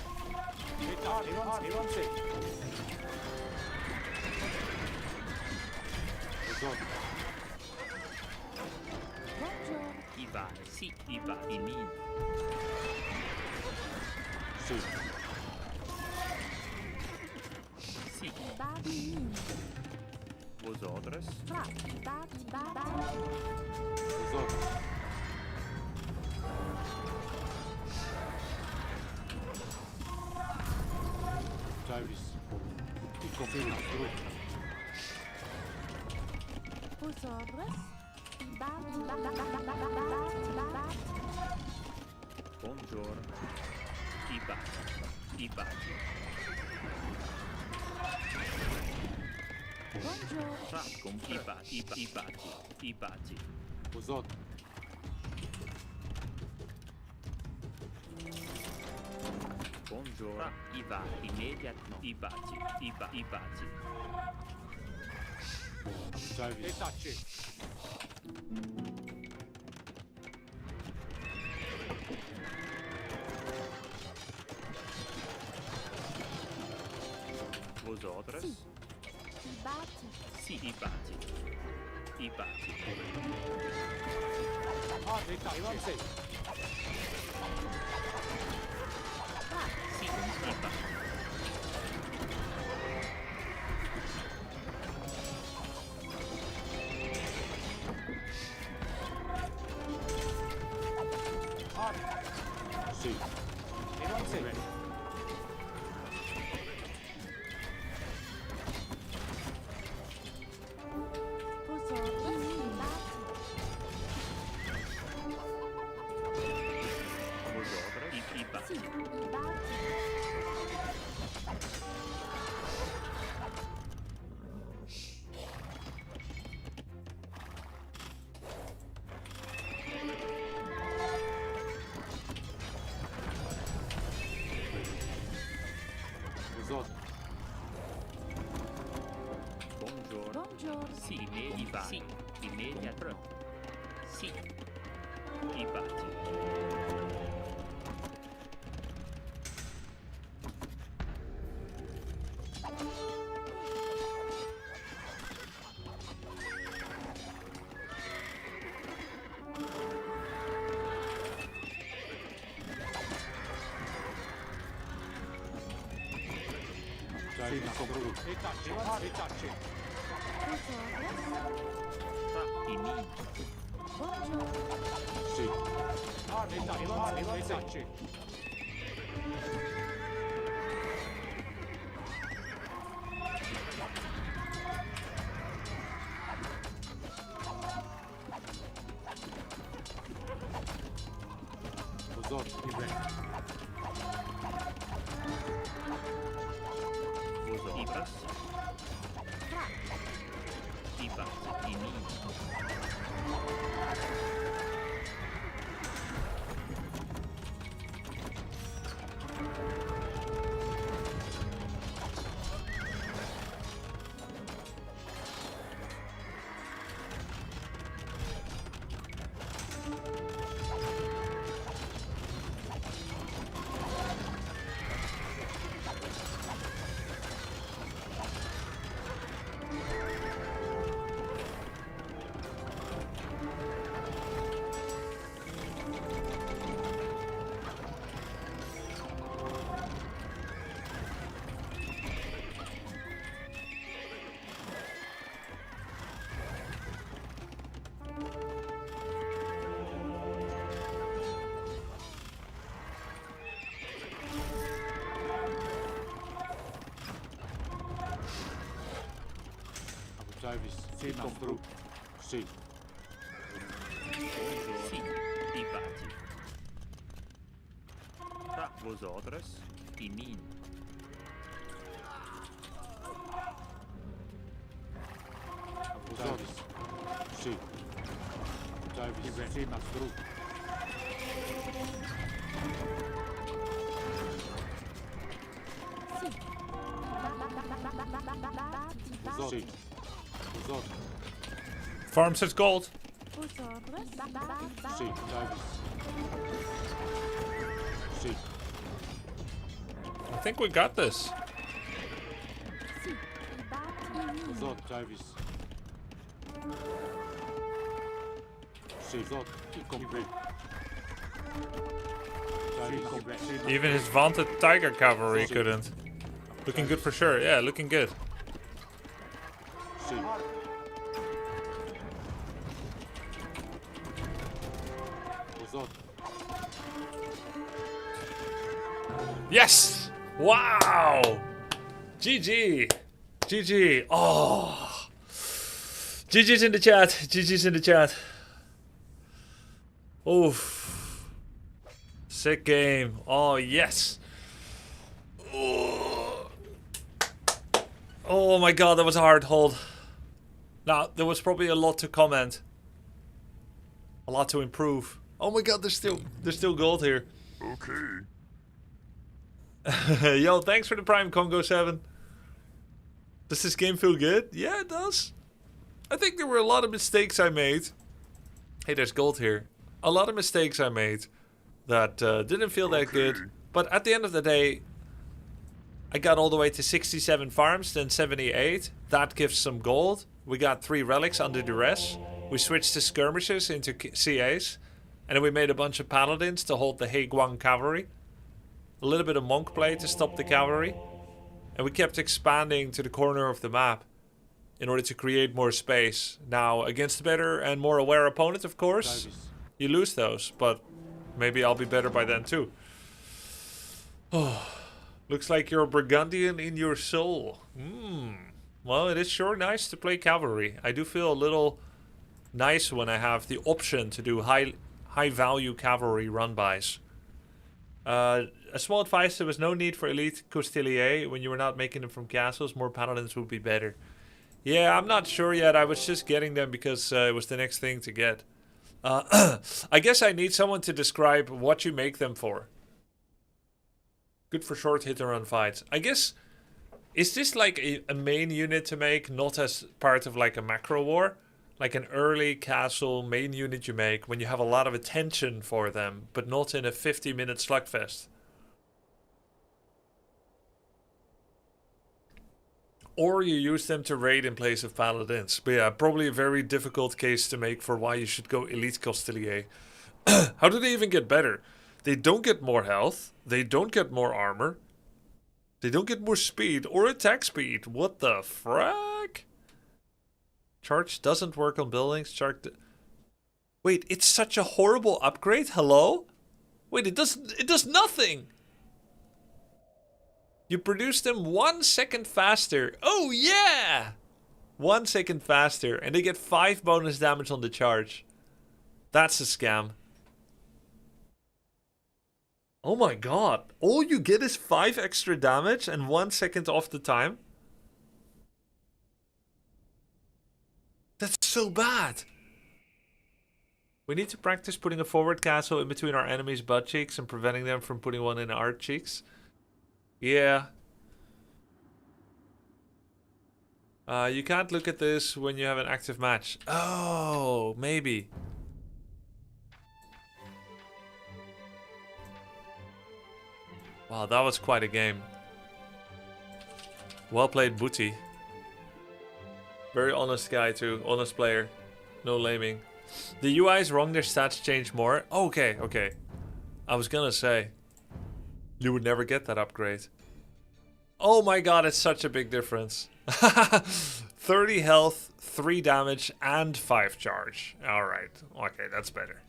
Vosotros. Buongiorno. I batti. Sì. I batti. Min. Sì. Sì. Batti. In. Vosotros. Fra. Batti. Vosotros. Davis. I compru. Vosotros. Batti. Buongiorno. I batti. I batti. Buongiorno. Fra. I batti. I batti. I batti. Vosotros. Buongiorno. Fra. I batti. Immediatamente. I batti. I batti. I batti. Davis. Vosotros. Sì. I batti. Sì. I batti. I batti. Sì. I batti. Sì. Vosotros. Batti. Vosotros. I batti. Sì. I batti. Vosotros. Buongiorno. Buongiorno. Sì. I batti. Sì. Immediatamente. Sì. I batti. Sì, ma compru. Vosotros. Fra. I min. Buongiorno. Sì. Vosotras. Ibati. Imi. Davis, si mastru. Si. Si. Ibati. Tra vosotras. Imin. Davis. Si. Davis, si mastru. Si. Vosotras. Farm says gold. Si. Davis. Si. I think we got this. Vosotras. Davis. Si. Vosotras. I compris. Davis. Even his vaunted tiger cavalry couldn't. Looking good for sure. Yeah, looking good. Si. Vosotras. Yes! Wow! GG! GG! Oh! GG's in the chat. GG's in the chat. Oof. Sick game. Oh, yes. Oh. Oh my god, that was a hard hold. Now, there was probably a lot to comment. A lot to improve. Oh my god, there's still gold here. Okay. Yo, thanks for the Prime Congo 7. Does this game feel good? Yeah, it does. I think there were a lot of mistakes I made. Hey, there's gold here. A lot of mistakes I made that didn't feel that good. But at the end of the day, I got all the way to 67 farms, then 78. That gives some gold. We got 3 relics under duress. We switched to skirmishers into CAs. And then we made a bunch of paladins to hold the Heiguang cavalry. A little bit of monk play to stop the cavalry. And we kept expanding to the corner of the map in order to create more space. Now, against a better and more aware opponent, of course, you lose those. But maybe I'll be better by then too. Oh, looks like you're a Burgundian in your soul. Well, it is sure nice to play cavalry. I do feel a little nice when I have the option to do high value cavalry run-bys. A small advice, there was no need for elite Costelier when you were not making them from castles. More paladins would be better. Yeah, I'm not sure yet. I was just getting them because it was the next thing to get. I guess I need someone to describe what you make them for. Good for short hit and run fights. I guess, is this like a main unit to make, not as part of like a macro war? Like an early castle main unit you make when you have a lot of attention for them, but not in a 50-minute slugfest. Or you use them to raid in place of paladins. But yeah, probably a very difficult case to make for why you should go Elite Costelier. How do they even get better? They don't get more health. They don't get more armor. They don't get more speed or attack speed. What the frack? Charge doesn't work on buildings. Wait, it's such a horrible upgrade? Hello? Wait, it does nothing. You produce them 1 second faster. Oh yeah! 1 second faster. And they get 5 bonus damage on the charge. That's a scam. Oh my god. All you get is 5 extra damage and 1 second off the time? That's so bad. We need to practice putting a forward castle in between our enemies' butt cheeks and preventing them from putting one in our cheeks. Yeah. You can't look at this when you have an active match. Oh, maybe. Wow, that was quite a game. Well played, Booty. Very honest guy too. Honest player. No laming. The UI is wrong, their stats change more. Okay, okay. I was gonna say. You would never get that upgrade. Oh my god, it's such a big difference. 30 health, 3 damage, and 5 charge. Alright. Okay, that's better.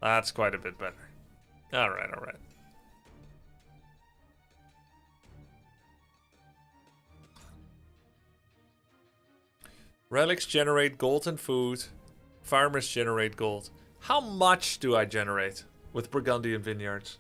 That's quite a bit better. Alright, alright. Relics generate gold and food. Farmers generate gold. How much do I generate with Burgundian vineyards?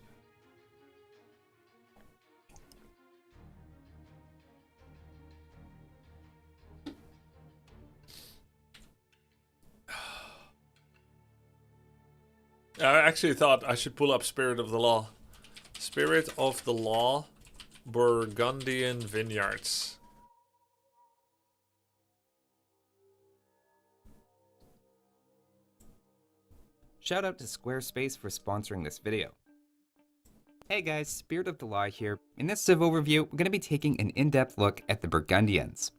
I actually thought I should pull up Spirit of the Law. Spirit of the Law, Burgundian vineyards. Shout out to Squarespace for sponsoring this video. Hey guys, Spirit of the Law here. In this Civ overview, we're going to be taking an in-depth look at the Burgundians.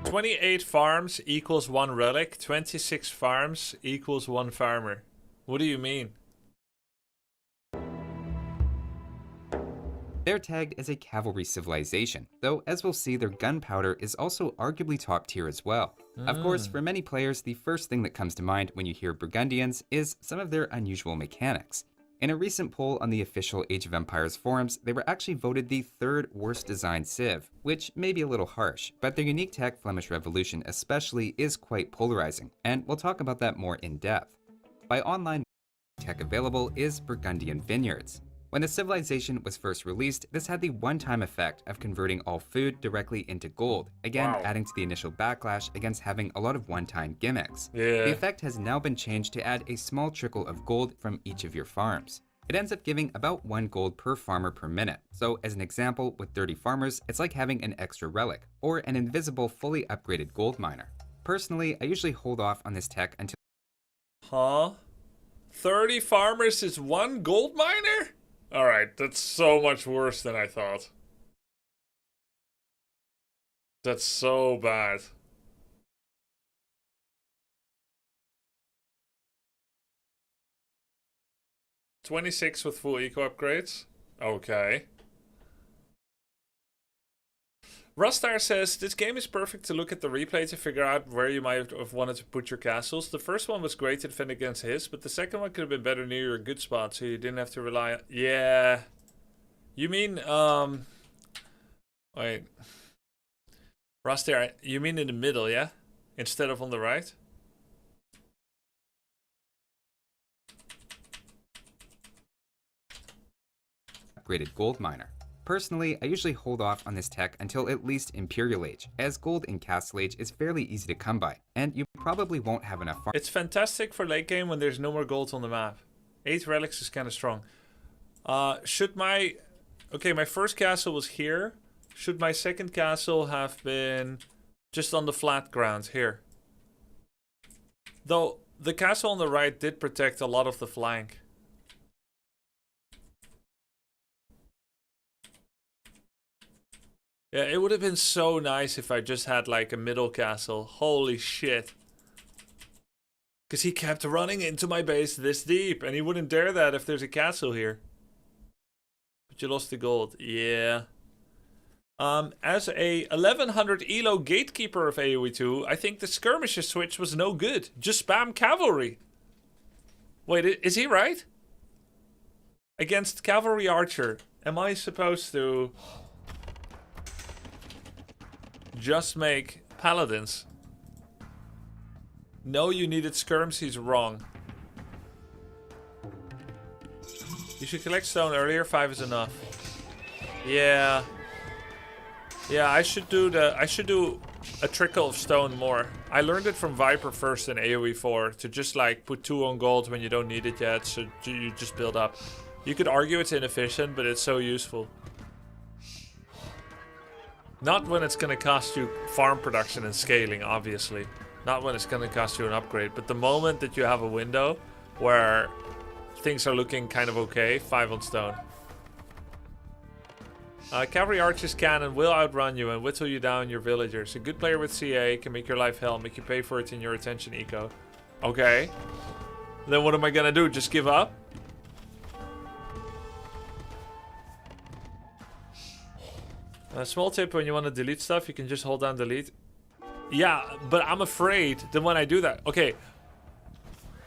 28 farms equals 1 relic. 26 farms equals 1 farmer. What do you mean? They're tagged as a cavalry civilization, though as we'll see, their gunpowder is also arguably top tier as well. Of course, for many players, the first thing that comes to mind when you hear Burgundians is some of their unusual mechanics. In a recent poll on the official Age of Empires forums, they were actually voted the 3rd worst designed civ, which may be a little harsh, but their unique tech Flemish Revolution especially is quite polarizing, and we'll talk about that more in depth. By online tech available is Burgundian vineyards. When the civilization was first released, this had the one-time effect of converting all food directly into gold, again adding to the initial backlash against having a lot of one-time gimmicks. The effect has now been changed to add a small trickle of gold from each of your farms. It ends up giving about 1 gold per farmer per minute, so as an example, with 30 farmers, it's like having an extra relic, or an invisible fully upgraded gold miner. Personally, I usually hold off on this tech until... Huh? 30 farmers is 1 gold miner? Alright, that's so much worse than I thought. That's so bad. $26 with full eco upgrades. Okay. Rustar says, this game is perfect to look at the replay to figure out where you might have wanted to put your castles. The first one was great to defend against his, but the second one could have been better near your good spot, so you didn't have to rely on... Yeah. You mean, wait. Rustar, you mean in the middle, yeah? Instead of on the right? upgraded gold miner. Personally, I usually hold off on this tech until at least Imperial Age, as gold in Castle Age is fairly easy to come by, and you probably won't have enough farm. It's fantastic for late game when there's no more gold on the map. 8 relics is kind of strong. Should my... Okay, my first castle was here. Should my second castle have been just on the flat ground here? Though, the castle on the right did protect a lot of the flank. Yeah, it would have been so nice if I just had like a middle castle. Holy shit. Because he kept running into my base this deep. And he wouldn't dare that if there's a castle here. But you lost the gold. Yeah. As a 1100 elo gatekeeper of AoE2, I think the skirmishes switch was no good. Just spam cavalry. Wait, is he right? Against cavalry archer, am I supposed to just make paladins? No, you needed skirms. He's wrong. You should collect stone earlier. 5 is enough. Yeah. Yeah, I should do a trickle of stone more. I learned it from Viper first in AoE4 to just like put 2 on gold when you don't need it yet, so you just build up. You could argue it's inefficient, but it's so useful. Not when it's gonna cost you farm production and scaling, obviously. Not when it's gonna cost you an upgrade, but the moment that you have a window where things are looking kind of okay, 5 on stone. Cavalry archers can and will outrun you and whittle you down your villagers. A good player with CA can make your life hell, make you pay for it in your attention eco. Okay. Then what am I gonna do? Just give up? A small tip, when you want to delete stuff, you can just hold down delete. Yeah, but I'm afraid that when I do that... Okay.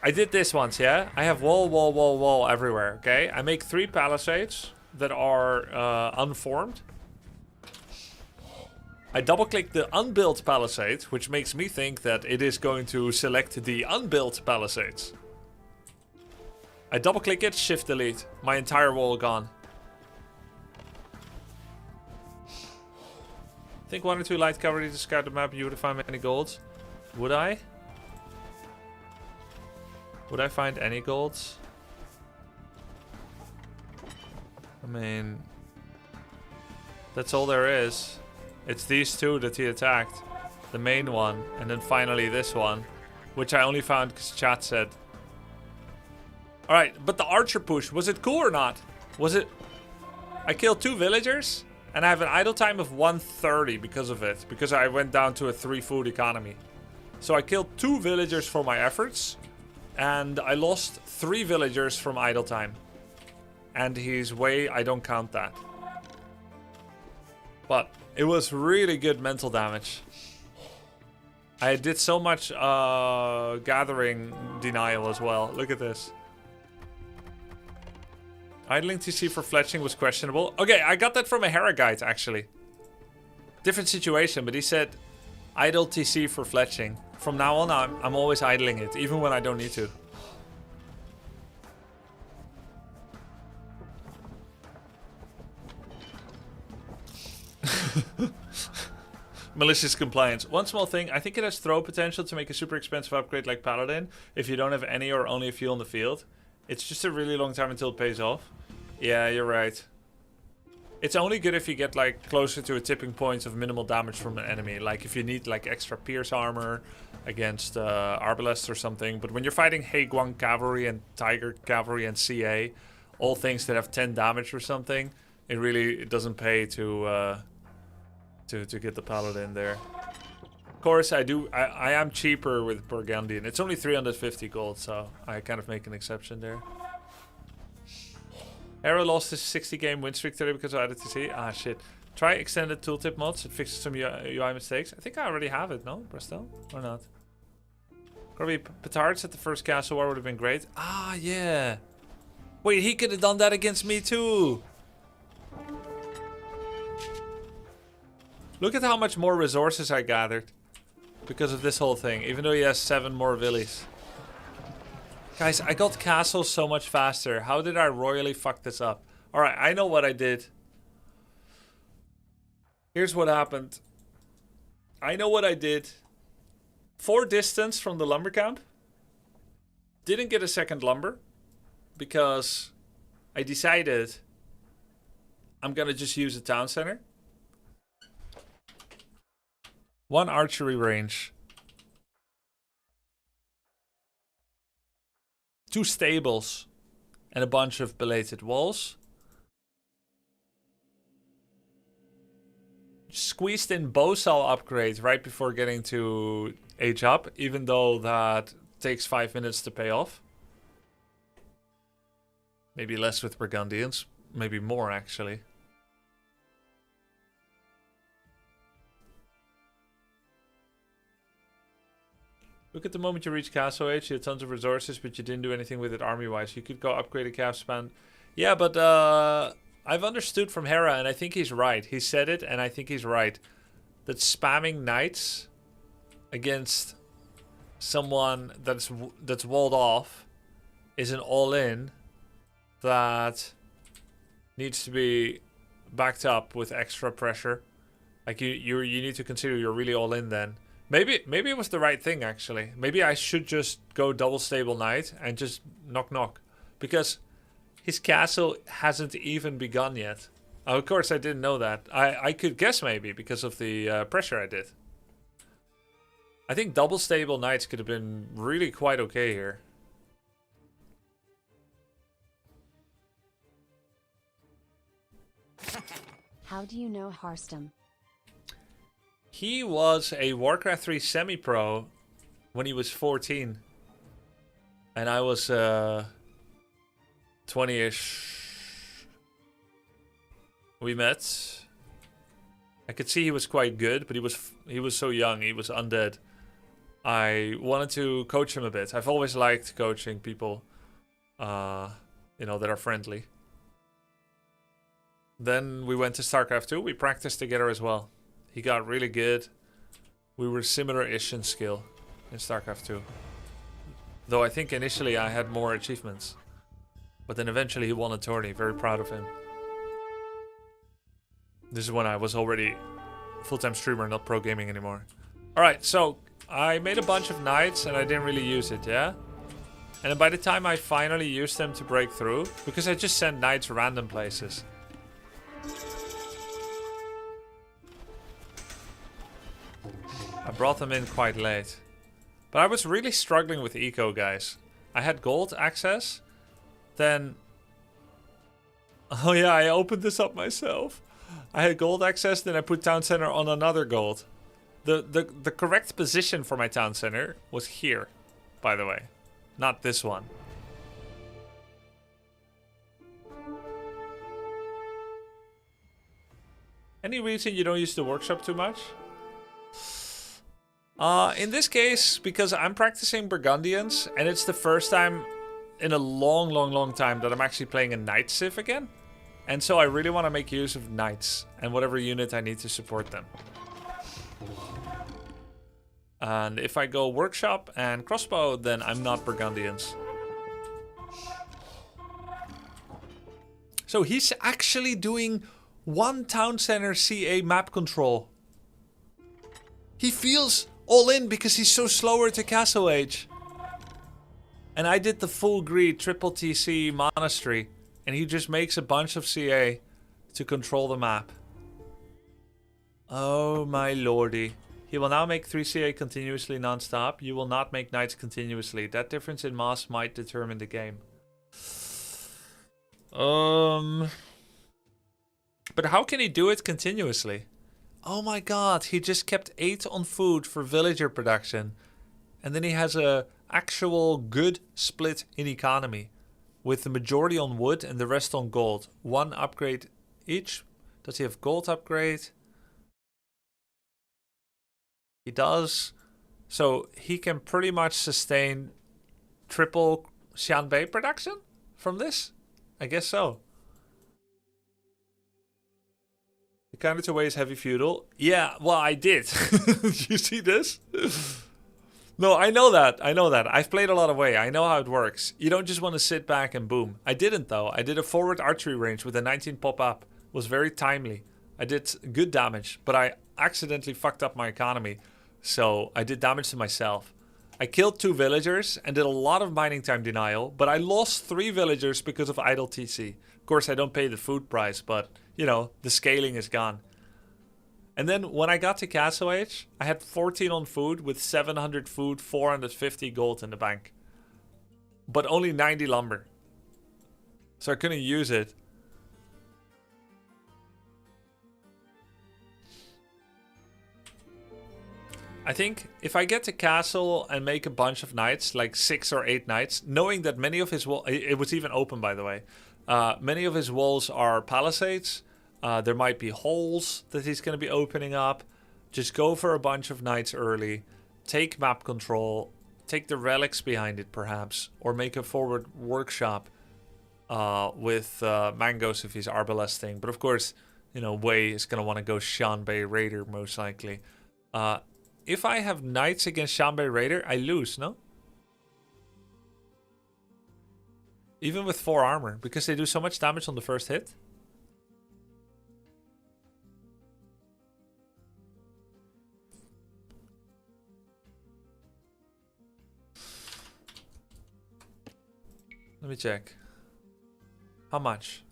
I did this once, yeah? I have wall everywhere, okay? I make 3 palisades that are unformed. I double click the unbuilt palisade, which makes me think that it is going to select the unbuilt palisades. I double click it, shift delete. My entire wall gone. I think 1 or 2 light cavalry to scout the map, you would find many golds. Would I? Would I find any golds? I mean, that's all there is. It's these 2 that he attacked. The main one, and then finally this one, which I only found because chat said. Alright, but the archer push, was it cool or not? Was it... I killed 2 villagers, and I have an idle time of 130 because of it. Because I went down to a 3 food economy. So I killed 2 villagers for my efforts, and I lost 3 villagers from idle time. And he's way, I don't count that. But it was really good mental damage. I did so much gathering denial as well. Look at this. Idling TC for fletching was questionable. Okay, I got that from a Hera guide, actually. Different situation, but he said idle TC for fletching. From now on, I'm always idling it, even when I don't need to. Malicious compliance. One small thing, I think it has throw potential to make a super expensive upgrade like Paladin if you don't have any or only a few on the field. It's just a really long time until it pays off. Yeah, you're right. It's only good if you get like closer to a tipping point of minimal damage from an enemy. Like if you need like extra pierce armor against Arbalests or something. But when you're fighting Heiguang Cavalry and Tiger Cavalry and CA, all things that have 10 damage or something, it doesn't pay to get the Paladin there. Of course, I am cheaper with Burgundian. It's only 350 gold, so I kind of make an exception there. Hera lost his 60-game win streak today because of IDTC. Ah, shit. Try extended tooltip mods. It fixes some UI mistakes. I think I already have it, no? Brastel? Or not? Grubby, petards at the first castle war would have been great. Ah, yeah. Wait, he could have done that against me too. Look at how much more resources I gathered because of this whole thing, even though he has 7 more villies. Guys, I got castles so much faster. How did I royally fuck this up? Alright, I know what I did. Here's what happened. I know what I did. 4 distance from the lumber camp. Didn't get a second lumber because I decided I'm gonna just use a town center. 1 archery range. 2 stables. And a bunch of belated walls. Squeezed in bow cell upgrades right before getting to age up. Even though that takes 5 minutes to pay off. Maybe less with Burgundians. Maybe more actually. Look at the moment you reach castle age, you had tons of resources, but you didn't do anything with it army-wise. You could go upgrade a calf span. Yeah, but I've understood from Hera, and I think he's right. He said it, and I think he's right. That spamming knights against someone that's walled off is an all-in that needs to be backed up with extra pressure. Like you need to consider you're really all in then. Maybe it was the right thing actually. Maybe I should just go double stable knight and just knock, because his castle hasn't even begun yet. Of course I didn't know that. I could guess maybe because of the pressure I did. I think double stable knights could have been really quite okay here. How do you know Harstem? He was a Warcraft 3 semi-pro when he was 14. And I was 20-ish. We met. I could see he was quite good, but he was so young, he was undead. I wanted to coach him a bit. I've always liked coaching people, you know, that are friendly. Then we went to StarCraft 2. We practiced together as well. He got really good. We were similar-ish in skill in StarCraft 2. Though I think initially I had more achievements. But then eventually he won a tourney. Very proud of him. This is when I was already full-time streamer, not pro gaming anymore. Alright, so I made a bunch of knights and I didn't really use it, yeah? And then by the time I finally used them to break through, because I just sent knights random places. I brought them in quite late. But I was really struggling with eco, guys. I had gold access. Then... Oh yeah, I opened this up myself. I had gold access, then I put town center on another gold. The correct position for my town center was here, by the way. Not this one. Any reason you don't use the workshop too much? In this case, because I'm practicing Burgundians, and it's the first time in a long time that I'm actually playing a Knight Civ again. And so I really want to make use of Knights, and whatever unit I need to support them. And if I go Workshop and Crossbow, then I'm not Burgundians. So he's actually doing one town center CA map control. He feels all in because he's so slower to Castle Age. And I did the full greed triple TC monastery. And he just makes a bunch of CA to control the map. Oh my lordy. He will now make 3 CA continuously non-stop. You will not make knights continuously. That difference in mass might determine the game. But how can he do it continuously? Oh my god, he just kept 8 on food for villager production. And then he has a actual good split in economy. With the majority on wood and the rest on gold. 1 upgrade each. Does he have gold upgrade? He does. So he can pretty much sustain triple Xianbei production from this? I guess so. The counter to way is heavy feudal. Yeah, well, I did. You see this? No, I know that. I know that. I've played a lot of Way. I know how it works. You don't just want to sit back and boom. I didn't, though. I did a forward archery range with a 19 pop-up. Was very timely. I did good damage, but I accidentally fucked up my economy. So I did damage to myself. I killed 2 villagers and did a lot of mining time denial, but I lost 3 villagers because of idle TC. Of course, I don't pay the food price, but, you know, the scaling is gone. And then when I got to Castle Age, I had 14 on food with 700 food, 450 gold in the bank. But only 90 lumber. So I couldn't use it. I think if I get to Castle and make a bunch of knights, like 6 or 8 knights, knowing that many of his walls, it was even open by the way, many of his walls are palisades. There might be holes that he's going to be opening up. Just go for a bunch of knights early. Take map control. Take the relics behind it, perhaps. Or make a forward workshop with mangoes if he's arbalesting. But of course, you know, Wei is going to want to go Xianbei Raider, most likely. If I have knights against Xianbei Raider, I lose, no? Even with 4 armor, because they do so much damage on the first hit. Let me check. How much?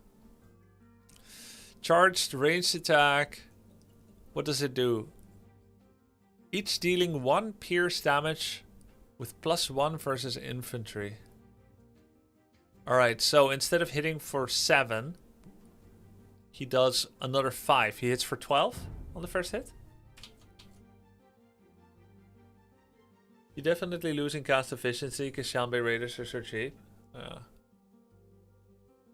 Charged ranged attack. What does it do? Each dealing 1 pierce damage with +1 versus infantry. Alright, so instead of hitting for 7, he does another 5. He hits for 12 on the first hit. You're definitely losing cast efficiency because Shanbei Raiders are so cheap.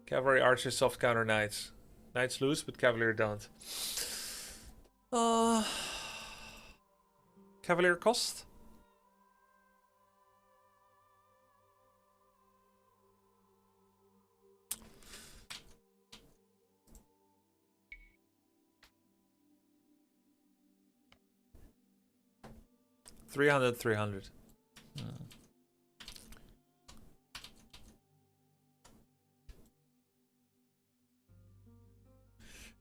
Cavalry archers soft counter knights. Knights lose, but Cavalier don't. Cavalier cost? $300.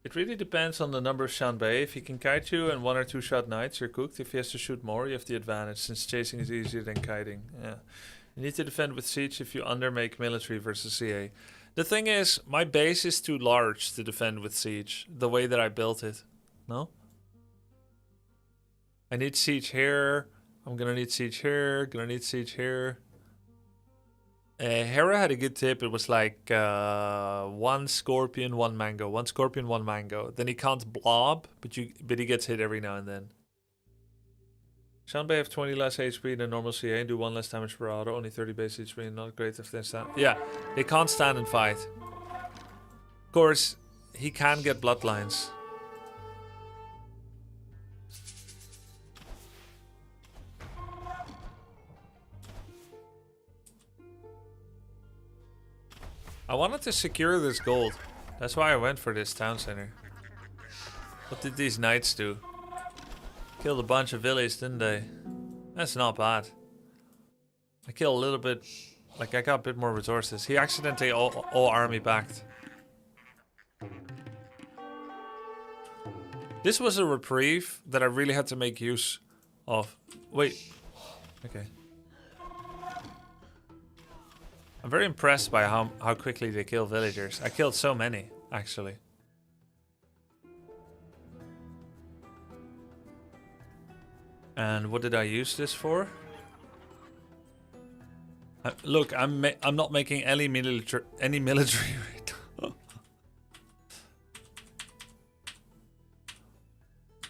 It really depends on the number of Shanbei. If he can kite you and 1 or 2 shot knights, you're cooked. If he has to shoot more, you have the advantage, since chasing is easier than kiting. Yeah. You need to defend with siege if you undermake military versus CA. The thing is, my base is too large to defend with siege, the way that I built it. No? I need siege here. I'm gonna need siege here. Gonna need siege here. Hera had a good tip. It was like 1 scorpion, 1 mango. 1 scorpion, 1 mango. Then he can't blob, but he gets hit every now and then. Shanbei have 20 less HP than normal CA and do 1 less damage per auto. Only 30 base HP. Not great if they stand. Yeah, they can't stand and fight. Of course, he can get bloodlines. I wanted to secure this gold. That's why I went for this town center. What did these knights do? Killed a bunch of villages, didn't they? That's not bad. I killed a little bit. Like, I got a bit more resources. He accidentally all army backed. This was a reprieve that I really had to make use of. Wait. Okay. I'm very impressed by how quickly they kill villagers. I killed so many, actually. And what did I use this for? Look, I'm not making any military right now.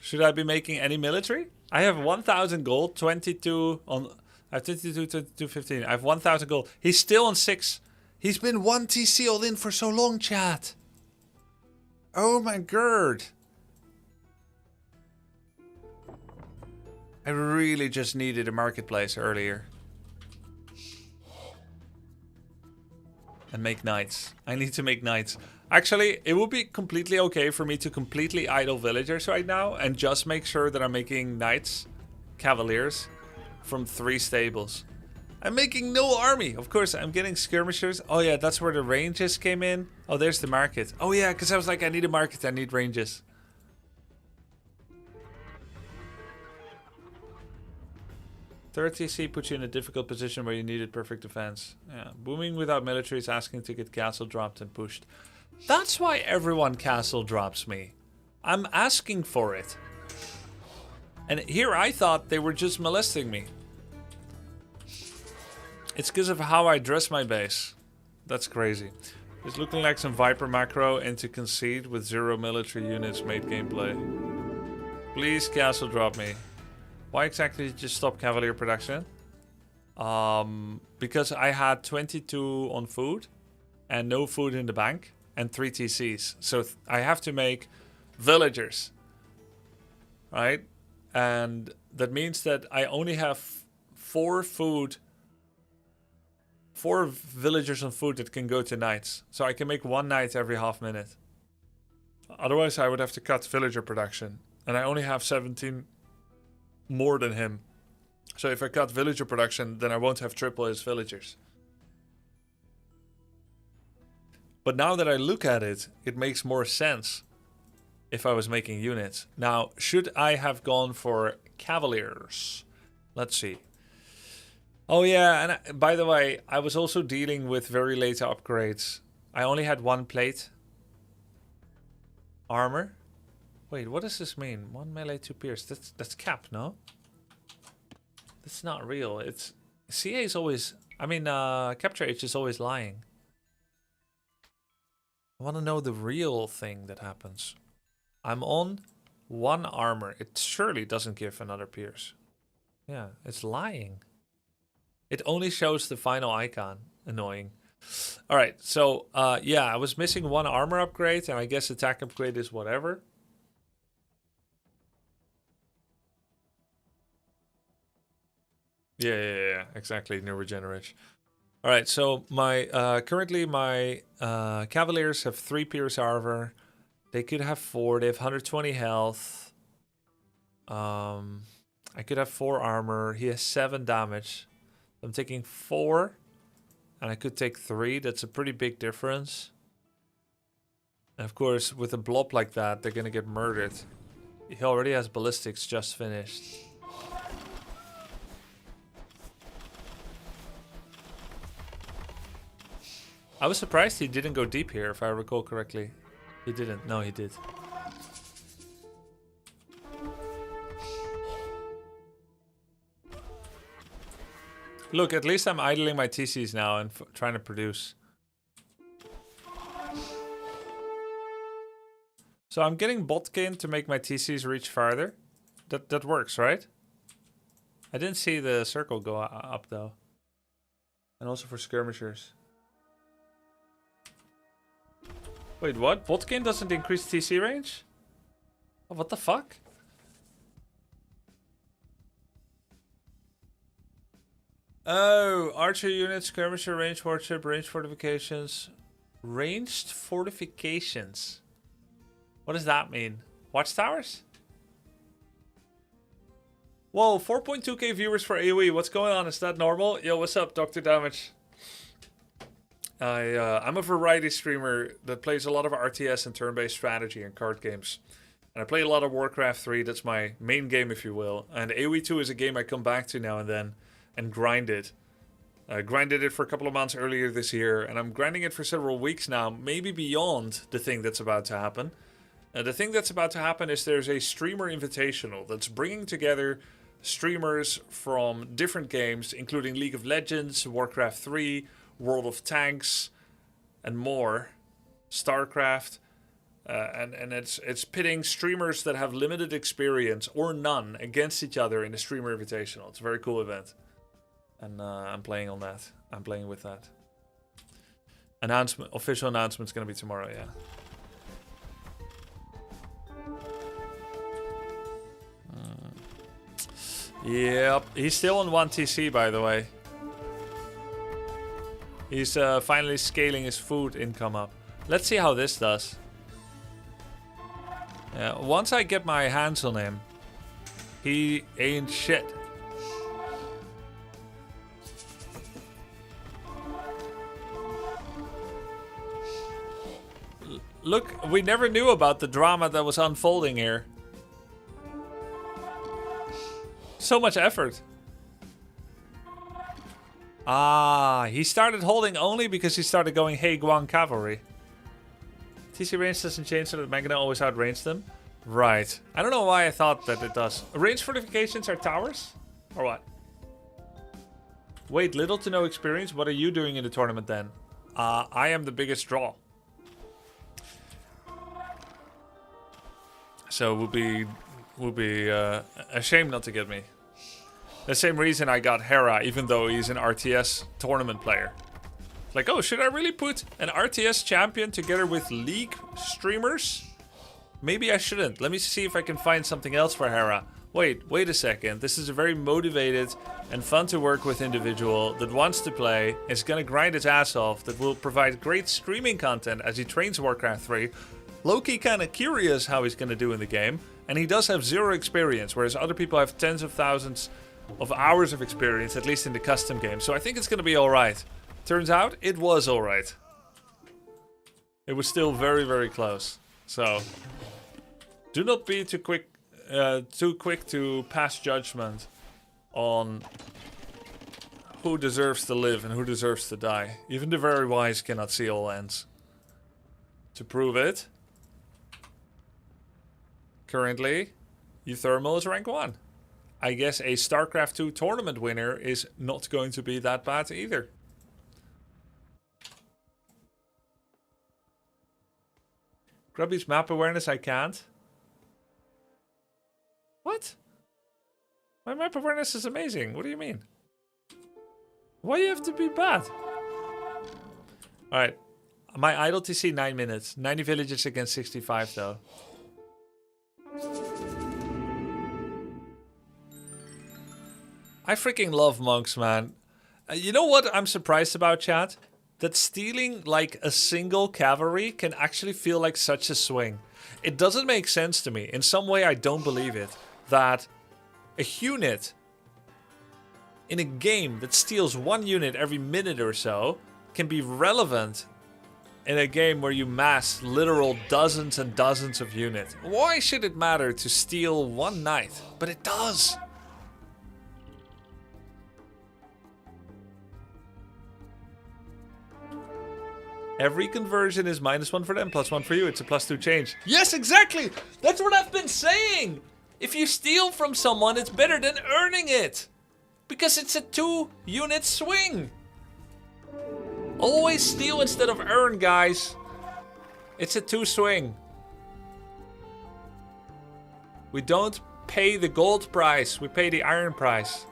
Should I be making any military? I have 1,000 gold, 22 on. I have 22, 22, 15. I have 1,000 gold. He's still on 6. He's been 1 TC all in for so long, chat. Oh my god. I really just needed a marketplace earlier. And make knights. I need to make knights. Actually, it would be completely okay for me to completely idle villagers right now and just make sure that I'm making knights, cavaliers, from 3 stables. I'm making no army. Of course, I'm getting skirmishers. Oh yeah, that's where the ranges came in. Oh, there's the market. Oh yeah, because I was like, I need a market, I need ranges. Third TC puts you in a difficult position where you needed perfect defense. Yeah, booming without military is asking to get castle dropped and pushed. That's why everyone castle drops me. I'm asking for it. And here I thought they were just molesting me. It's because of how I dress my base. That's crazy. It's looking like some Viper macro into concede with 0 military units made gameplay. Please castle drop me. Why exactly did you stop cavalier production? Because I had 22 on food and no food in the bank and 3 TCs. So I have to make villagers. Right? And that means that I only have 4 villagers on food that can go to knights. So I can make 1 knight every half minute. Otherwise I would have to cut villager production. And I only have 17 more than him. So if I cut villager production, then I won't have triple his villagers. But now that I look at it, it makes more sense if I was making units. Now, should I have gone for Cavaliers? Let's see. Oh yeah, and by the way, I was also dealing with very late upgrades. I only had 1 plate. Armor. Wait, what does this mean? 1 melee, 2 pierce. That's cap, no? That's not real. It's CA is always. I mean, Capture H is always lying. I want to know the real thing that happens. I'm on 1 armor. It surely doesn't give another pierce. Yeah, it's lying. It only shows the final icon. Annoying. All right, so yeah, I was missing 1 armor upgrade, and I guess attack upgrade is whatever. Yeah, exactly. New regeneration. All right, so my currently my Cavaliers have 3 pierce armor. They could have 4. They have 120 health. I could have 4 armor. He has 7 damage. I'm taking 4, and I could take 3. That's a pretty big difference. And of course, with a blob like that, they're gonna get murdered. He already has ballistics just finished. I was surprised he didn't go deep here, if I recall correctly. He didn't. No, he did. Look, at least I'm idling my TCs now and trying to produce. So I'm getting Botkin to make my TCs reach farther. That works, right? I didn't see the circle go up though. And also for skirmishers. Wait, what? Botkin doesn't increase TC range? Oh, what the fuck? Oh, archer units, skirmisher, range warship, range fortifications. Ranged fortifications. What does that mean? Watchtowers? Whoa, 4.2k viewers for AoE. What's going on? Is that normal? Yo, what's up, Dr. Damage? I'm a variety streamer that plays a lot of RTS and turn-based strategy and card games. And I play a lot of Warcraft 3. That's my main game, if you will. And AoE2 is a game I come back to now and then and grind it. I grinded it for a couple of months earlier this year, and I'm grinding it for several weeks now, maybe beyond the thing that's about to happen. The thing that's about to happen is there's a streamer invitational that's bringing together streamers from different games, including League of Legends, Warcraft 3, World of Tanks, and more. StarCraft. And it's pitting streamers that have limited experience or none against each other in a streamer invitational. It's a very cool event. And I'm playing on that. I'm playing with that. Official announcement's gonna be tomorrow, yeah. Yep, he's still on 1 TC, by the way. He's finally scaling his food income up. Let's see how this does. Yeah, once I get my hands on him, he ain't shit. Look, we never knew about the drama that was unfolding here. So much effort. Ah, he started holding only because he started going Hey Guang Cavalry. TC range doesn't change so that Magna always outrange them. Right. I don't know why I thought that it does. Range fortifications are towers? Or what? Wait, little to no experience. What are you doing in the tournament then? I am the biggest draw. So it would be a shame not to get me. The same reason I got Hera, even though he's an RTS tournament player. Like, oh, should I really put an RTS champion together with League streamers? Maybe I shouldn't. Let me see if I can find something else for Hera. Wait a second. This is a very motivated and fun to work with individual that wants to play, is gonna grind his ass off, that will provide great streaming content as he trains Warcraft 3. Low-key kinda curious how he's gonna do in the game. And he does have 0 experience, whereas other people have tens of thousands of hours of experience, at least in the custom game. So I think it's gonna be alright. Turns out, it was alright. It was still very, very close. So, do not be too quick to pass judgment on who deserves to live and who deserves to die. Even the very wise cannot see all ends. To prove it, currently, Euthermal is rank 1. I guess a StarCraft 2 tournament winner is not going to be that bad either. Grubby's map awareness, I can't. What? My map awareness is amazing. What do you mean? Why do you have to be bad? Alright. My idle TC 9 minutes. 90 villages against 65 though. I freaking love monks, man. You know what I'm surprised about, chat? That stealing like a single cavalry can actually feel like such a swing. It doesn't make sense to me. In some way I don't believe it. That a unit in a game that steals one unit every minute or so can be relevant in a game where you mass literal dozens and dozens of units. Why should it matter to steal one knight? But it does. Every conversion is -1 for them, +1 for you. It's a +2 change. Yes, exactly! That's what I've been saying! If you steal from someone, it's better than earning it! Because it's a 2-unit swing! Always steal instead of earn, guys. It's a 2 swing. We don't pay the gold price, we pay the iron price.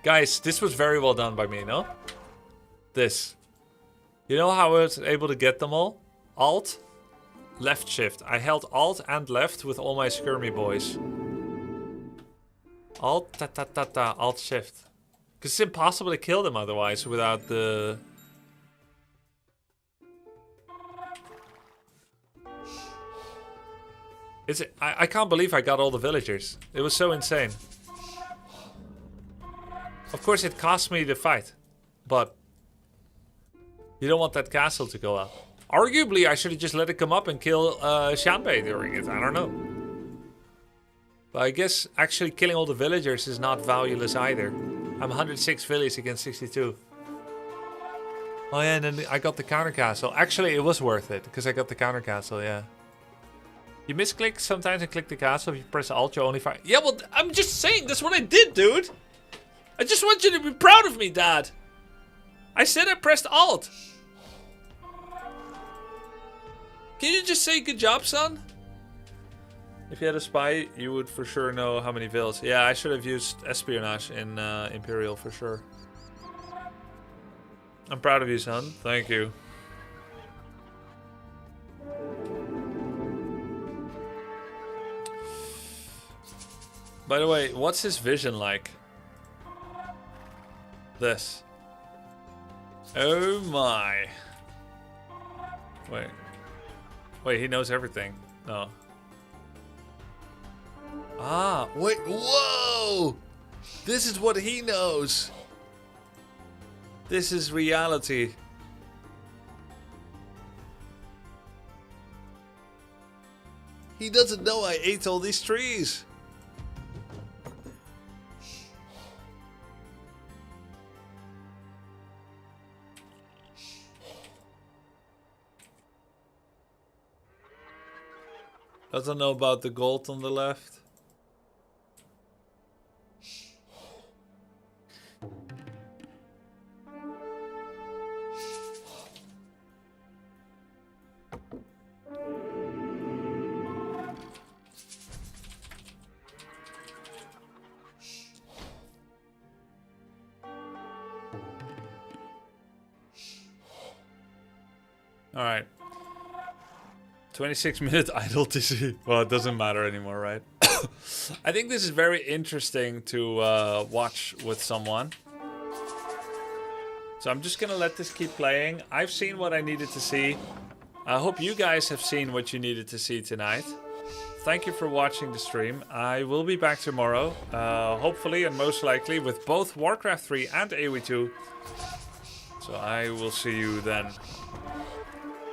Guys, this was very well done by me, no? This. You know how I was able to get them all? Alt, left shift. I held Alt and left with all my skirmy boys. Alt, ta-ta-ta-ta, Alt shift. Because it's impossible to kill them otherwise without the... I can't believe I got all the villagers. It was so insane. Of course it cost me the fight, but you don't want that castle to go up. Arguably I should have just let it come up and kill Shanbei during it, I don't know. But I guess actually killing all the villagers is not valueless either. I'm 106 villages against 62. Oh yeah, and then I got the counter castle. Actually it was worth it, because I got the counter castle, yeah. You misclick sometimes and click the castle. If you press Alt, you only fire. Yeah, well, I'm just saying, that's what I did, dude! I just want you to be proud of me, Dad. I said I pressed Alt. Can you just say good job, son? If you had a spy, you would for sure know how many vills. Yeah, I should have used espionage in Imperial for sure. I'm proud of you, son. Thank you. By the way, what's his vision like? This. Oh my. Wait. Wait, he knows everything. No. Ah, wait, whoa! This is what he knows. This is reality. He doesn't know I ate all these trees. Doesn't know about the gold on the left. All right. 26-minute idle TC. Well, it doesn't matter anymore, right? I think this is very interesting to watch with someone. So I'm just gonna let this keep playing. I've seen what I needed to see. I hope you guys have seen what you needed to see tonight. thank you for watching the stream. I will be back tomorrow, hopefully and most likely with both Warcraft 3 and AoE2. So I will see you then.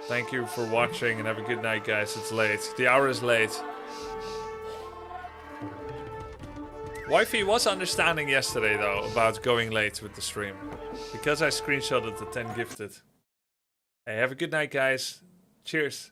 Thank you for watching and have a good night, guys. It's late. The hour is late. Wifey was understanding yesterday, though, about going late with the stream. Because I screenshotted the 10 gifted. Hey, have a good night, guys. Cheers.